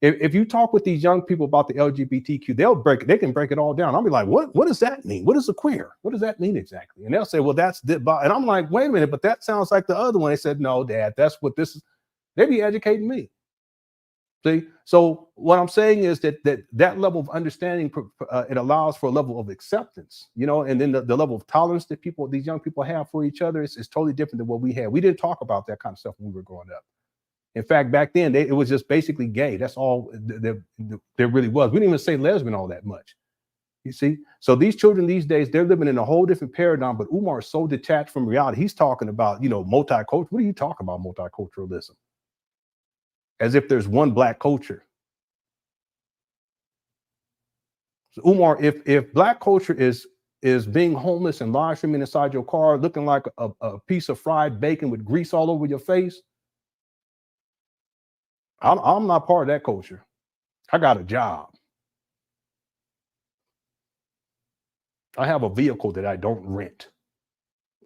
[SPEAKER 3] If you talk with these young people about the LGBTQ, they can break it all down. I'll be like, what does that mean? What is a queer? What does that mean exactly? And they'll say, well, that's the, and I'm like, wait a minute, but that sounds like the other one. They said, no, Dad, that's what this is. They be educating me. See, so what I'm saying is that level of understanding, it allows for a level of acceptance, you know, and then the level of tolerance that these young people have for each other is totally different than what we had. We didn't talk about that kind of stuff when we were growing up. In fact, back then, it was just basically gay. That's all there really was. We didn't even say lesbian all that much. You see? So these children these days, they're living in a whole different paradigm, but Umar is so detached from reality. He's talking about, you know, multicultural. What are you talking about, multiculturalism? As if there's one black culture. So Umar, if black culture is being homeless and live streaming inside your car, looking like a piece of fried bacon with grease all over your face, I'm not part of that culture. I got a job. I have a vehicle that I don't rent.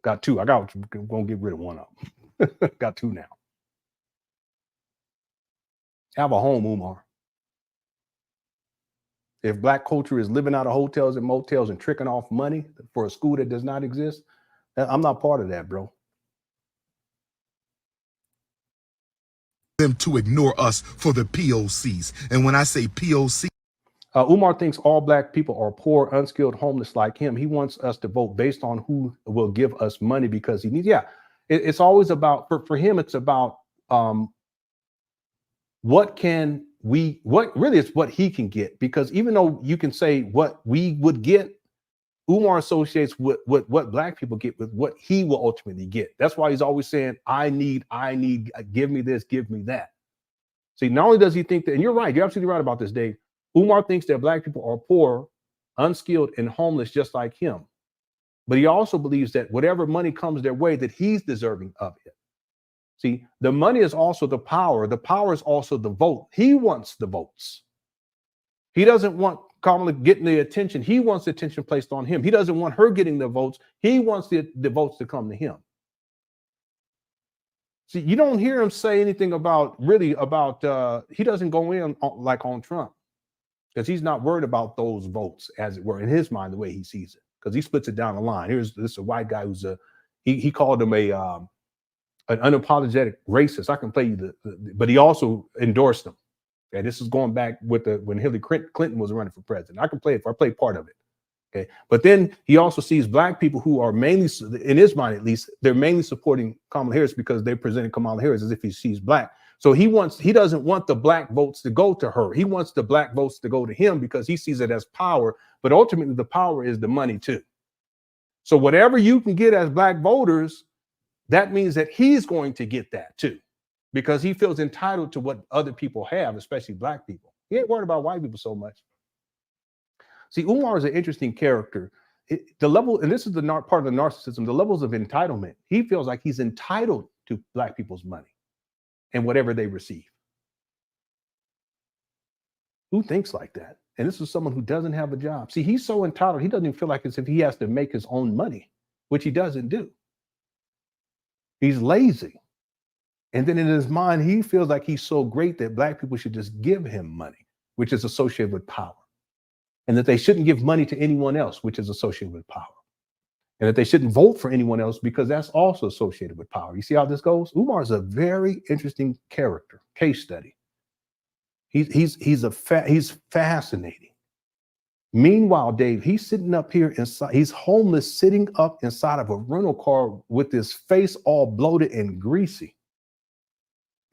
[SPEAKER 3] Got two. I'm gonna get rid of one of them. Got two now. Have a home, Umar. If black culture is living out of hotels and motels and tricking off money for a school that does not exist, I'm not part of that, bro.
[SPEAKER 2] Them to ignore us for the POCs. And when I say POC,
[SPEAKER 3] Umar thinks all black people are poor, unskilled, homeless like him. He wants us to vote based on who will give us money because he needs. Yeah, it's always about for him. It's about what really is what he can get, because even though you can say what we would get, Umar associates what black people get with what he will ultimately get. That's why he's always saying, I need, give me this, give me that. See, not only does he think that, and you're right, you're absolutely right about this, Dave. Umar thinks that black people are poor, unskilled, and homeless just like him. But he also believes that whatever money comes their way, that he's deserving of it. See, the money is also the power. The power is also the vote. He wants the votes. He doesn't want Kamala getting the attention. He wants the attention placed on him. He doesn't want her getting the votes. He wants the votes to come to him. See, you don't hear him say anything about he doesn't go in like on Trump, because he's not worried about those votes, as it were, in his mind, the way he sees it, because he splits it down the line. This is a white guy who's he called him an unapologetic racist. I can play you but he also endorsed him. Okay, this is going back with when Hillary Clinton was running for president. I can play it. I played part of it. Okay, but then he also sees black people who are mainly, in his mind at least, they're mainly supporting Kamala Harris because they're presenting Kamala Harris as if she's black. So he doesn't want the black votes to go to her. He wants the black votes to go to him because he sees it as power. But ultimately, the power is the money too. So whatever you can get as black voters, that means that he's going to get that too, because he feels entitled to what other people have, especially black people. He ain't worried about white people so much. See, Umar is an interesting character. The level, and this is the part of the narcissism, the levels of entitlement. He feels like he's entitled to black people's money and whatever they receive. Who thinks like that? And this is someone who doesn't have a job. See, he's so entitled, he doesn't even feel like as if he has to make his own money, which he doesn't do. He's lazy. And then in his mind, he feels like he's so great that black people should just give him money, which is associated with power. And that they shouldn't give money to anyone else, which is associated with power. And that they shouldn't vote for anyone else because that's also associated with power. You see how this goes? Umar is a very interesting character, case study. He's fascinating. Meanwhile, Dave, he's sitting up here inside, he's homeless, sitting up inside of a rental car with his face all bloated and greasy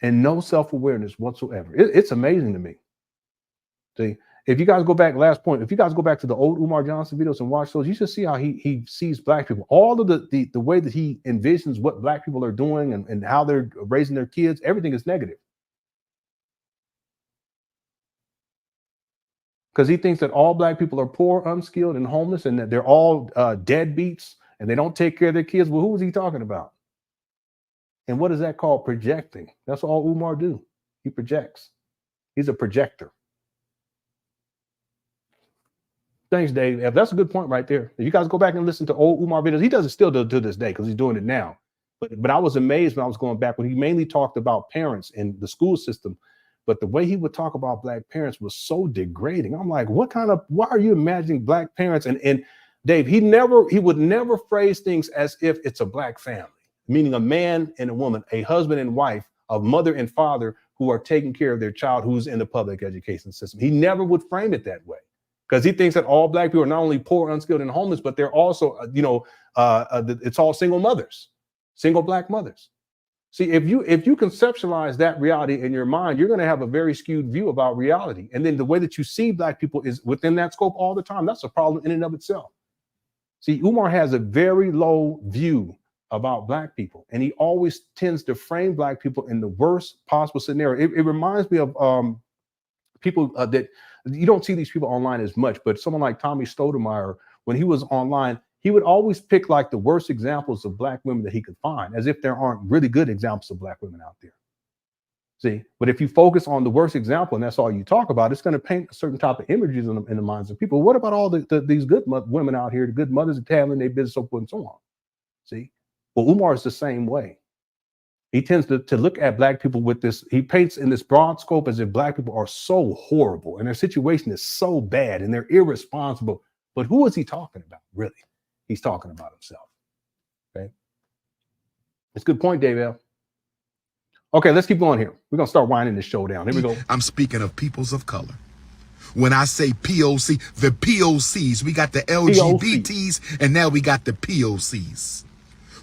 [SPEAKER 3] and no self-awareness whatsoever. It's amazing to me. See, if you guys go back, last point, if you guys go back to the old Umar Johnson videos and watch those, you should see how he sees black people. All of the way that he envisions what black people are doing and how they're raising their kids, everything is negative. Because he thinks that all black people are poor, unskilled, and homeless, and that they're all deadbeats, and they don't take care of their kids. Well, who was he talking about? And what is that called? Projecting. That's all Umar do. He projects. He's a projector. Thanks, Dave. That's a good point right there. If you guys go back and listen to old Umar videos, he does it still to this day because he's doing it now. But I was amazed when I was going back when he mainly talked about parents and the school system. But the way he would talk about black parents was so degrading. I'm like, why are you imagining black parents? And Dave, he would never phrase things as if it's a black family, meaning a man and a woman, a husband and wife, a mother and father who are taking care of their child who's in the public education system. He never would frame it that way because he thinks that all black people are not only poor, unskilled, and homeless, but they're also, it's all single mothers, single black mothers. See, if you conceptualize that reality in your mind, you're going to have a very skewed view about reality. And then the way that you see black people is within that scope all the time. That's a problem in and of itself. See, Umar has a very low view about black people, and he always tends to frame black people in the worst possible scenario. It reminds me of people that you don't see these people online as much, but someone like Tommy Stoudemire, when he was online, he would always pick like the worst examples of black women that he could find, as if there aren't really good examples of black women out there. See, but if you focus on the worst example and that's all you talk about, it's going to paint a certain type of images in the minds of people. What about all these good women out here, the good mothers that handling their business, so forth and so on? See, well, Umar is the same way. He tends to look at black people with this, he paints in this broad scope as if black people are so horrible and their situation is so bad and they're irresponsible. But who is he talking about, really? He's talking about himself. Okay. It's a good point, Dave L. Okay, let's keep going here. We're gonna start winding this show down. Here we go.
[SPEAKER 2] I'm speaking of peoples of color. When I say POC, the POCs, we got the LGBTs and now we got the POCs.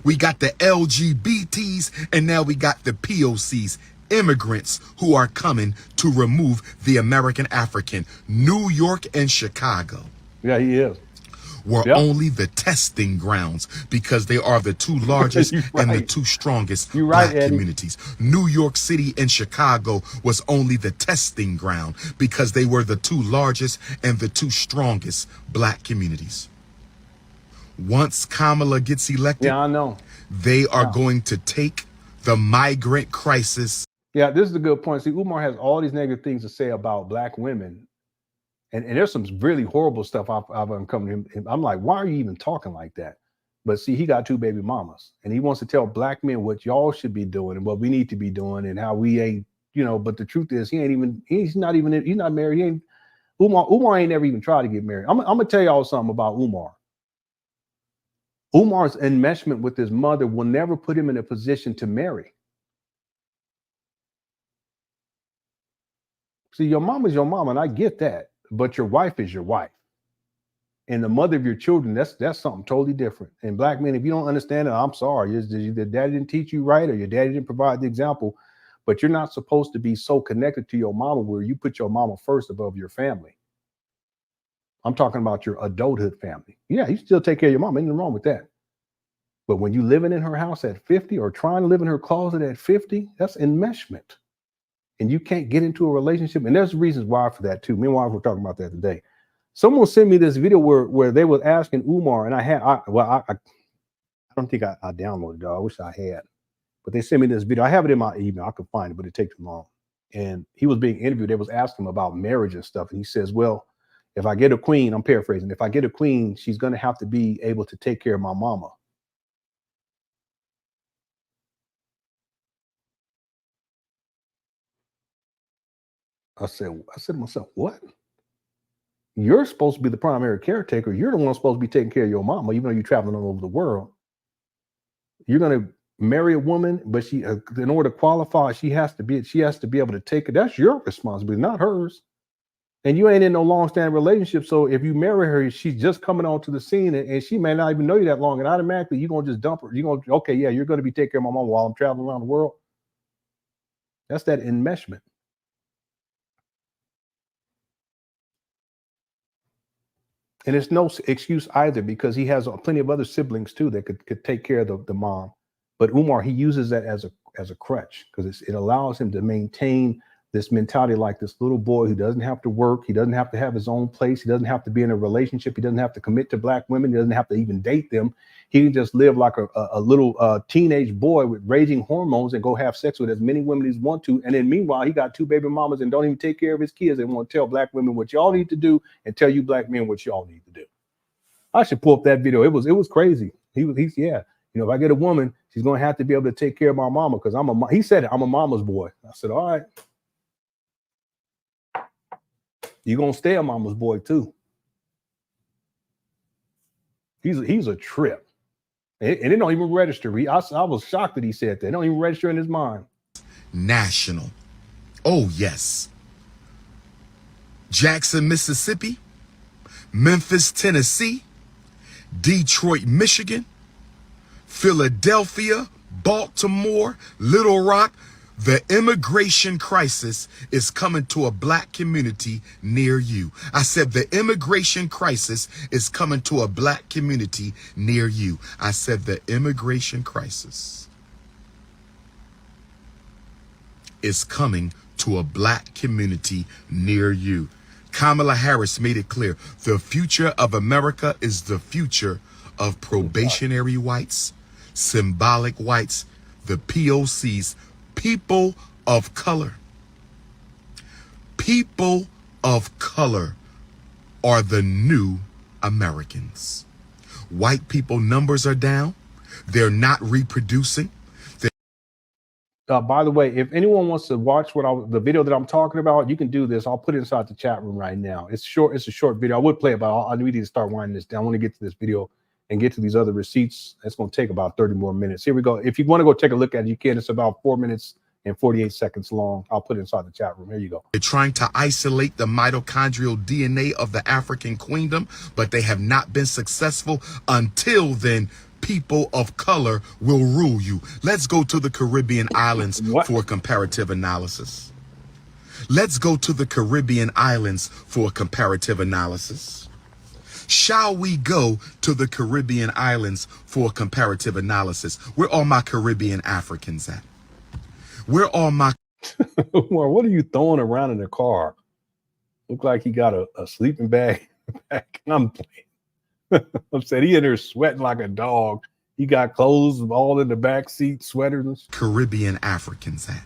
[SPEAKER 2] We got the LGBTs and now we got the POCs. Immigrants who are coming to remove the American African. New York and Chicago.
[SPEAKER 3] Yeah, he is.
[SPEAKER 2] Were only the testing grounds because they are the two largest and the two strongest black communities. New York City and Chicago was only the testing ground because they were the two largest and the two strongest black communities. Once Kamala gets elected,
[SPEAKER 3] I know
[SPEAKER 2] they are going to take the migrant crisis.
[SPEAKER 3] Yeah, this is a good point. See, Umar has all these negative things to say about black women. And there's some really horrible stuff I've uncovered him. I'm like, why are you even talking like that? But see, he got two baby mamas and he wants to tell black men what y'all should be doing and what we need to be doing and how we ain't, but the truth is he's not married. Umar ain't never even tried to get married. I'm gonna tell y'all something about Umar. Umar's enmeshment with his mother will never put him in a position to marry. See, your mama's your mama, and I get that. But your wife is your wife, and the mother of your children, that's something totally different. And black men, if you don't understand it, I'm sorry. Your daddy didn't teach you right, or your daddy didn't provide the example. But you're not supposed to be so connected to your mama where you put your mama first above your family. I'm talking about your adulthood family. Yeah, you still take care of your mom. Ain't nothing wrong with that. But when you living in her house at 50 or trying to live in her closet at 50, that's enmeshment. And you can't get into a relationship. And there's reasons why for that too. Me and wife were talking about that today. Someone sent me this video where they were asking Umar, and I don't think I downloaded it. I wish I had. But they sent me this video. I have it in my email. I could find it, but it takes too long. And he was being interviewed. They was asking him about marriage and stuff. And he says, well, if I get a queen, I'm paraphrasing, if I get a queen, she's going to have to be able to take care of my mama. I said to myself, what? You're supposed to be the primary caretaker. You're the one supposed to be taking care of your mama, even though you're traveling all over the world. You're going to marry a woman, but she, in order to qualify, she has to be able to take it. That's your responsibility, not hers. And you ain't in no long-standing relationship. So if you marry her, she's just coming onto the scene, and she may not even know you that long. And automatically, you're going to just dump her. You're going to, okay, yeah, you're going to be taking care of my mama while I'm traveling around the world. That's that enmeshment. And it's no excuse either, because he has plenty of other siblings too that could take care of the mom. But Umar, he uses that as a crutch, because it allows him to maintain this mentality like this little boy who doesn't have to work, he doesn't have to have his own place, he doesn't have to be in a relationship, he doesn't have to commit to black women, he doesn't have to even date them. He can just live like a little teenage boy with raging hormones and go have sex with as many women as he wants to. And then meanwhile, he got 2 baby mamas and don't even take care of his kids and want to tell black women what y'all need to do and tell you black men what y'all need to do. I should pull up that video. It was crazy. He's yeah. You know, if I get a woman, she's going to have to be able to take care of my mama because he said it, I'm a mama's boy. I said, all right. You're going to stay a mama's boy too. He's a trip. And it don't even register. I was shocked that he said that. It don't even register in his mind.
[SPEAKER 13] National. Oh, yes. Jackson, Mississippi. Memphis, Tennessee. Detroit, Michigan. Philadelphia, Baltimore, Little Rock. The immigration crisis is coming to a black community near you. I said the immigration crisis is coming to a black community near you. I said the immigration crisis is coming to a black community near you. Kamala Harris made it clear. The future of America is the future of probationary whites, symbolic whites, the POCs, people of color. People of color are the new Americans. White people numbers are down. They're not reproducing.
[SPEAKER 3] By the way, if anyone wants to watch the video that I'm talking about, you can do this. I'll put it inside the chat room right now. It's short. It's a short video. I would play it, but I need to start winding this down. I want to get to this video and get to these other receipts. It's going to take about 30 more minutes. Here we go. If you want to go take a look at it, you can. It's about 4 minutes and 48 seconds long. I'll put it inside the chat room. Here you go.
[SPEAKER 13] They're trying to isolate the mitochondrial DNA of the African queendom, but they have not been successful. Until then, people of color will rule you. Let's go to the Caribbean islands for comparative analysis. Let's go to the Caribbean islands for comparative analysis. Shall we go to the Caribbean islands for comparative analysis? Where are my Caribbean Africans at? Where are my...
[SPEAKER 3] Well, what are you throwing around in the car? Look like he got a sleeping bag. I'm playing. I'm saying he in there sweating like a dog. He got clothes all in the back seat, sweaters.
[SPEAKER 13] Caribbean Africans at?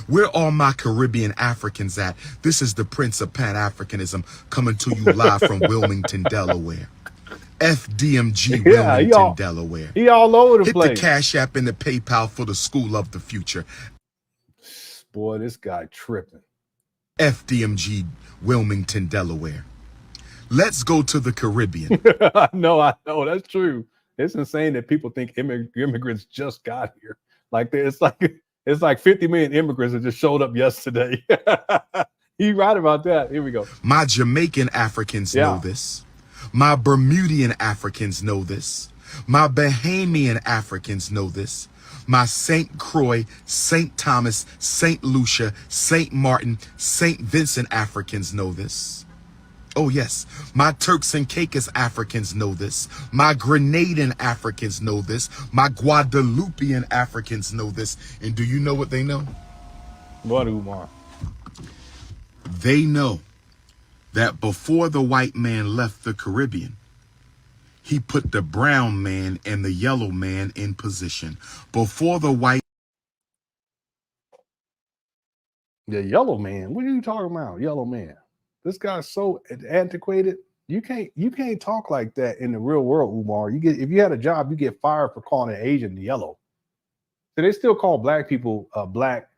[SPEAKER 13] Where are my Caribbean Africans at? This is the Prince of Pan Africanism coming to you live from Wilmington, Delaware. FDMG Wilmington, Delaware.
[SPEAKER 3] He all over the place.
[SPEAKER 13] Hit the Cash App and the PayPal for the School of the Future.
[SPEAKER 3] Boy, this guy tripping.
[SPEAKER 13] FDMG Wilmington, Delaware. Let's go to the Caribbean.
[SPEAKER 3] I know, that's true. It's insane that people think immigrants just got here. It's like 50 million immigrants that just showed up yesterday. He's right about that. Here we go.
[SPEAKER 13] My Jamaican Africans know this. My Bermudian Africans know this. My Bahamian Africans know this. My St. Croix, St. Thomas, St. Lucia, St. Martin, St. Vincent Africans know this. Oh, yes. My Turks and Caicos Africans know this. My Grenadian Africans know this. My Guadeloupean Africans know this. And do you know what they know?
[SPEAKER 3] What, Umar?
[SPEAKER 13] They know that before the white man left the Caribbean, he put the brown man and the yellow man in position. Before the white...
[SPEAKER 3] The yellow man? What are you talking about, yellow man? This guy's so antiquated. You can't talk like that in the real world, Umar. If you had a job, you get fired for calling an Asian yellow. So they still call black people black,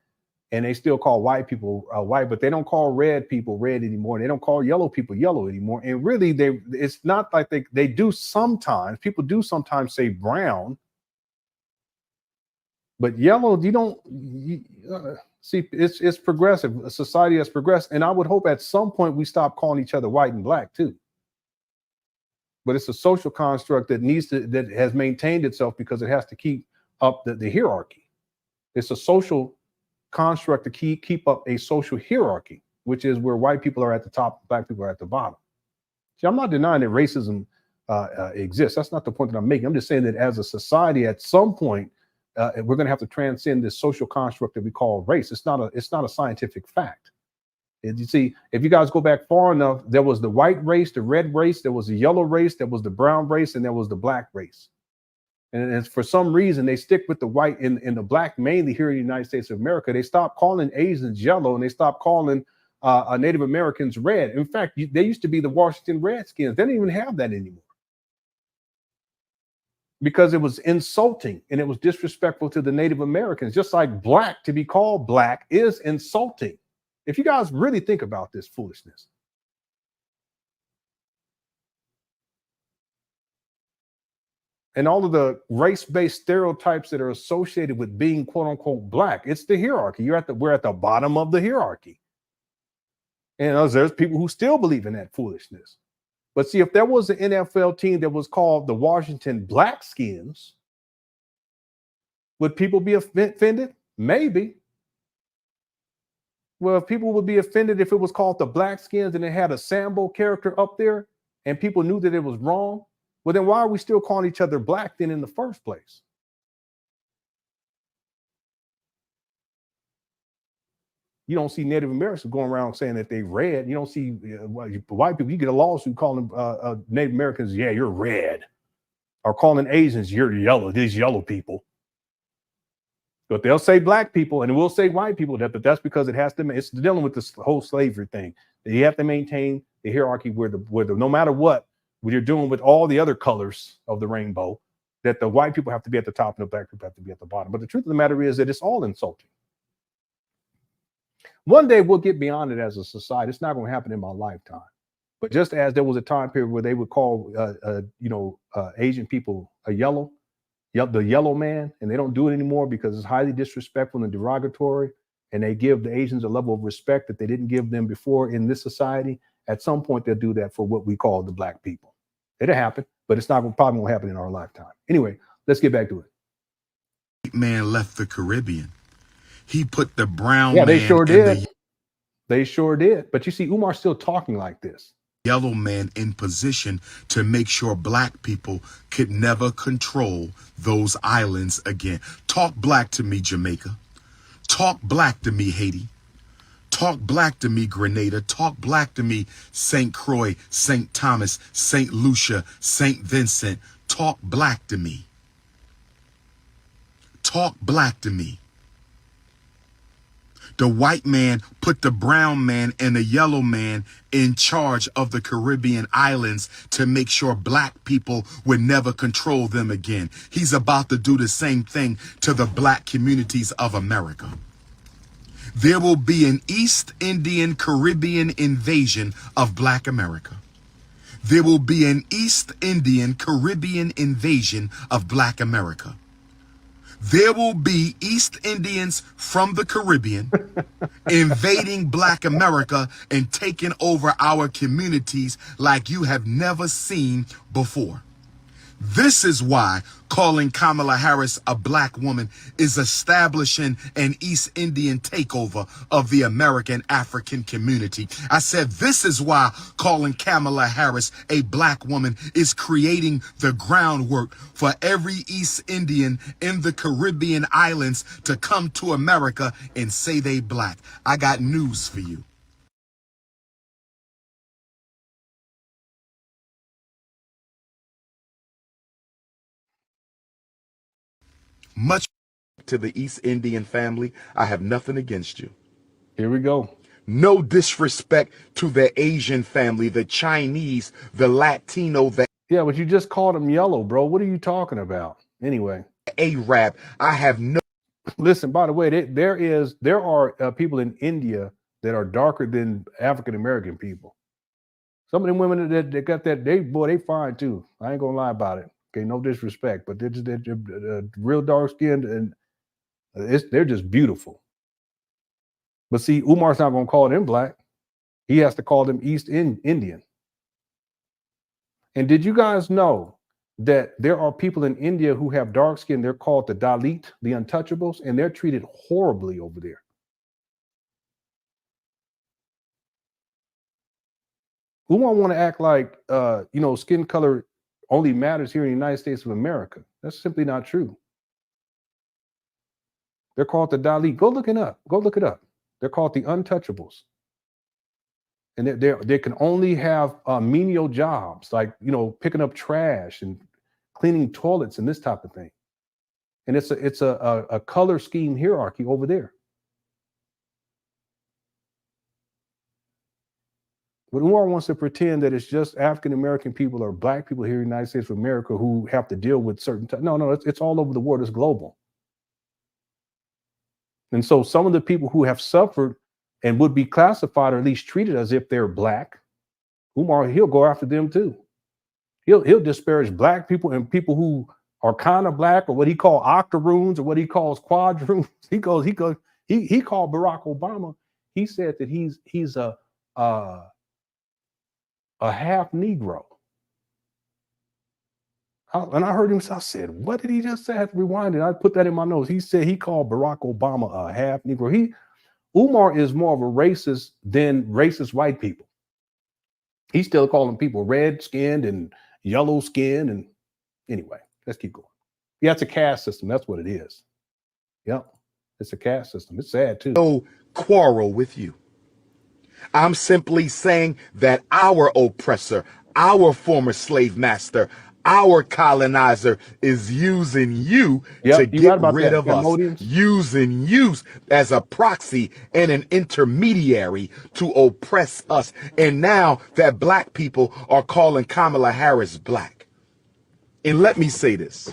[SPEAKER 3] and they still call white people white, but they don't call red people red anymore. They don't call yellow people yellow anymore. And really, it's not like they do sometimes. People do sometimes say brown, but yellow, see, it's progressive. A society has progressed, and I would hope at some point we stop calling each other white and black too. But it's a social construct that has maintained itself because it has to keep up the hierarchy. It's a social construct to keep up a social hierarchy, which is where white people are at the top, black people are at the bottom. See, I'm not denying that racism exists. That's not the point that I'm making. I'm just saying that as a society, at some point, we're going to have to transcend this social construct that we call race. It's not a scientific fact. You see, if you guys go back far enough, there was the white race, the red race, there was the yellow race, there was the brown race, and there was the black race. And for some reason, they stick with the white and the black, mainly here in the United States of America. They stopped calling Asians yellow, and they stopped calling Native Americans red. In fact, they used to be the Washington Redskins. They don't even have that anymore, because it was insulting and it was disrespectful to the Native Americans. Just like black, to be called black is insulting. If you guys really think about this foolishness. And all of the race-based stereotypes that are associated with being quote unquote black, it's the hierarchy. We're at the bottom of the hierarchy. And there's people who still believe in that foolishness. But see, if there was an NFL team that was called the Washington Blackskins, would people be offended? Maybe. Well, if people would be offended if it was called the Blackskins and it had a Sambo character up there and people knew that it was wrong, well, then why are we still calling each other black then in the first place? You don't see Native Americans going around saying that they red. You don't see white people. You get a lawsuit calling Native Americans, yeah, you're red. Or calling Asians, you're yellow, these yellow people. But they'll say black people and we'll say white people, but that's because it's dealing with this whole slavery thing. You have to maintain the hierarchy where no matter what you're doing with all the other colors of the rainbow, that the white people have to be at the top and the black people have to be at the bottom. But the truth of the matter is that it's all insulting. One day we'll get beyond it as a society. It's not going to happen in my lifetime. But just as there was a time period where they would call, Asian people the yellow man, and they don't do it anymore because it's highly disrespectful and derogatory, and they give the Asians a level of respect that they didn't give them before in this society. At some point, they'll do that for what we call the black people. It'll happen, but it's probably won't happen in our lifetime. Anyway, let's get back to it.
[SPEAKER 2] Man left the Caribbean. He put the brown
[SPEAKER 3] man. Yeah, they
[SPEAKER 2] man
[SPEAKER 3] sure did. They sure did. But you see, Umar's still talking like this.
[SPEAKER 2] Yellow man in position to make sure black people could never control those islands again. Talk black to me, Jamaica. Talk black to me, Haiti. Talk black to me, Grenada. Talk black to me, St. Croix, St. Thomas, St. Lucia, St. Vincent. Talk black to me. Talk black to me. The white man put the brown man and the yellow man in charge of the Caribbean islands to make sure black people would never control them again. He's about to do the same thing to the black communities of America. There will be an East Indian Caribbean invasion of black America. There will be an East Indian Caribbean invasion of black America. There will be East Indians from the Caribbean invading black America and taking over our communities like you have never seen before. This is why calling Kamala Harris a black woman is establishing an East Indian takeover of the American African community. I said this is why calling Kamala Harris a black woman is creating the groundwork for every East Indian in the Caribbean islands to come to America and say they black. I got news for you. Much to the East Indian family, I have nothing against you.
[SPEAKER 3] Here we go.
[SPEAKER 2] No disrespect to the Asian family, the Chinese, the Latino, the
[SPEAKER 3] yeah, but you just called them yellow, bro. What are you talking about? Anyway,
[SPEAKER 2] Arab. I have no.
[SPEAKER 3] Listen, by the way, there are people in India that are darker than African American people. Some of them women that got that, they fine too. I ain't gonna lie about it. Okay, no disrespect, but they're real dark skinned and they're just beautiful. But see, Umar's not gonna call them black. He has to call them East Indian. And did you guys know that there are people in India who have dark skin? They're called the Dalit, the untouchables, and they're treated horribly over there. Umar want to act like skin color only matters here in the United States of America. That's simply not true. They're called the Dalit. Go look it up. Go look it up. They're called the untouchables. And they can only have menial jobs like, you know, picking up trash and cleaning toilets and this type of thing. And it's a color scheme hierarchy over there. But Umar wants to pretend that it's just African-American people or black people here in the United States of America who have to deal with certain, no, it's all over the world, it's global. And so some of the people who have suffered and would be classified or at least treated as if they're black, Umar, he'll go after them too. He'll disparage black people and people who are kind of black, or what he called octoroons, or what he calls quadroons. He called Barack Obama. He said that he's a half Negro. And I heard him, so I said, what did he just say? I had to rewind it. I put that in my notes. He said he called Barack Obama a half Negro. Umar is more of a racist than racist white people. He's still calling people red-skinned and yellow-skinned. And anyway, let's keep going. Yeah, it's a caste system. That's what it is. Yep, it's a caste system. It's sad, too.
[SPEAKER 17] No quarrel with you. I'm simply saying that our oppressor, our former slave master, our colonizer is using you to get rid of us, using you as a proxy and an intermediary to oppress us. And now that black people are calling Kamala Harris black. And let me say this.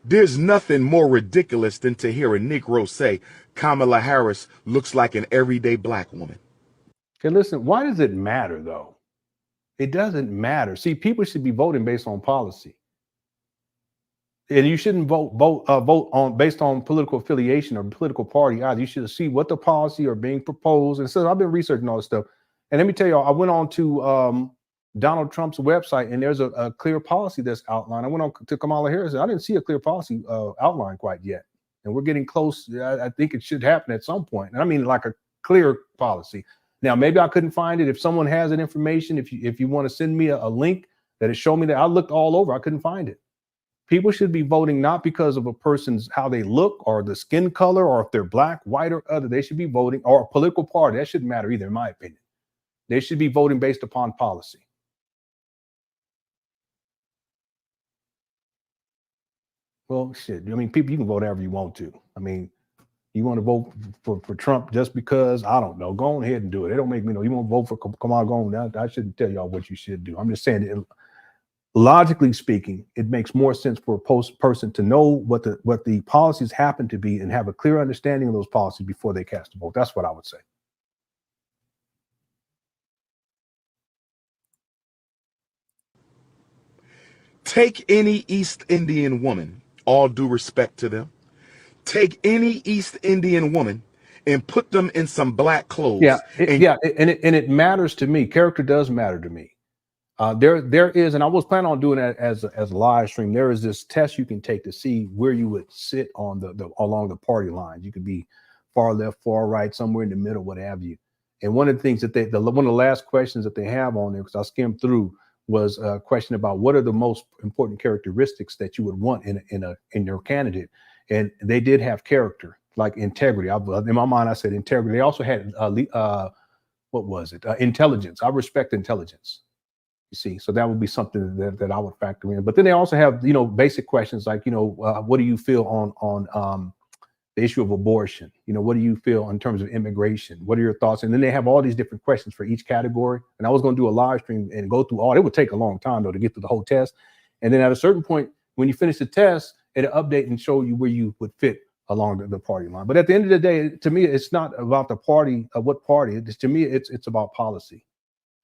[SPEAKER 17] There's nothing more ridiculous than to hear a Negro say Kamala Harris looks like an everyday black woman.
[SPEAKER 3] Okay, listen, why does it matter, though? It doesn't matter. See, people should be voting based on policy. And you shouldn't vote on based on political affiliation or political party either. You should see what the policy are being proposed. And so I've been researching all this stuff. And let me tell you, I went on to Donald Trump's website, and there's a clear policy that's outlined. I went on to Kamala Harris, and I didn't see a clear policy outline quite yet. And we're getting close. I think it should happen at some point. And I mean, like a clear policy. Now, maybe I couldn't find it. If someone has that information, if you want to send me a link that it showed me that, I looked all over. I couldn't find it. People should be voting not because of a person's how they look or the skin color or if they're black, white, or other. They should be voting, or a political party. That shouldn't matter either, in my opinion. They should be voting based upon policy. Well, shit. I mean, people, you can vote however you want to. I mean, you want to vote for Trump just because, I don't know, go on ahead and do it. It don't make me know. You want to vote for Kamala, go on. I shouldn't tell y'all what you should do. I'm just saying, logically speaking, it makes more sense for a person to know what the policies happen to be and have a clear understanding of those policies before they cast a vote. That's what I would say.
[SPEAKER 17] Take any East Indian woman, all due respect to them. Take any East Indian woman and put them in some black clothes.
[SPEAKER 3] Yeah, and it matters to me. Character does matter to me. There is, and I was planning on doing that as a live stream. There is this test you can take to see where you would sit on along the party lines. You could be far left, far right, somewhere in the middle, what have you. And one of the things that one of the last questions that they have on there, because I skimmed through, was a question about what are the most important characteristics that you would want in your candidate. And they did have character, like integrity. In my mind, I said integrity. They also had, what was it? Intelligence. I respect intelligence. You see, so that would be something that I would factor in. But then they also have, basic questions like, what do you feel on the issue of abortion? What do you feel in terms of immigration? What are your thoughts? And then they have all these different questions for each category. And I was going to do a live stream and go through all. It would take a long time, though, to get through the whole test. And then at a certain point, when you finish the test, it'll update and show you where you would fit along the party line. But at the end of the day, to me, it's not about the party, what party. To me, it's about policy.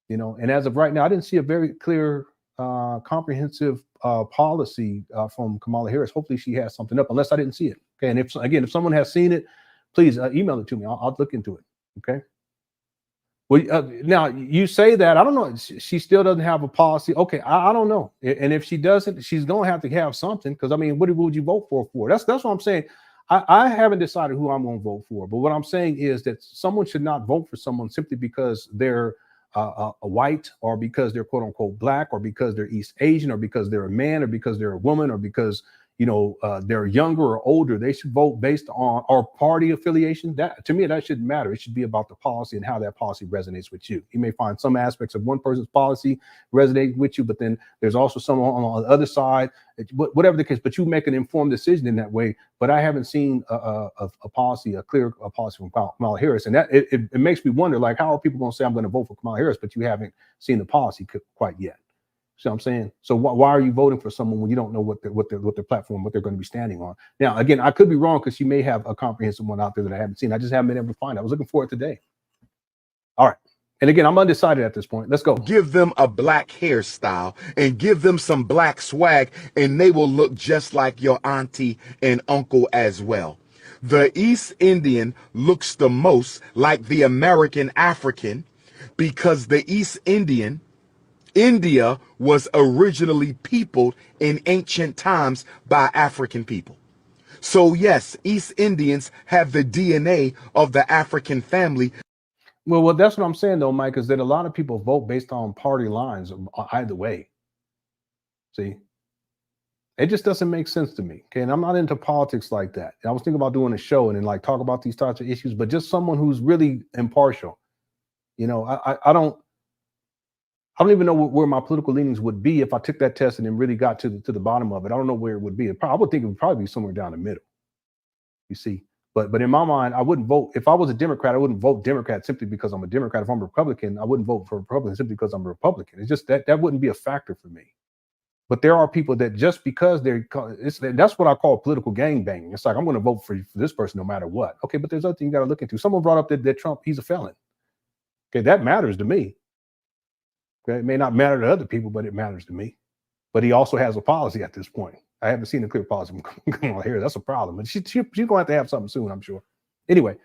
[SPEAKER 3] And as of right now, I didn't see a very clear, comprehensive policy from Kamala Harris. Hopefully she has something up, unless I didn't see it. Okay. And if someone has seen it, please email it to me. I'll look into it. Okay. Well, now you say that, I don't know, she still doesn't have a policy. Okay. I don't know. And if she doesn't, she's going to have something. Because I mean, what would you vote for? That's what I'm saying. I haven't decided who I'm going to vote for. But what I'm saying is that someone should not vote for someone simply because they're a white, or because they're quote unquote black, or because they're East Asian, or because they're a man, or because they're a woman, or because they're younger or older, they should vote based on our party affiliation. That, to me, that shouldn't matter. It should be about the policy and how that policy resonates with you. You may find some aspects of one person's policy resonate with you, but then there's also some on the other side, whatever the case, but you make an informed decision in that way. But I haven't seen a clear policy from Kamala Harris. And that it makes me wonder, like, how are people going to say I'm going to vote for Kamala Harris, but you haven't seen the policy quite yet? See what I'm saying? So why are you voting for someone when you don't know what their platform, what they're going to be standing on? Now, again, I could be wrong because she may have a comprehensive one out there that I haven't seen. I just haven't been able to find it. I was looking for it today. All right. And again, I'm undecided at this point. Let's go.
[SPEAKER 17] Give them a black hairstyle and give them some black swag, and they will look just like your auntie and uncle as well. The East Indian looks the most like the American African because the East India was originally peopled in ancient times by African people. So yes, East Indians have the DNA of the African family.
[SPEAKER 3] Well, that's what I'm saying though, Mike, is that a lot of people vote based on party lines either way. See, it just doesn't make sense to me. Okay, and I'm not into politics like that. And I was thinking about doing a show and then like talk about these types of issues, but just someone who's really impartial. I don't even know where my political leanings would be if I took that test and then really got to the bottom of it. I don't know where it would be. I would think it would probably be somewhere down the middle. You see, but in my mind, I wouldn't vote. If I was a Democrat, I wouldn't vote Democrat simply because I'm a Democrat. If I'm a Republican, I wouldn't vote for a Republican simply because I'm a Republican. It's just that wouldn't be a factor for me. But there are people that just because that's what I call political gangbanging. It's like, I'm going to vote for this person no matter what. Okay, but there's other thing you got to look into. Someone brought up that Trump, he's a felon. Okay, that matters to me. Okay, it may not matter to other people, but it matters to me. But he also has a policy at this point. I haven't seen a clear policy from Kamala Harris. That's a problem. But she's going to have to have something soon, I'm sure. Anyway,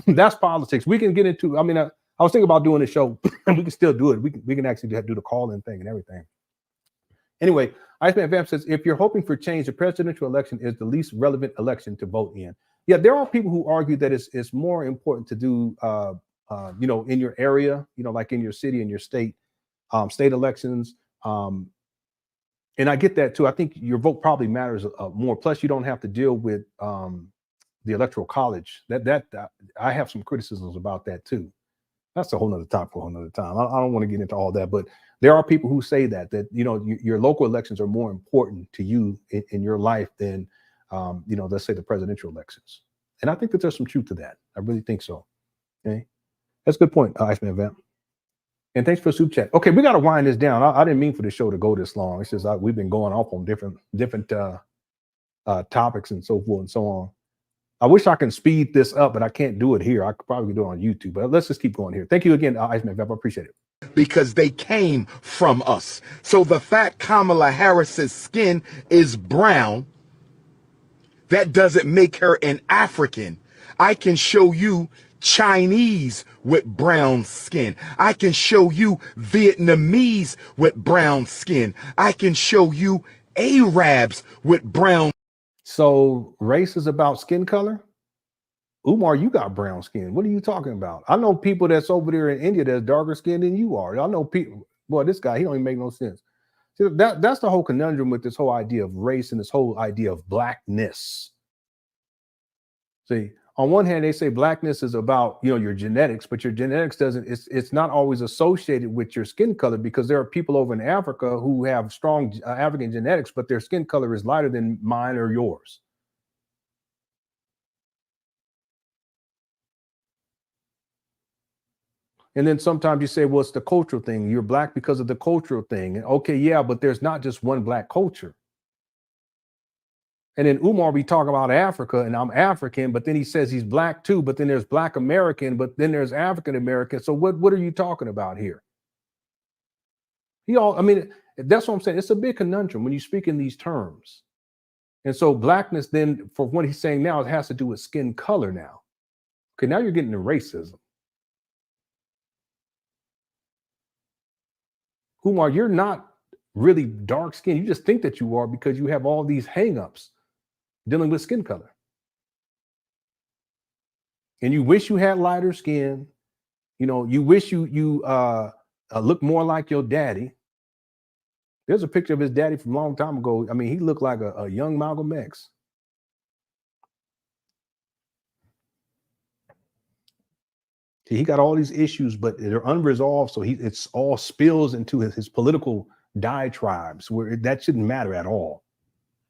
[SPEAKER 3] that's politics. We can get into, I was thinking about doing a show, and we can still do it. We can actually do the call-in thing and everything. Anyway, Iceman Vamp says, if you're hoping for change, the presidential election is the least relevant election to vote in. Yeah, there are people who argue that it's more important to do, in your area, like in your city, in your state, state elections. And I get that too. I think your vote probably matters more. Plus, you don't have to deal with the electoral college. That I have some criticisms about that too. That's a whole nother topic for a whole nother time. I don't want to get into all that, but there are people who say that your local elections are more important to you in your life than let's say the presidential elections. And I think that there's some truth to that. I really think so. Okay, that's a good point, Iceman Vamp. And thanks for the soup chat. Okay, we got to wind this down. I didn't mean for the show to go this long. It's just we've been going off on different topics and so forth and so on. I wish I can speed this up, but I can't do it here. I could probably do it on YouTube, but let's just keep going here. Thank you again, Iceman Vep. I appreciate it.
[SPEAKER 17] Because they came from us. So the fact Kamala Harris's skin is brown, that doesn't make her an African. I can show you Chinese with brown skin. I can show you Vietnamese with brown skin. I can show you Arabs with brown.
[SPEAKER 3] So race is about skin color? Umar, you got brown skin. What are you talking about? I know people that's over there in India that's darker skinned than you are. I know people, boy, this guy, he don't even make no sense. See, that's the whole conundrum with this whole idea of race and this whole idea of blackness. See, on one hand, they say blackness is about, your genetics, but your genetics it's not always associated with your skin color, because there are people over in Africa who have strong African genetics, but their skin color is lighter than mine or yours. And then sometimes you say, well, it's the cultural thing. You're black because of the cultural thing. Okay, yeah, but there's not just one black culture. And then Umar, we talk about Africa and I'm African, but then he says he's black too, but then there's black American, but then there's African American. So what are you talking about here? That's what I'm saying. It's a big conundrum when you speak in these terms. And so blackness then, for what he's saying now, it has to do with skin color now. Okay, now you're getting to racism. Umar, you're not really dark skinned. You just think that you are because you have all these hangups dealing with skin color. And you wish you had lighter skin. You wish you look more like your daddy. There's a picture of his daddy from a long time ago. I mean, he looked like a young Malcolm X. He got all these issues, but they're unresolved. So it's all spills into his political diatribes where that shouldn't matter at all.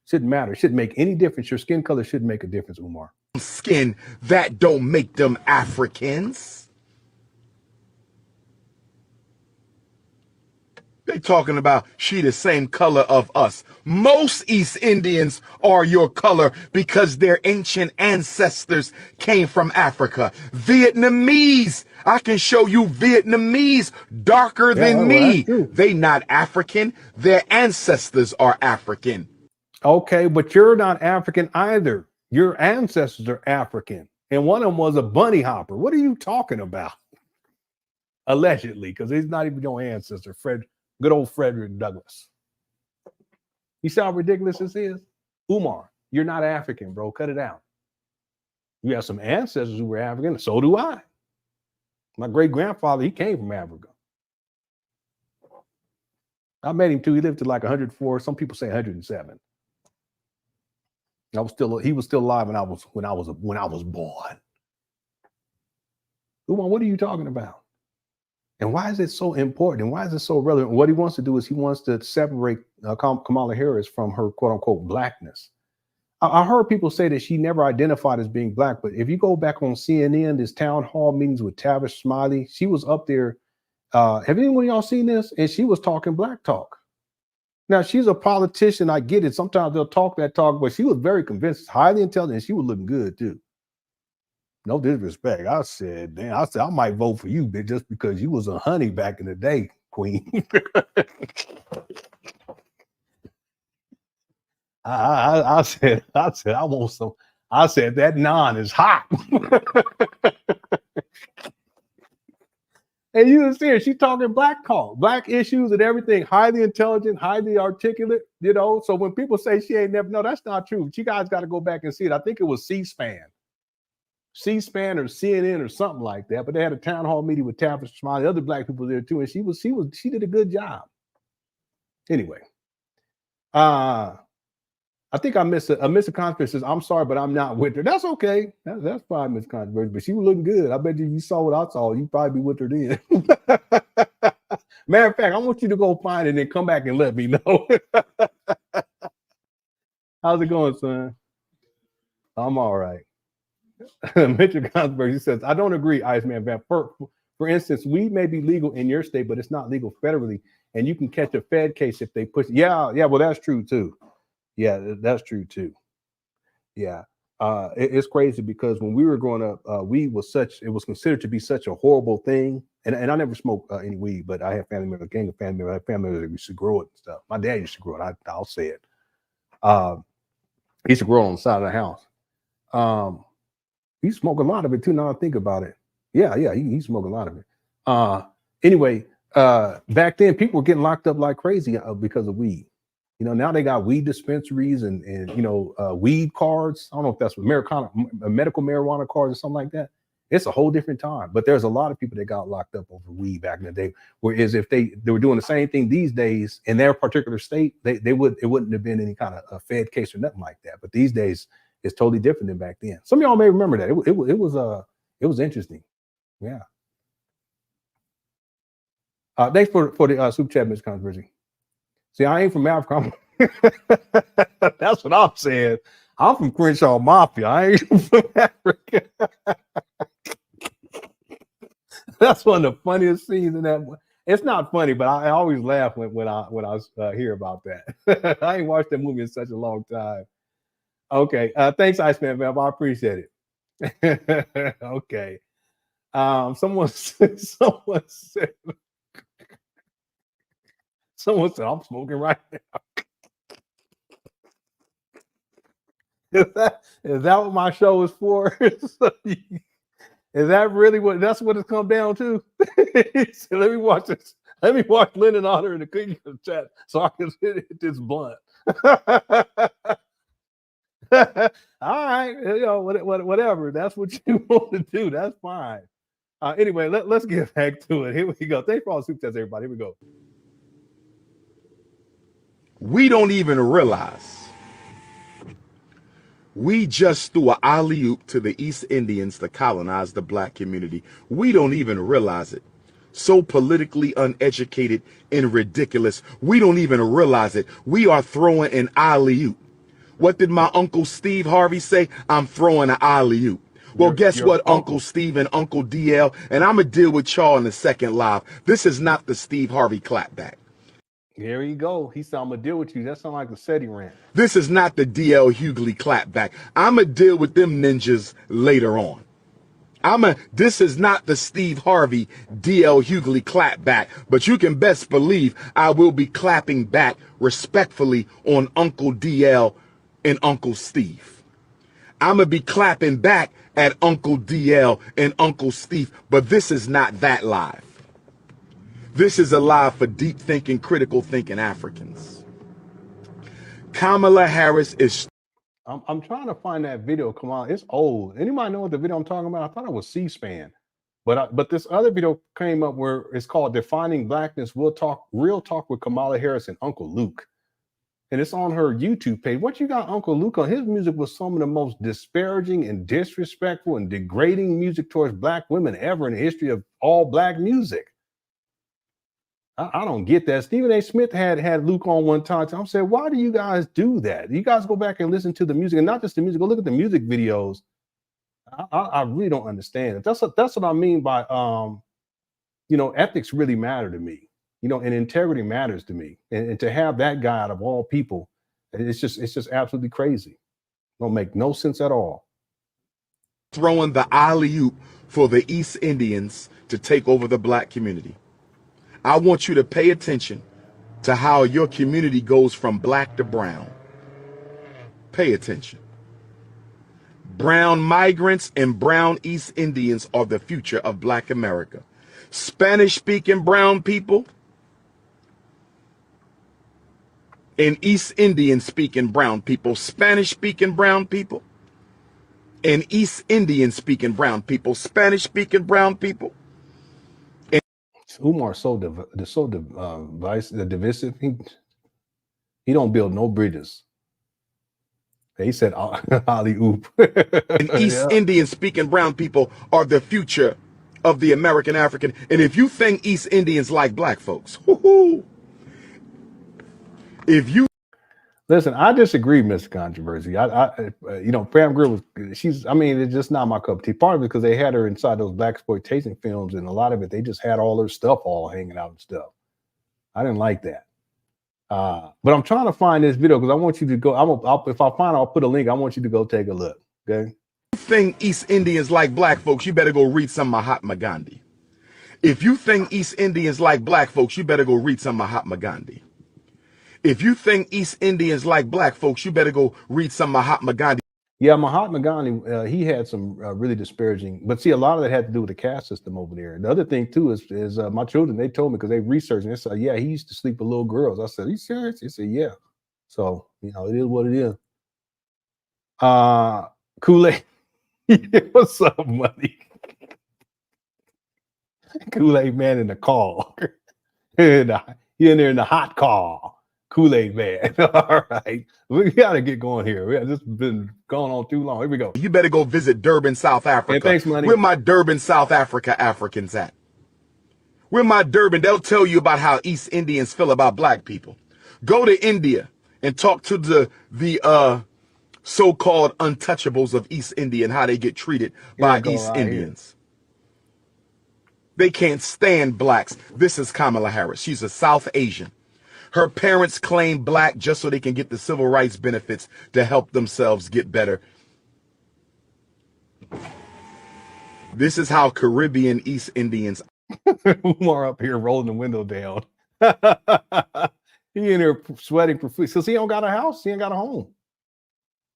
[SPEAKER 3] Shouldn't matter. It shouldn't make any difference. Your skin color shouldn't make a difference, Umar.
[SPEAKER 17] Skin, that don't make them Africans. They talking about she the same color of us. Most East Indians are your color because their ancient ancestors came from Africa. Vietnamese, I can show you Vietnamese darker than me. They not African. Their ancestors are African.
[SPEAKER 3] Okay, but you're not African either. Your ancestors are African. And one of them was a bunny hopper. What are you talking about? Allegedly, because he's not even your ancestor, good old Frederick Douglass. You see how ridiculous this is? Umar, you're not African, bro. Cut it out. You have some ancestors who were African. So do I. My great-grandfather, he came from Africa. I met him too. He lived to like 104. Some people say 107. He was still alive when I was born. Umar, what are you talking about? And why is it so important? And why is it so relevant? What he wants to do is he wants to separate Kamala Harris from her quote unquote blackness. I heard people say that she never identified as being black, but if you go back on CNN, this town hall meetings with Tavish Smiley, she was up there. Have anyone of y'all seen this? And she was talking black talk. Now she's a politician. I get it. Sometimes they'll talk that talk, but she was very convinced, highly intelligent. And she was looking good too. No disrespect. I said, I might vote for you just because you was a honey back in the day, Queen. I said, I want some. I said that naan is hot. And you see her, she's talking black talk, black issues and everything, highly intelligent, highly articulate, you know. So when people say she ain't never, no, that's not true. You guys got to go back and see it. I think it was C-SPAN or CNN or something like that. But they had a town hall meeting with Tavish Smiley, other black people there too, and she did a good job. Anyway, I think I missed a conference. Says, I'm sorry, but I'm not with her. That's okay. That's fine, Miss Controversy. But she was looking good. I bet you saw what I saw. You probably be with her then. Matter of fact, I want you to go find it and then come back and let me know. How's it going, son? I'm all right. Mitchell Controversy says, I don't agree, Iceman Van. For instance, weed may be legal in your state, but it's not legal federally. And you can catch a Fed case if they push. Yeah, well, that's true too. Yeah, that's true too. Yeah, it's crazy because when we were growing up, weed was considered to be such a horrible thing. And I never smoked any weed, but I had family members, gang of family members, I had family members that used to grow it and stuff. My dad used to grow it. I'll say it. He used to grow it on the side of the house. He smoked a lot of it too. Now I think about it. Yeah, he smoked a lot of it. Anyway, back then people were getting locked up like crazy because of weed. You know, now they got weed dispensaries and you know, weed cards. I don't know if that's what medical marijuana cards or something like that. It's a whole different time. But there's a lot of people that got locked up over weed back in the day. Whereas if they were doing the same thing these days in their particular state, it wouldn't have been any kind of a Fed case or nothing like that. But these days it's totally different than back then. Some of y'all may remember that. It was interesting. Yeah. Thanks for the super chat, Ms. Controversy. See, I ain't from Africa. That's what I'm saying. I'm from Crenshaw Mafia. I ain't from Africa. That's one of the funniest scenes in that one. It's not funny, but I always laugh when I hear about that. I ain't watched that movie in such a long time. Okay. Thanks, Iceman, man. I appreciate it. Okay. Someone said, I'm smoking right now. Is that what my show is for? Is that really that's what it's come down to? So let me watch this. Let me watch LenonHonor in the cookie chat so I can hit this blunt. All right, you know, whatever. That's what you want to do. That's fine. Anyway, let's get back to it. Here we go. Thanks for all the super chats, everybody. Here we go.
[SPEAKER 17] We don't even realize we just threw an alley-oop to the East Indians to colonize the black community. We don't even realize it. So politically uneducated and ridiculous, we don't even realize it. We are throwing an alley-oop. What did my Uncle Steve Harvey say? I'm throwing an alley-oop. Well, guess what, Uncle Steve and Uncle DL, and I'm going to deal with y'all in the second live. This is not the Steve Harvey clapback.
[SPEAKER 3] There you go. He said, I'm going to deal with you. That sounds like the SETI rant.
[SPEAKER 17] This is not the DL Hughley clapback. I'm going to deal with them ninjas later on. This is not the Steve Harvey DL Hughley clapback, but you can best believe I will be clapping back respectfully on Uncle DL and Uncle Steve. I'm going to be clapping back at Uncle DL and Uncle Steve, but this is not that live. This is a live for deep thinking, critical thinking Africans. Kamala Harris is...
[SPEAKER 3] I'm trying to find that video. Come on, it's old. Anybody know what the video I'm talking about? I thought it was C-SPAN. But this other video came up where it's called Defining Blackness, Real Talk with Kamala Harris and Uncle Luke. And it's on her YouTube page. What you got Uncle Luke on? His music was some of the most disparaging and disrespectful and degrading music towards black women ever in the history of all black music. I don't get that. Stephen A. Smith had Luke on one time. I'm saying, why do you guys do that? You guys go back and listen to the music, and not just the music. Go look at the music videos. I really don't understand it. That's what I mean by ethics really matter to me. And integrity matters to me. And to have that guy out of all people, it's just absolutely crazy. Don't make no sense at all.
[SPEAKER 17] Throwing the alley-oop for the East Indians to take over the black community. I want you to pay attention to how your community goes from black to brown. Pay attention. Brown migrants and brown East Indians are the future of black America. Spanish-speaking brown people and East Indian-speaking brown people, Spanish-speaking brown people and East Indian-speaking brown people, Spanish-speaking brown people.
[SPEAKER 3] Umar's so divisive. He don't build no bridges. He said alley-oop.
[SPEAKER 17] And East Indian speaking brown people are the future of the American African. And if you think East Indians like black folks, if you
[SPEAKER 3] listen, I disagree, Mr. Controversy. Pam Grier was it's just not my cup of tea. Part of it because they had her inside those blaxploitation films, and a lot of it they just had all her stuff all hanging out and stuff. I didn't like that. But I'm trying to find this video because I want you to go. If I find it, I'll put a link. I want you to go take a look. Okay.
[SPEAKER 17] If you think East Indians like black folks, you better go read some Mahatma Gandhi. If you think East Indians like black folks, you better go read some Mahatma Gandhi. If you think East Indians like black folks, you better go read some Mahatma Gandhi.
[SPEAKER 3] Yeah, Mahatma Gandhi, he had some really disparaging, but see, a lot of that had to do with the caste system over there. The other thing too is my children, they told me because they researched and they said, yeah, he used to sleep with little girls. I said, are you serious? He said, yeah. So, it is what it is. Kool-Aid, what's up, buddy? Kool-Aid man in the car. He in there in the hot car. Kool-Aid man. All right. We got to get going here. We have just been going on too long. Here we go.
[SPEAKER 17] You better go visit Durban, South Africa.
[SPEAKER 3] Hey, thanks, money.
[SPEAKER 17] Where my Durban, South Africa Africans at? Where my Durban, they'll tell you about how East Indians feel about black people. Go to India and talk to the so-called untouchables of East India and how they get treated by East Indians. They can't stand blacks. This is Kamala Harris. She's a South Asian. Her parents claim black just so they can get the civil rights benefits to help themselves get better. This is how Caribbean East Indians.
[SPEAKER 3] Umar up here rolling the window down. He in there sweating profusely because he don't got a house. He ain't got a home.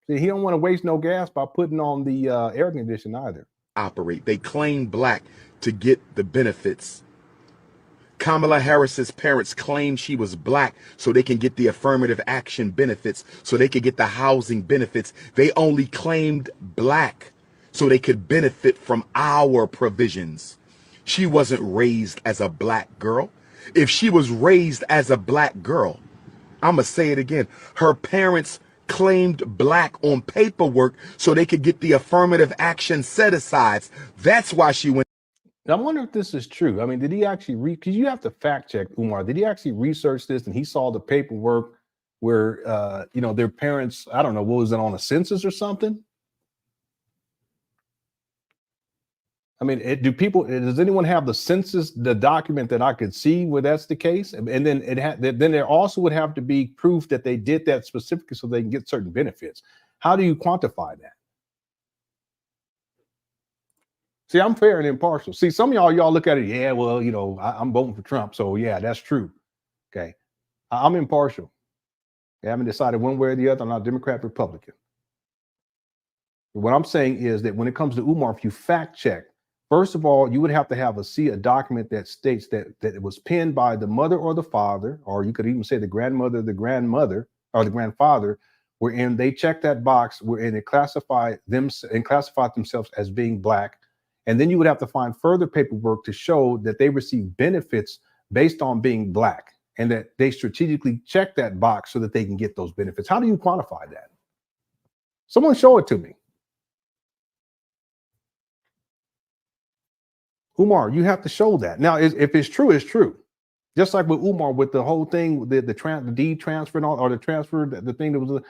[SPEAKER 3] See, he don't want to waste no gas by putting on the air condition either.
[SPEAKER 17] Operate. They claim black to get the benefits. Kamala Harris's parents claim she was black so they can get the affirmative action benefits, so they could get the housing benefits. They only claimed black so they could benefit from our provisions. She wasn't raised as a black girl. If she was raised as a black girl, I'm going to say it again. Her parents claimed black on paperwork so they could get the affirmative action set aside. That's why she went.
[SPEAKER 3] I wonder if this is true. I mean, did he actually read? Because you have to fact check, Umar. Did he actually research this and he saw the paperwork where, you know, their parents, I don't know, what was it, on a census or something? I mean, does anyone have the census, the document that I could see where that's the case? And then then there also would have to be proof that they did that specifically so they can get certain benefits. How do you quantify that? See, I'm fair and impartial. See, some of y'all look at it, yeah, well, you know, I'm voting for Trump, so yeah, that's true. Okay. I'm impartial. I haven't decided one way or the other. I'm not Democrat, Republican. What I'm saying is that when it comes to Umar, if you fact check, first of all, you would have to have a document that states that it was penned by the mother or the father, or you could even say the grandmother, or the grandfather, wherein they checked that box, wherein they classified themselves as being black. And then you would have to find further paperwork to show that they received benefits based on being black and that they strategically checked that box so that they can get those benefits. How do you quantify that? Someone show it to me. Umar, you have to show that. Now, if it's true, it's true. Just like with Umar, with the whole thing, the deed transfer and all, or the transfer, the thing that was.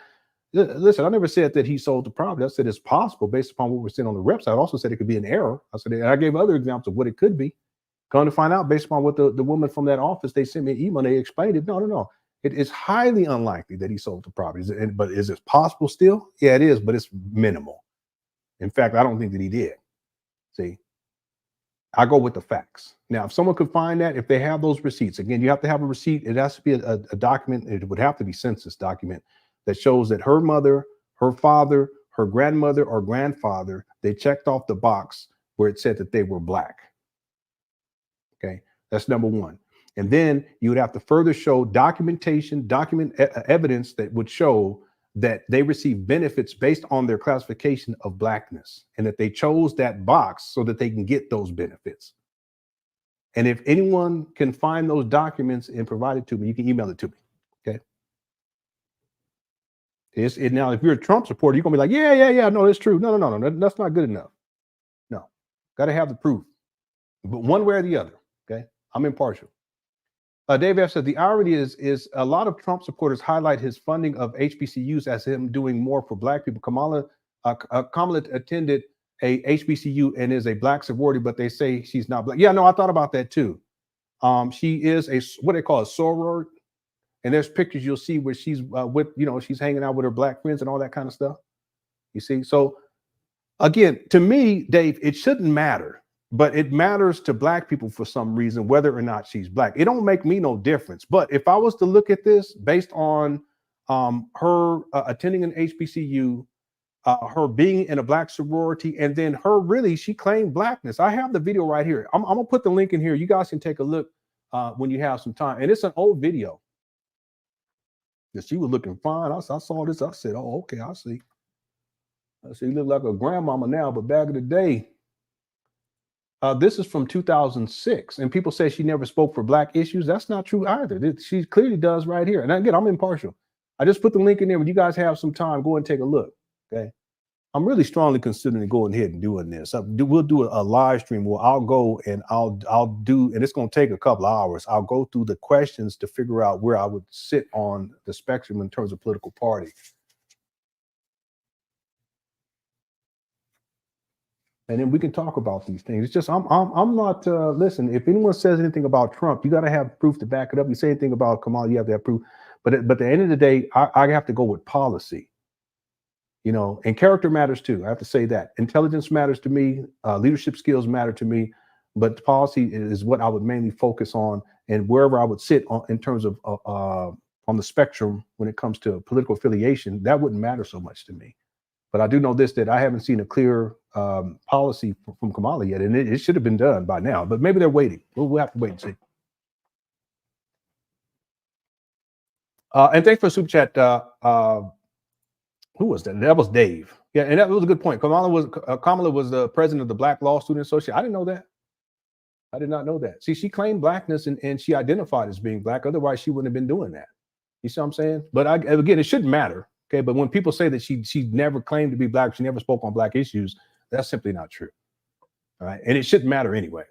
[SPEAKER 3] Listen, I never said that he sold the property. I said it's possible based upon what we're seeing on the website. I also said it could be an error. I said, and I gave other examples of what it could be. Come to find out, based upon what the woman from that office, they sent me an email, they explained it. No. It is highly unlikely that he sold the property. But is it possible still? Yeah, it is, but it's minimal. In fact, I don't think that he did. See, I go with the facts. Now, if someone could find that, if they have those receipts, again, you have to have a receipt. It has to be a document. It would have to be census document that shows that her mother, her father, her grandmother or grandfather, they checked off the box where it said that they were black. Okay, that's number one. And then you would have to further show documentation, evidence that would show that they received benefits based on their classification of blackness and that they chose that box so that they can get those benefits. And if anyone can find those documents and provide it to me, you can email it to me. Okay. Now, if you're a Trump supporter, you're gonna be like, yeah, no, it's true. No, that's not good enough. No, got to have the proof, but one way or the other. Okay, I'm impartial. Dave F said the irony is a lot of Trump supporters highlight his funding of HBCUs as him doing more for black people. Kamala attended a HBCU and is a black sorority, but they say she's not black. Yeah, no, I thought about that too. She is what they call a soror. And there's pictures you'll see where she's with, she's hanging out with her black friends and all that kind of stuff. You see? So again, to me, Dave, it shouldn't matter, but it matters to black people for some reason, whether or not she's black. It don't make me no difference. But if I was to look at this based on her attending an HBCU, her being in a black sorority, and then she claimed blackness. I have the video right here. I'm gonna put the link in here. You guys can take a look when you have some time. And it's an old video. She was looking fine. I saw this. I said, oh, okay, I see. You look like a grandmama now, but back in the day, this is from 2006. And people say she never spoke for black issues. That's not true either. She clearly does right here. And again, I'm impartial. I just put the link in there. When you guys have some time, go and take a look. Okay. I'm really strongly considering going ahead and doing this. We'll do a live stream where I'll go and I'll do, and it's going to take a couple of hours. I'll go through the questions to figure out where I would sit on the spectrum in terms of political party. And then we can talk about these things. It's just I'm not listen. If anyone says anything about Trump, you got to have proof to back it up. You say anything about Kamala, you have to have proof. But at the end of the day, I have to go with policy. And character matters too. I have to say that. Intelligence matters to me. Leadership skills matter to me. But policy is what I would mainly focus on, and wherever I would sit in terms of on the spectrum when it comes to political affiliation, that wouldn't matter so much to me. But I do know this, that I haven't seen a clear policy from Kamala yet, and it should have been done by now. But maybe they're waiting. We'll have to wait and see. And thanks for the super chat. Who was that? That was Dave. Yeah, and that was a good point. Kamala was the president of the Black Law Student Association. I didn't know that. I did not know that. See, she claimed blackness and she identified as being black. Otherwise, she wouldn't have been doing that. You see what I'm saying? But again, it shouldn't matter. Okay, but when people say that she never claimed to be black, she never spoke on black issues, that's simply not true. All right, and it shouldn't matter anyway.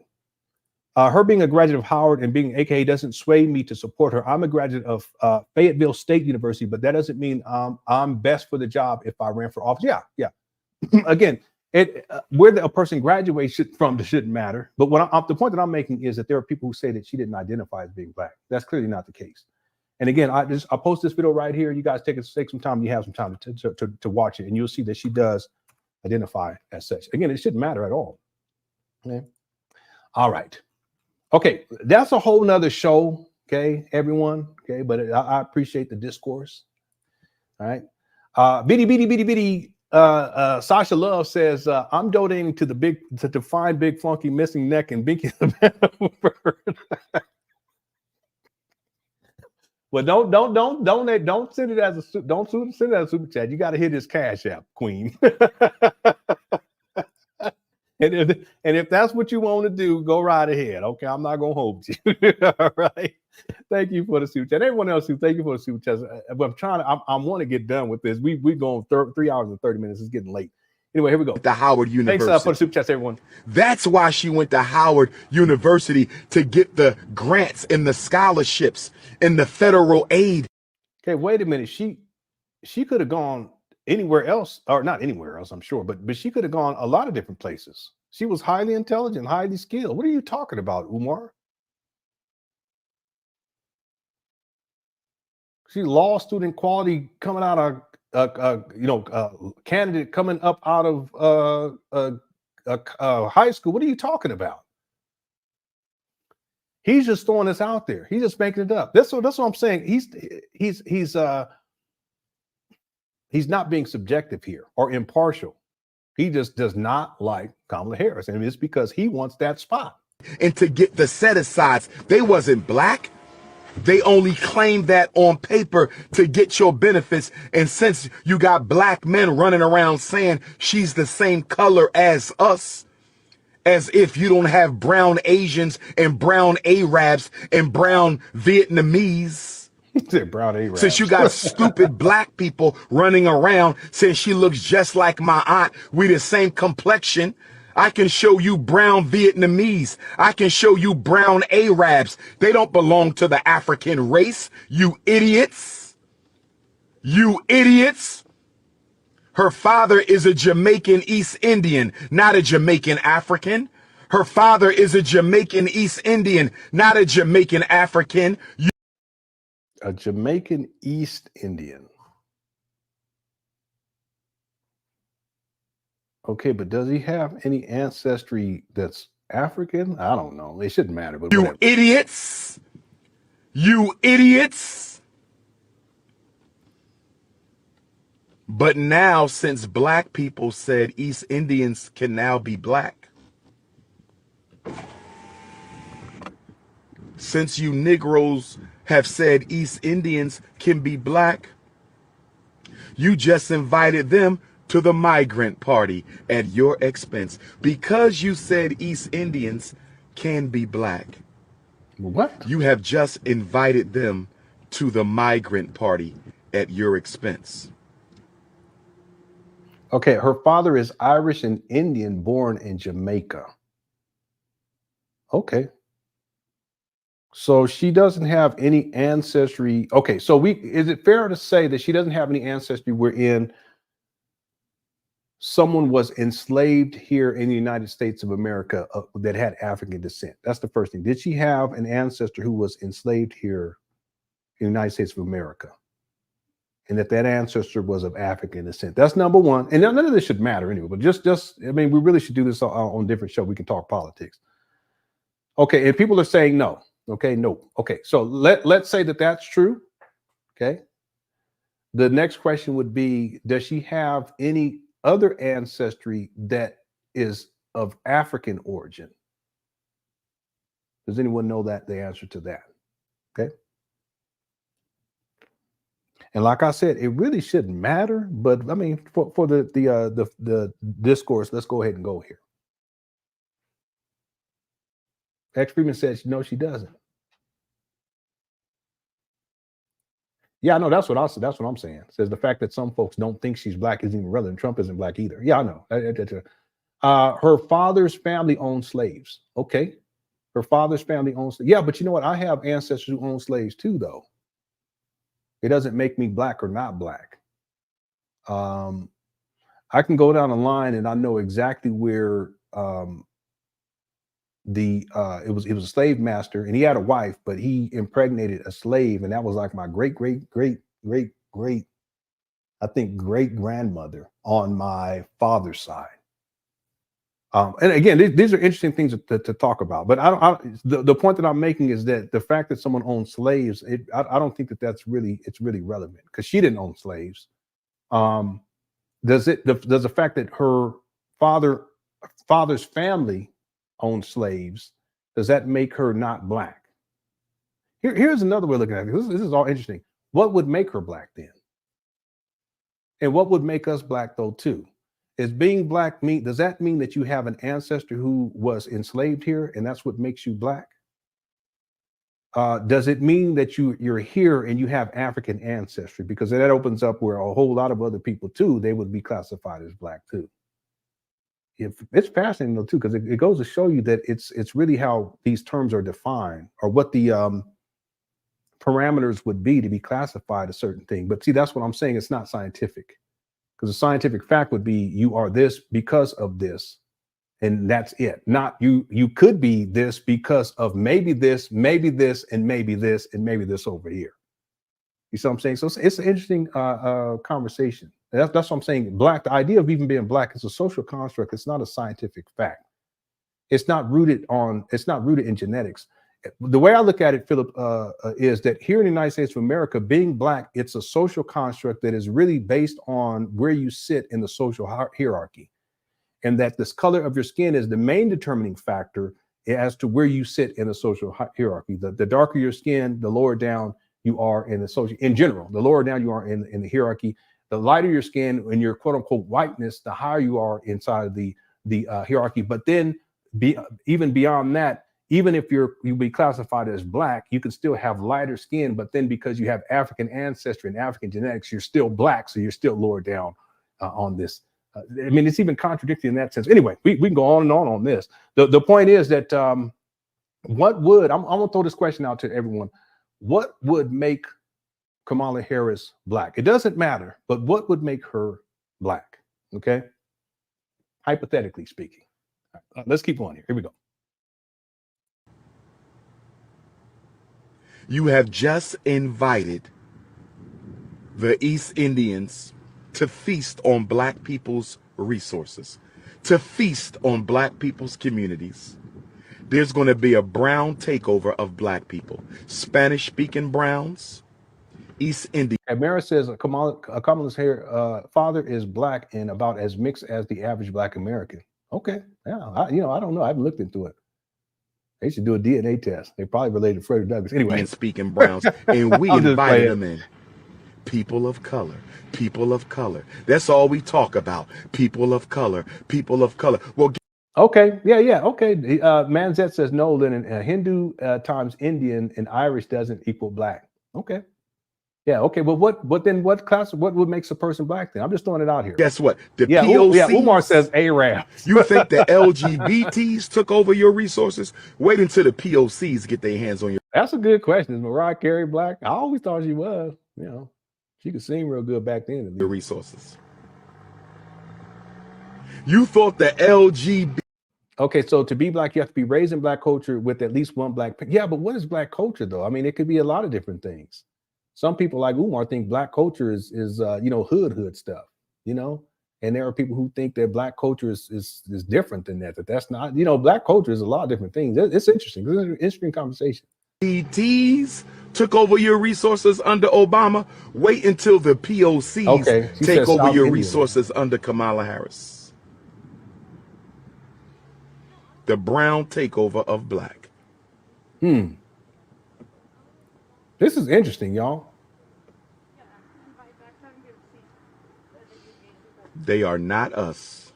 [SPEAKER 3] Her being a graduate of Howard and being AKA doesn't sway me to support her. I'm a graduate of Fayetteville State University, but that doesn't mean I'm best for the job if I ran for office. Yeah. Again, where a person graduates from shouldn't matter. But the point that I'm making is that there are people who say that she didn't identify as being black. That's clearly not the case. And again, I post this video right here. You guys take some time. You have some time to watch it, and you'll see that she does identify as such. Again, it shouldn't matter at all. Okay. All right. Okay, that's a whole nother show, okay, everyone, okay, but I appreciate the discourse, all right. Sasha Love says, I'm donating to find Big Funky missing neck and Binky the Bird. Well, don't send it as send it as a super chat. You got to hit his Cash App, Queen. And if that's what you want to do, go right ahead. Okay, I'm not gonna hold you. All right. Thank you for the super chat. Everyone else, thank you for the super chat. But I want to get done with this. We're going 3 hours and 30 minutes. It's getting late. Anyway, here we go.
[SPEAKER 17] The Howard University.
[SPEAKER 3] Thanks for the super chats, everyone.
[SPEAKER 17] That's why she went to Howard University, to get the grants and the scholarships and the federal aid.
[SPEAKER 3] Okay, wait a minute. She could have gone anywhere else, or not anywhere else, I'm sure, but she could have gone a lot of different places. She was highly intelligent, highly skilled. What are you talking about, Umar? She's law student quality coming out of candidate coming up out of high school. What are you talking about? He's just throwing this out there. He's just making it up. That's what I'm saying. He's not being subjective here or impartial. He just does not like Kamala Harris, and it's because he wants that spot.
[SPEAKER 17] And to get the set-asides, they wasn't black. They only claimed that on paper to get your benefits. And since you got black men running around saying she's the same color as us, as if you don't have brown Asians and brown Arabs and brown Vietnamese.
[SPEAKER 3] Brown Arabs.
[SPEAKER 17] Since you got stupid black people running around saying she looks just like my aunt, we the same complexion. I can show you brown Vietnamese. I can show you brown Arabs. They don't belong to the African race, you idiots. You idiots. Her father is a Jamaican East Indian, not a Jamaican African. Her father is a Jamaican East Indian, not a Jamaican African.
[SPEAKER 3] A Jamaican East Indian. Okay, but does he have any ancestry that's African? I don't know. It shouldn't matter. But
[SPEAKER 17] you
[SPEAKER 3] whatever.
[SPEAKER 17] Idiots. You idiots. But now, since black people said East Indians can now be black, since you Negroes have said East Indians can be black, you just invited them to the migrant party at your expense because you said East Indians can be black.
[SPEAKER 3] What?
[SPEAKER 17] You have just invited them to the migrant party at your expense.
[SPEAKER 3] Okay, her father is Irish and Indian, born in Jamaica. Okay. So she doesn't have any ancestry. Okay, so is it fair to say that she doesn't have any ancestry wherein someone was enslaved here in the United States of America that had African descent? That's the first thing. Did she have an ancestor who was enslaved here in the United States of America? And that ancestor was of African descent. That's number one. And none of this should matter anyway, but just I mean, we really should do this on different show. We can talk politics. Okay, and people are saying no. Okay, no. Okay, so let's say that that's true. Okay. The next question would be, does she have any other ancestry that is of African origin? Does anyone know the answer to that? Okay. And like I said, it really shouldn't matter, but I mean, for the discourse, let's go ahead and go here. X Freeman says, no, she doesn't. Yeah, I know. That's what I said. That's what I'm saying. It says the fact that some folks don't think she's black isn't even relevant. Trump isn't black either. Yeah, I know. Her father's family owned slaves. Okay. Her father's family owns. Yeah, but you know what? I have ancestors who own slaves too, though. It doesn't make me black or not black. I can go down the line and I know exactly where it was a slave master, and he had a wife, but he impregnated a slave, and that was like my great I think great grandmother on my father's side. And again, these are interesting things to talk about. But the point that I'm making is that the fact that someone owns slaves, I don't think it's really relevant, because she didn't own slaves. Does the fact that her father's family owned slaves, does that make her not black? Here's another way of looking at it. This is all interesting. What would make her black then? And what would make us black though too? Is being black does that mean that you have an ancestor who was enslaved here and that's what makes you black? Does it mean that you're here and you have African ancestry? Because that opens up where a whole lot of other people too, they would be classified as black too. It's fascinating though too, because it goes to show you that it's really how these terms are defined, or what the parameters would be to be classified a certain thing. But see, that's what I'm saying. It's not scientific, because the scientific fact would be you are this because of this, and that's it. Not you could be this because of maybe this, and maybe this, and maybe this over here. You see what I'm saying? So it's an interesting conversation. That's what I'm saying. Black, the idea of even being black is a social construct. It's not a scientific fact. It's not rooted in genetics. The way I look at it, Philip, is that here in the United States of America, being black, it's a social construct that is really based on where you sit in the social hierarchy. And that this color of your skin is the main determining factor as to where you sit in the social hierarchy. The darker your skin, the lower down you are in the social, in general, the lower down you are in the hierarchy. The lighter your skin and your quote unquote whiteness, the higher you are inside of the hierarchy. But then even beyond that, even if you be classified as black, you can still have lighter skin. But then because you have African ancestry and African genetics, you're still black. So you're still lower down on this. I mean, it's even contradictory in that sense. Anyway, we can go on and on this. The point is that I'm gonna throw this question out to everyone. What would make Kamala Harris black? It doesn't matter, but what would make her black? Okay, hypothetically speaking. Let's keep on here. Here we go.
[SPEAKER 17] You have just invited the East Indians to feast on black people's resources, to feast on black people's communities. There's going to be a brown takeover of black people. Spanish-speaking browns, East Indian.
[SPEAKER 3] And Mara says Kamala's father is black and about as mixed as the average black American. Okay, yeah, I don't know. I haven't looked into it. They should do a DNA test. They probably related to Frederick Douglass. Anyway,
[SPEAKER 17] speaking browns, and we invited them in. People of color, people of color. That's all we talk about. People of color, people of color. Well,
[SPEAKER 3] okay, yeah, okay. Manzette says no. Lenon, Hindu times Indian and Irish doesn't equal black. Okay. Yeah, okay, but what would make a person black then? I'm just throwing it out here.
[SPEAKER 17] Guess what? The POCs,
[SPEAKER 3] Umar says Arab.
[SPEAKER 17] You think the LGBTs took over your resources? Wait until the POCs get their hands on your.
[SPEAKER 3] That's a good question. Is Mariah Carey black? I always thought she was. She could sing real good back then.
[SPEAKER 17] The resources. You thought the LGBT.
[SPEAKER 3] Okay, so to be black, you have to be raised in black culture with at least one black. Yeah, but what is black culture though? I mean, it could be a lot of different things. Some people like Umar think black culture is hood stuff, and there are people who think that black culture is different than that. That's not, black culture is a lot of different things. It's interesting. It's an interesting conversation.
[SPEAKER 17] PTs took over your resources under Obama. Wait until the POCs take over your resources under Kamala Harris. The brown takeover of black.
[SPEAKER 3] This is interesting, y'all.
[SPEAKER 17] They are not us.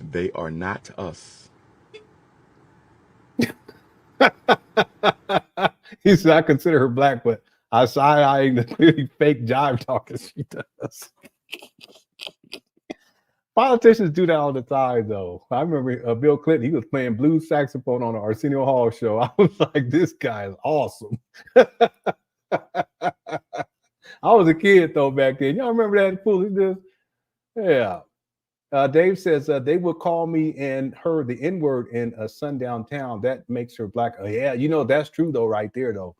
[SPEAKER 17] They are not us.
[SPEAKER 3] He said, I consider her black, but I side-eyeing the fake jive talking she does. Politicians do that all the time, though. I remember Bill Clinton, he was playing blues saxophone on the Arsenio Hall show. I was like, this guy is awesome. I was a kid, though, back then. Y'all remember that foolishness? Yeah. Dave says, they would call me and her the N-word in a sundown town. That makes her black. Oh, yeah, you know, that's true, though, right there, though.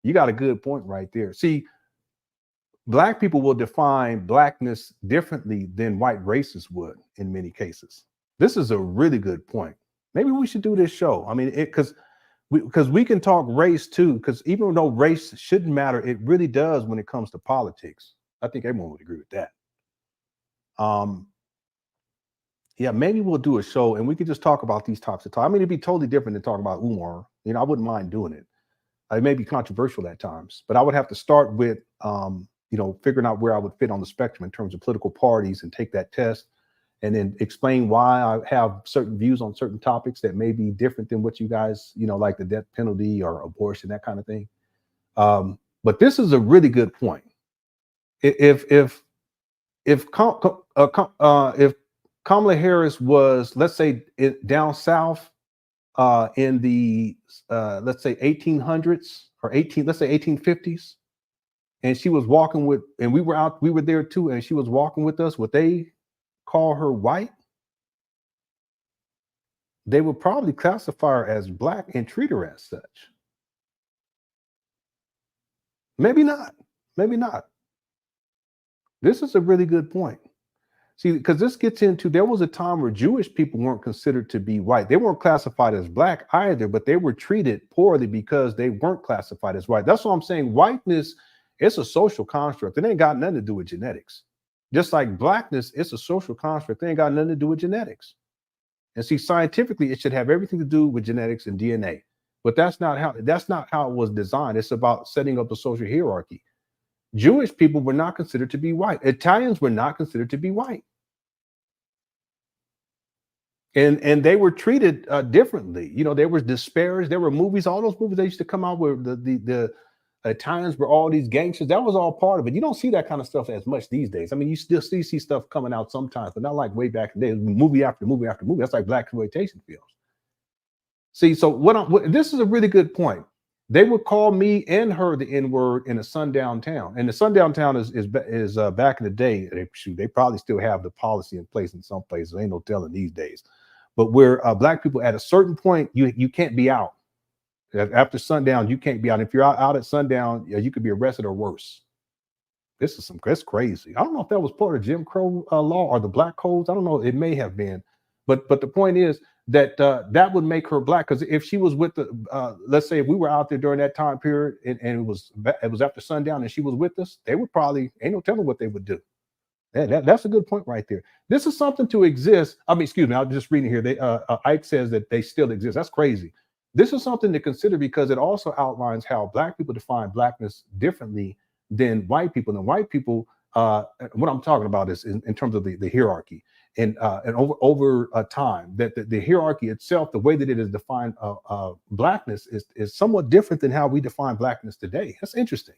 [SPEAKER 3] You got a good point right there. See, Black people will define blackness differently than white racists would in many cases. This is a really good point. Maybe we should do this show. I mean, because we can talk race too, because even though race shouldn't matter, it really does when it comes to politics. I think everyone would agree with that. Yeah, maybe we'll do a show and we could just talk about these types of topics. I mean, it'd be totally different than talking about Umar. You know, I wouldn't mind doing it. It may be controversial at times, but I would have to start with you know, figuring out where I would fit on the spectrum in terms of political parties and take that test and then explain why I have certain views on certain topics that may be different than what you guys, you know, like the death penalty or abortion, that kind of thing. But this is a really good point. If Kamala Harris was, let's say, down south in the let's say 1800s or let's say 1850s, and she was walking with, and we were there too, and she was walking with us, would they call her white? They would probably classify her as black and treat her as such. Maybe not. Maybe not. This is a really good point. See, because this gets into, there was a time where Jewish people weren't considered to be white. They weren't classified as black either, but they were treated poorly because they weren't classified as white. That's what I'm saying. Whiteness, it's a social construct. It ain't got nothing to do with genetics. Just like blackness, it's a social construct. It ain't got nothing to do with genetics. And see, scientifically, it should have everything to do with genetics and DNA. But that's not how it was designed. It's about setting up a social hierarchy. Jewish people were not considered to be white. Italians were not considered to be white. And they were treated differently. You know, there was disparaged. There were movies, all those movies that used to come out where the Italians were all these gangsters. That was all part of it. You don't see that kind of stuff as much these days. I mean, you still see stuff coming out sometimes, but not like way back in the day. Movie after movie after movie. That's like black exploitation films. See, so this is a really good point. They would call me and her the N-word in a sundown town. And the sundown town is back in the day. They probably still have the policy in place in some places. Ain't no telling these days. But where black people at a certain point, you can't be out. After sundown, you can't be out. If you're out at sundown, you could be arrested or worse. That's crazy. I don't know if that was part of Jim Crow law or the black codes. I don't know. It may have been. But the point is that that would make her black, because if she was with the, let's say if we were out there during that time period and it was after sundown and she was with us, they would probably, ain't no telling what they would do. That's a good point right there. This is something to exist. I mean, excuse me, I'm just reading here. Ike says that they still exist. That's crazy. This is something to consider because it also outlines how black people define blackness differently than white people. And white people, what I'm talking about is in terms of the hierarchy. And over time, that the hierarchy itself, the way that it is defined, blackness is somewhat different than how we define blackness today. That's interesting.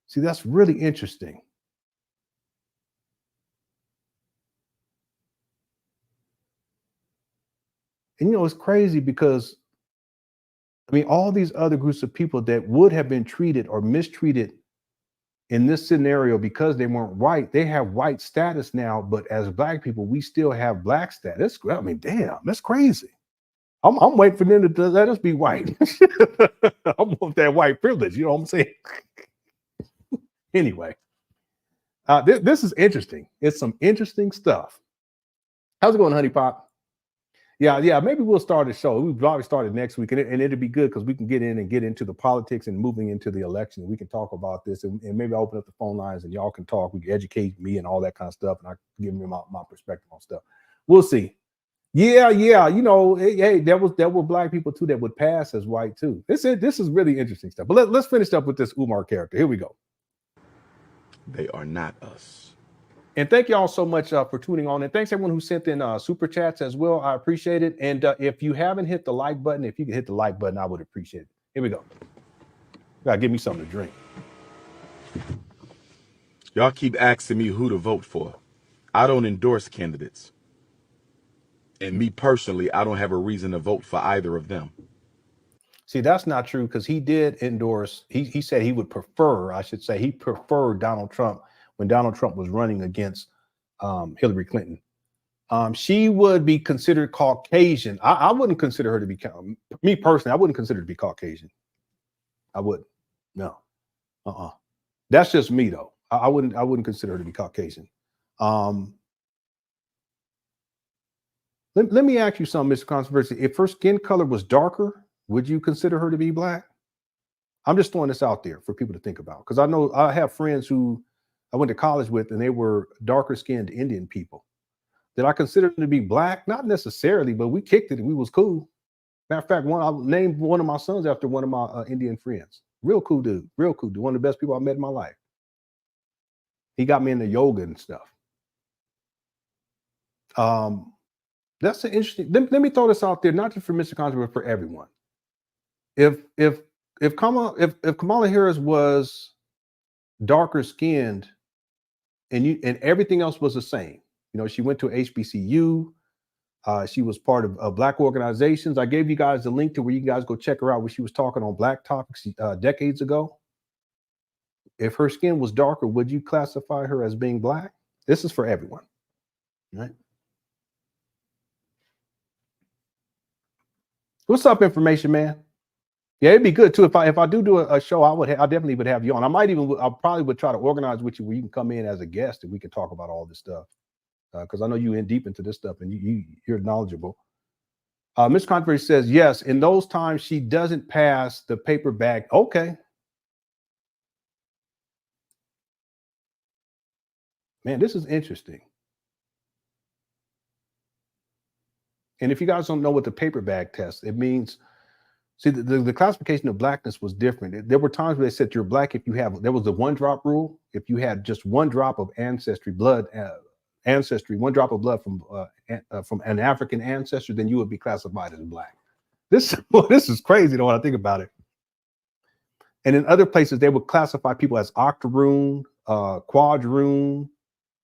[SPEAKER 3] See, that's really interesting. And you know, it's crazy because, I mean, all these other groups of people that would have been treated or mistreated in this scenario because they weren't white, they have white status now, but as black people, we still have black status. I mean, damn, that's crazy. I'm waiting for them to let us be white. I want that white privilege, you know what I'm saying? Anyway, this is interesting. It's some interesting stuff. How's it going, Honey Pop? Yeah, maybe we'll start a show. We've already started next week, and it'll be good because we can get into the politics and moving into the election. We can talk about this, and maybe I'll open up the phone lines and y'all can talk. We can educate me and all that kind of stuff, and I can give me my perspective on stuff. We'll see. Yeah. You know, hey, there were black people too that would pass as white too. This is really interesting stuff. But let's finish up with this Umar character. Here we go.
[SPEAKER 17] They are not us.
[SPEAKER 3] And thank you all so much for tuning on. And thanks everyone who sent in super chats as well. I appreciate it. And if you haven't hit the like button, if you can hit the like button, I would appreciate it. Here we go. Gotta give me something to drink.
[SPEAKER 17] Y'all keep asking me who to vote for. I don't endorse candidates. And me personally, I don't have a reason to vote for either of them.
[SPEAKER 3] See, that's not true because he did endorse, he said he would prefer, I should say, he preferred Donald Trump when Donald Trump was running against Hillary Clinton. She would be considered Caucasian. I wouldn't consider her to be, me personally, I wouldn't consider her to be Caucasian. I wouldn't. No. That's just me though. I wouldn't consider her to be Caucasian. Let me ask you something, Mr. Controversy. If her skin color was darker, would you consider her to be black? I'm just throwing this out there for people to think about because I know I have friends who I went to college with and they were darker skinned Indian people. Did I consider them to be black? Not necessarily, but we kicked it and we was cool. Matter of fact, I named one of my sons after one of my Indian friends. Real cool dude. Real cool dude. One of the best people I met in my life. He got me into yoga and stuff. That's an interesting. Let me throw this out there, not just for Mr. Controversy, but for everyone. If Kamala Harris was darker skinned and everything else was the same, you know, she went to HBCU, she was part of black organizations. I gave you guys the link to where you guys go check her out when she was talking on black topics decades ago. If her skin was darker, would you classify her as being black? This is for everyone, right? What's up, information man? Yeah, it'd be good too if I do a show. I definitely would have you on. I probably would try to organize with you where you can come in as a guest and we can talk about all this stuff because I know you're in deep into this stuff and you're knowledgeable. Ms. Controversy says yes. In those times, she doesn't pass the paper bag. Okay. Man, this is interesting. And if you guys don't know what the paper bag test, it means, see, the classification of blackness was different. There were times where they said you're black if you have, there was the 1-drop rule. If you had just 1 drop of one drop of blood from an African ancestor, then you would be classified as black. This is crazy though when I think about it. And in other places, they would classify people as octoroon, quadroon.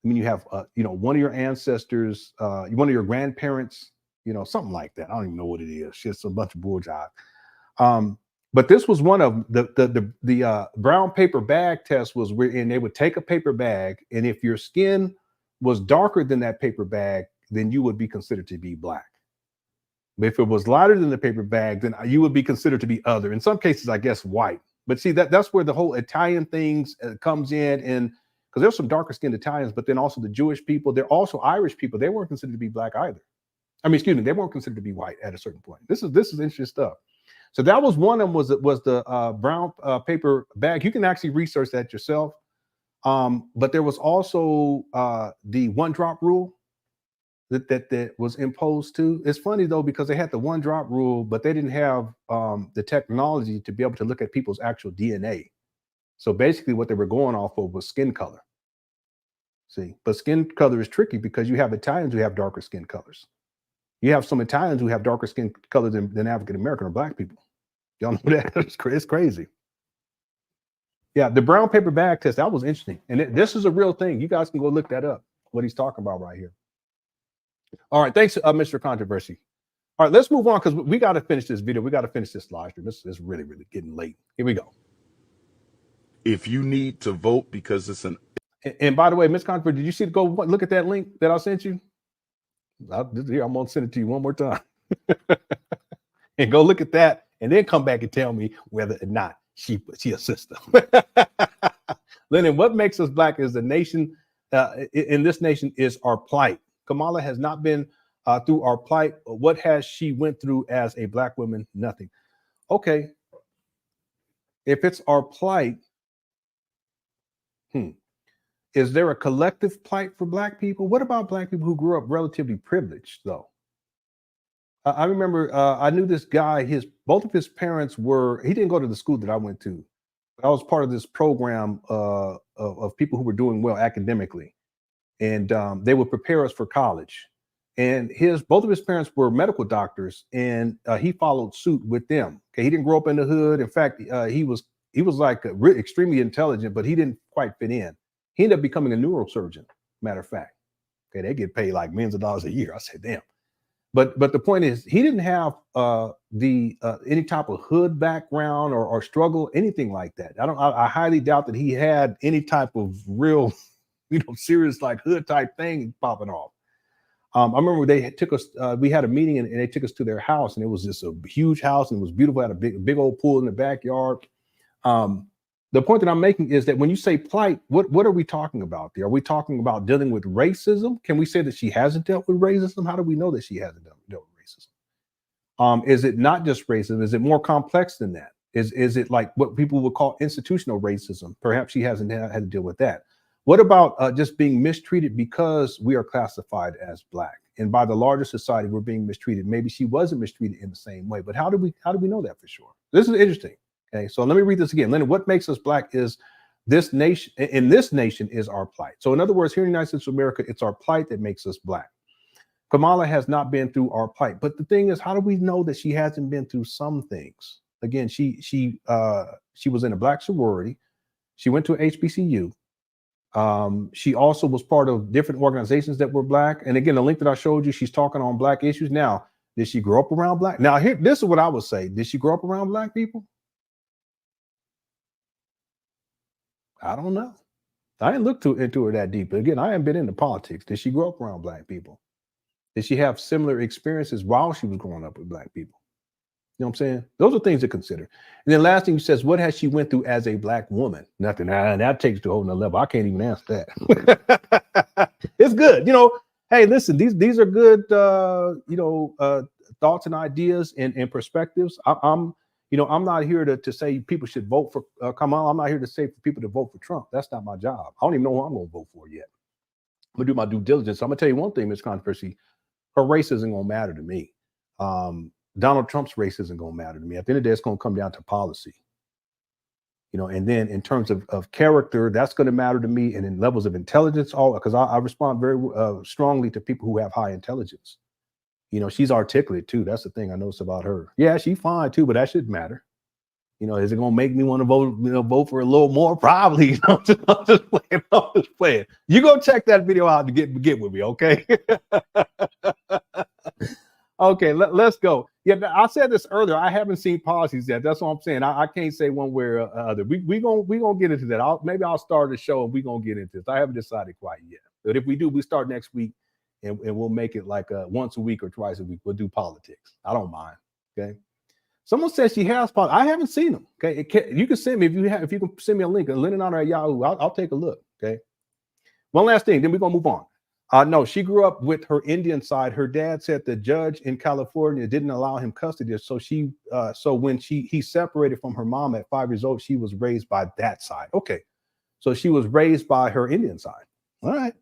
[SPEAKER 3] I mean, you have, one of your ancestors, one of your grandparents, something like that. I don't even know what it is. It's just a bunch of bull jive. But this was one of the brown paper bag test was wherein they would take a paper bag, and if your skin was darker than that paper bag, then you would be considered to be black. But if it was lighter than the paper bag, then you would be considered to be other. In some cases, I guess white. But see, that's where the whole Italian things comes in, and because there's some darker skinned Italians, but then also the Jewish people, they're also Irish people. They weren't considered to be black either. I mean, excuse me, they weren't considered to be white at a certain point. This is interesting stuff. So that was one of them. Was the brown paper bag? You can actually research that yourself. But there was also the 1-drop rule that was imposed too. It's funny though because they had the 1-drop rule, but they didn't have the technology to be able to look at people's actual DNA. So basically, what they were going off of was skin color. See, but skin color is tricky because you have Italians who have darker skin colors. You have some Italians who have darker skin color than African American or black people. Y'all know that? It's crazy. Yeah, the brown paper bag test, that was interesting. And this is a real thing. You guys can go look that up, what he's talking about right here. All right, thanks, Mr. Controversy. All right, let's move on because we got to finish this video. We got to finish this live stream. This is really, really getting late. Here we go.
[SPEAKER 17] If you need to vote because it's an...
[SPEAKER 3] And by the way, Ms. Controversy, did you see go look at that link that I sent you? I'm going to send it to you one more time. And go look at that and then come back and tell me whether or not she a sister. Lenon, what makes us black is the nation, in this nation is our plight. Kamala has not been through our plight. What has she went through as a black woman? Nothing. Okay. If it's our plight, is there a collective plight for black people? What about black people who grew up relatively privileged though? I remember I knew this guy, both of his parents he didn't go to the school that I went to. I was part of this program of people who were doing well academically. and they would prepare us for college. And both of his parents were medical doctors, and he followed suit with them. Okay, he didn't grow up in the hood. In fact, he was like extremely intelligent, but he didn't quite fit in. He ended up becoming a neurosurgeon. Matter of fact, okay, they get paid like millions of dollars a year. I said, damn. But the point is, he didn't have any type of hood background or struggle, anything like that. I highly doubt that he had any type of real, serious like hood type thing popping off. I remember they took us. We had a meeting and they took us to their house, and it was just a huge house and it was beautiful. Had a big old pool in the backyard. The point that I'm making is that when you say plight, what are we talking about there? Are we talking about dealing with racism? Can we say that she hasn't dealt with racism? How do we know that she hasn't dealt with racism? Is it not just racism? Is it more complex than that? Is it like what people would call institutional racism? Perhaps she hasn't had to deal with that. What about just being mistreated because we are classified as Black, and by the larger society we're being mistreated? Maybe she wasn't mistreated in the same way, but how do we know that for sure? This is interesting. Okay, so let me read this again. Lenon, what makes us Black is this nation. In this nation is our plight. So in other words, here in the United States of America, it's our plight that makes us Black. Kamala has not been through our plight, but the thing is, how do we know that she hasn't been through some things? Again, she was in a Black sorority. She went to HBCU. She also was part of different organizations that were Black. And again, the link that I showed you, she's talking on Black issues. Now, did she grow up around Black? Now, this is what I would say. Did she grow up around Black people? I don't know. I didn't look into her that deep. But again, I haven't been into politics. Did she grow up around Black people? Did she have similar experiences while she was growing up with Black people? You know what I'm saying? Those are things to consider. And then last thing he says, what has she went through as a Black woman? Nothing. That takes it to a whole nother level. I can't even answer that. It's good. Hey, listen, these are good, thoughts and ideas and perspectives. I'm not here to say people should vote for Kamala. I'm not here to say for people to vote for Trump. That's not my job. I don't even know who I'm going to vote for yet. I'm going to do my due diligence. So I'm going to tell you one thing, Ms. Controversy, her race isn't going to matter to me. Donald Trump's race isn't going to matter to me. At the end of the day, it's going to come down to policy. And then in terms of character, that's going to matter to me. And in levels of intelligence, because I respond very strongly to people who have high intelligence. She's articulate too. That's the thing I notice about her. Yeah, she's fine too, but that shouldn't matter. Is it gonna make me want to vote for a little more? Probably. I'm just playing. You go check that video out to get with me, okay? Okay, let's go. Yeah, I said this earlier. I haven't seen policies yet. That's what I'm saying. I can't say one way or other. We gonna get into that. Maybe I'll start the show and we're gonna get into this. I haven't decided quite yet. But if we do, we start next week. And we'll make it like once a week or twice a week. We'll do politics. I don't mind. Okay. Someone says she has politics. I haven't seen them. Okay. You can send me if you can send me a link. LenonHonor at Yahoo. I'll take a look. Okay. One last thing. Then we're gonna move on. No, she grew up with her Indian side. Her dad said the judge in California didn't allow him custody. So when he separated from her mom at 5 years old, she was raised by that side. Okay. So she was raised by her Indian side. All right.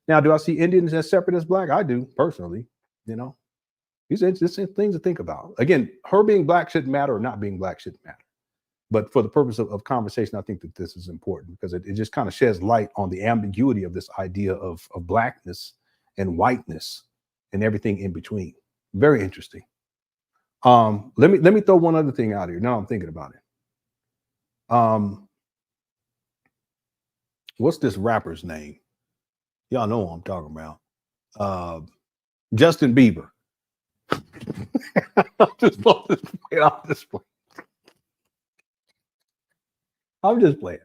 [SPEAKER 3] Now, do I see Indians as separate as Black? I do, personally. These are things to think about. Again, her being Black shouldn't matter, or not being Black shouldn't matter. But for the purpose of conversation, I think that this is important because it just kind of sheds light on the ambiguity of this idea of Blackness and whiteness and everything in between. Very interesting. Let me throw one other thing out here. Now I'm thinking about it. What's this rapper's name? Y'all know what I'm talking about. Justin Bieber. I'm just playing.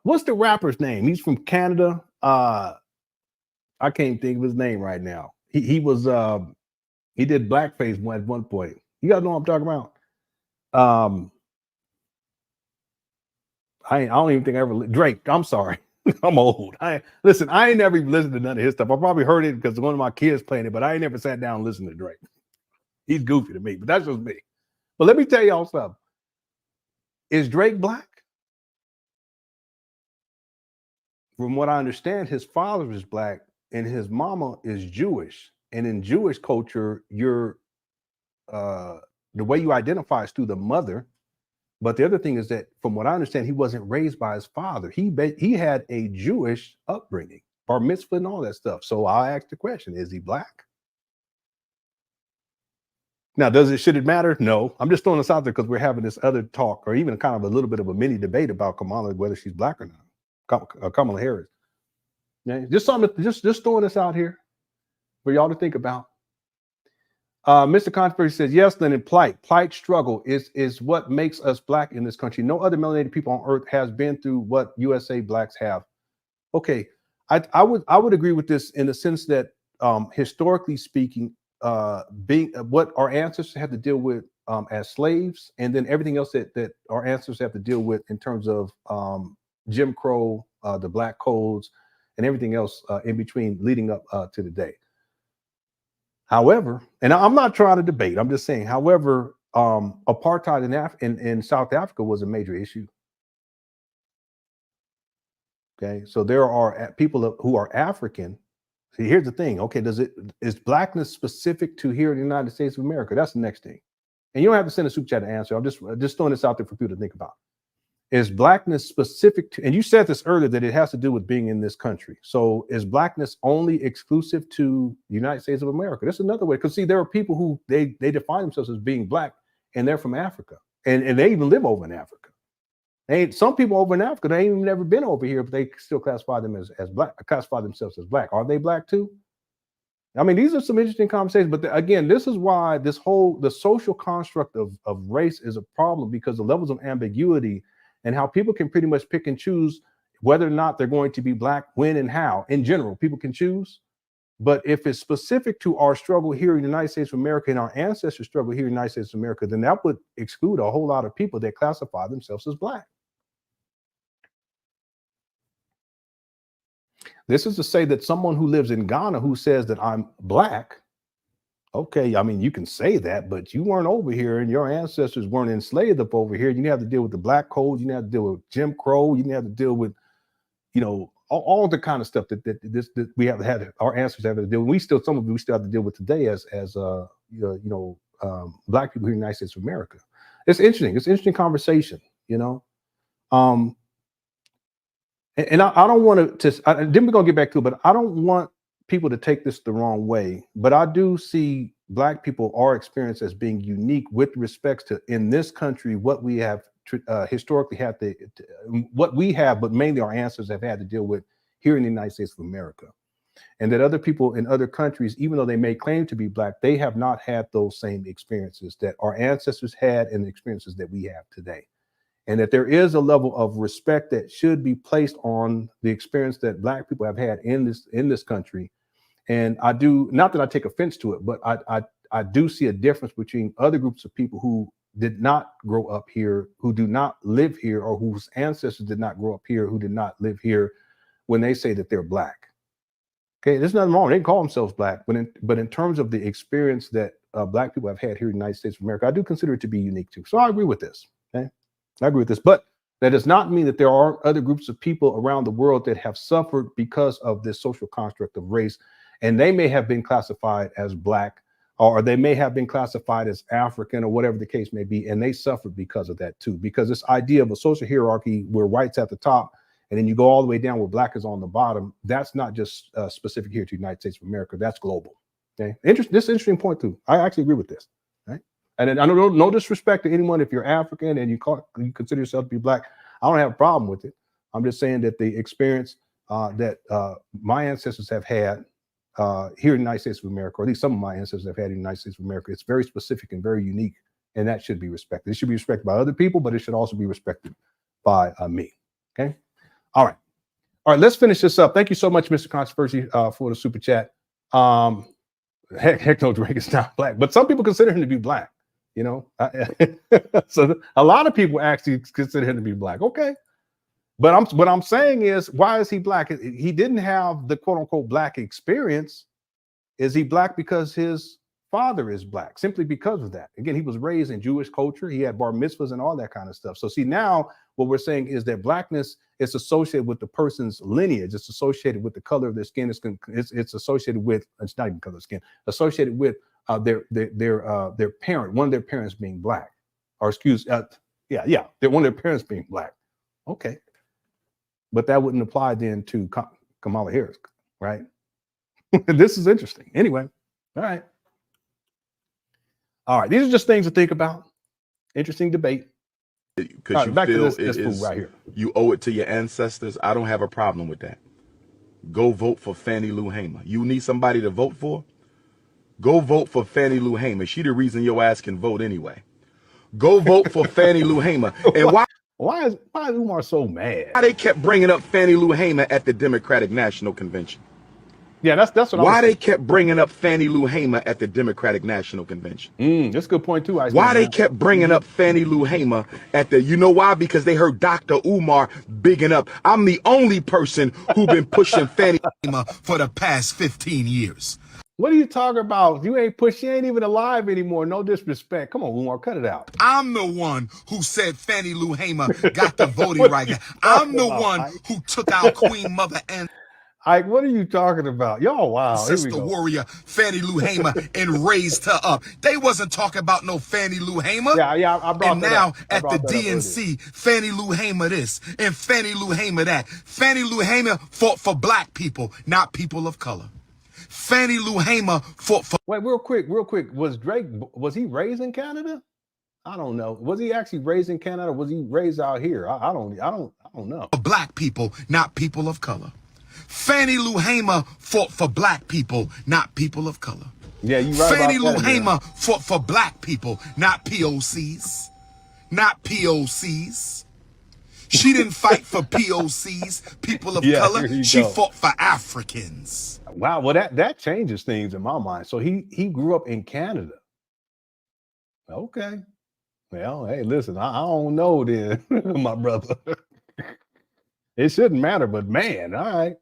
[SPEAKER 3] What's the rapper's name? He's from Canada. I can't think of his name right now. He did blackface at one point. You guys know what I'm talking about? I don't even think I ever Drake. I'm sorry. I'm old. I ain't never even listened to none of his stuff. I probably heard it because one of my kids playing it, but I ain't never sat down and listened to Drake. He's goofy to me, but that's just me. But let me tell y'all something. Is Drake Black? From what I understand, his father is Black and his mama is Jewish. And in Jewish culture, the way you identify is through the mother. But the other thing is that, from what I understand, he wasn't raised by his father. He had a Jewish upbringing. bar mitzvah and all that stuff. So I asked the question, is he black? Now, should it matter? No. I'm just throwing this out there because we're having this other talk, or even kind of a little bit of a mini debate about Kamala, whether she's black or not. Kamala Harris. Yeah, just throwing this out here for y'all to think about. Mr. Controversy says, yes, Lenon, plight struggle is what makes us black in this country. No other melanated people on earth has been through what USA blacks have. Okay, I would agree with this in the sense that historically speaking, being what our ancestors had to deal with as slaves, and then everything else that our ancestors have to deal with in terms of Jim Crow, the black codes, and everything else in between leading up to the day. However, and I'm not trying to debate, I'm just saying, however, apartheid in South Africa was a major issue. Okay, so there are people who are African. See, here's the thing. Okay, is blackness specific to here in the United States of America? That's the next thing. And you don't have to send a super chat to answer. I'm just throwing this out there for people to think about. Is blackness specific to, and you said this earlier, that it has to do with being in this country. So is blackness only exclusive to the United States of America? That's another way. Because see, there are people who they define themselves as being black, and they're from Africa, and they even live over in Africa. Some people over in Africa, they ain't even never been over here, but they still classify them as black, classify themselves as black. Are they black too? I mean, these are some interesting conversations, but again, this is why the social construct of race is a problem, because the levels of ambiguity and how people can pretty much pick and choose whether or not they're going to be black, when and how. In general, people can choose. But if it's specific to our struggle here in the United States of America and our ancestors' struggle here in the United States of America, then that would exclude a whole lot of people that classify themselves as black. This is to say that someone who lives in Ghana who says that I'm black, okay, I mean, you can say that, but you weren't over here and your ancestors weren't enslaved up over here. You didn't have to deal with the black code. You didn't have to deal with Jim Crow. You didn't have to deal with, all the kind of stuff that we have had, our ancestors have to deal with. Some of it we still have to deal with today as black people here in the United States of America. It's interesting. It's an interesting conversation, And I don't want to, then we're going to get back to it, but I don't want people to take this the wrong way. But I do see black people are experienced as being unique with respects to, in this country, what we have historically had what we have, but mainly our ancestors have had to deal with here in the United States of America. And that other people in other countries, even though they may claim to be black, they have not had those same experiences that our ancestors had and the experiences that we have today. And that there is a level of respect that should be placed on the experience that black people have had in this country. And I do, not that I take offense to it, but I do see a difference between other groups of people who did not grow up here, who do not live here, or whose ancestors did not grow up here, who did not live here, when they say that they're black. Okay, there's nothing wrong. They can call themselves black, but in terms of the experience that black people have had here in the United States of America, I do consider it to be unique too. So I agree with this. Okay, I agree with this, but that does not mean that there are other groups of people around the world that have suffered because of this social construct of race, and they may have been classified as black, or they may have been classified as African, or whatever the case may be, and they suffered because of that too. Because this idea of a social hierarchy where white's at the top, and then you go all the way down where black is on the bottom, that's not just specific here to the United States of America, that's global. Okay, this is an interesting point too. I actually agree with this. Right? And I don't, no disrespect to anyone if you're African and you consider yourself to be black. I don't have a problem with it. I'm just saying that the experience that my ancestors have had here in the United States of America, or at least some of my ancestors have had in the United States of America, it's very specific and very unique, and that should be respected. It should be respected by other people, but it should also be respected by me. Okay. All right. Let's finish this up. Thank you so much, Mr. Controversy, for the super chat. Heck no, Drake is not black, but some people consider him to be black. So a lot of people actually consider him to be black. Okay. But what I'm saying is, why is he black? He didn't have the quote unquote black experience. Is he black because his father is black? Simply because of that. Again, he was raised in Jewish culture. He had bar mitzvahs and all that kind of stuff. So see, now what we're saying is that blackness is associated with the person's lineage. It's associated with the color of their skin. It's associated with, it's not even color of skin, associated with their parent, one of their parents being black, or one of their parents being black. Okay. But that wouldn't apply then to Kamala Harris. right? This is interesting. Anyway, all right. All right, these are just things to think about. Interesting debate.
[SPEAKER 17] Because you
[SPEAKER 3] back
[SPEAKER 17] feel
[SPEAKER 3] to this fool right here.
[SPEAKER 17] You owe it to your ancestors. I don't have a problem with that. Go vote for Fannie Lou Hamer. You need somebody to vote for? Go vote for Fannie Lou Hamer. She the reason your ass can vote anyway. Go vote for Fannie Lou Hamer. And
[SPEAKER 3] why is Umar so mad?
[SPEAKER 17] Why they kept bringing up Fannie Lou Hamer at the Democratic National Convention?
[SPEAKER 3] Yeah, that's what.
[SPEAKER 17] Why they kept bringing up Fannie Lou Hamer at the Democratic National Convention?
[SPEAKER 3] That's a good point too.
[SPEAKER 17] Why they kept bringing up Fannie Lou Hamer at the? You know why? Because they heard Dr. Umar bigging up. I'm the only person who been pushing Fannie Hamer for the past 15 years.
[SPEAKER 3] What are you talking about? You ain't even alive anymore. No disrespect. Come on, Umar, cut it out.
[SPEAKER 17] I'm the one who said Fannie Lou Hamer got the voting right. I'm the one who took out Queen Mother and.
[SPEAKER 3] Ike, what are you talking about? Y'all, wow.
[SPEAKER 17] Sister warrior Fannie Lou Hamer and raised her up. They wasn't talking about no Fannie Lou Hamer.
[SPEAKER 3] Yeah, I brought
[SPEAKER 17] and
[SPEAKER 3] that
[SPEAKER 17] now
[SPEAKER 3] up.
[SPEAKER 17] at the DNC, Fannie Lou Hamer this and Fannie Lou Hamer that. Fannie Lou Hamer fought for black people, not people of color. Fannie Lou Hamer fought for.
[SPEAKER 3] Wait, real quick. Was he raised in Canada? I don't know. Was he actually raised in Canada? Or was he raised out here? I don't know.
[SPEAKER 17] Black people, not people of color. Fannie Lou Hamer fought for black people, not people of color.
[SPEAKER 3] Yeah, you right.
[SPEAKER 17] Fannie Lou Hamer fought for black people, not POCs. Not POCs. She didn't fight for POCs, people of color. She fought for Africans.
[SPEAKER 3] Wow, well that changes things in my mind. So he grew up in Canada. Okay. Well, hey, listen, I don't know then, my brother. It shouldn't matter, but man, all right.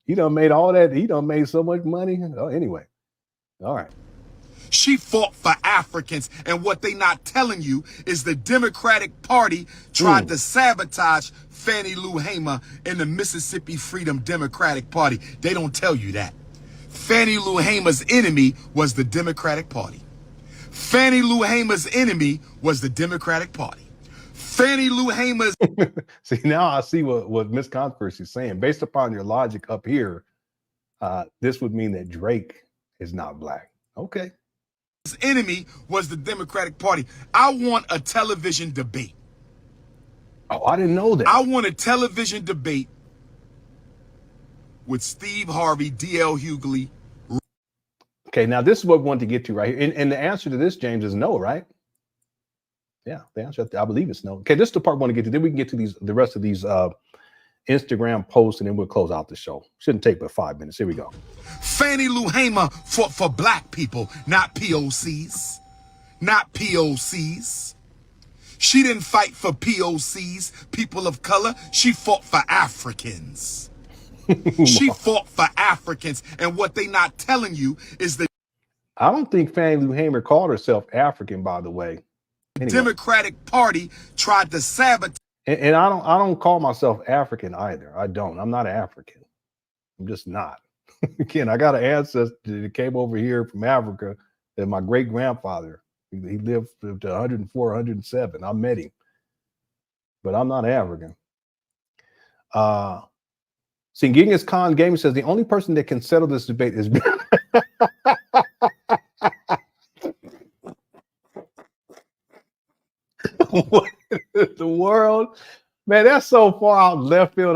[SPEAKER 3] He done made all that. He done made so much money. Oh, anyway, all right.
[SPEAKER 17] She fought for Africans, and what they not telling you is the Democratic Party tried to sabotage Fannie Lou Hamer and the Mississippi Freedom Democratic Party. They don't tell you that. Fannie Lou Hamer's enemy was the Democratic Party. Fannie Lou Hamer's enemy was the Democratic Party. Fannie Lou Hamer's.
[SPEAKER 3] See, now I see what Miss Controversy is saying. Based upon your logic up here, this would mean that Drake is not black. Okay.
[SPEAKER 17] His enemy was the Democratic Party. I want a television debate.
[SPEAKER 3] Oh, I didn't know that.
[SPEAKER 17] I want a television debate with Steve Harvey, DL Hughley.
[SPEAKER 3] Okay, now this is what we want to get to right here. And the answer to this, James, is no, right? Yeah, the answer, I believe it's no. Okay, this is the part we want to get to. Then we can get to the rest of these Instagram posts, and then we'll close out the show. Shouldn't take but 5 minutes. Here we go.
[SPEAKER 17] Fannie Lou Hamer fought for black people, not POCs. Not POCs. She didn't fight for POCs, people of color. She fought for Africans. She fought for Africans. And what they not telling you is that
[SPEAKER 3] I don't think Fannie Lou Hamer called herself African, by the way. Anyway.
[SPEAKER 17] Democratic Party tried to sabotage.
[SPEAKER 3] And I don't call myself African either. I don't. I'm not African. I'm just not. Again, I got an ancestor that came over here from Africa, and my great grandfather. He lived to 104, 107. I met him, but I'm not African. See, Genghis Khan Gaming says the only person that can settle this debate is. What in the world? Man, that's so far out left field.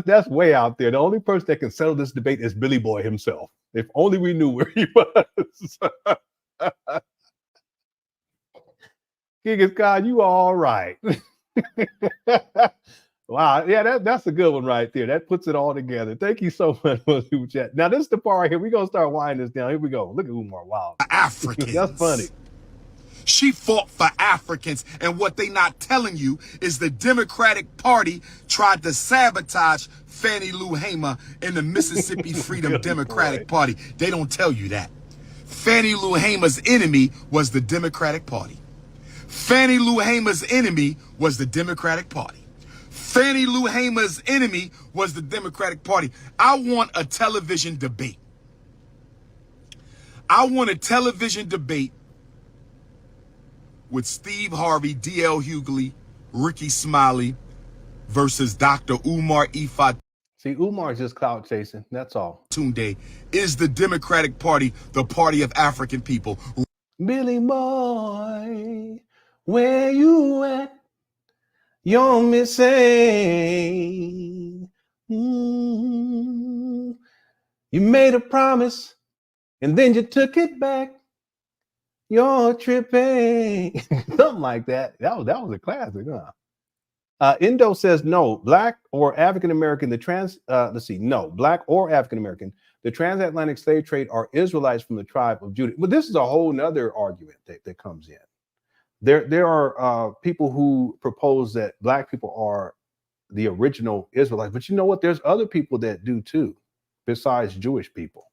[SPEAKER 3] That's way out there. The only person that can settle this debate is Billy Boy himself. If only we knew where he was. Genghis Khan, you all right. Wow, yeah, that's a good one right there. That puts it all together. Thank you so much for the super chat. Now, this is the part right here. We're going to start winding this down. Here we go. Look at Umar. Wow.
[SPEAKER 17] Africans.
[SPEAKER 3] That's funny.
[SPEAKER 17] She fought for Africans, and what they not telling you is the Democratic Party tried to sabotage Fannie Lou Hamer and the Mississippi Freedom Democratic Party. They don't tell you that. Fannie Lou Hamer's enemy was the Democratic Party. Fannie Lou Hamer's enemy was the Democratic Party. Fannie Lou Hamer's enemy was the Democratic Party. I want a television debate. I want a television debate with Steve Harvey, DL Hughley, Ricky Smiley versus Dr. Umar Ifat.
[SPEAKER 3] See, Umar's just clout chasing. That's all.
[SPEAKER 10] Tunde, is the Democratic Party the party of African people?
[SPEAKER 4] Billy boy, where you at? You're missing. You made a promise and then you took it back. You're tripping. Something like that. That was a classic, huh? Indo says no. Black or African American, no. Black or African American, the transatlantic slave trade are Israelites from the tribe of Judah. But this is a whole nother argument that comes in. There are people who propose that black people are the original Israelites, but you know what? There's other people that do too, besides Jewish people.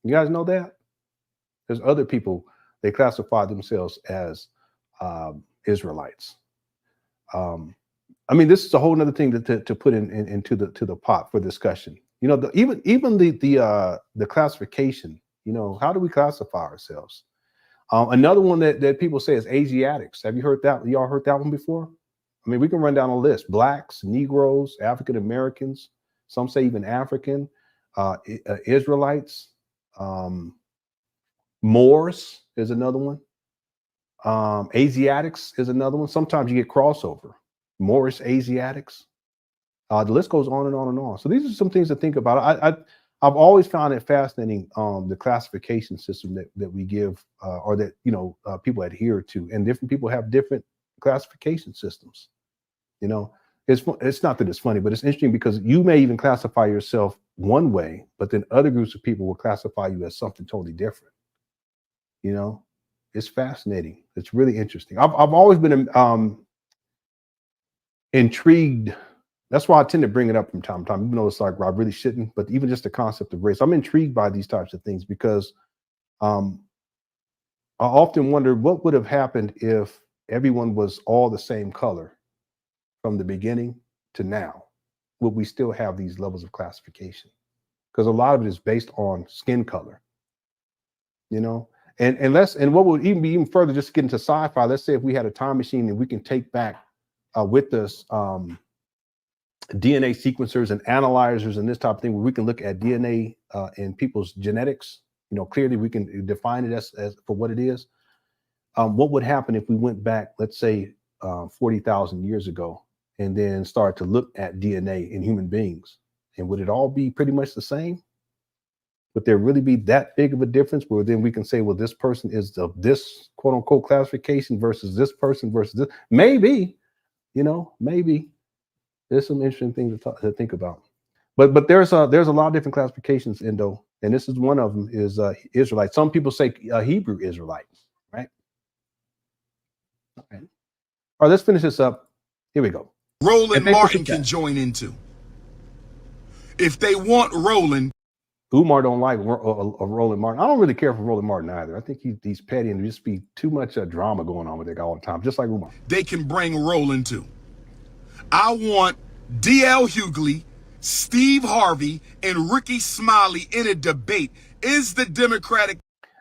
[SPEAKER 4] You guys know that? There's other people, they classify themselves as Israelites. I mean, this is a whole other thing to put into the pot for discussion. You know, even the classification. You know, how do we classify ourselves? Another one that people say is Asiatics. Have you heard that? Y'all heard that one before? I mean, we can run down a list: blacks, Negroes, African Americans. Some say even African, Israelites, Moors is another one. Asiatics is another one. Sometimes you get crossover. Moorish Asiatics. The list goes on and on and on. So these are some things to think about. I've always found it fascinating, the classification system that we give, or that people adhere to, and different people have different classification systems. You know, it's not that it's funny, but it's interesting because you may even classify yourself one way, but then other groups of people will classify you as something totally different. You know, it's fascinating. It's really interesting. I've always been intrigued. That's why I tend to bring it up from time to time, even though it's like I really shouldn't. But even just the concept of race, I'm intrigued by these types of things because I often wonder what would have happened if everyone was all the same color from the beginning to now. Would we still have these levels of classification? Because a lot of it is based on skin color, you know. And what would even be even further, just get into sci-fi. Let's say if we had a time machine and we can take back with us DNA sequencers and analyzers and this type of thing, where we can look at DNA in people's genetics. You know, clearly we can define it as for what it is. What would happen if we went back, let's say 40,000 years ago, and then started to look at DNA in human beings? And would it all be pretty much the same? Would there really be that big of a difference where then we can say, well, this person is of this quote unquote classification versus this person versus this? Maybe, you know, maybe. There's some interesting things to think about. But there's a lot of different classifications, Indo, and this is one of them, is Israelite. Some people say Hebrew Israelites, right? Okay. All right, let's finish this up. Here we go.
[SPEAKER 10] Roland Martin can join into. If they want Roland.
[SPEAKER 3] Umar don't like Roland Martin. I don't really care for Roland Martin either. I think he's petty and there just be too much drama going on with it all the time, just like Umar.
[SPEAKER 10] They can bring Roland too. I want DL Hughley, Steve Harvey, and Ricky Smiley in a debate. Is the Democratic?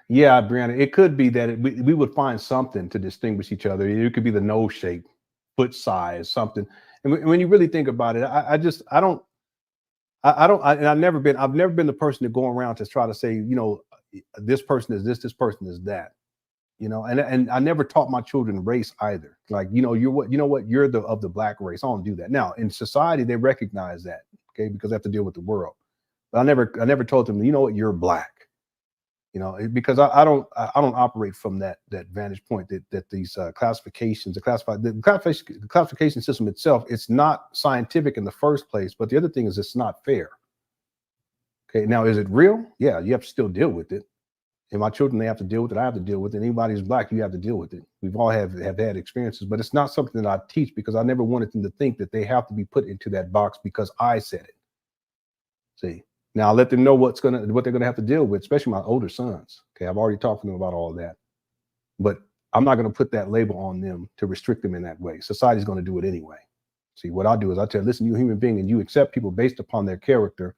[SPEAKER 3] Yeah, Brianna, it could be that we would find something to distinguish each other. It could be the nose shape, foot size, something. And when you really think about it, I've never been the person to go around to try to say, you know, this person is this person is that. You know, and I never taught my children race either. Like, you know, you're of the black race. I don't do that. Now in society, they recognize that, okay, because they have to deal with the world. But I never told them, you know what, you're black. You know, because I don't operate from that vantage point that these classifications, the classification system itself, it's not scientific in the first place. But the other thing is it's not fair. Okay, now is it real? Yeah, you have to still deal with it. And my children, they have to deal with it. I have to deal with it. Anybody who's black, you have to deal with it. We've all have had experiences, but it's not something that I teach because I never wanted them to think that they have to be put into that box because I said it. See, now I let them know what they're gonna have to deal with, especially my older sons. Okay, I've already talked to them about all of that, but I'm not gonna put that label on them to restrict them in that way. Society's gonna do it anyway. See, what I do is I tell, listen, you're a human being and you accept people based upon their character,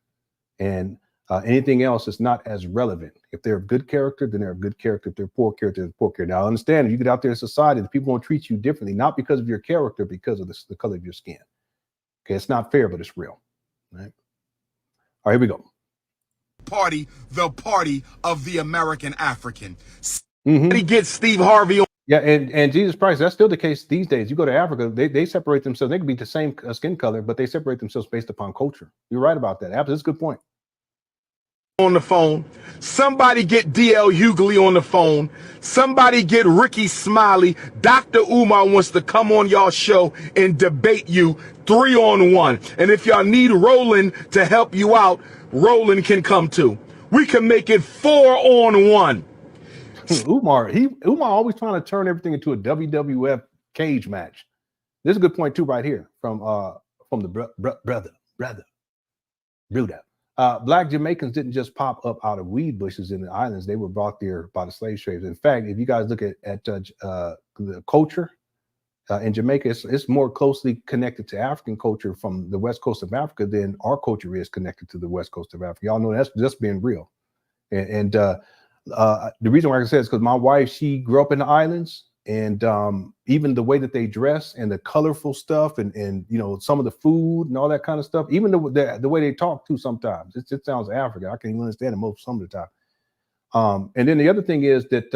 [SPEAKER 3] and anything else is not as relevant. If they're of good character, then they're of good character. If they're poor character, they're poor character. Now, I understand if you get out there in society, the people won't treat you differently, not because of your character, because of the color of your skin. Okay, it's not fair, but it's real. Right? All right, here we go.
[SPEAKER 17] Party, the party of the American African. Somebody get Steve Harvey on.
[SPEAKER 3] Yeah, and Jesus Christ, that's still the case these days. You go to Africa, they separate themselves. They could be the same skin color, but they separate themselves based upon culture. You're right about that. That's a good point.
[SPEAKER 17] On the phone. Somebody get DL Hughley on the phone. Somebody get Ricky Smiley. Dr. Umar wants to come on y'all show and debate you 3-on-1. And if y'all need Roland to help you out, Roland can come too. We can make it 4-on-1.
[SPEAKER 3] Umar always trying to turn everything into a WWF cage match. This is a good point too, right here from the brother. Black Jamaicans didn't just pop up out of weed bushes in the islands. They were brought there by the slave traders. In fact, if you guys look at the culture in Jamaica, it's more closely connected to African culture from the west coast of Africa than our culture is connected to the west coast of Africa. Y'all know that's just being real. And the reason why I say is because my wife, she grew up in the islands, and even the way that they dress and the colorful stuff and you know, some of the food and all that kind of stuff, even the way they talk too, sometimes it sounds African. I can't even understand it some of the time. And then the other thing is that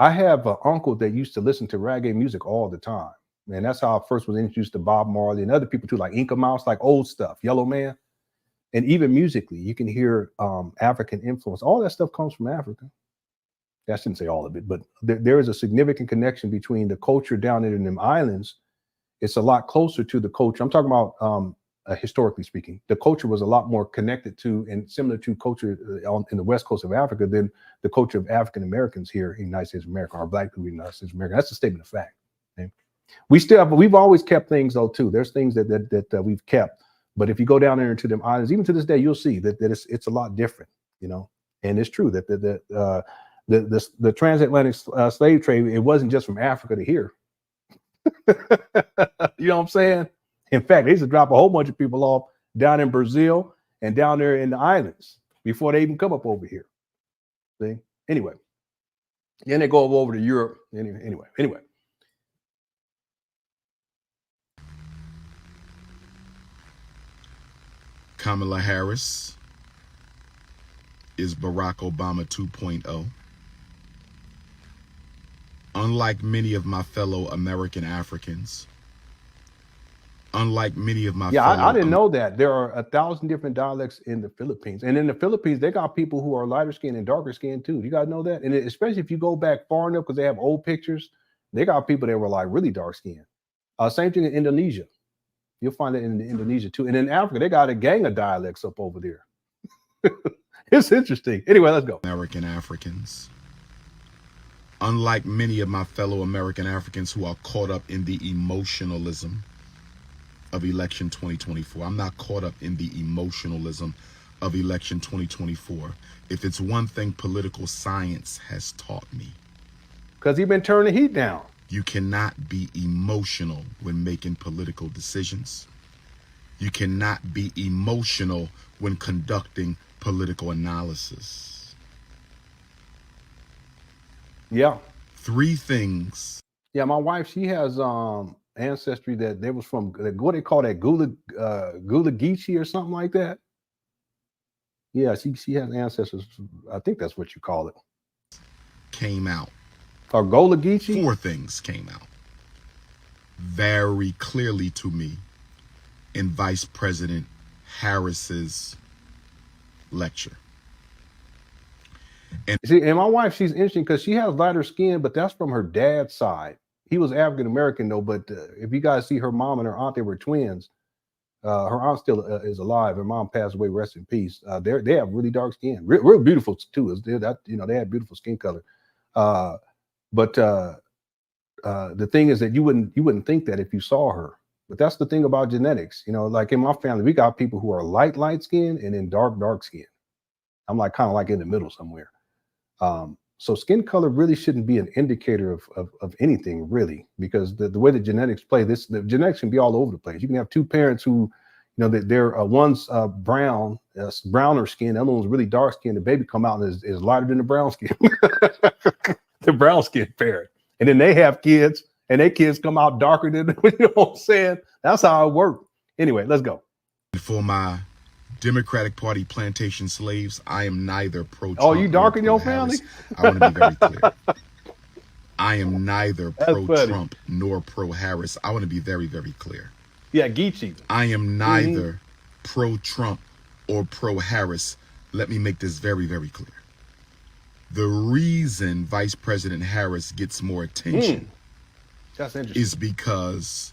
[SPEAKER 3] I have an uncle that used to listen to reggae music all the time, and that's how I first was introduced to Bob Marley and other people too, like Inca Mouse, like old stuff, Yellow Man. And even musically, you can hear African influence. All that stuff comes from Africa. I shouldn't say all of it, but there is a significant connection between the culture down in them islands. It's a lot closer to the culture. I'm talking about historically speaking. The culture was a lot more connected to and similar to culture in the west coast of Africa than the culture of African Americans here in the United States of America, or Black people in the United States of America. That's a statement of fact. Okay? We've always kept things though too. There's things that we've kept. But if you go down there into them islands, even to this day, you'll see that it's a lot different, you know. And it's true that the transatlantic slave trade, it wasn't just from Africa to here. You know what I'm saying? In fact, they used to drop a whole bunch of people off down in Brazil and down there in the islands before they even come up over here. See? Anyway, then they go over to Europe. Anyway.
[SPEAKER 13] Kamala Harris is Barack Obama 2.0. Unlike many of my fellow American Africans, I
[SPEAKER 3] didn't know that. There are 1,000 different dialects in the Philippines. And in the Philippines, they got people who are lighter skinned and darker skinned too. You guys know that? And especially if you go back far enough, because they have old pictures, they got people that were like really dark skinned. Same thing in Indonesia. You'll find it in Indonesia too. And in Africa, they got a gang of dialects up over there. It's interesting. Anyway, let's go.
[SPEAKER 13] American Africans. Unlike many of my fellow American Africans who are caught up in the emotionalism of election 2024. I'm not caught up in the emotionalism of election 2024. If it's one thing political science has taught me.
[SPEAKER 3] Because he's been turning the heat down.
[SPEAKER 13] You cannot be emotional when making political decisions. You cannot be emotional when conducting political analysis.
[SPEAKER 3] Yeah.
[SPEAKER 13] 3 things.
[SPEAKER 3] Yeah, my wife, she has ancestry that they was from what they call that Gula Geechee or something like that. Yeah, she has ancestors. I think that's what you call it.
[SPEAKER 13] Came out.
[SPEAKER 3] Or Gula Geechee?
[SPEAKER 13] 4 things came out very clearly to me in Vice President Harris's lecture.
[SPEAKER 3] And see, and my wife, she's interesting because she has lighter skin, but that's from her dad's side. He was African American though, but if you guys see her mom and her aunt, they were twins. Her aunt still is alive. Her mom passed away, rest in peace. They have really dark skin, real beautiful too. They had beautiful skin color. But the thing is that you wouldn't think that if you saw her. But that's the thing about genetics. You know, like in my family, we got people who are light skin and then dark skin. I'm like kind of like in the middle somewhere. So skin color really shouldn't be an indicator of anything really, because the way the genetics play, the genetics can be all over the place. You can have 2 parents who, you know, that they're one's brown, browner skin, the other one's really dark skin. The baby come out and is lighter than the brown skin, the brown skin parent, and then they have kids, and their kids come out darker than, you know what I'm saying? That's how it works. Anyway, let's go.
[SPEAKER 13] For my Democratic Party plantation slaves. I am neither pro-Trump.
[SPEAKER 3] Oh, you dark in your family?
[SPEAKER 13] I want to be very clear. I am neither pro-Trump nor pro-Harris. I want to be very, very clear.
[SPEAKER 3] Yeah, Geechee.
[SPEAKER 13] I am neither pro-Trump or pro-Harris. Let me make this very, very clear. The reason Vice President Harris gets more attention
[SPEAKER 3] That's interesting.
[SPEAKER 13] is because...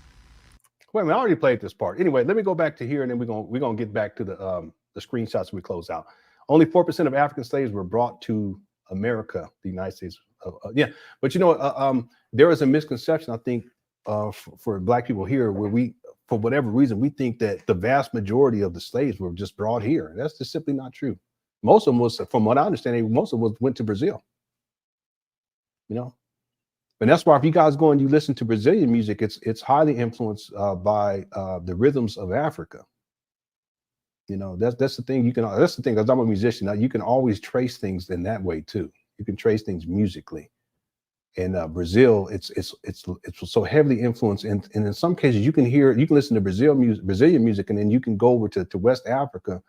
[SPEAKER 3] Wait a minute, I already played this part. Anyway, let me go back to here, and then we're gonna get back to the screenshots we close out. Only 4% of African slaves were brought to America, the United States. Yeah, but you know, there is a misconception, I think, for Black people here, where we, for whatever reason, we think that the vast majority of the slaves were just brought here. That's just simply not true. Most of them was, from what I understand, most of them went to Brazil. You know, and that's why if you guys go and you listen to Brazilian music, it's highly influenced by the rhythms of Africa. You know, that's the thing. That's the thing. Because I'm a musician, you can always trace things in that way too. You can trace things musically. In Brazil, it's so heavily influenced, and in some cases you can listen to Brazilian music, and then you can go over to West Africa,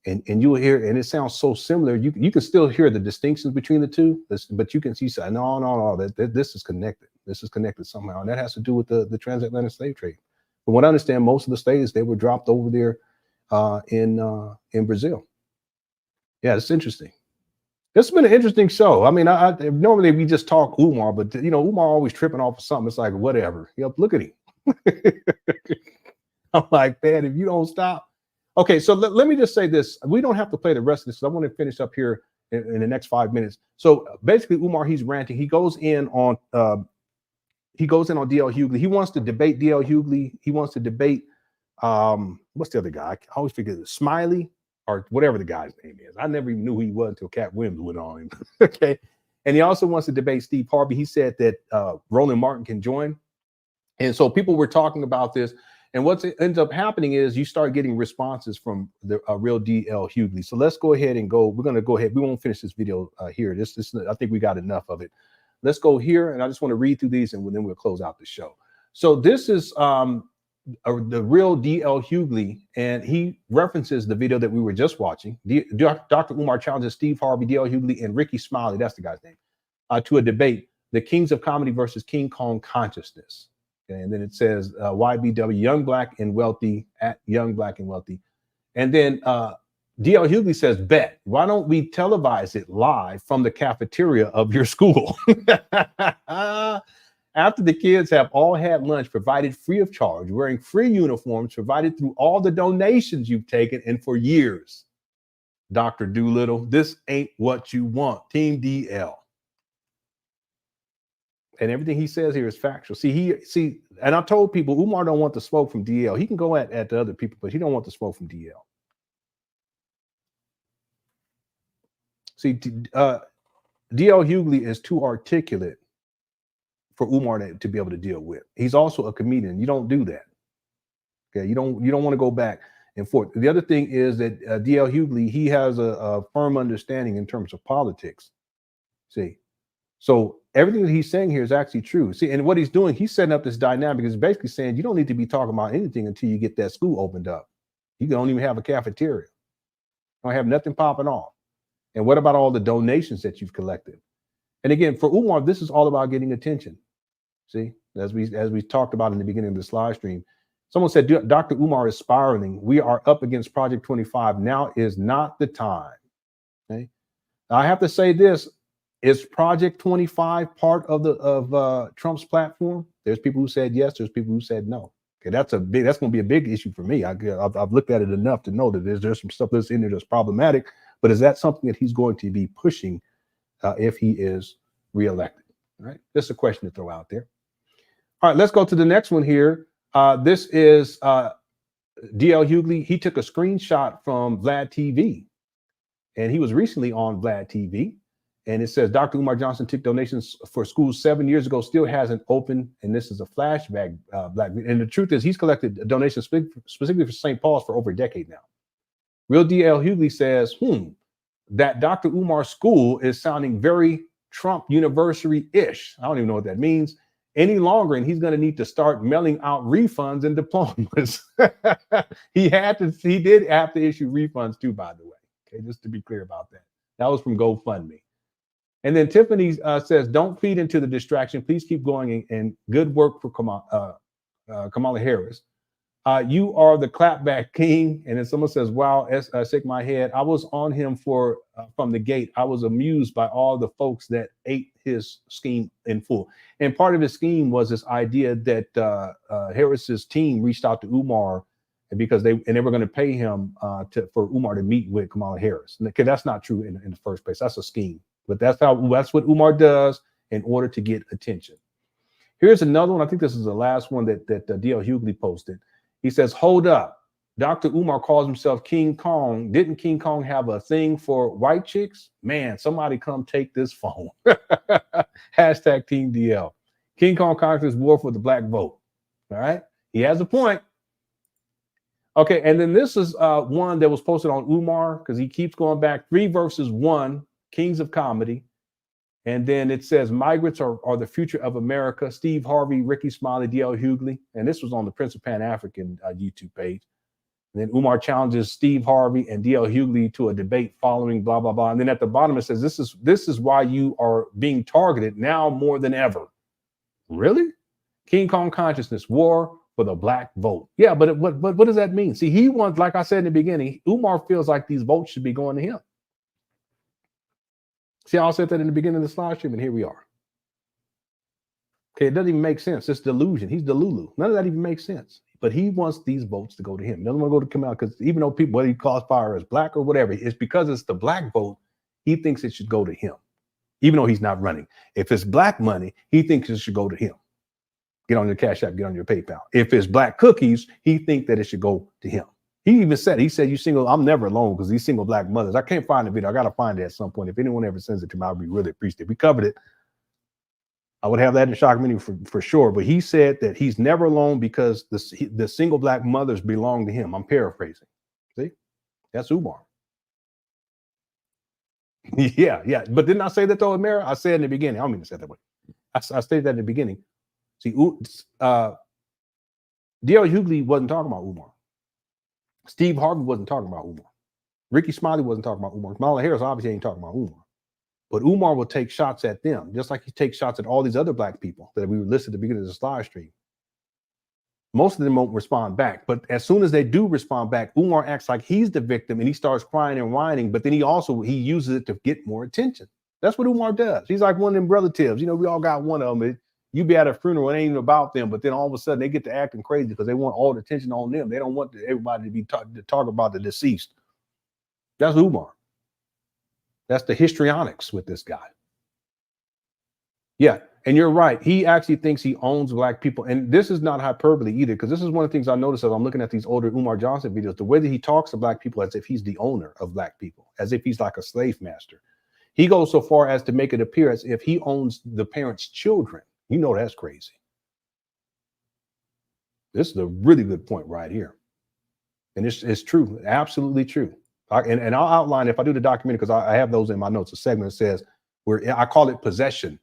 [SPEAKER 3] and you will hear, and it sounds so similar. You can still hear the distinctions between the two, but you can see no, that this is connected. This is connected somehow, and that has to do with the transatlantic slave trade. From what I understand, most of the slaves, they were dropped over there in Brazil. Yeah, it's interesting. It's been an interesting show. I mean, I normally we just talk Umar, but you know, Umar always tripping off of something. It's like, whatever. Yep, look at him. I'm like, man, if you don't stop. Okay, so let me just say this. We don't have to play the rest of this. I want to finish up here in the next 5 minutes. So basically, Umar, he's ranting. He goes in on DL Hughley. He wants to debate DL Hughley. He wants to debate what's the other guy? I always forget it. Smiley. Or whatever the guy's name is. I never even knew who he was until Cat Williams went on him. Okay. And he also wants to debate Steve Harvey. He said that Roland Martin can join. And so people were talking about this. And what ends up happening is you start getting responses from the real DL Hughley. So let's go ahead and go. We're going to go ahead. We won't finish this video here. This I think we got enough of it. Let's go here. And I just want to read through these, and then we'll close out the show. So this is the real DL Hughley, and he references the video that we were just watching. Dr. Umar challenges Steve Harvey, DL Hughley, and Ricky Smiley, that's the guy's name, to a debate, the Kings of Comedy versus King Kong Consciousness. Okay, and then it says YBW, Young Black and Wealthy, at Young Black and Wealthy. And then DL Hughley says, bet, why don't we televise it live from the cafeteria of your school? After the kids have all had lunch provided free of charge, wearing free uniforms provided through all the donations you've taken and for years. Dr. Doolittle, this ain't what you want. Team DL. And everything he says here is factual. See, and I told people Umar don't want the smoke from DL. He can go at the other people, but he don't want the smoke from DL. See, DL Hughley is too articulate for Umar to be able to deal with. He's also a comedian. You don't do that. Okay, you don't want to go back and forth. The other thing is that DL Hughley, he has a firm understanding in terms of politics. See, so everything that he's saying here is actually true. See, and what he's doing, he's setting up this dynamic. Is basically saying you don't need to be talking about anything until you get that school opened up. You don't even have a cafeteria. You don't have nothing popping off. And what about all the donations that you've collected? And again, for Umar, this is all about getting attention. See, as we talked about in the beginning of this live stream, someone said, Dr. Umar is spiraling. We are up against Project 25. Now is not the time. Okay. I have to say this, is Project 25 part of Trump's platform? There's people who said yes, there's people who said no. Okay, that's going to be a big issue for me. I've looked at it enough to know that there's some stuff that's in there that's problematic, but is that something that he's going to be pushing if he is reelected? All right, just a question to throw out there. All right, let's go to the next one here. This is DL Hughley. He took a screenshot from Vlad TV, and he was recently on Vlad TV. And it says, Dr. Umar Johnson took donations for schools 7 years ago, still hasn't opened. And this is a flashback. And the truth is, he's collected donations specifically for St. Paul's for over a decade now. Real DL Hughley says, that Dr. Umar school is sounding very Trump University-ish. I don't even know what that means.
[SPEAKER 4] any longer, and he's going to need to start mailing out refunds and diplomas. He did have to issue refunds too, by the way. Okay, just to be clear about that. That was from GoFundMe. And then Tiffany says, don't feed into the distraction. Please keep going, and good work for Kamala Harris. You are the clapback king. And then someone says, wow, shake my head. I was on him from the gate. I was amused by all the folks that ate his scheme in full. And part of his scheme was this idea that Harris's team reached out to Umar because they were going to pay him for Umar to meet with Kamala Harris. Okay, that's not true in the first place. That's a scheme. But that's what Umar does in order to get attention. Here's another one. I think this is the last one that DL Hughley posted. He says, hold up. Dr. Umar calls himself King Kong. Didn't King Kong have a thing for white chicks? Man, somebody come take this phone. Hashtag Team DL. King Kong conquers war for the black vote. All right. He has a point. Okay. And then this is one that was posted on Umar because he keeps going back 3 verses 1. Kings of Comedy. And then it says migrants are the future of America. Steve Harvey, Ricky Smiley, DL Hughley. And this was on the Prince of Pan African YouTube page. And then Umar challenges Steve Harvey and DL Hughley to a debate following blah, blah, blah. And then at the bottom it says, this is why you are being targeted now more than ever. Really? King Kong consciousness, war for the black vote. Yeah, but what does that mean? See, he wants, like I said in the beginning, Umar feels like these votes should be going to him. See how I said that in the beginning of the slide stream, and here we are. Okay, it doesn't even make sense. It's delusion. He's Delulu. None of that even makes sense. But he wants these votes to go to him. He doesn't want to go to Kamala because even though people, whether he calls fire as black or whatever, it's because it's the black vote, he thinks it should go to him, even though he's not running. If it's black money, he thinks it should go to him. Get on your Cash App, get on your PayPal. If it's black cookies, he thinks that it should go to him. He even said, you single, I'm never alone because these single black mothers. I can't find the video. I got to find it at some point. If anyone ever sends it to me, I'll be really appreciative. We covered it. I would have that in the shock menu for sure. But he said that he's never alone because the single black mothers belong to him. I'm paraphrasing. See, that's Umar. yeah. But didn't I say that though, Amira? I said in the beginning. I don't mean to say it that way. I stated that in the beginning. See, DL Hughley wasn't talking about Umar. Steve Harvey wasn't talking about Umar. Ricky Smiley wasn't talking about Umar. Kamala Harris obviously ain't talking about Umar. But Umar will take shots at them, just like he takes shots at all these other black people that we listed at the beginning of the live stream. Most of them won't respond back. But as soon as they do respond back, Umar acts like he's the victim and he starts crying and whining. But then he uses it to get more attention. That's what Umar does. He's like one of them relatives. You know, we all got one of them. You be at a funeral, it ain't even about them, but then all of a sudden they get to acting crazy because they want all the attention on them. They don't want everybody to be talk about the deceased. That's Umar. That's the histrionics with this guy. Yeah, and you're right. He actually thinks he owns black people. And this is not hyperbole either, because this is one of the things I noticed as I'm looking at these older Umar Johnson videos, the way that he talks to black people as if he's the owner of black people, as if he's like a slave master. He goes so far as to make it appear as if he owns the parents' children. You know, that's crazy. This is a really good point right here. And it's true, absolutely true. And I'll outline, if I do the documentary, because I have those in my notes, a segment that says, where I call it possession,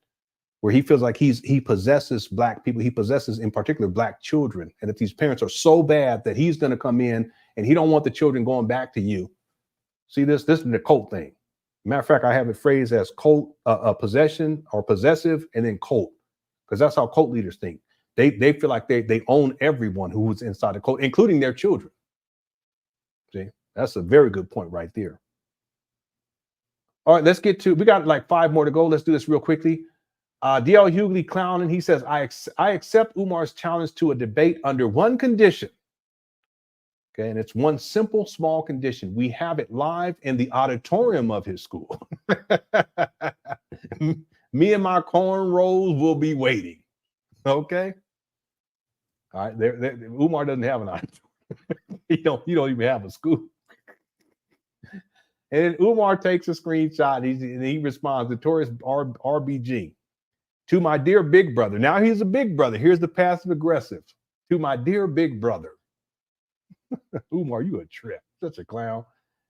[SPEAKER 4] where he feels like he possesses black people. He possesses, in particular, black children. And if these parents are so bad that he's going to come in and he don't want the children going back to you. See, this is the cult thing. Matter of fact, I have it phrased as cult, possession or possessive, and then cult. Because that's how cult leaders think. They feel like they own everyone who was inside the cult, including their children. See, that's a very good point right there. All right, let's get to, we got like 5 more to go. Let's do this real quickly. DL Hughley clowning. He says, I accept Umar's challenge to a debate under one condition. Okay, and it's one simple, small condition. We have it live in the auditorium of his school. Me and my cornrows will be waiting. Okay. All right. Umar doesn't have an auditorium. you don't even have a school. And then Umar takes a screenshot and he responds, notorious RBG. To my dear big brother. Now he's a big brother. Here's the passive aggressive. To my dear big brother. Umar, you a trip. Such a clown.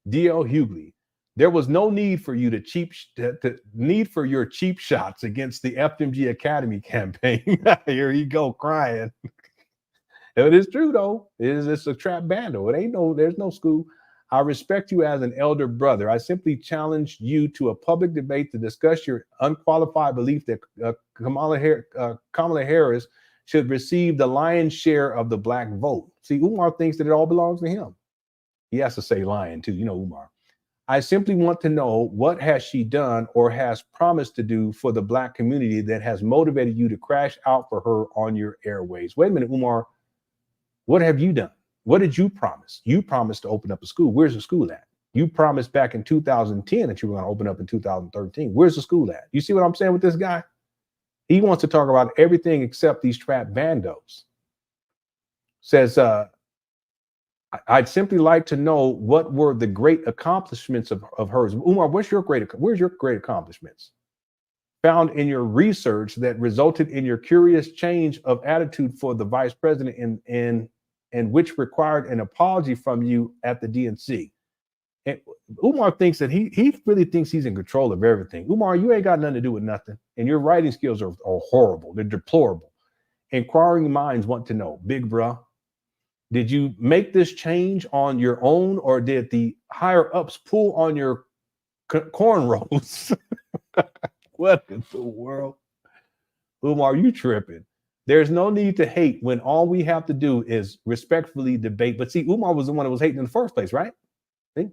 [SPEAKER 4] DL Hughley. There was no need for you to need for your cheap shots against the FDMG Academy campaign. Here he go crying. It is true though. It's a trap bando. There's no school. I respect you as an elder brother. I simply challenge you to a public debate to discuss your unqualified belief that Kamala Harris should receive the lion's share of the black vote. See, Umar thinks that it all belongs to him. He has to say lion too, Umar. I simply want to know, what has she done or has promised to do for the black community that has motivated you to crash out for her on your airways? Wait a minute, Umar, what have you done? What did you promise? You promised to open up a school. Where's the school at? You promised back in 2010 that you were going to open up in 2013. Where's the school at? You see what I'm saying with this guy? He wants to talk about everything except these trap bandos. Says, I'd simply like to know what were the great accomplishments of hers. Umar, where's your great accomplishments? Found in your research that resulted in your curious change of attitude for the vice president and which required an apology from you at the DNC. And Umar thinks that he really thinks he's in control of everything. Umar, you ain't got nothing to do with nothing. And your writing skills are horrible. They're deplorable. Inquiring minds want to know, big bruh, did you make this change on your own, or did the higher ups pull on your cornrows? What in the world? Umar, you tripping. There's no need to hate when all we have to do is respectfully debate. But see, Umar was the one that was hating in the first place, right? See?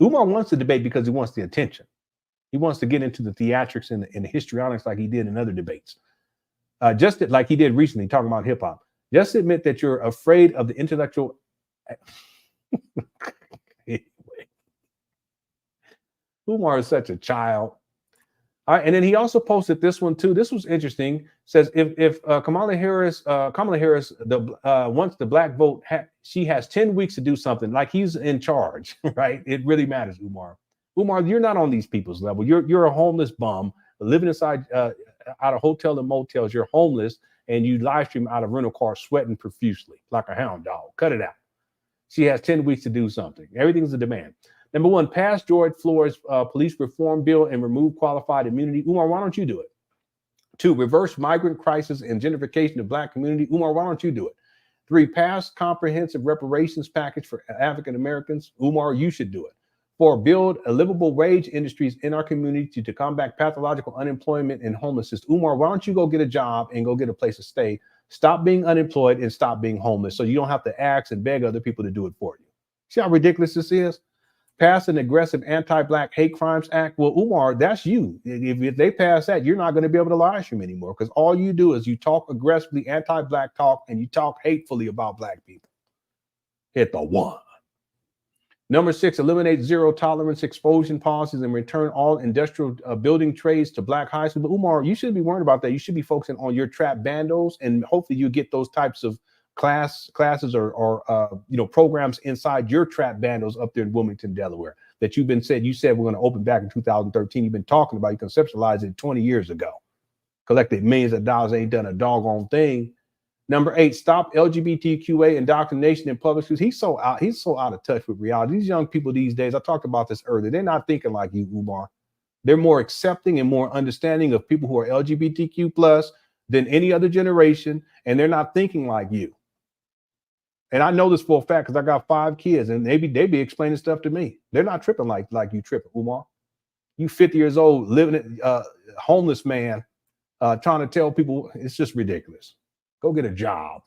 [SPEAKER 4] Umar wants to debate because he wants the attention. He wants to get into the theatrics and the histrionics like he did in other debates. Just like he did recently, talking about hip hop. Just admit that you're afraid of the intellectual. Anyway. Umar is such a child. All right, and then he also posted this one too. This was interesting. Says if Kamala Harris, once the black vote, she has 10 weeks to do something. Like he's in charge, right? It really matters, Umar. Umar, you're not on these people's level. You're a homeless bum living inside out of hotel and motels. You're homeless, and you live stream out of rental car, sweating profusely like a hound dog. Cut it out. She has 10 weeks to do something. Everything's a demand. Number one, pass George Floyd's police reform bill and remove qualified immunity. Umar, why don't you do it? 2, reverse migrant crisis and gentrification of black community. Umar, why don't you do it? 3, pass comprehensive reparations package for African Americans. Umar, you should do it. 4, build a livable wage industries in our community to combat pathological unemployment and homelessness. Umar, why don't you go get a job and go get a place to stay? Stop being unemployed and stop being homeless so you don't have to ask and beg other people to do it for you. See how ridiculous this is? Pass an aggressive anti-black hate crimes act. Well, Umar, that's you. If they pass that, you're not going to be able to live stream anymore, because all you do is you talk aggressively anti-black talk and you talk hatefully about black people. Hit the 1. Number 6, eliminate zero tolerance expulsion policies and return all industrial building trades to black high schools. But Umar, you shouldn't be worried about that. You should be focusing on your trap bandos, and hopefully you get those types of classes or programs inside your trap bandos up there in Wilmington, Delaware, that you said we're going to open back in 2013. You've been talking about, you conceptualized it 20 years ago. Collected millions of dollars, ain't done a doggone thing. Number 8, stop LGBTQA indoctrination in public schools. He's so out of touch with reality. These young people these days, I talked about this earlier, they're not thinking like you, Umar. They're more accepting and more understanding of people who are LGBTQ plus than any other generation, and they're not thinking like you. And I know this for a fact because I got 5 kids, and they be explaining stuff to me. They're not tripping like you tripping, Umar. You 50 years old, living homeless man, trying to tell people, it's just ridiculous. Go get a job.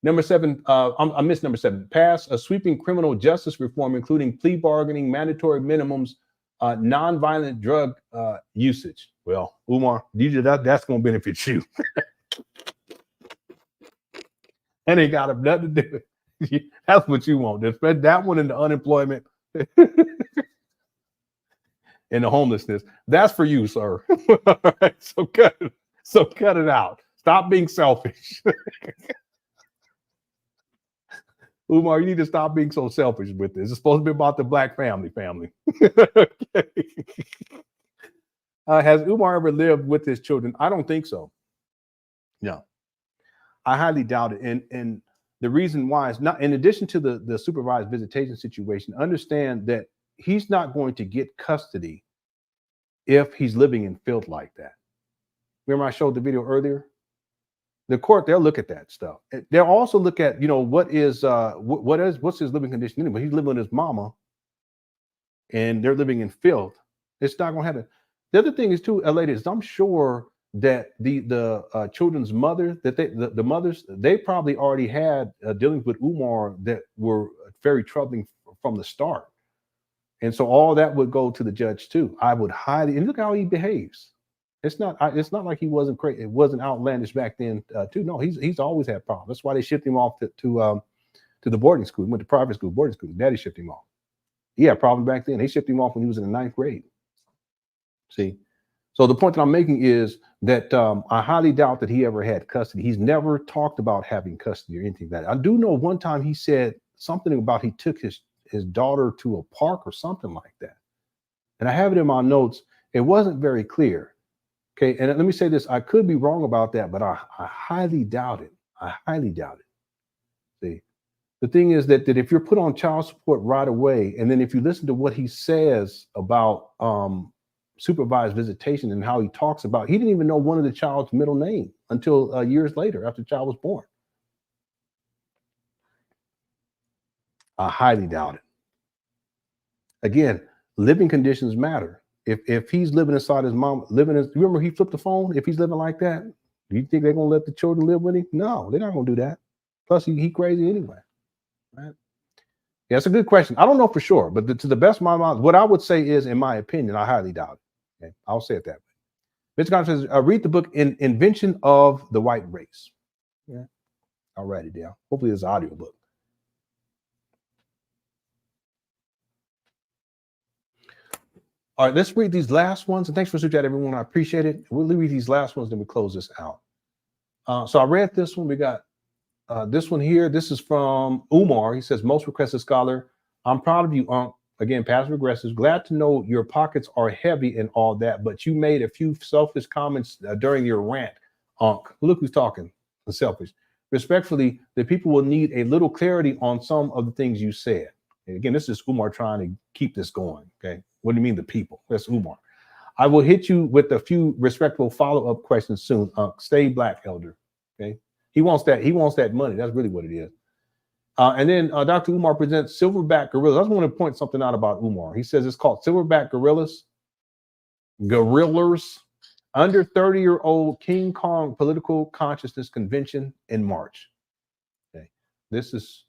[SPEAKER 4] Number 7, I missed number 7. Pass a sweeping criminal justice reform, including plea bargaining, mandatory minimums, nonviolent drug usage. Well, Umar, that's going to benefit you. And ain't got nothing to do with it. That's what you want. Spread that one in the unemployment and the homelessness. That's for you, sir. All right, so cut it out. Stop being selfish. Umar, you need to stop being so selfish with this. It's supposed to be about the black family. Okay. Has Umar ever lived with his children? I don't think so. No. I highly doubt it. And the reason why is not, in addition to the supervised visitation situation, understand that
[SPEAKER 3] he's not going to get custody if he's living in filth like that. Remember I showed the video earlier? The court, they'll look at that stuff. They'll also look at, you know, what's his living condition anyway. He's living with his mama and they're living in filth. It's not going to happen. The other thing is too, ladies, I'm sure that the children's mother, that the mothers, they probably already had dealings with Umar that were very troubling from the start. And so all that would go to the judge too. I would highly, and look how he behaves. It's not like he wasn't crazy. It wasn't outlandish back then too. No, he's always had problems. That's why they shipped him off to the boarding school. He went to private school, boarding school. Daddy shipped him off. He had problems back then. They shipped him off when he was in the 9th grade. See, so the point that I'm making is that I highly doubt that he ever had custody. He's never talked about having custody or anything like that. I do know one time he said something about he took his daughter to a park or something like that. And I have it in my notes. It wasn't very clear. Okay, and let me say this. I could be wrong about that, but I highly doubt it. I highly doubt it. See, the thing is that if you're put on child support right away, and then if you listen to what he says about supervised visitation and how he talks about, he didn't even know one of the child's middle name until years later after the child was born. I highly doubt it. Again, living conditions matter. If he's living inside his mom, remember he flipped the phone? If he's living like that, do you think they're gonna let the children live with him? No, they're not gonna do that. Plus, he crazy anyway. Right? Yeah, it's a good question. I don't know for sure, but to the best of my mind, what I would say is, in my opinion, I highly doubt it. Okay? I'll say it that way. Mr. Conner says, read the book Invention of the White Race. Yeah, I'll write it down. Hopefully it's an audio book. All right, let's read these last ones. And thanks for super chat, everyone. I appreciate it. We'll read these last ones, then we close this out. So I read this one. We got this one here. This is from Umar. He says, most requested scholar, I'm proud of you, Unc. Again, past regressives. Glad to know your pockets are heavy and all that, but you made a few selfish comments during your rant, Unc. Look who's talking, the selfish. Respectfully, the people will need a little clarity on some of the things you said. And again, this is Umar trying to keep this going, okay? What do you mean the people? That's Umar. I will hit you with a few respectful follow-up questions soon. Stay black, elder. Okay. He wants that money. That's really what it is. And then Dr. Umar presents silverback gorillas. I just want to point something out about Umar. He says it's called silverback gorillas. Gorillas. Under 30-year-old King Kong Political Consciousness Convention in March. Okay. This is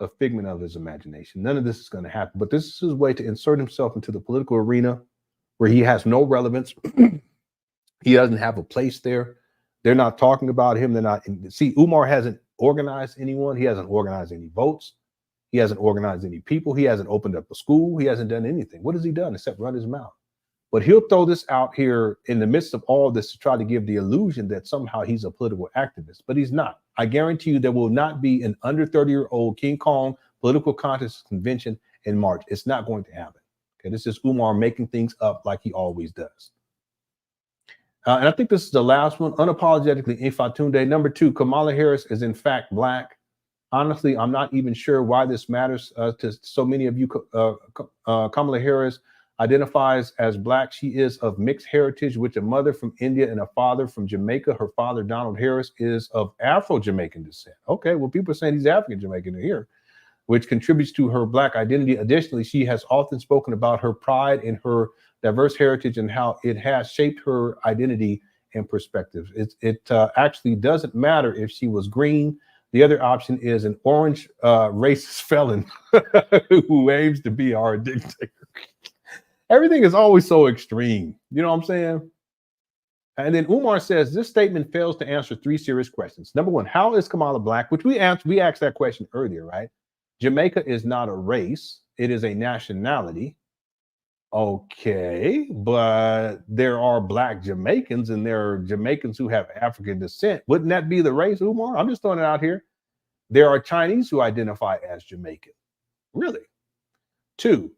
[SPEAKER 3] a figment of his imagination. None of this is going to happen, but this is his way to insert himself into the political arena where he has no relevance. He doesn't have a place there. They're not talking about him. They're not. See, Umar hasn't organized anyone. He hasn't organized any votes. He hasn't organized any people. He hasn't opened up a school. He hasn't done anything. What has he done except run his mouth? But he'll throw this out here in the midst of all this to try to give the illusion that somehow he's a political activist, but he's not. I guarantee you there will not be an under 30-year-old King Kong political consciousness convention in March. It's not going to happen. Okay, this is Umar making things up like he always does. And I think this is the last one. Unapologetically, Infatunde. Number 2, Kamala Harris is in fact black. Honestly, I'm not even sure why this matters to so many of you. Kamala Harris identifies as black. She is of mixed heritage with a mother from India and a father from Jamaica. Her father, Donald Harris, is of Afro-Jamaican descent. Okay, well, people are saying he's African-Jamaican here, which contributes to her black identity. Additionally, she has often spoken about her pride in her diverse heritage and how it has shaped her identity and perspective. It actually doesn't matter if she was green. The other option is an orange racist felon who aims to be our dictator. Everything is always so extreme. You know what I'm saying? And then Umar says this statement fails to answer 3 serious questions. Number 1, how is Kamala black? Which we asked that question earlier, right? Jamaica is not a race. It is a nationality. Okay, but there are black Jamaicans and there are Jamaicans who have African descent. Wouldn't that be the race, Umar? I'm just throwing it out here. There are Chinese who identify as Jamaican. Really? 2,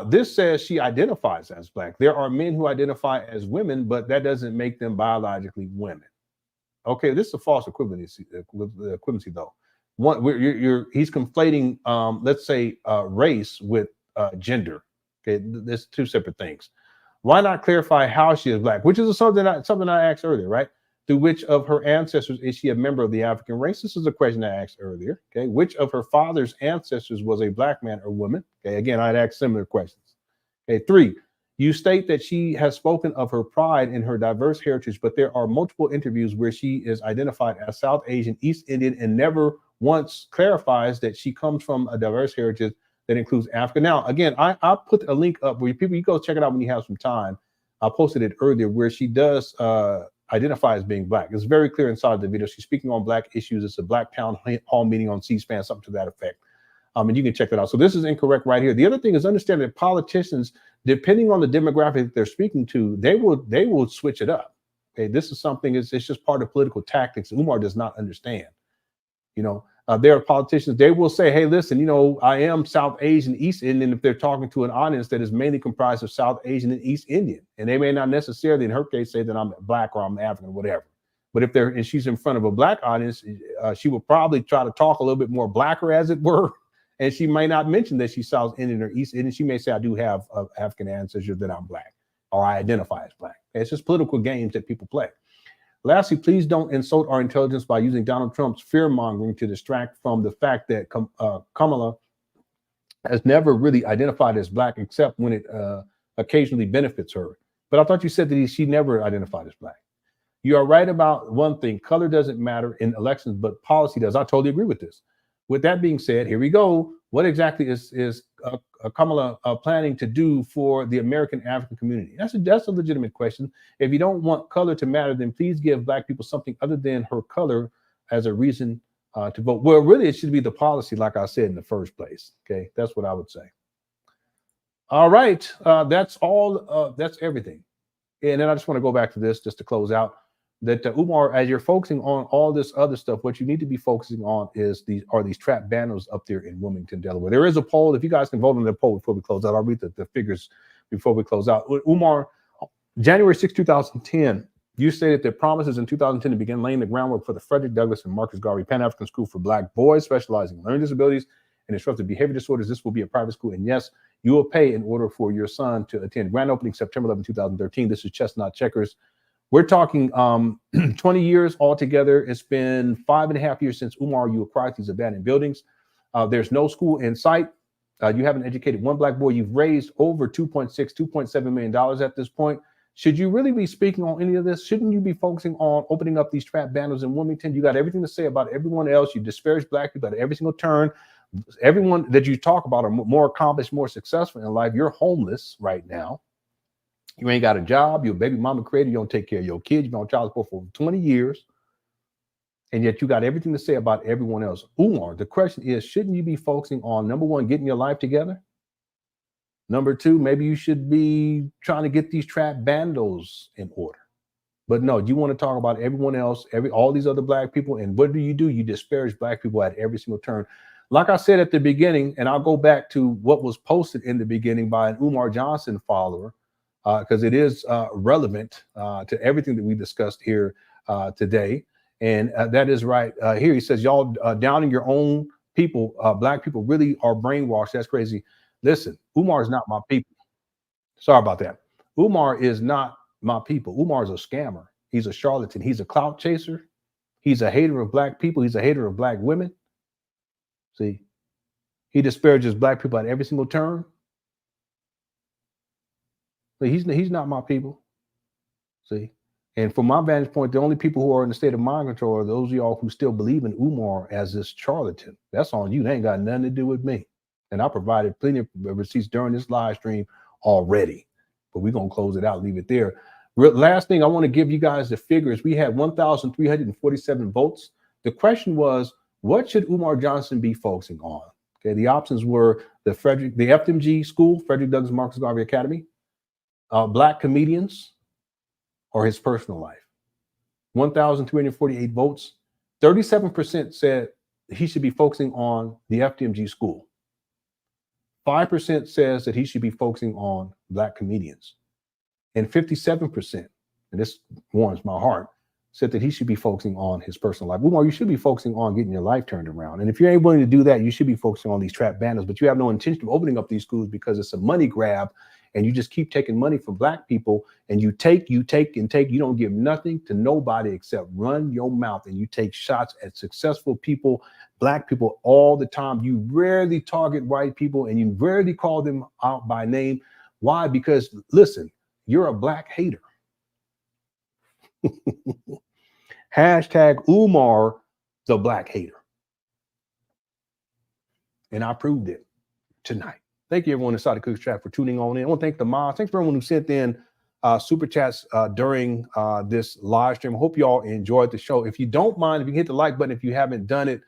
[SPEAKER 3] this says she identifies as black. There are men who identify as women, but that doesn't make them biologically women. Okay, this is a false equivalency though. He's conflating, let's say, race with gender. Okay, there's two separate things. Why not clarify how she is black, which is something I asked earlier, right? Through which of her ancestors is she a member of the African race? This is a question I asked earlier. Okay, which of her father's ancestors was a black man or woman? Okay, again, I'd ask similar questions. Okay, 3, you state that she has spoken of her pride in her diverse heritage, but there are multiple interviews where she is identified as South Asian, East Indian, and never once clarifies that she comes from a diverse heritage that includes Africa. Now, again, I put a link up where you go check it out when you have some time. I posted it earlier where she does identify as being black. It's very clear inside the video. She's speaking on black issues. It's a black town hall meeting on C-SPAN, something to that effect. And you can check that out. So this is incorrect right here. The other thing is understand that politicians, depending on the demographic they're speaking to, they will switch it up. Okay, this is something, it's just part of political tactics. Umar does not understand. You know, there are politicians, they will say, hey, listen, you know, I am South Asian, East Indian, if they're talking to an audience that is mainly comprised of South Asian and East Indian. And they may not necessarily, in her case, say that I'm black or I'm African or whatever. But if and she's in front of a black audience, she will probably try to talk a little bit more blacker, as it were. And she may not mention that she's South Indian or East Indian. She may say, I do have African ancestors, that I'm black, or I identify as black. It's just political games that people play. Lastly, please don't insult our intelligence by using Donald Trump's fear-mongering to distract from the fact that Kamala has never really identified as black, except when it occasionally benefits her. But I thought you said that she never identified as black. You are right about one thing. Color doesn't matter in elections, but policy does. I totally agree with this. With that being said, here we go. What exactly is Kamala planning to do for the American African community? That's a legitimate question. If you don't want color to matter, then please give black people something other than her color as a reason to vote. Well, really, it should be the policy, like I said in the first place. Okay, that's what I would say. All right, that's all. That's everything. And then I just want to go back to this just to close out. That Umar, as you're focusing on all this other stuff, what you need to be focusing on is these trap banners up there in Wilmington, Delaware. There is a poll. If you guys can vote on the poll before we close out, I'll read the figures before we close out. Umar, January 6, 2010, you stated that promises in 2010 to begin laying the groundwork for the Frederick Douglass and Marcus Garvey Pan African School for Black boys specializing in learning disabilities and disruptive behavior disorders. This will be a private school, and yes, you will pay in order for your son to attend. Grand opening September 11, 2013. This is Chestnut Checkers. We're talking 20 years altogether. It's been 5.5 years since Umar, you acquired these abandoned buildings. There's no school in sight. You haven't educated one black boy. You've raised over $2.7 million at this point. Should you really be speaking on any of this? Shouldn't you be focusing on opening up these trap banners in Wilmington? You got everything to say about everyone else. You disparage black people at every single turn. Everyone that you talk about are more accomplished, more successful in life. You're homeless right now. You ain't got a job. You're a baby mama creator. You don't take care of your kids. You've been on child support for 20 years. And yet you got everything to say about everyone else. Umar, the question is, shouldn't you be focusing on, number one, getting your life together? Number two, maybe you should be trying to get these trap bandos in order. But no, you want to talk about everyone else, all these other black people. And what do? You disparage black people at every single turn. Like I said at the beginning, and I'll go back to what was posted in the beginning by an Umar Johnson follower, because it is relevant to everything that we discussed here today. And that is right here. He says, y'all downing your own people, black people really are brainwashed. That's crazy. Listen, Umar is not my people. Sorry about that. Umar is not my people. Umar is a scammer. He's a charlatan. He's a clout chaser. He's a hater of black people. He's a hater of black women. See, he disparages black people at every single turn. He's not my people. See, and from my vantage point, the only people who are in the state of mind control are those of y'all who still believe in Umar as this charlatan. That's on you. They ain't got nothing to do with me. And I provided plenty of receipts during this live stream already, but we're going to close it out, leave it there. Last thing I want to give you guys the figures. We had 1,347 votes. The question was, what should Umar Johnson be focusing on? Okay, the options were the FDMG school, Frederick Douglass Marcus Garvey Academy, black comedians, or his personal life. 1,348 votes. 37% said he should be focusing on the FDMG school. 5% says that he should be focusing on black comedians. And 57%, and this warms my heart, said that he should be focusing on his personal life. Umar, you should be focusing on getting your life turned around. And if you ain't willing to do that, you should be focusing on these trap banners, but you have no intention of opening up these schools because it's a money grab and you just keep taking money from black people and you take. You don't give nothing to nobody except run your mouth, and you take shots at successful people, black people all the time. You rarely target white people and you rarely call them out by name. Why? Because listen, you're a black hater. Hashtag Umar, the black hater. And I proved it tonight. Thank you, everyone inside the Cooks Chat, for tuning on in. I want to thank the mods. Thanks for everyone who sent in super chats during this live stream. I hope you all enjoyed the show. If you don't mind, if you can hit the like button if you haven't done it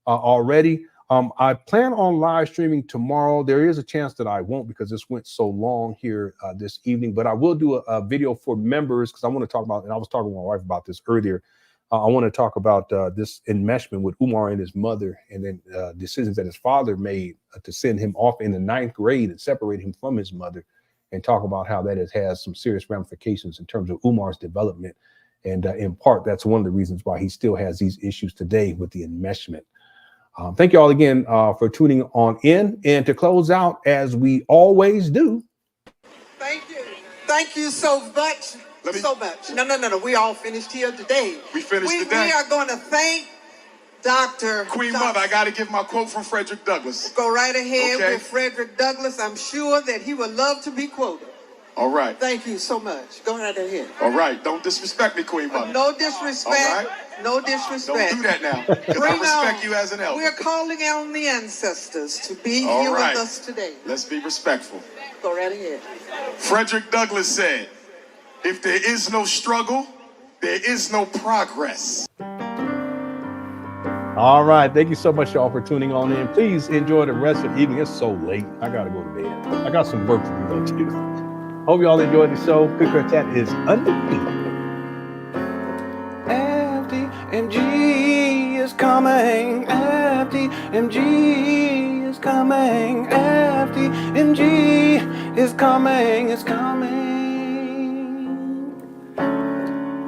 [SPEAKER 3] already. I plan on live streaming tomorrow. There is a chance that I won't because this went so long here this evening, but I will do a video for members because I want to talk about, and I was talking to my wife about this earlier. I want to talk about this enmeshment with Umar and his mother, and then decisions that his father made to send him off in the 9th grade and separate him from his mother, and talk about how that has some serious ramifications in terms of Umar's development. And in part, that's one of the reasons why he still has these issues today with the enmeshment. Thank you all again for tuning on in. And to close out, as we always do.
[SPEAKER 18] Thank you. Thank you so much. No. We all finished here today.
[SPEAKER 2] We finished today.
[SPEAKER 18] We are going to thank Dr.
[SPEAKER 2] Queen Mother. I got to give my quote from Frederick Douglass.
[SPEAKER 18] Go right ahead with Frederick Douglass. I'm sure that he would love to be quoted.
[SPEAKER 2] All right.
[SPEAKER 18] Thank you so much. Go right ahead.
[SPEAKER 2] All right. Don't disrespect me, Queen Mother.
[SPEAKER 18] No disrespect. All right. No disrespect.
[SPEAKER 2] Don't do that now, because I respect you as an elder.
[SPEAKER 18] We're calling on the ancestors to be here with us today.
[SPEAKER 2] Let's be respectful.
[SPEAKER 18] Go right ahead.
[SPEAKER 2] Frederick Douglass said, if there is no struggle, there is no progress.
[SPEAKER 3] All right. Thank you so much, y'all, for tuning on in. Please enjoy the rest of the evening. It's so late. I got to go to bed. I got some work to do, though, too. Hope y'all enjoyed the show. Quick Chat is undefeated.
[SPEAKER 4] FDMG is coming. FDMG is coming. FDMG is coming. It's coming.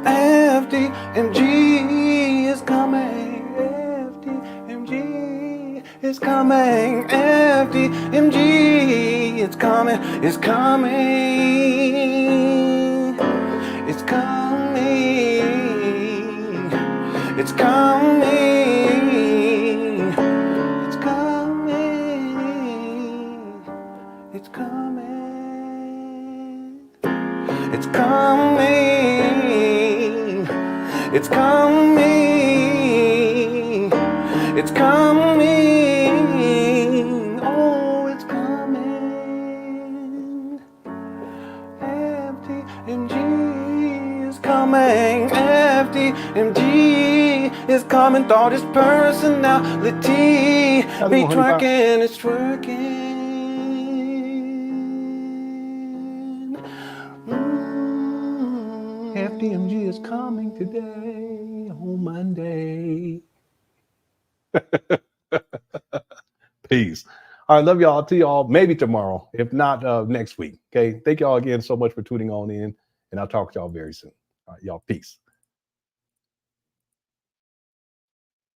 [SPEAKER 4] FDMG is coming. FDMG is coming. FDMG, it's coming. It's coming. It's coming. It's coming. It's coming. It's coming. It's coming. It's coming. It's coming. Oh, it's coming. FDMG is coming. FDMG is coming. Thought his personality be twerking. It's twerking. FDMG is coming today on Monday.
[SPEAKER 3] Peace. All right, love y'all. I'll see y'all maybe tomorrow, if not next week. Okay. Thank y'all again so much for tuning on in, and I'll talk to y'all very soon. All right, y'all. Peace.